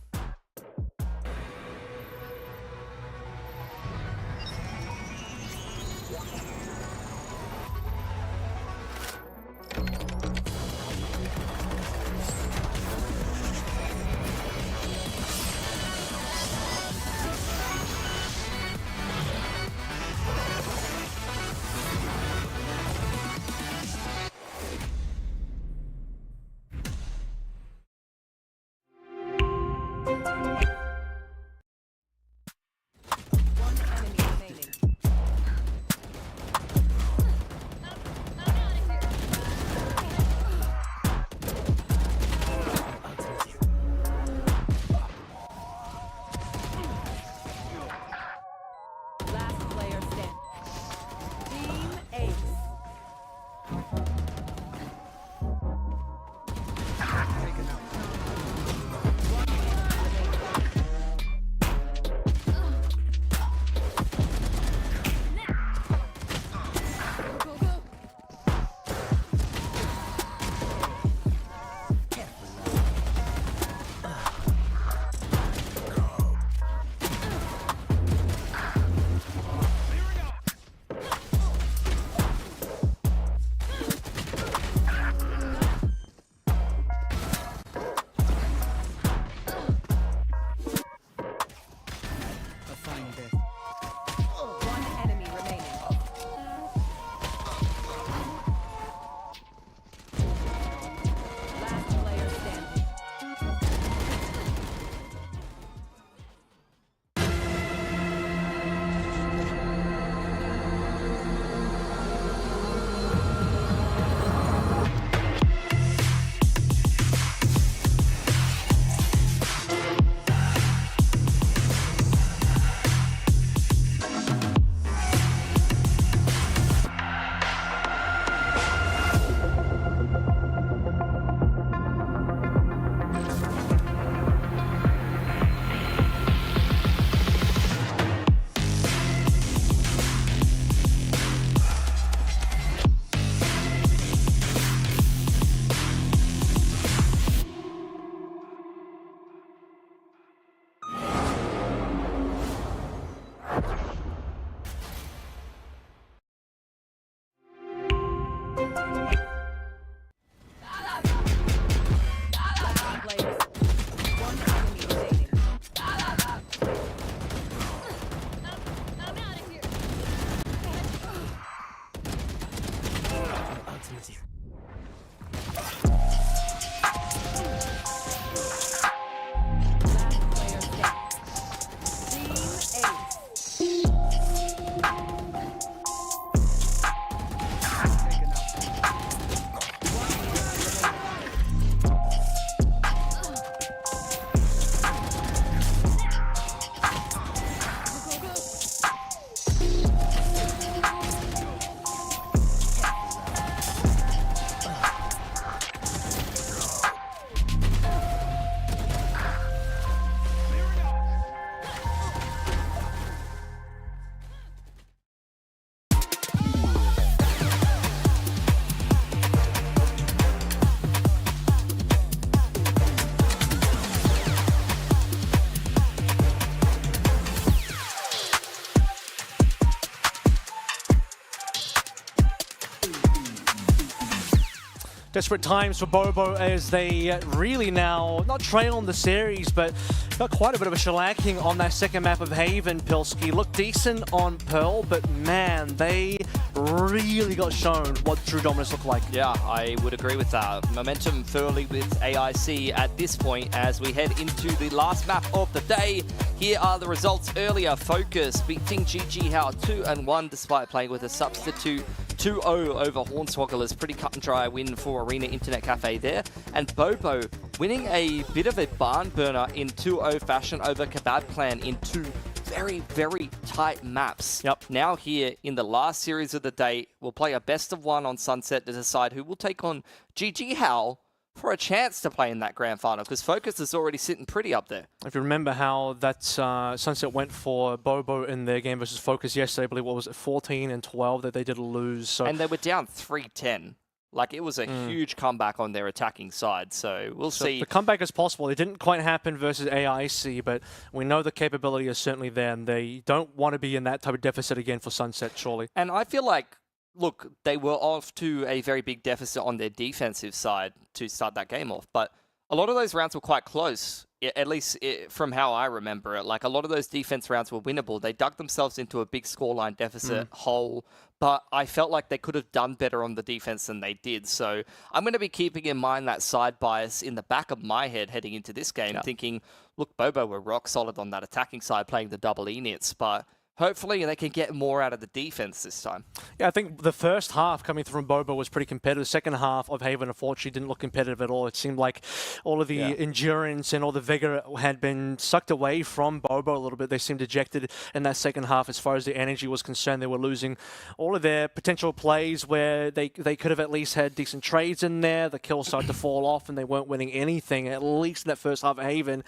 Desperate times for Bobo as they really now, not trail on the series, but got quite a bit of a shellacking on that second map of Haven. Pilski looked decent on Pearl, but man, they really got shown what true dominance looked like. Yeah, I would agree with that. Momentum firmly with AIC at this point as we head into the last map of the day. Here are the results earlier. Focus beating GG How 2-1 despite playing with a substitute. 2-0 over Hornswogglers. Pretty cut and dry win for Arena Internet Cafe there. And Bobo winning a bit of a barn burner in 2-0 fashion over Kebab Clan in two very, very tight maps. Yep. Now here in the last series of the day, we'll play a best of one on Sunset to decide who will take on GG How for a chance to play in that grand final, because Focus is already sitting pretty up there. If you remember how that Sunset went for Bobo in their game versus Focus yesterday, I believe, what was it, 14 and 12 that they did lose. So and they were down 3-10. Like, it was a huge comeback on their attacking side, so we'll see. The comeback is possible. It didn't quite happen versus AIC, but we know the capability is certainly there, and they don't want to be in that type of deficit again for Sunset, surely. And I feel like, look, they were off to a very big deficit on their defensive side to start that game off, but a lot of those rounds were quite close, at least from how I remember it. Like, a lot of those defense rounds were winnable. They dug themselves into a big scoreline deficit hole, but I felt like they could have done better on the defense than they did. So I'm going to be keeping in mind that side bias in the back of my head heading into this game, thinking, look, Bobo were rock solid on that attacking side playing the double E-nits, but hopefully they can get more out of the defense this time. Yeah, I think the first half coming from Bobo was pretty competitive. The second half of Haven, unfortunately, didn't look competitive at all. It seemed like all of the endurance and all the vigor had been sucked away from Bobo a little bit. They seemed dejected in that second half as far as the energy was concerned. They were losing all of their potential plays where they could have at least had decent trades in there. The kills started to fall off and they weren't winning anything, at least in that first half of Haven.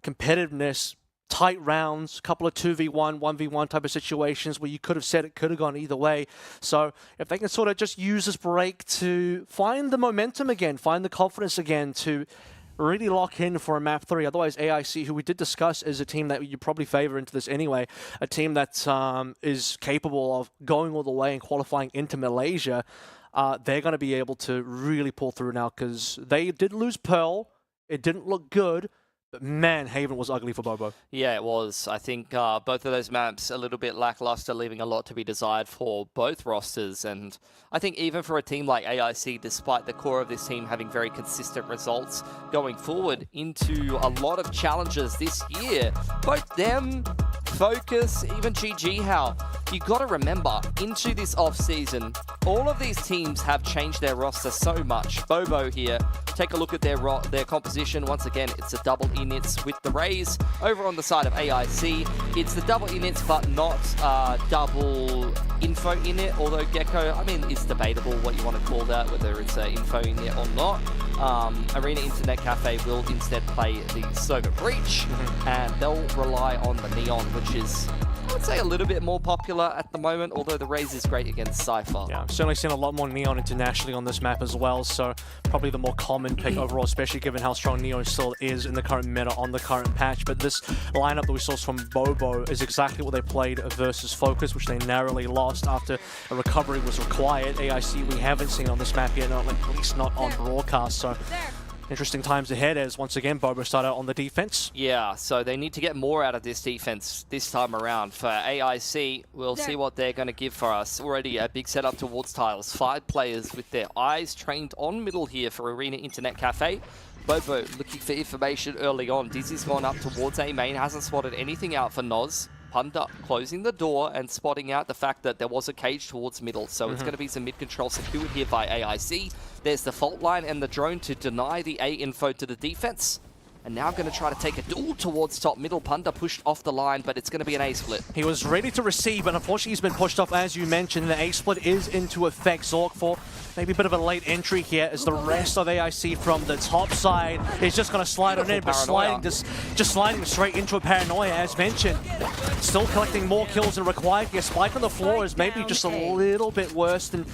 Competitiveness, tight rounds, a couple of 2v1, 1v1 type of situations where you could have said it could have gone either way. So if they can sort of just use this break to find the momentum again, find the confidence again to really lock in for a map 3. Otherwise, AIC, who we did discuss, is a team that you probably favor into this anyway, a team that is capable of going all the way and qualifying into Malaysia. They're going to be able to really pull through now because they did lose Pearl. It didn't look good. But man, Haven was ugly for Bobo. Yeah, it was. I think both of those maps a little bit lackluster, leaving a lot to be desired for both rosters. And I think even for a team like AIC, despite the core of this team having very consistent results going forward into a lot of challenges this year, both them, Focus, even GG How, you got to remember, into this off-season, all of these teams have changed their roster so much. Bobo here, take a look at their composition. Once again, it's a double inits with the Rays. Over on the side of AIC, it's the double inits, but not double info init, although Gecko, I mean, it's debatable what you want to call that, whether it's an info init or not. Arena Internet Cafe will instead play the Sober Breach, and they'll rely on the Neon, which is, I would say, a little bit more popular at the moment, although the Raze is great against Cypher. Yeah, I've certainly seen a lot more Neon internationally on this map as well, so probably the more common pick overall, especially given how strong Neon still is in the current meta on the current patch. But this lineup that we saw from Bobo is exactly what they played versus Focus, which they narrowly lost after a recovery was required. AIC we haven't seen on this map yet, at least not on broadcast, so interesting times ahead as, once again, Bobo started out on the defense. Yeah, so they need to get more out of this defense this time around. For AIC, we'll see what they're going to give for us. Already a big setup towards tiles. 5 players with their eyes trained on middle here for Arena Internet Cafe. Bobo looking for information early on. Dizzy's gone up towards A main, hasn't spotted anything out for Noz. Punda closing the door and spotting out the fact that there was a cage towards middle, so it's going to be some mid-control secured here by AIC. There's the fault line and the drone to deny the A info to the defense. And now going to try to take a duel towards top middle. Punda pushed off the line, but it's going to be an A split. He was ready to receive, but unfortunately he's been pushed off, as you mentioned. The A split is into effect. Zork for maybe a bit of a late entry here as the rest of AIC from the top side is just going to slide on in, but just sliding straight into a paranoia, as mentioned. Still collecting more kills than required here. Spike on the floor is maybe just a little bit worse than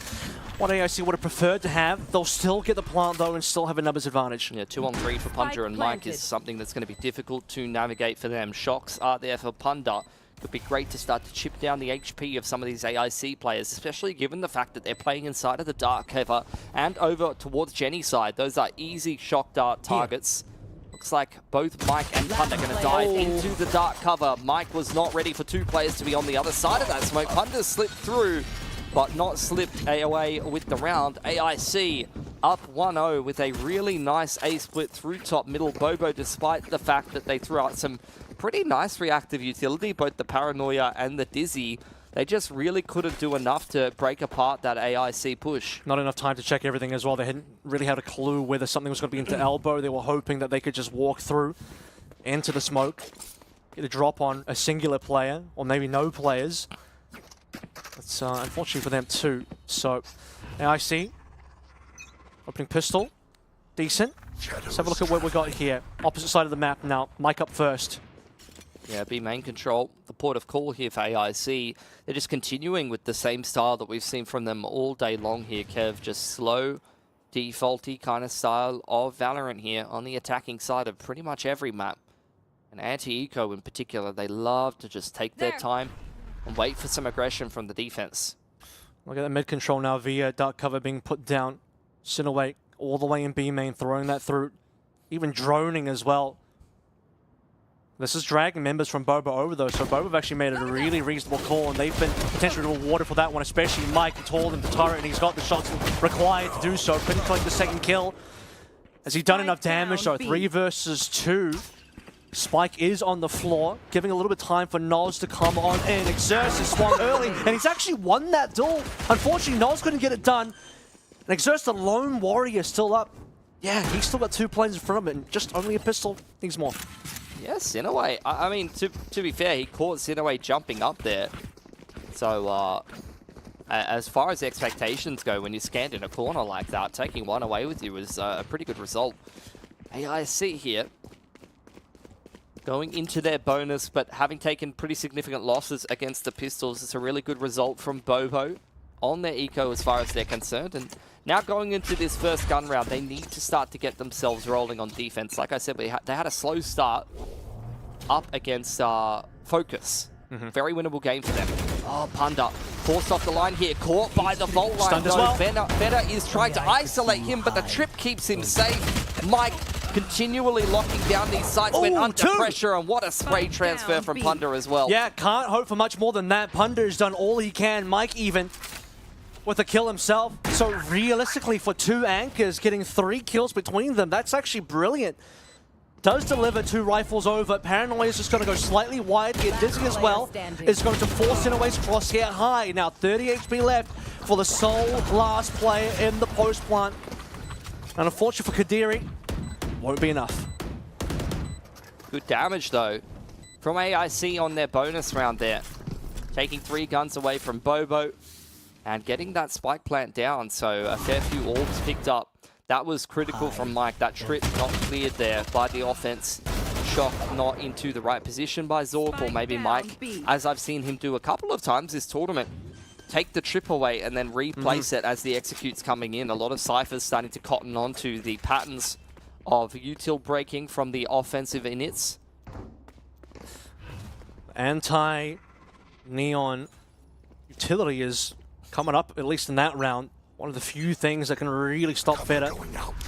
what AIC would have preferred to have. They'll still get the plant though and still have a numbers advantage. Yeah, 2-on-3 for Punda and Mike is something that's going to be difficult to navigate for them. Shocks are there for Punda. Would be great to start to chip down the HP of some of these AIC players, especially given the fact that they're playing inside of the dark cover and over towards Jenny's side. Those are easy shock dart targets. Looks like both Mike and Punda are going to dive into the dark cover. Mike was not ready for two players to be on the other side of that smoke. Punda slipped through, but not slipped away with the round. AIC up 1-0 with a really nice A split through top middle. Bobo, despite the fact that they threw out some pretty nice reactive utility, both the Paranoia and the Dizzy, they just really couldn't do enough to break apart that AIC push. Not enough time to check everything as well. They hadn't really had a clue whether something was going to be into elbow. They were hoping that they could just walk through into the smoke, get a drop on a singular player, or maybe no players. That's unfortunate for them too. So, AIC, opening pistol, decent. Let's have a look at what we got here. Opposite side of the map now. Mike up first. Yeah, B main control, the port of call here for AIC. They're just continuing with the same style that we've seen from them all day long here, Kev. Just slow, defaulty kind of style of Valorant here on the attacking side of pretty much every map. And anti-eco in particular, they love to just take their time and wait for some aggression from the defense. Look at the mid control now via dark cover being put down. Sinaway all the way in B main, throwing that through, even droning as well. This is dragging members from Bobo over though, so Bobo have actually made it a really reasonable call, and they've been potentially rewarded for that one, especially Mike, tall in the turret, and he's got the shots required to do so. Couldn't collect the second kill. Has he done enough damage though? 3 versus 2. Spike is on the floor, giving a little bit of time for Noz to come on in. Exerce is swung early, and he's actually won that duel. Unfortunately, Noz couldn't get it done. And Exerce, the lone warrior, still up. Yeah, he's still got 2 planes in front of him, and just only a pistol. Needs more. Yes, Sinaway. I mean, to be fair, he caught Sinaway jumping up there. So, as far as expectations go, when you're scanned in a corner like that, taking one away with you is a pretty good result. AIC here, going into their bonus, but having taken pretty significant losses against the Pistols, it's a really good result from Bobo on their eco as far as they're concerned. And now going into this first gun round, they need to start to get themselves rolling on defense. Like I said, they had a slow start up against Focus. Very winnable game for them. Oh, Punda forced off the line here, caught by the vault line. Stunned as well. Better is trying to isolate him, but the trip keeps him safe. Mike continually locking down these sites when under pressure, and what a spray transfer from Punda as well. Yeah, can't hope for much more than that. Punder's done all he can. Mike even with a kill himself. So realistically, for 2 anchors, getting 3 kills between them, that's actually brilliant. Does deliver 2 rifles over. Paranoia is just going to go slightly wide. Get Dizzy as well. Is going to force Sinaway's crosshair high. Now 30 HP left for the sole last player in the post plant. And unfortunately for Kadiri, won't be enough. Good damage though from AIC on their bonus round there. Taking 3 guns away from Bobo and getting that spike plant down. So a fair few orbs picked up. That was critical from Mike. That trip not cleared there by the offense. Shock not into the right position by Zork, or maybe Mike, as I've seen him do a couple of times this tournament. Take the trip away and then replace it as the execute's coming in. A lot of Cyphers starting to cotton on to the patterns of util breaking from the offensive inits. Anti-neon utility is coming up, at least in that round. One of the few things that can really stop Feta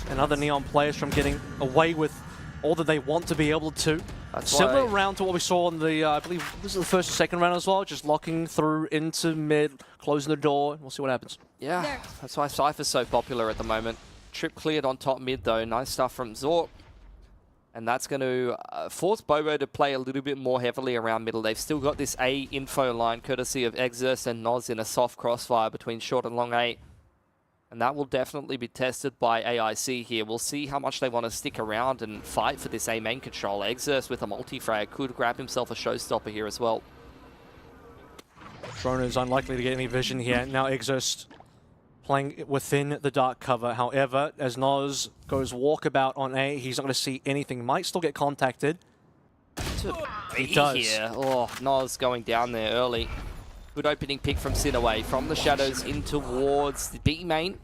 and other Neon players from getting away with all that they want to be able to. Similar round to what we saw in the, I believe this is the first or second round as well, just locking through into mid, closing the door. We'll see what happens. Yeah, that's why Cypher's so popular at the moment. Trip cleared on top mid though. Nice stuff from Zork. And that's going to force Bobo to play a little bit more heavily around middle. They've still got this A info line courtesy of Exerce and Noz in a soft crossfire between short and long A. And that will definitely be tested by AIC here. We'll see how much they want to stick around and fight for this A main control. Exerce with a multi-frag could grab himself a showstopper here as well. Drone is unlikely to get any vision here. Now Exerce playing within the dark cover. However, as Noz goes walkabout on A, he's not going to see anything. Might still get contacted. He does. Here. Oh, Noz going down there early. Good opening pick from Sinaway from the shadows in towards the B main.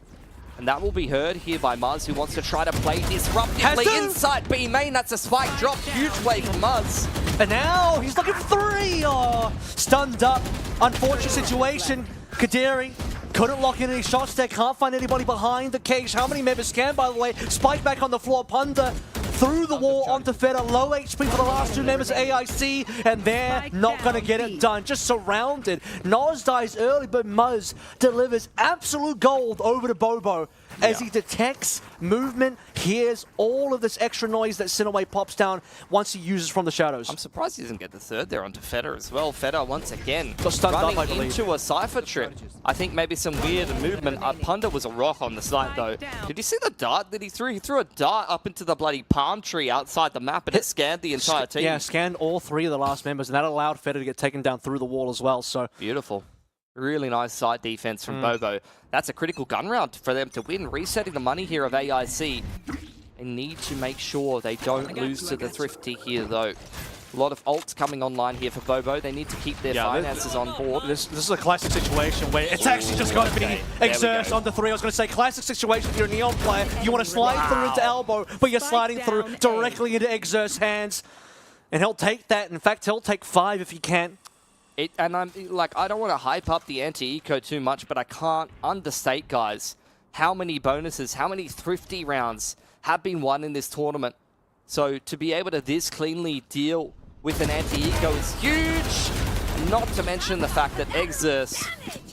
And that will be heard here by Muzz, who wants to try to play disruptively inside B main. That's a spike drop. Huge play from Muzz. And now he's looking for 3. Oh, stunned up. Unfortunate situation. Kadiri couldn't lock in any shots there. Can't find anybody behind the cage. How many members can, by the way? Spike back on the floor. Punda through the wall onto Feta. Low HP for the last 2 members of AIC, and they're not going to get it done. Just surrounded. Noz dies early, but Muzz delivers absolute gold over to Bobo as he detects movement, hears all of this extra noise that Sinaway pops down once he uses from the shadows. I'm surprised he doesn't get the 3rd there onto Feta as well. Feta once again got stunned running up, I believe. into a Cypher trip. I think maybe some weird movement. Punda was a rock on the side though. Did you see the dart that he threw? He threw a dart up into the bloody palm tree outside the map and it scanned the entire team. Yeah, scanned all 3 of the last members, and that allowed Feta to get taken down through the wall as well. So beautiful. Really nice side defense from Bobo. That's a critical gun round for them to win. Resetting the money here of AIC. They need to make sure they don't lose to the Thrifty here, though. A lot of ults coming online here for Bobo. They need to keep their finances on board. This is a classic situation where it's actually just got to be Exerce onto 3. I was going to say classic situation if you're a Neon player. You want to slide through into Elbow, but you're sliding through directly into Exerce's hands. And he'll take that. In fact, he'll take 5 if he can. And I'm like, I don't want to hype up the anti-eco too much, but I can't understate, guys, how many bonuses, how many Thrifty rounds have been won in this tournament. So to be able to this cleanly deal with an anti-eco is huge. Not to mention the fact that Exerce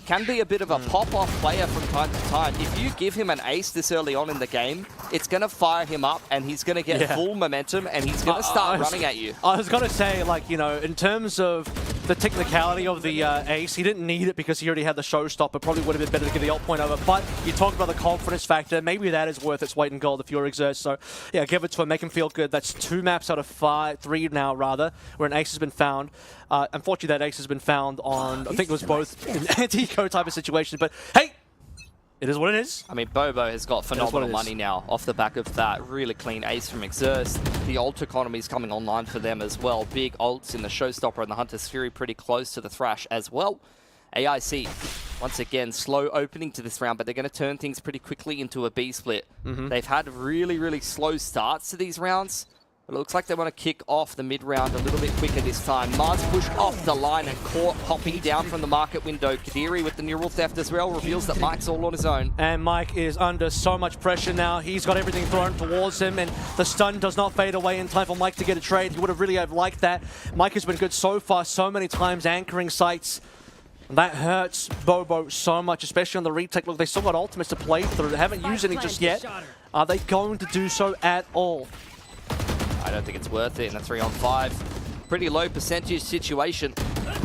can be a bit of a pop-off player from time to time. If you give him an ace this early on in the game, it's going to fire him up and he's going to get full momentum and he's going to start running at you. I was going to say, like, you know, in terms of the technicality of the ace, he didn't need it because he already had the showstopper. Probably would have been better to get the ult point over. But you talk about the confidence factor. Maybe that is worth its weight in gold if you're Exerce. So, yeah, give it to him. Make him feel good. That's 2 maps out of 3 now, rather, where an ace has been found. Unfortunately, that ace has been found on, I think it was both an anti-eco type of situation. But, hey, it is what it is. I mean, Bobo has got phenomenal money now off the back of that really clean ace from Exerce. The ult economy is coming online for them as well. Big ults in the Showstopper and the Hunter's Fury pretty close to the Thrash as well. AIC, once again, slow opening to this round, but they're going to turn things pretty quickly into a B split. They've had really, really slow starts to these rounds. But it looks like they want to kick off the mid-round a little bit quicker this time. Mars pushed off the line and caught hopping down from the market window. Kadiri with the neural theft as well reveals that Mike's all on his own. And Mike is under so much pressure now. He's got everything thrown towards him, and the stun does not fade away in time for Mike to get a trade. He would have really liked that. Mike has been good so far, so many times anchoring sites. That hurts Bobo so much, especially on the retake. Look, they still got ultimates to play through. They haven't used any just yet. Are they going to do so at all? I don't think it's worth it in a 3-on-5. Pretty low percentage situation.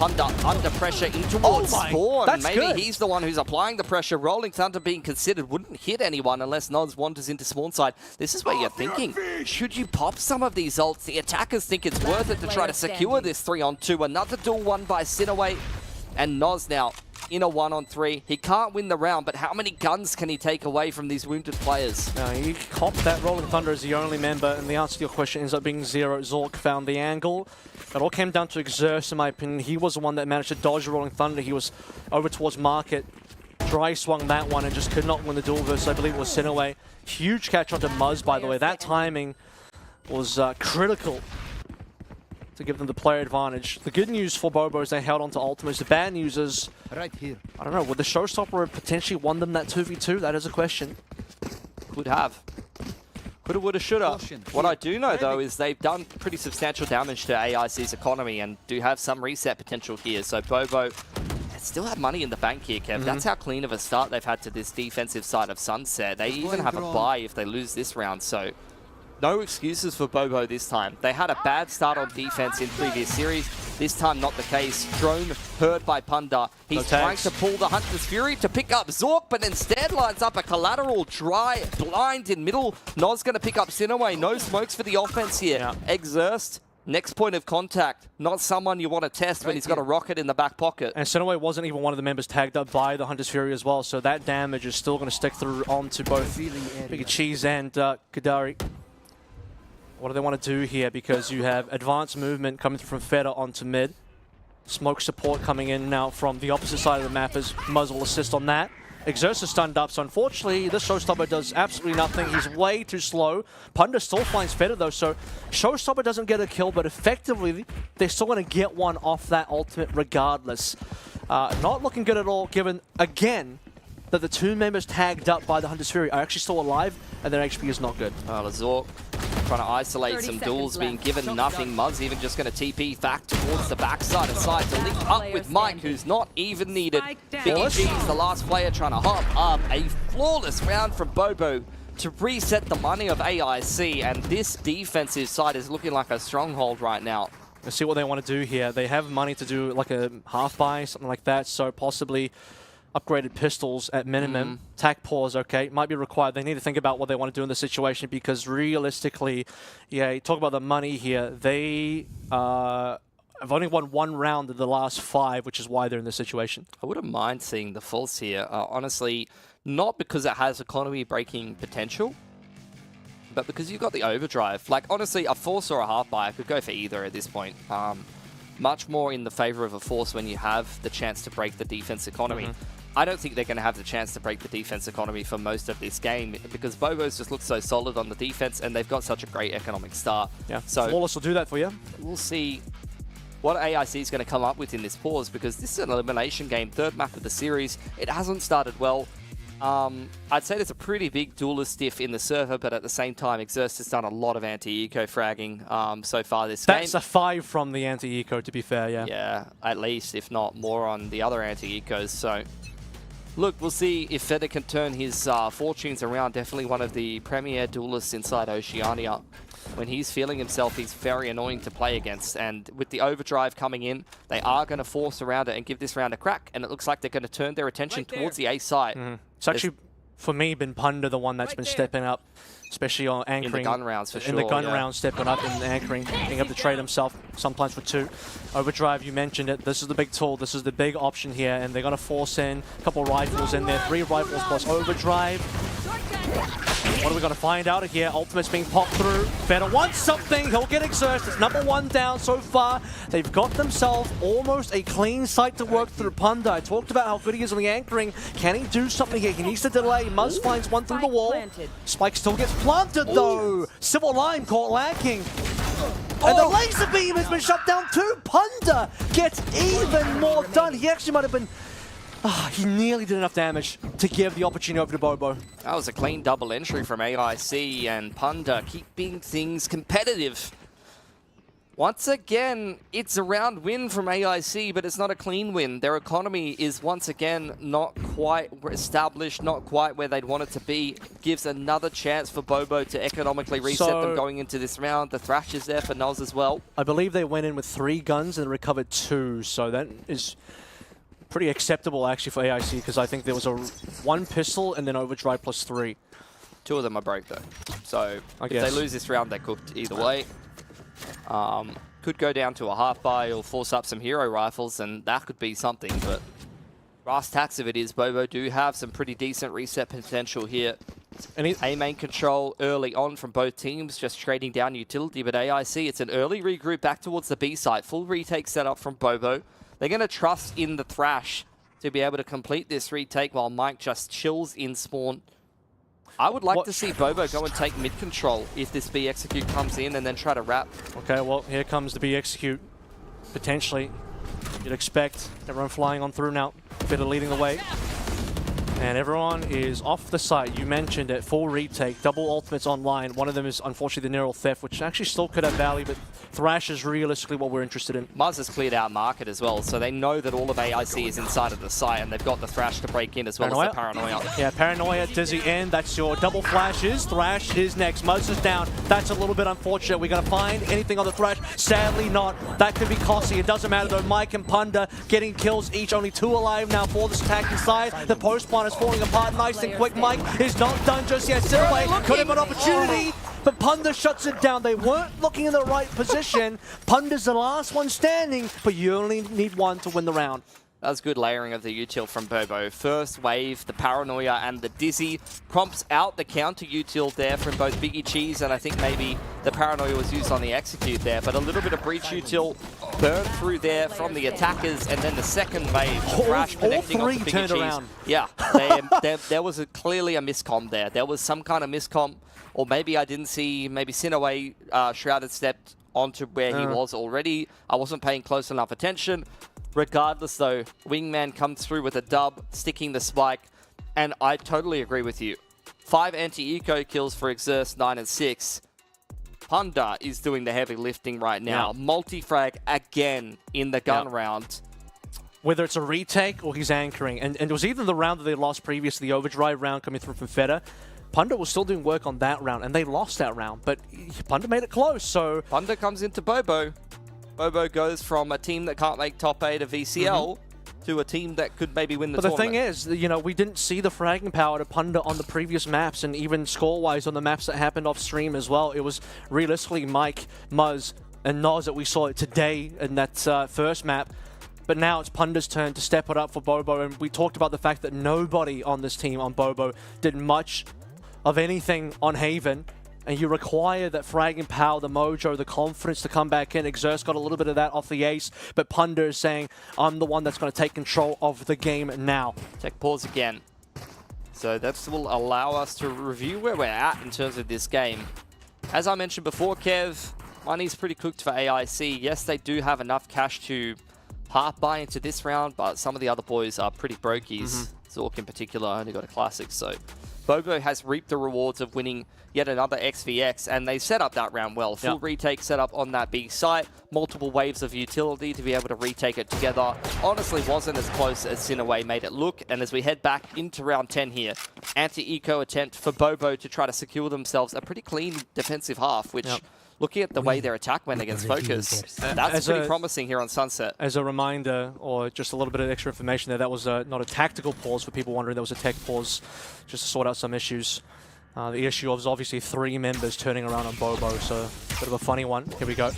Under pressure in towards Spawn. That's Maybe good. he's the one who's applying the pressure. Rolling Thunder being considered wouldn't hit anyone unless Noz wanders into spawn side. This is where you're thinking, should you pop some of these ults? The attackers think it's worth it to try to secure this 3-on-2. Another duel won by Sinaway. And Noz now in a 1-on-3. He can't win the round, but how many guns can he take away from these wounded players? No, he copped that Rolling Thunder as the only member, and the answer to your question ends up being 0. Zork found the angle. It all came down to Exerce, in my opinion. He was the one that managed to dodge the Rolling Thunder. He was over towards Market. Dry swung that one and just could not win the duel versus, I believe it was Sinaway. Huge catch onto Muzz, by the way. That timing was critical to give them the player advantage. The good news for Bobo is they held on to ultimates. The bad news is, Right here. I don't know, would the Showstopper have potentially won them that 2v2? That is a question. Could have. Coulda, woulda, shoulda. What I do know, though, is they've done pretty substantial damage to AIC's economy and do have some reset potential here. So Bobo still have money in the bank here, Kev. That's how clean of a start they've had to this defensive side of Sunset. They even have a bye if they lose this round, so no excuses for Bobo this time. They had a bad start on defense in previous series. This time, not the case. Drone heard by Punda. He's trying to pull the Hunter's Fury to pick up Zork, but instead lines up a collateral dry blind in middle. Noz going to pick up Sinaway. No smokes for the offense here. Exerced. Next point of contact. Not someone you want to test when he's got a rocket in the back pocket. And Sinaway wasn't even one of the members tagged up by the Hunter's Fury as well, so that damage is still going to stick through onto both Big Cheese and Kadari. What do they want to do here? Because you have advanced movement coming through from Feta onto mid. Smoke support coming in now from the opposite side of the map as Muzz will assist on that. Exerts is stunned up, so unfortunately, this Showstopper does absolutely nothing. He's way too slow. Punda still finds Feta though, so Showstopper doesn't get a kill, but effectively, they're still going to get one off that ultimate regardless. Not looking good at all, given, again, that the two members tagged up by the Hunter's Fury are actually still alive, and their HP is not good. Lazork trying to isolate 30 some seconds duels, being left. given nothing. Muzz even just going to TP back towards the backside of side to link up with Mike, who's not even needed. Biggie G's the last player trying to hop up. A flawless round from Bobo to reset the money of AIC, and this defensive side is looking like a stronghold right now. Let's see what they want to do here. They have money to do like a half buy, something like that, so possibly upgraded pistols at minimum. Tac pause, okay, might be required. They need to think about what they want to do in the situation, because realistically, yeah, you talk about the money here. They have only won one round of the last 5, which is why they're in this situation. I wouldn't mind seeing the False here, honestly, not because it has economy-breaking potential, but because you've got the overdrive. Like, honestly, a Force or a half buy, I could go for either at this point. Much more in the favor of a Force when you have the chance to break the defense economy. I don't think they're going to have the chance to break the defense economy for most of this game, because Bobo's just look so solid on the defense, and they've got such a great economic start. Yeah, so Flawless will do that for you. We'll see what AIC is going to come up with in this pause, because this is an elimination game, 3rd map of the series. It hasn't started well. I'd say there's a pretty big duelist diff in the server, but at the same time, Exerst has done a lot of anti-eco fragging so far this game. That's a 5 from the anti-eco, to be fair, yeah. Yeah, at least, if not more on the other anti-ecos. So, look, we'll see if Feta can turn his fortunes around. Definitely one of the premier duelists inside Oceania. When he's feeling himself, he's very annoying to play against. And with the overdrive coming in, they are going to force around it and give this round a crack. And it looks like they're going to turn their attention towards the A side. It's actually, for me, been Punda the one that's been stepping up, especially on anchoring. In the gun rounds, for sure. In the gun rounds, stepping up and anchoring, being able to trade himself, sometimes for 2. Overdrive, you mentioned it. This is the big tool. This is the big option here. And they're going to force in a couple rifles in there. 3 rifles plus overdrive. What are we going to find out here? Ultimate's being popped through. Feta wants something. He'll get Exerst. It's number 1 down so far. They've got themselves almost a clean site to work through. Punda, I talked about how good he is on the anchoring. Can he do something here? He needs to delay. Muzz finds one through the wall. Spike still gets planted though. Civil Lime caught lacking. And the laser beam has been shut down too. Punda gets even more done. He actually might have been... he nearly did enough damage to give the opportunity over to Bobo. That was a clean double entry from AIC, and Punda keeping things competitive. Once again, it's a round win from AIC, but it's not a clean win. Their economy is once again not quite established, not quite where they'd want it to be. Gives another chance for Bobo to economically reset them going into this round. The Thrash is there for Noz as well. I believe they went in with 3 guns and recovered 2, so that is pretty acceptable actually for AIC, because I think there was 1 pistol and then overdrive plus 3. 2 of them are broke though. So if they lose this round, they're cooked either way. Could go down to a half buy or force up some hero rifles, and that could be something, but brass tacks of it is Bobo do have some pretty decent reset potential here. A main control early on from both teams, just trading down utility, but AIC, it's an early regroup back towards the B site. Full retake setup from Bobo. They're going to trust in the Thrash to be able to complete this retake while Mike just chills in spawn. I would like to see Bobo go and take mid control if this B execute comes in and then try to wrap. Okay, well, here comes the B execute. Potentially, you'd expect everyone flying on through now. Feta leading the way. And everyone is off the site. You mentioned it, full retake, double ultimates online. One of them is unfortunately the Neural Theft, which actually still could have value, but Thrash is realistically what we're interested in. Muzz has cleared out market as well, so they know that all of AIC is inside of the site, and they've got the Thrash to break in as well as the Paranoia. Yeah, Paranoia, Dizzy in, that's your double flashes. Thrash is next, Muzz is down. That's a little bit unfortunate. We're going to find anything on the Thrash? Sadly not. That could be costly. It doesn't matter though. Mike and Punda getting kills each, only 2 alive now for this attack inside. The post spawn is falling apart nice and quick. Mike is not done just yet. Silway could have an opportunity, but Punda shuts it down. They weren't looking in the right position. Punda's the last one standing, but you only need 1 to win the round. That was good layering of the util from Bobo. First wave, the Paranoia and the Dizzy prompts out the counter util there from both Biggie Cheese, and I think maybe the Paranoia was used on the execute there, but a little bit of breach util burned through there from the attackers, and then the second wave, the Crash connecting all on three Biggie turned Cheese. around. Yeah, there was clearly a miscomm there. There was some kind of miscomm, or maybe I didn't see, maybe Sinaway Shrouded stepped onto where he was already. I wasn't paying close enough attention. Regardless, though, Wingman comes through with a dub, sticking the spike, and I totally agree with you. 5 anti-eco kills for Exerce, 9 and 6. Punda is doing the heavy lifting right now. Yeah. Multi-frag again in the gun round. Whether it's a retake or he's anchoring. And it was either the round that they lost previous to the overdrive round coming through from Feta. Punda was still doing work on that round, and they lost that round, but Punda made it close, so... Punda comes into Bobo. Bobo goes from a team that can't make top 8 of VCL to a team that could maybe win the tournament. But the thing is, you know, we didn't see the fragging power to Punda on the previous maps, and even score-wise on the maps that happened off-stream as well. It was realistically Mike, Muzz, and Noz that we saw today in that first map. But now it's Punda's turn to step it up for Bobo, and we talked about the fact that nobody on this team on Bobo did much of anything on Haven. And you require that fragging power, the mojo, the confidence to come back in. Exerce got a little bit of that off the ace, but Punda is saying, I'm the one that's going to take control of the game now. Tech pause again. So that will allow us to review where we're at in terms of this game. As I mentioned before, Kev, money's pretty cooked for AIC. Yes, they do have enough cash to half buy into this round, but some of the other boys are pretty brokies. Zork in particular only got a classic, so Bobo has reaped the rewards of winning yet another XVX, and they set up that round well. Full retake set up on that B site, multiple waves of utility to be able to retake it together. Honestly, wasn't as close as Sinaway made it look, and as we head back into round 10 here, anti-eco attempt for Bobo to try to secure themselves a pretty clean defensive half, which... Looking at the way their attack went against Focus, that's pretty promising here on Sunset. As a reminder, or just a little bit of extra information there, that was not a tactical pause for people wondering. That was a tech pause just to sort out some issues. The issue was obviously 3 members turning around on Bobo, so a bit of a funny one. Here we go.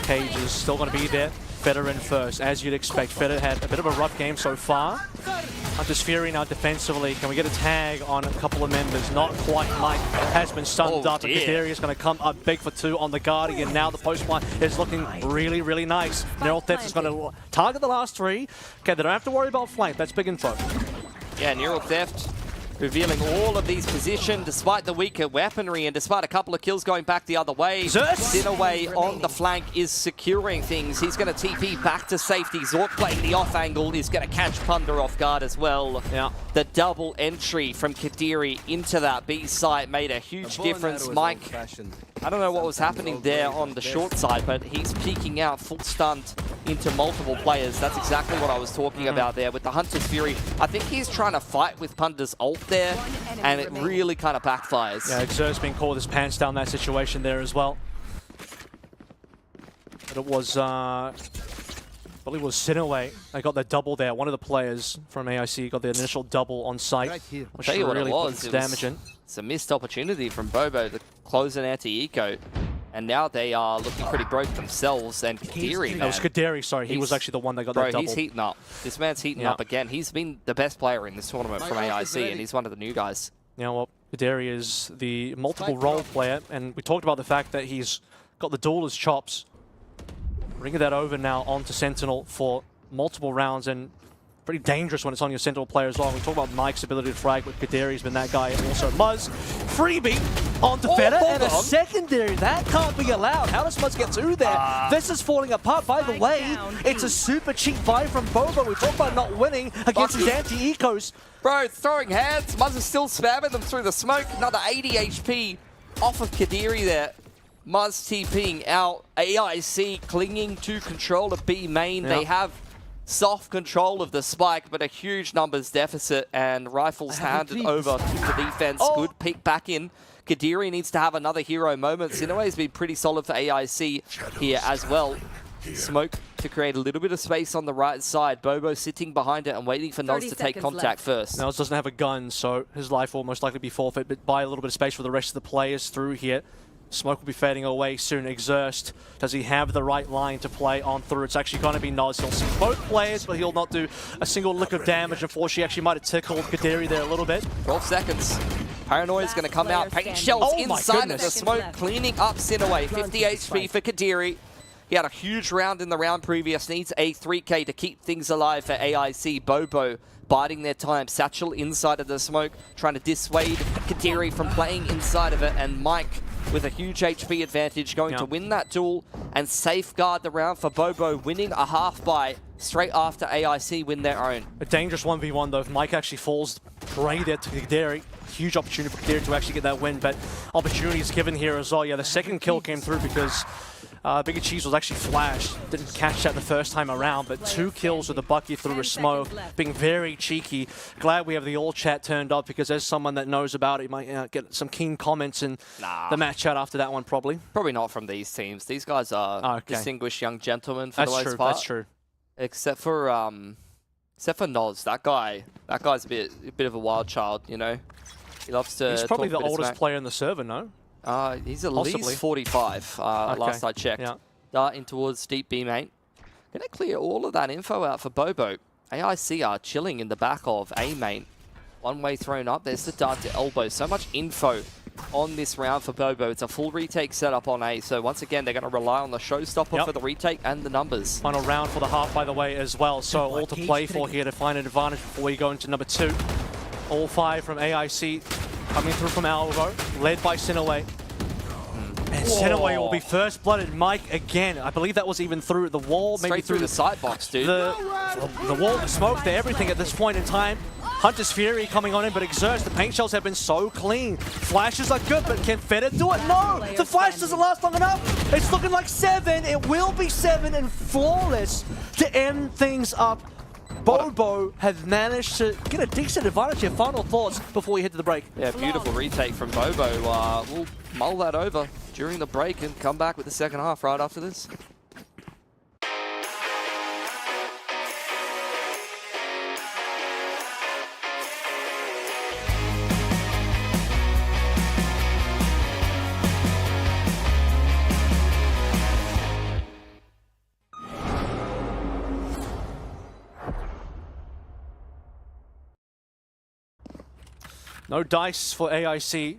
Cage is still going to be there. Feta in first, as you'd expect. Feta had a bit of a rough game so far. Hunter's Fury now defensively. Can we get a tag on a couple of members? Not quite. Mike has been stunned up. And Kaderi is going to come up big for 2 on the Guardian. Now the post one is looking really, really nice. Neural Theft is going to target the last 3. Okay, they don't have to worry about flank. That's big info. Yeah, Neural Theft revealing all of these positions despite the weaker weaponry and despite a couple of kills going back the other way. Sinaway on the flank is securing things. He's going to TP back to safety. Zork playing the off angle is going to catch Punda off guard as well. Yeah. The double entry from Kaderi into that B site made a huge difference. Mike, I don't know what was happening there on the short side, but he's peeking out full stunned into multiple players. That's exactly what I was talking about there with the Hunter's Fury. I think he's trying to fight with Punda's ult there, and it really kind of backfires. Yeah, Exer's been caught with his pants down that situation there as well. But it was, I believe it was Sinaway. They got their double there. One of the players from AIC got the initial double on site. I'll tell you what really it was. Damaging. It's a missed opportunity from Bobo to close an anti-eco. And now they are looking pretty broke themselves. And Kaderi, That was Kaderi, sorry. He was actually the one that got that double. He's heating up. This man's heating up again. He's been the best player in this tournament from AIC, and he's one of the new guys. You know what? Kaderi is the multiple role player, and we talked about the fact that he's got the duelist chops. Bringing that over now onto Sentinel for multiple rounds, and pretty dangerous when it's on your Sentinel player as well. We talk about Mike's ability to frag, but Kaderi's been that guy. And also Muzz, freebie onto Feta, and a secondary. That can't be allowed. How does Muzz get through there? This is falling apart. By the way, it's a super cheap buy from Bobo. We talk about not winning against his anti-ecos. Bro, throwing hands. Muzz is still spamming them through the smoke. Another 80 HP off of Kaderi there. Muzz TPing out. AIC clinging to control of B main. They have soft control of the spike, but a huge numbers deficit, and Rifles handed over to the defense. Good peek back in. Kaderi needs to have another hero moment. Sinaway's been pretty solid for AIC here as well. Smoke to create a little bit of space on the right side. Bobo sitting behind it and waiting for Noz to take contact first. Noz doesn't have a gun, so his life will most likely be forfeit, but buy a little bit of space for the rest of the players through here. Smoke will be fading away soon. Exerst, does he have the right line to play on through? It's actually going to be Noz. He'll see both players, but he'll not do a single lick of damage. Unfortunately, actually might have tickled Kadiri there a little bit. 12 seconds. Paranoia is going to come out. Paint shells inside of the smoke, cleaning up Sinaway. 50 HP for Kadiri. He had a huge round in the round previous. Needs a 3K to keep things alive for AIC. Bobo biding their time. Satchel inside of the smoke, trying to dissuade Kadiri from playing inside of it. And Mike, with a huge HP advantage, going to win that duel and safeguard the round for Bobo, winning a half by straight after AIC win their own. A dangerous 1v1 though. If Mike actually falls right there to Kadiri, huge opportunity for Kadiri to actually get that win, but opportunities given here as well. Yeah, the second kill came through because Bigger Cheese was actually flashed. Didn't catch that the first time around, but 2 kills with the Bucky through a smoke, being very cheeky. Glad we have the all chat turned up because as someone that knows about it, you might get some keen comments in the match chat after that one probably. Probably not from these teams. These guys are distinguished young gentlemen for the most part. That's true. Except for Noz, that guy's a bit of a wild child, you know. He loves to. He's probably talk the oldest player in the server, no? He's at least 45. Last I checked. Yeah. Darting towards deep B main. Gonna clear all of that info out for Bobo. AIC are chilling in the back of A main. One way thrown up. There's the dart to elbow. So much info on this round for Bobo. It's a full retake setup on A. So once again, they're going to rely on the showstopper for the retake and the numbers. Final round for the half, by the way, as well. So all to play for here to find an advantage before we go into number 2. All 5 from AIC coming through from Alvo, led by Sinaway. And Sinaway will be first blooded. Mike again. I believe that was even through the wall, maybe Straight through the side box, dude. The wall, the smoke, everything at this point in time. Hunter's Fury coming on in, but Exerst, the paint shells have been so clean. Flashes are good, but can Feta do it? No! The flash doesn't last long enough. It's looking like 7. It will be 7 and flawless to end things up. Bobo have managed to get a decent advantage here. Final thoughts before we head to the break. Yeah, beautiful retake from Bobo. We'll mull that over during the break and come back with the second half right after this. No dice for AIC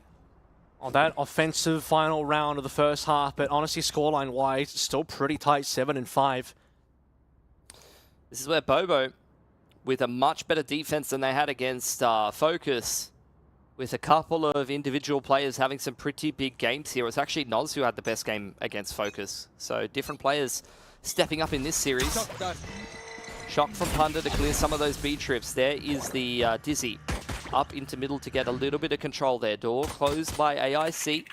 on that offensive final round of the first half, but honestly, scoreline-wise, still pretty tight, 7 and 5. This is where Bobo, with a much better defense than they had against Focus, with a couple of individual players having some pretty big games here. It's actually Noz who had the best game against Focus. So different players stepping up in this series. Shock from Punda to clear some of those B trips. There is the Dizzy. Up into middle to get a little bit of control there. Door closed by AIC.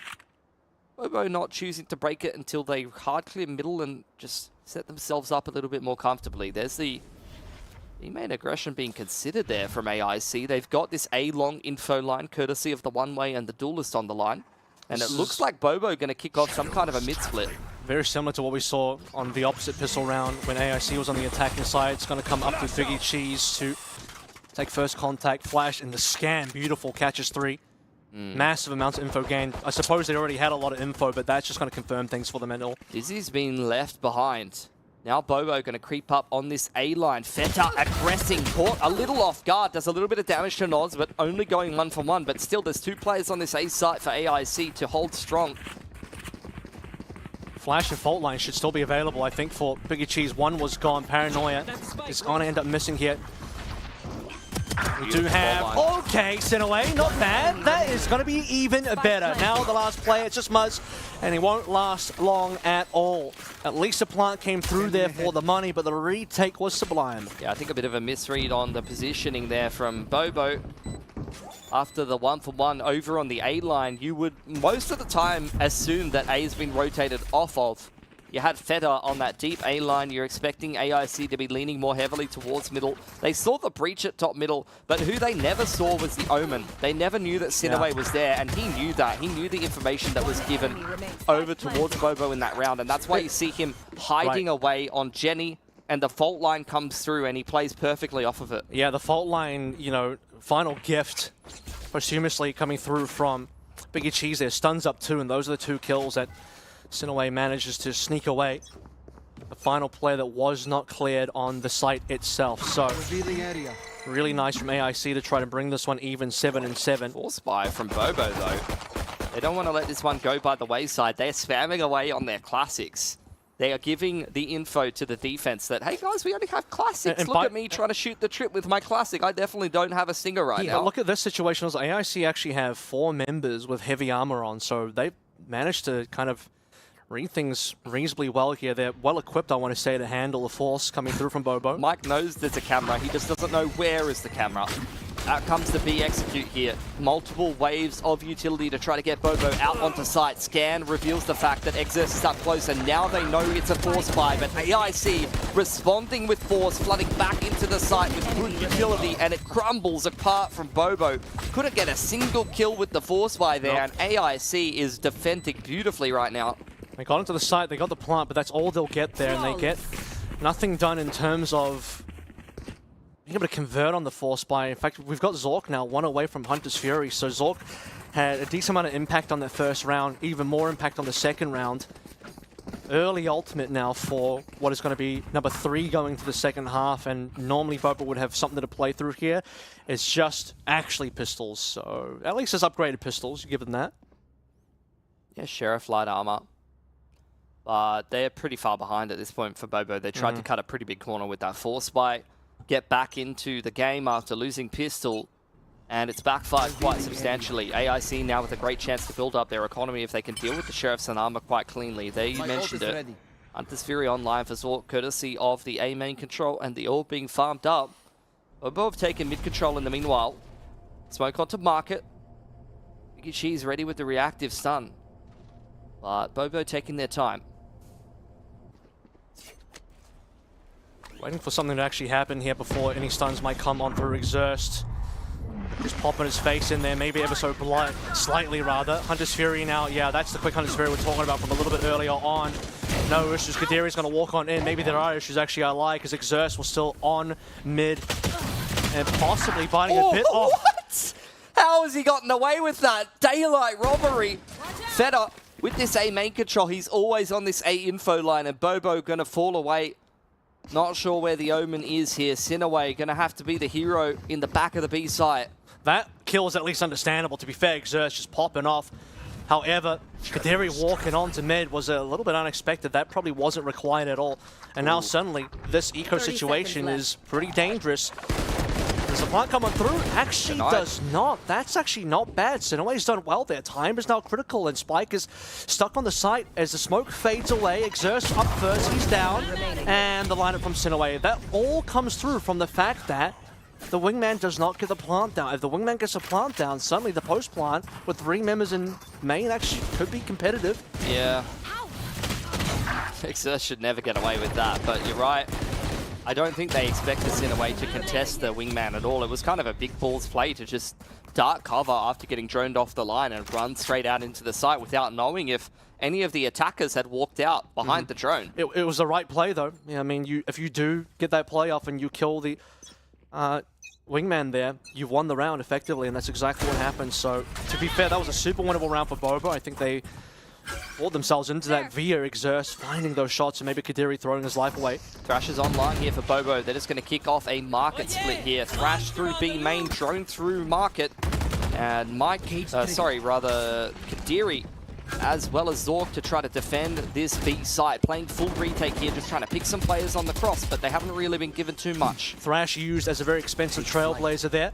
Bobo not choosing to break it until they hard clear middle and just set themselves up a little bit more comfortably. There's the main aggression being considered there from AIC. They've got this A-long info line courtesy of the one-way and the duelist on the line. And it looks like Bobo going to kick off some kind of a mid-split. Very similar to what we saw on the opposite pistol round when AIC was on the attacking side. It's going to come up to Figgy Cheese to take first contact, flash, and the scan. Beautiful, catches 3. Massive amounts of info gained. I suppose they already had a lot of info, but that's just going to confirm things for them and all. Dizzy's been left behind. Now Bobo going to creep up on this A-line. Feta aggressing, caught a little off guard. Does a little bit of damage to Noz, but only going 1-for-1. But still, there's 2 players on this A site for AIC to hold strong. Flash and fault line should still be available, I think, for Biggie Cheese. One was gone. Paranoia is going to end up missing here. We do have, okay, Sinaway, not bad. That is going to be even better. Now the last player, it's just Muzz, and he won't last long at all. At least the plant came through there for the money, but the retake was sublime. Yeah, I think a bit of a misread on the positioning there from Bobo. After the 1-for-1 over on the A line, you would most of the time assume that A has been rotated off of. You had Feta on that deep A line. You're expecting AIC to be leaning more heavily towards middle. They saw the breach at top middle, but who they never saw was the Omen. They never knew that Sinaway was there, and he knew that. He knew the information that was given over towards Bobo in that round, and that's why you see him hiding away on Jenny, and the fault line comes through, and he plays perfectly off of it. Yeah, the fault line, you know, final gift posthumously coming through from Biggie Cheese there stuns up 2, and those are the 2 kills that Sinaway manages to sneak away. The final player that was not cleared on the site itself. So, really nice from AIC to try to bring this one even 7-7. Force buy from Bobo, though. They don't want to let this one go by the wayside. They're spamming away on their classics. They are giving the info to the defense that, hey guys, we only have classics. Look at me trying to shoot the trip with my classic. I definitely don't have a stinger right now. Look at this situation. AIC actually have 4 members with heavy armor on, so they've managed to kind of read things reasonably well here. They're well equipped, I want to say, to handle the force coming through from Bobo. Mike knows there's a camera. He just doesn't know where is the camera. Out comes the B execute here. Multiple waves of utility to try to get Bobo out onto site. Scan reveals the fact that Exerce is up close, and now they know it's a force buy. But AIC responding with force, flooding back into the site with good utility, and it crumbles apart from Bobo. Couldn't get a single kill with the force buy there, and AIC is defending beautifully right now. They got into the site, they got the plant, but that's all they'll get there, and they get nothing done in terms of being able to convert on the force buy. In fact, we've got Zork now 1 away from Hunter's Fury, so Zork had a decent amount of impact on that first round, even more impact on the second round. Early ultimate now for what is going to be number 3 going to the second half, and normally Bobo would have something to play through here. It's just actually pistols, so at least it's upgraded pistols, you give them that. Yeah, Sheriff light armor. But they're pretty far behind at this point for Bobo. They tried to cut a pretty big corner with that force buy, get back into the game after losing pistol, and it's backfired quite substantially. AIC now with a great chance to build up their economy if they can deal with the Sheriff's and armor quite cleanly. They mentioned it. Hunter's Fury online for Zork, courtesy of the A main control and the orb being farmed up. Bobo have taken mid control in the meanwhile. Smoke onto market. Biggie Cheese ready with the reactive stun. But Bobo taking their time. Waiting for something to actually happen here before any stuns might come on through Exerst. Just popping his face in there, maybe ever so slightly rather. Hunter's Fury now, yeah, that's the quick Hunter's Fury we're talking about from a little bit earlier on. No issues, Kadiri's going to walk on in. Maybe there are issues, actually I lie, because Exerst was still on mid and possibly biting a bit off. What? How has he gotten away with that? Daylight robbery. Feta with this A main control, he's always on this A info line, and Bobo going to fall away. Not sure where the Omen is here. Sinaway going to have to be the hero in the back of the B site. That kill is at least understandable. To be fair, Exerst just popping off. However, Kadiri walking onto mid was a little bit unexpected. That probably wasn't required at all. And now suddenly, this eco situation is pretty dangerous. Does the plant coming through? Actually does not. That's actually not bad. Sinaway's done well there. Time is now critical, and Spike is stuck on the site as the smoke fades away. Exerst up first, he's down. And the lineup from Sinaway. That all comes through from the fact that the wingman does not get the plant down. If the wingman gets a plant down, suddenly the post plant with 3 members in main actually could be competitive. Yeah. Exerst should never get away with that, but you're right. I don't think they expected Sinaway to contest the wingman at all. It was kind of a big balls play to just dart cover after getting droned off the line and run straight out into the site without knowing if any of the attackers had walked out behind the drone. It was the right play, though. Yeah, I mean, if you do get that play off and you kill the wingman there, you've won the round effectively, and that's exactly what happened. So, to be fair, that was a super winnable round for Bobo. I think they brought themselves into that via Exerst, finding those shots, and maybe Kadiri throwing his life away. Thrash is online here for Bobo. They're just going to kick off a market split here. Thrash through B main, drone through market. And Kadiri, as well as Zork, to try to defend this B site. Playing full retake here, just trying to pick some players on the cross, but they haven't really been given too much. Thrash used as a very expensive trailblazer there.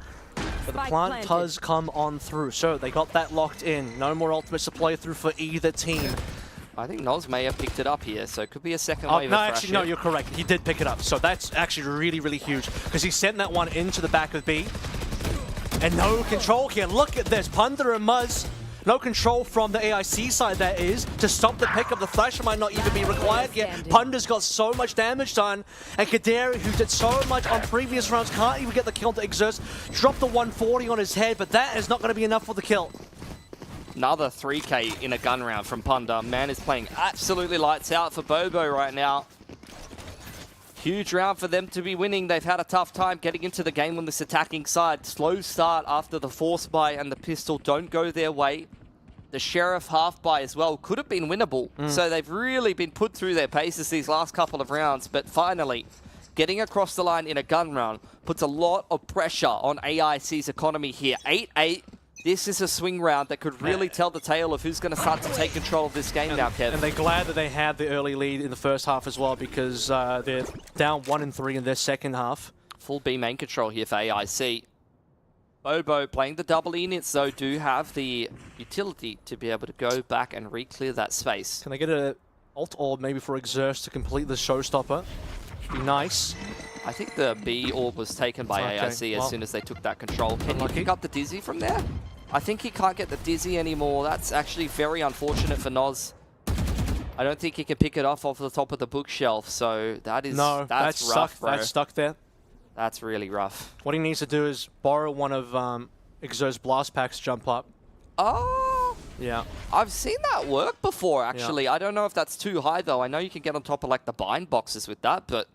But the plant does come on through, so they got that locked in. No more ultimates to play through for either team. I think Noz may have picked it up here, so it could be a second wave no, of actually, no, you're correct. He did pick it up, so that's actually really, really huge, because he sent that one into the back of B. And no control here. Look at this. Punda and Muzz. No control from the AIC side, that is, to stop the pick of the flash. Might not even be required here. Punda's got so much damage done, and Kadiri, who did so much on previous rounds, can't even get the kill to Exerst. Dropped the 140 on his head, but that is not going to be enough for the kill. Another 3K in a gun round from Punda. Man is playing absolutely lights out for Bobo right now. Huge round for them to be winning. They've had a tough time getting into the game on this attacking side. Slow start after the force buy and the pistol don't go their way. the Sheriff half buy as well could have been winnable. So they've really been put through their paces these last couple of rounds, but finally, getting across the line in a gun round puts a lot of pressure on AIC's economy here. 8-8. This is a swing round that could really tell the tale of who's going to start to take control of this game now, Kev. And they're glad that they had the early lead in the first half as well, because they're down 1-3 in their second half. Full B main control here for AIC. Bobo playing the double units, though, do have the utility to be able to go back and re-clear that space. Can they get an alt orb maybe for Exerce to complete the showstopper? Be nice. I think the B orb was taken by AIC as soon as they took that control. Can you pick up the Dizzy from there? I think he can't get the Dizzy anymore. That's actually very unfortunate for Noz. I don't think he can pick it off the top of the bookshelf, so that is that's rough, bro. That's stuck there. That's really rough. What he needs to do is borrow one of Exer's blast packs, jump up. Oh! Yeah. I've seen that work before, actually. Yeah. I don't know if that's too high, though. I know you can get on top of, like, the bind boxes with that, but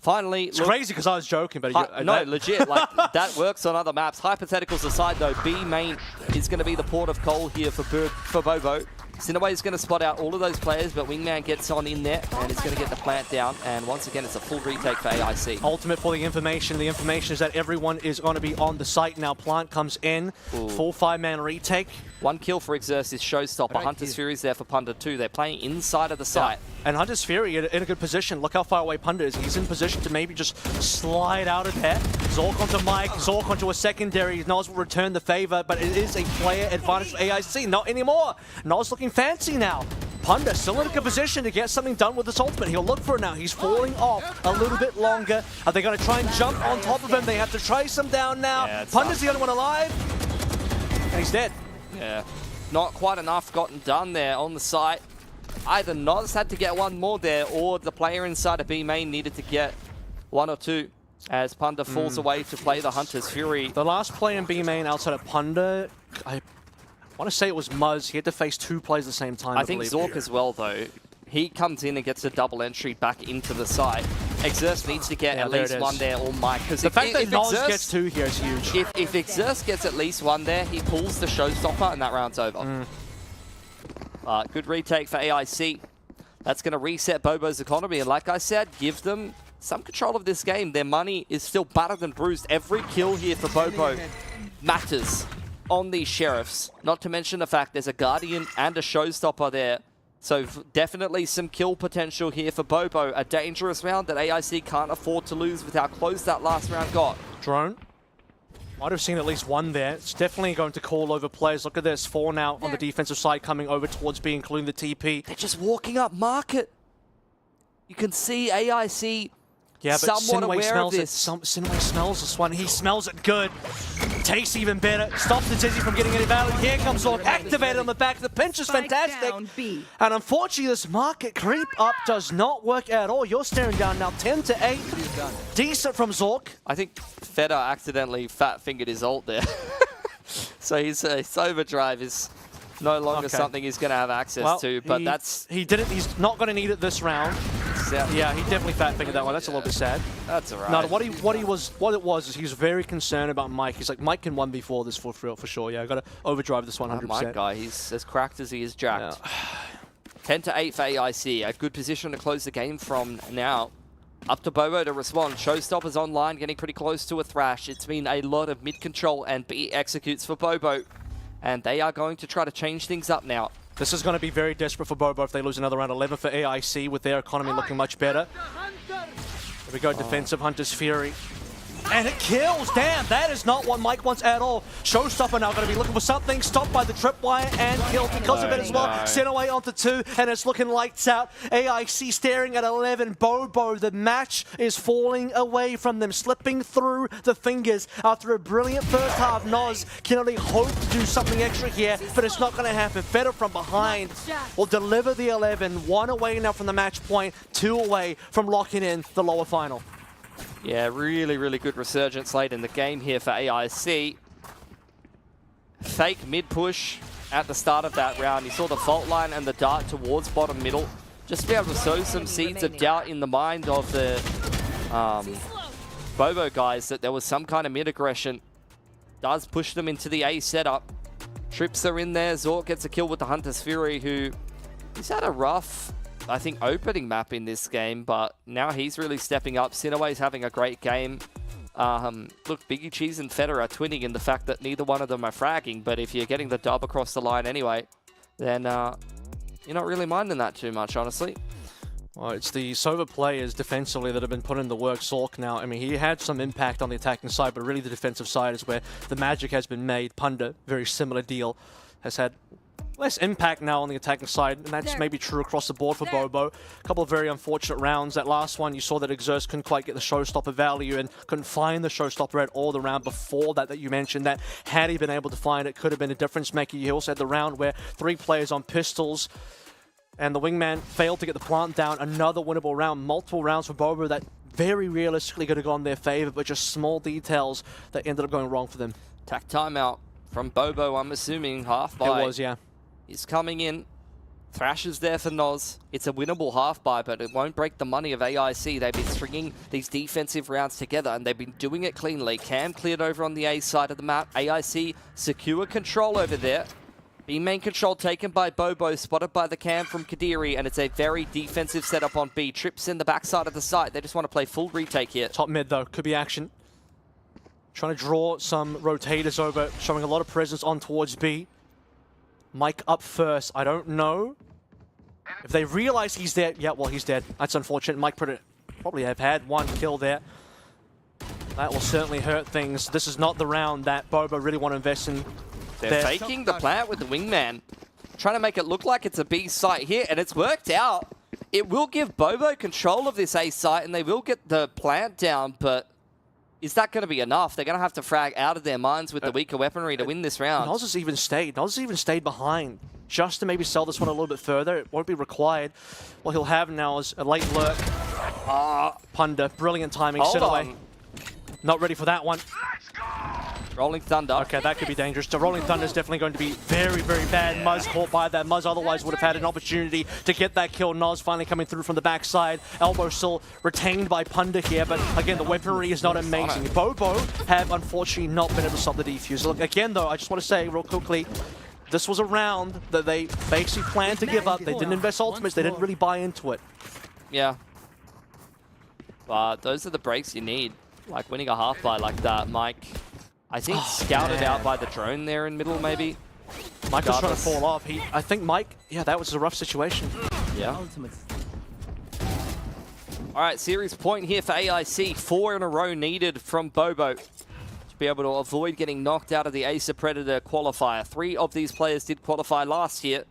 finally... It's crazy because I was joking, but... no, legit. Like, that works on other maps. Hypotheticals aside, though, B main is going to be the port of call here for Bobo. Cinnaway is going to spot out all of those players, but Wingman gets on in there, and he's going to get the plant down. And once again, it's a full retake for AIC. Ultimate for the information. The information is that everyone is going to be on the site now. Plant comes in. Full 5-man retake. 1 kill for Exerce is showstopper. Right, Hunter's Fury is there for Punda too. They're playing inside of the site. And Hunter's Fury in a good position. Look how far away Punda is. He's in position to maybe just slide out of there. Zork onto Mike. Zork onto a secondary. Noz will return the favor, but it is a player advantage for AIC. Not anymore. Noz looking fancy now. Punda still in a good position to get something done with this ultimate. He'll look for it now. He's falling off a little bit longer. Are they going to try and jump on top of him? They have to trace him down now. Yeah, Punda's the only one alive. And he's dead. Yeah. Not quite enough gotten done there on the site. Either Noz had to get one more there, or the player inside of B main needed to get 1 or 2 as Punda falls away to play the Hunter's Fury. The last play in B main outside of Punda, I want to say it was Muzz. He had to face 2 players at the same time, I think believe. Zork as well, though. He comes in and gets a double entry back into the site. Exerce needs to get at least 1 there, or Mike. The fact that Noz gets 2 here is huge. If Exerce gets at least 1 there, he pulls the showstopper and that round's over. Good retake for AIC. That's going to reset Bobo's economy. And like I said, give them some control of this game. Their money is still battered and bruised. Every kill here for Bobo matters on these Sheriffs. Not to mention the fact there's a Guardian and a showstopper there. So definitely some kill potential here for Bobo. A dangerous round that AIC can't afford to lose with how close that last round got. Drone. Might have seen at least 1 there. It's definitely going to call over players. Look at this. 4 now on the defensive side coming over towards B, including the TP. They're just walking up market. You can see AIC somewhat aware of this. Sinway smells this one. He smells it good. Tastes even better. Stops the Dizzy from getting any value. Here comes Zork. Activated on the back. The pinch is fantastic. And unfortunately, this market creep up does not work at all. You're staring down now 10-8. Decent from Zork. I think Feder accidentally fat-fingered his ult there. So his overdrive is no longer something he's going to have access to. But he's not going to need it this round. Yeah, he definitely fat-fingered that one. That's a little bit sad. That's alright. No, what it was is he was very concerned about Mike. He's like, Mike can 1v4 this for sure. Yeah, I got to overdrive this 100%. That Mike guy, he's as cracked as he is jacked. Yeah. 10-8 for AIC. A good position to close the game from now. Up to Bobo to respond. Showstopper's online, getting pretty close to a thrash. It's been a lot of mid-control and B executes for Bobo. And they are going to try to change things up now. This is going to be very desperate for Bobo if they lose another round. 11 for AIC with their economy looking much better. Here we go, defensive Hunter's Fury. And it kills! Damn, that is not what Mike wants at all. Showstopper now going to be looking for something. Stopped by the tripwire and killed because of it as well. Sent away onto 2, and it's looking lights out. AIC staring at 11. Bobo, the match is falling away from them, slipping through the fingers. After a brilliant first half, Noz can only hope to do something extra here, but it's not going to happen. Feder from behind will deliver the 11. 1 away now from the match point, 2 away from locking in the lower final. Yeah, really, really good resurgence late in the game here for AIC. Fake mid-push at the start of that round. You saw the fault line and the dart towards bottom middle. Just to be able to sow some seeds of doubt in the mind of the Bobo guys that there was some kind of mid-aggression. Does push them into the A setup. Trips are in there. Zork gets a kill with the Hunter's Fury, who he's had a rough, I think, opening map in this game, but now he's really stepping up. Sinaway's having a great game. Look, Biggie Cheese and Feder are twinning in the fact that neither one of them are fragging, but if you're getting the dub across the line anyway, then you're not really minding that too much, honestly. Well, it's the Sova players defensively that have been put in the work. Zork now, I mean, he had some impact on the attacking side, but really the defensive side is where the magic has been made. Punda, very similar deal, has had less impact now on the attacking side, and that's maybe true across the board for Bobo. A couple of very unfortunate rounds. That last one, you saw that Exerst couldn't quite get the showstopper value and couldn't find the showstopper at all. The round before that you mentioned, that had he been able to find it, could have been a difference maker. You also had the round where 3 players on pistols, and the wingman failed to get the plant down. Another winnable round, multiple rounds for Bobo that very realistically could have gone in their favor, but just small details that ended up going wrong for them. Tack timeout from Bobo, I'm assuming, half buy. It was, yeah. He's coming in. Thrash is there for Noz. It's a winnable half buy, but it won't break the money of AIC. They've been stringing these defensive rounds together, and they've been doing it cleanly. Cam cleared over on the A side of the map. AIC secure control over there. B main control taken by Bobo, spotted by the Cam from Kadiri, and it's a very defensive setup on B. Trips in the backside of the site. They just want to play full retake here. Top mid, though. Could be action. Trying to draw some rotators over, showing a lot of presence on towards B. Mike up first. I don't know if they realize he's there. Yeah, well, he's dead. That's unfortunate. Mike probably have had 1 kill there. That will certainly hurt things. This is not the round that Bobo really want to invest in. They're faking the plant with the wingman, trying to make it look like it's a B site here, and it's worked out. It will give Bobo control of this A site, and they will get the plant down, but is that going to be enough? They're going to have to frag out of their minds with the weaker weaponry to win this round. Noz has even stayed behind just to maybe sell this one a little bit further. It won't be required. What he'll have now is a late lurk. Punda, brilliant timing. Hold Sit on. away. Not ready for that one. Rolling Thunder. Okay, that could be dangerous. The Rolling Thunder is definitely going to be very, very bad. Muzz caught by that. Muzz otherwise would have had an opportunity to get that kill. Noz finally coming through from the backside. Elbow still retained by Punda here, but again, the weaponry is not amazing. Bobo have unfortunately not been able to stop the defuse. Look, again though, I just want to say real quickly, this was a round that they basically planned to give up. They didn't invest ultimates. They didn't really buy into it. Yeah. But those are the breaks you need. Like winning a half buy like that, Mike. I think scouted out by the drone there in middle, maybe. Mike was trying to fall off. I think Mike, yeah, that was a rough situation. Yeah. All right, series point here for AIC. 4 in a row needed from Bobo to be able to avoid getting knocked out of the Acer Predator qualifier. 3 of these players did qualify last year.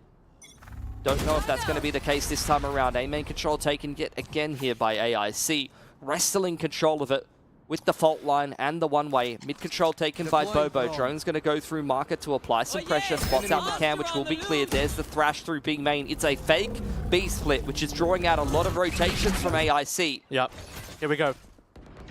Don't know if that's going to be the case this time around. A main control taken yet again here by AIC. Wrestling control of it with the fault line and the one-way. Mid-control taken by Bobo. Drone's going to go through marker to apply some pressure. Spots out the Cam, which will be cleared. There's the Thrash through B main. It's a fake B split, which is drawing out a lot of rotations from AIC. Yep. Here we go.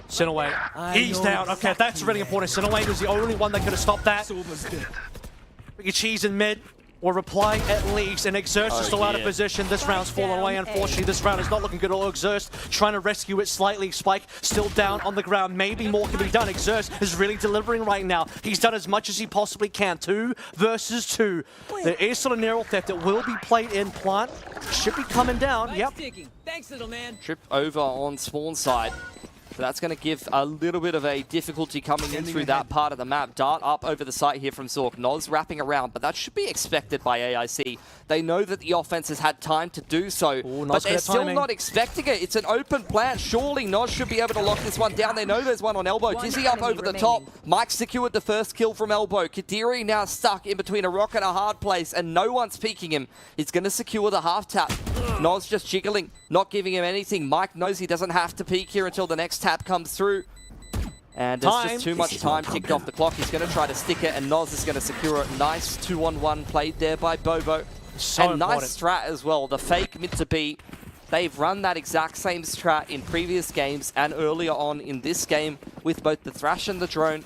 Sinaway. He's down. Okay, that's really important. Sinaway was the only one that could have stopped that. Biggie Cheese in mid. Or reply at least, and Exerst is still out of position. This round's fallen away, unfortunately. This round is not looking good at all. Exerst trying to rescue it slightly. Spike still down on the ground. Maybe more can be done. Exerst is really delivering right now. He's done as much as he possibly can. 2 versus 2. There is still a narrow theft that will be played in. Plant should be coming down. Yep. Thanks, little man. Trip over on spawn side. So that's going to give a little bit of a difficulty coming in through that part of the map. Dart up over the site here from Zork. Noz wrapping around, but that should be expected by AIC. They know that the offense has had time to do so, but they're still not expecting it. It's an open plant. Surely Noz should be able to lock this one down. They know there's one on Elbow. Dizzy up over the top. Mike secured the first kill from Elbow. Kadiri now stuck in between a rock and a hard place, and no one's peeking him. He's going to secure the half tap. Noz just jiggling, not giving him anything. Mike knows he doesn't have to peek here until the next tap comes through. And there's just too much time ticked off the clock. He's going to try to stick it, and Noz is going to secure it. Nice 2-on-1 played there by Bobo. And nice strat as well. The fake mid to B. They've run that exact same strat in previous games and earlier on in this game with both the Thrash and the drone.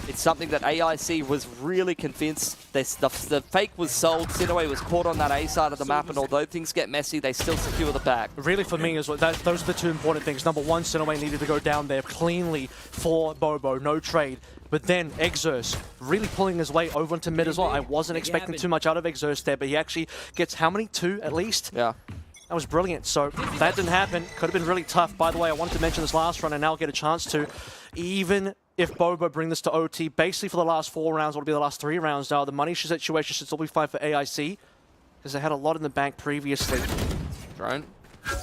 It's something that AIC was really convinced. The fake was sold. Sinaway was caught on that A side of the map, and although things get messy, they still secure the bag. Really, for me, those are the two important things. Number one, Sinaway needed to go down there cleanly for Bobo, no trade. But then Exerce really pulling his way over into mid as well. I wasn't expecting too much out of Exerce there, but he actually gets how many? 2 at least? Yeah. That was brilliant. So that didn't happen. Could have been really tough. By the way, I wanted to mention this last run and now get a chance to. Even if Bobo bring this to OT, basically for the last 4 rounds, or it'll be the last 3 rounds now, the money situation should still be fine for AIC because they had a lot in the bank previously. Drone.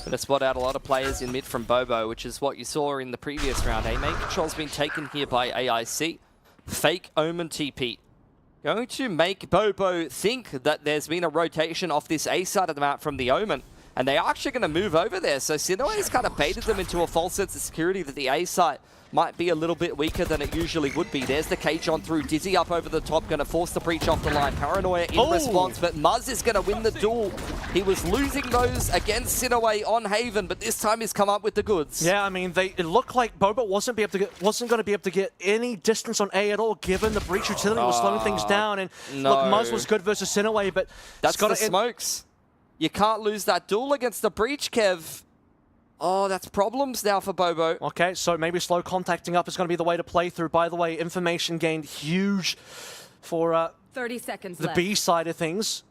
Gonna spot out a lot of players in mid from Bobo, which is what you saw in the previous round. Main control's been taken here by AIC. Fake Omen TP. Going to make Bobo think that there's been a rotation off this A side of the map from the Omen. And they are actually going to move over there. So Sinaway's kind of baited them into a false sense of security that the A side might be a little bit weaker than it usually would be. There's the cage on through. Dizzy up over the top, going to force the breach off the line. Paranoia in response, but Muzz is going to win the duel. He was losing those against Sinaway on Haven, but this time he's come up with the goods. Yeah, I mean, it looked like Bobo wasn't going to be able to get any distance on A at all, given the breach utility was slowing things down. And look, Muzz was good versus Sinaway, but that's the smokes. You can't lose that duel against the breach, Kev. Oh, that's problems now for Bobo. Okay, so maybe slow contacting up is going to be the way to play through. By the way, information gained huge for 30 seconds the left. B side of things.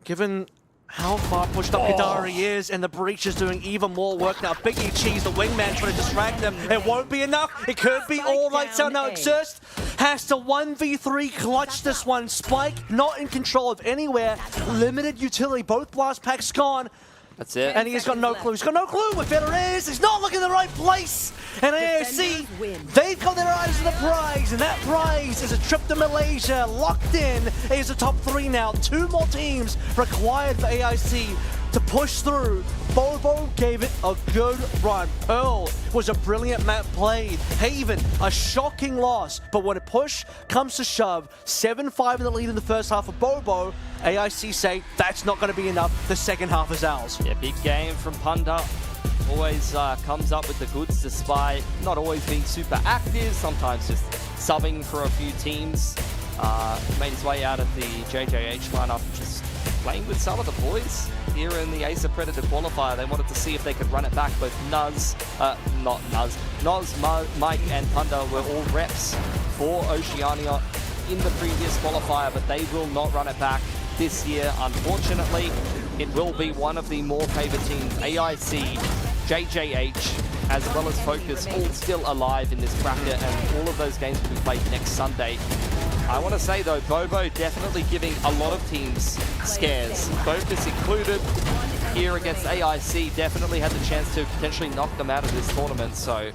Given how far pushed up Hidari is, and the breach is doing even more work now. Big E Cheese, the wingman, trying to distract them. It won't be enough. It could be all lights out now. Exerce has to 1v3 clutch this one. Spike not in control of anywhere. Limited utility. Both blast packs gone. That's it. And he's got no clue. He's got no clue where Feder is. He's not looking in the right place. And AIC, they've got their eyes on the prize. And that prize is a trip to Malaysia. Locked in. It is a top 3 now. 2 more teams required for AIC to push through. Bobo gave it a good run. Pearl was a brilliant map played. Haven, a shocking loss. But when a push comes to shove, 7-5 in the lead in the first half of Bobo, AIC say that's not going to be enough. The second half is ours. Yeah, big game from Punda. Always comes up with the goods despite not always being super active, sometimes just subbing for a few teams. Made his way out of the JJH lineup, just playing with some of the boys here in the Acer Predator qualifier. They wanted to see if they could run it back. Both Noz, Mike and Punda were all reps for Oceania in the previous qualifier, but they will not run it back this year, unfortunately. It will be one of the more favored teams, AIC, JJH, as well as Focus, all still alive in this bracket, and all of those games will be played next Sunday. I want to say though, Bobo definitely giving a lot of teams scares, Focus included. Here against AIC, definitely had the chance to potentially knock them out of this tournament. So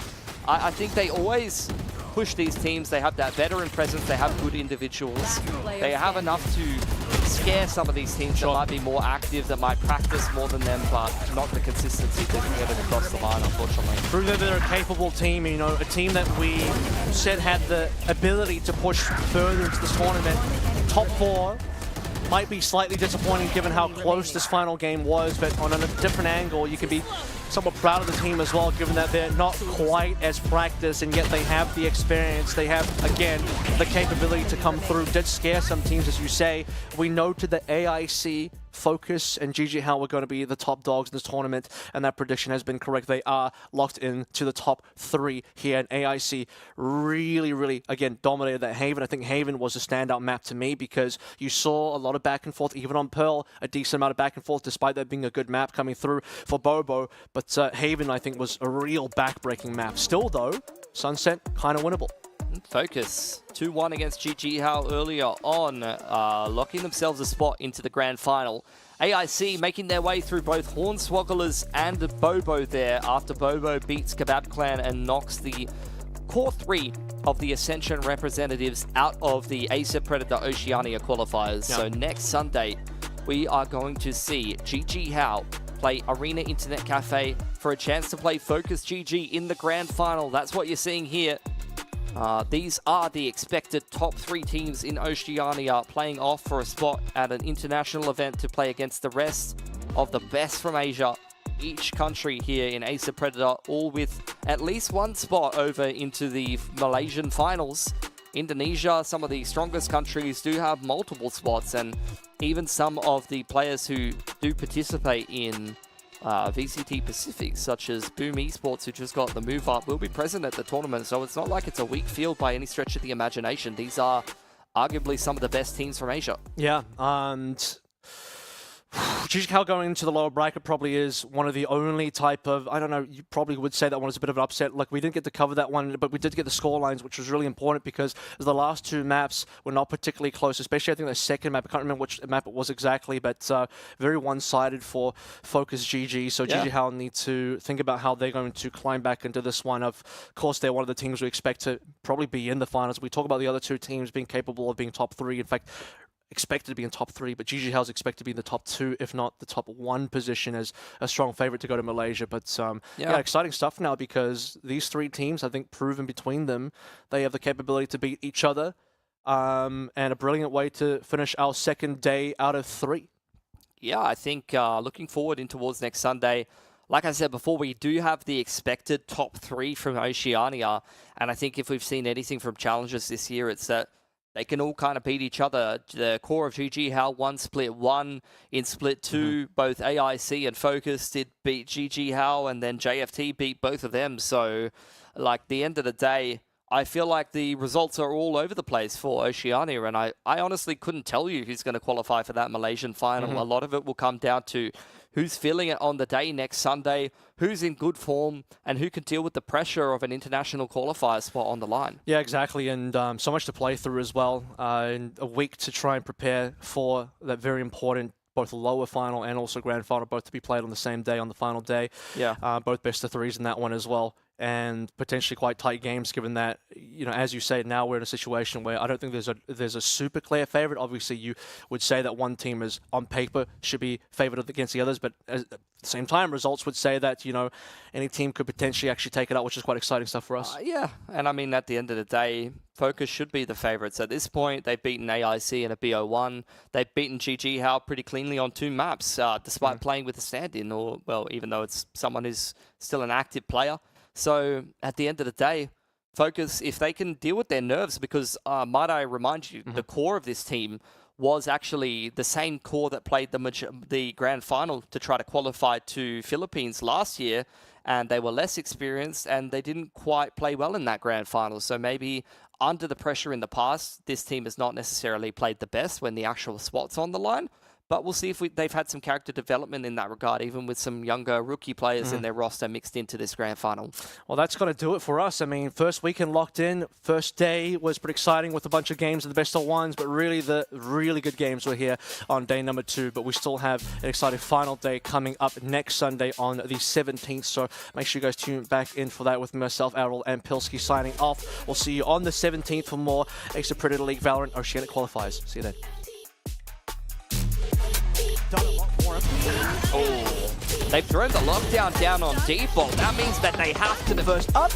I think they always push these teams. They have that veteran presence, they have good individuals. They have enough to scare some of these teams that might be more active, that might practice more than them, but not the consistency to get it across the line, unfortunately. Prove that they're a capable team, you know, a team that we said had the ability to push further into this tournament. Top 4 might be slightly disappointing given how close this final game was, but on a different angle, you can be somewhat proud of the team as well, given that they're not quite as practiced, and yet they have the experience. They have, again, the capability to come through. Did scare some teams, as you say. We noted that AIC, Focus, and GG Hao were going to be the top dogs in this tournament, and that prediction has been correct. They are locked in to the top 3 here, and AIC really, again, dominated that Haven. I think Haven was a standout map to me because you saw a lot of back and forth, even on Pearl, a decent amount of back and forth, despite that being a good map coming through for Bobo. But Haven, I think, was a real back-breaking map. Still, though, Sunset, kind of winnable. Focus 2-1 against GG Hao earlier on, locking themselves a spot into the grand final. AIC making their way through both Hornswogglers and Bobo there after Bobo beats Kebab Clan and knocks the core 3 of the Ascension representatives out of the Acer Predator Oceania qualifiers. So next Sunday, we are going to see GG Hao play Arena Internet Cafe for a chance to play Focus GG in the grand final. That's what you're seeing here. These are the expected top 3 teams in Oceania playing off for a spot at an international event to play against the rest of the best from Asia. Each country here in Acer Predator, all with at least one spot over into the Malaysian finals. Indonesia, some of the strongest countries, do have multiple spots, and even some of the players who do participate in VCT Pacific, such as Boom Esports, who just got the move up, will be present at the tournament. So it's not like it's a weak field by any stretch of the imagination. These are arguably some of the best teams from Asia. Yeah, and GG going into the lower bracket probably is one of the only type of, I don't know, you probably would say that one was a bit of an upset. Like, we didn't get to cover that one, but we did get the score lines, which was really important because the last two maps were not particularly close, especially I think the second map. I can't remember which map it was exactly, but very one-sided for Focus GG. So GG Hao need to think about how they're going to climb back into this one. Of course, they're one of the teams we expect to probably be in the finals. We talk about the other two teams being capable of being top 3. In fact, expected to be in top 3, but GG Hell's expected to be in the top 2, if not the top 1 position, as a strong favorite to go to Malaysia. But yeah, exciting stuff now, because these 3 teams, I think, proven between them, they have the capability to beat each other, and a brilliant way to finish our second day out of 3. Yeah, I think looking forward in towards next Sunday, like I said before, we do have the expected top 3 from Oceania, and I think if we've seen anything from challenges this year, it's that they can all kind of beat each other. The core of GG Hao won Split 1. In Split 2, both AIC and Focus did beat GG Hao, and then JFT beat both of them. So, like, the end of the day, I feel like the results are all over the place for Oceania, and I honestly couldn't tell you who's going to qualify for that Malaysian final. A lot of it will come down to who's feeling it on the day next Sunday, who's in good form, and who can deal with the pressure of an international qualifier spot on the line. Yeah, exactly, and so much to play through as well. And a week to try and prepare for that very important both lower final and also grand final, both to be played on the same day, on the final day. Yeah. Both best of 3s in that one as well. And potentially quite tight games, given that, you know, as you say, now we're in a situation where I don't think there's a super clear favorite. Obviously, you would say that one team is, on paper, should be favored against the others, but at the same time, results would say that, you know, any team could potentially actually take it out, which is quite exciting stuff for us. Yeah, and I mean, at the end of the day, Focus should be the favorites. At this point, they've beaten AIC in a BO1. They've beaten GG Hao pretty cleanly on 2 maps, despite playing with a stand-in, or, well, even though it's someone who's still an active player. So, at the end of the day, Focus, if they can deal with their nerves, because might I remind you, the core of this team was actually the same core that played the grand final to try to qualify to Philippines last year, and they were less experienced, and they didn't quite play well in that grand final. So maybe under the pressure in the past, this team has not necessarily played the best when the actual spot's on the line. But we'll see if they've had some character development in that regard, even with some younger rookie players in their roster mixed into this grand final. Well, that's going to do it for us. I mean, first weekend locked in. First day was pretty exciting with a bunch of games of the best of 1s, but really the really good games were here on day number 2. But we still have an exciting final day coming up next Sunday on the 17th. So make sure you guys tune back in for that with myself, Errol, and Pilsky signing off. We'll see you on the 17th for more Ace of Predator League Valorant Oceanic Qualifiers. See you then. Done a lot for him. Oh, they've thrown the lockdown down on default. That means that they have to first up.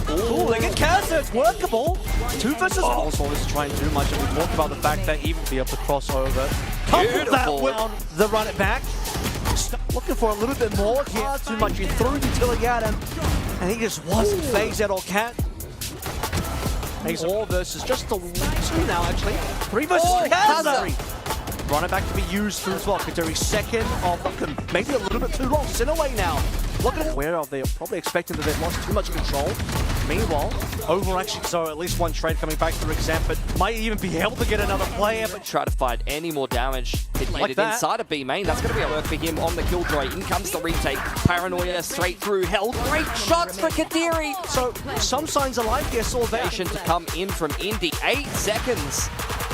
Ooh, they get Kaz, it's workable. 2 versus 1. Also, this is trying too much, and we talked about the fact that even be able to cross over. Couple that with the run it back. Looking for a little bit more here. Too much, he threw utility at him, and he just wasn't phased at all. Cat. He's all versus just the 2 now, actually. 3 versus Kaz. Run it back to be used through as well. Kadiri's second of maybe a little bit too long. Sinaway now. Look at where they're probably expecting that they've lost too much control. Meanwhile, over actually, so at least one trade coming back through Exam, but might even be able to get another player. But try to find any more damage. It made like it that. Inside of B main. That's going to be a work for him on the Killjoy. In comes the retake. Paranoia straight through. Held great shots for Kadiri. So some signs of life here. Salvation to come in from Indy. 8 seconds.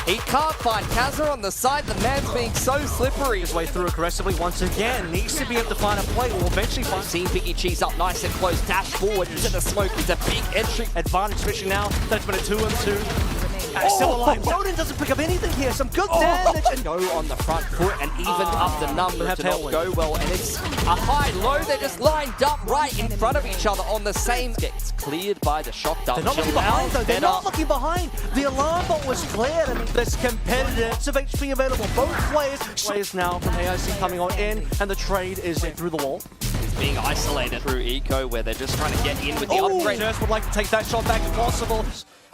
He can't find Kazza on the side. The man's being so slippery. His way through aggressively once again. Needs to be able to find a play. Will eventually find. Seeing Biggie Cheese up nice and close. Dash forward into the smoke. It's a big entry. Advantage switching now. That's been a 2-on-2. Still alive. Roden doesn't pick up anything here. Some good damage. And go on the front foot and even up the number to not go well. And it's a high-low. They're just lined up right in front of each other on the same. Gets cleared by the shock dump. They're not looking behind though. They're not looking behind. The alarm bot was cleared. I mean, there's competitive of HP available. Both players now from AIC coming on in, and the trade is through the wall. He's being isolated through Eco, where they're just trying to get in with the upgrade. Just would like to take that shot back if possible.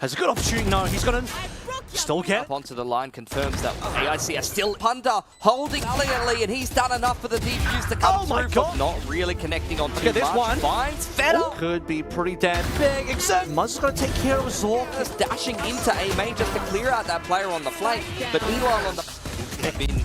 Has a good opportunity. No, he's gonna still get Up onto the line, confirms that AIC are still Punda holding valiantly, and he's done enough for the defuse to come my through. God. Not really connecting on too Look at this much. one. Finds Feta. Could be pretty damn big, except Muzz is going to take care of Zork. Just dashing into A main just to clear out that player on the flank. But meanwhile, on the they've been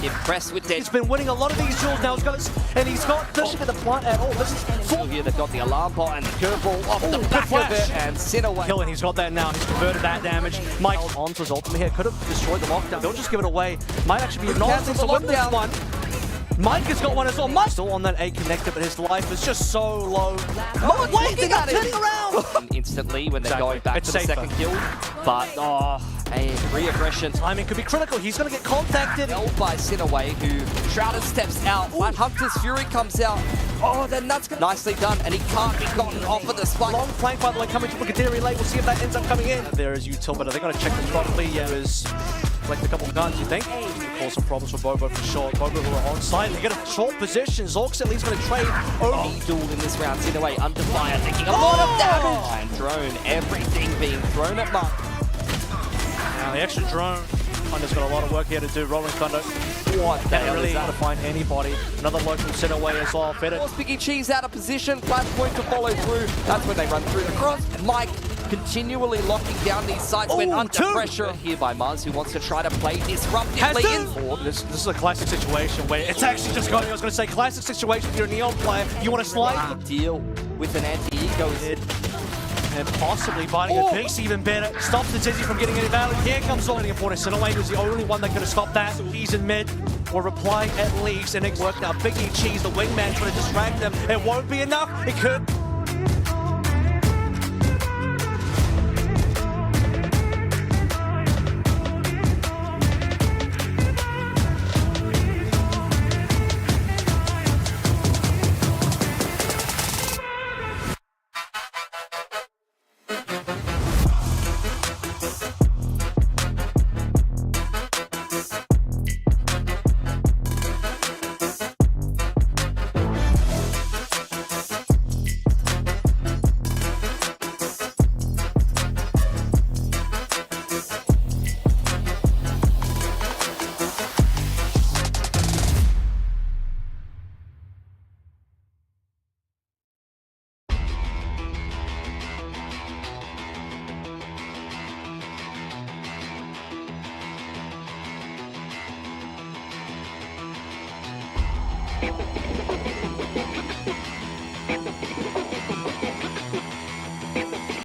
impressed with He's that. been winning a lot of these duels now, guys, and he's not pushing at the plant at all. This is Still here, they've got the alarm bot and the curveball off the back of it, and Sinaway. killing. He's got that now. He's converted that damage. Mike onto his ultimate here. Could have destroyed the lockdown. They'll just give it away. Might actually be nonsense to win this one. Mike has got one as well. Mike still on that A connector, but his life is just so low. Mike Waking up, turning around. Instantly when they're Exactly. going back It's to the safer. second kill. But, a re-aggression. Timing could be critical. He's going to get contacted. Held by Sinaway, who Shrouded steps out. White Hunter's Fury comes out. Oh, then that's nicely done, and he can't be gotten off of the spike. Long flank, by the way, coming to Brigadier late. We'll see if that ends up coming in. There is Util, but are they going to check this properly? Yeah, there's collect a couple of guns, you think? Cause some problems for Bobo for sure. Bobo who are on site. They get a short position. Zork's at least going to trade. Only duel in this round. Sinaway under fire, taking a lot of damage. And drone, everything being thrown at Mark. Now the extra drone. Thunder's got a lot of work here to do. Rolling Thunder. What the They hell really is able to that? find anybody. Another local center away as well. Fed it. Force Biggie Cheese out of position. Flash point to follow through. That's when they run through the cross. Mike continually locking down these sites when under pressure here by Muzz, who wants to try to play disruptively in. This is a classic situation where it's actually just going. I was going to say classic situation. If you're a Neon player, you want to slide. Deal with an anti-ego. And possibly biting a piece even better. Stops the Dizzy from getting any value. Here comes all the important. Sinaway was the only one that could have stopped that. He's in mid. Or reply at least. And it worked out. Biggie Cheese, the wingman, trying to distract them. It won't be enough. It could.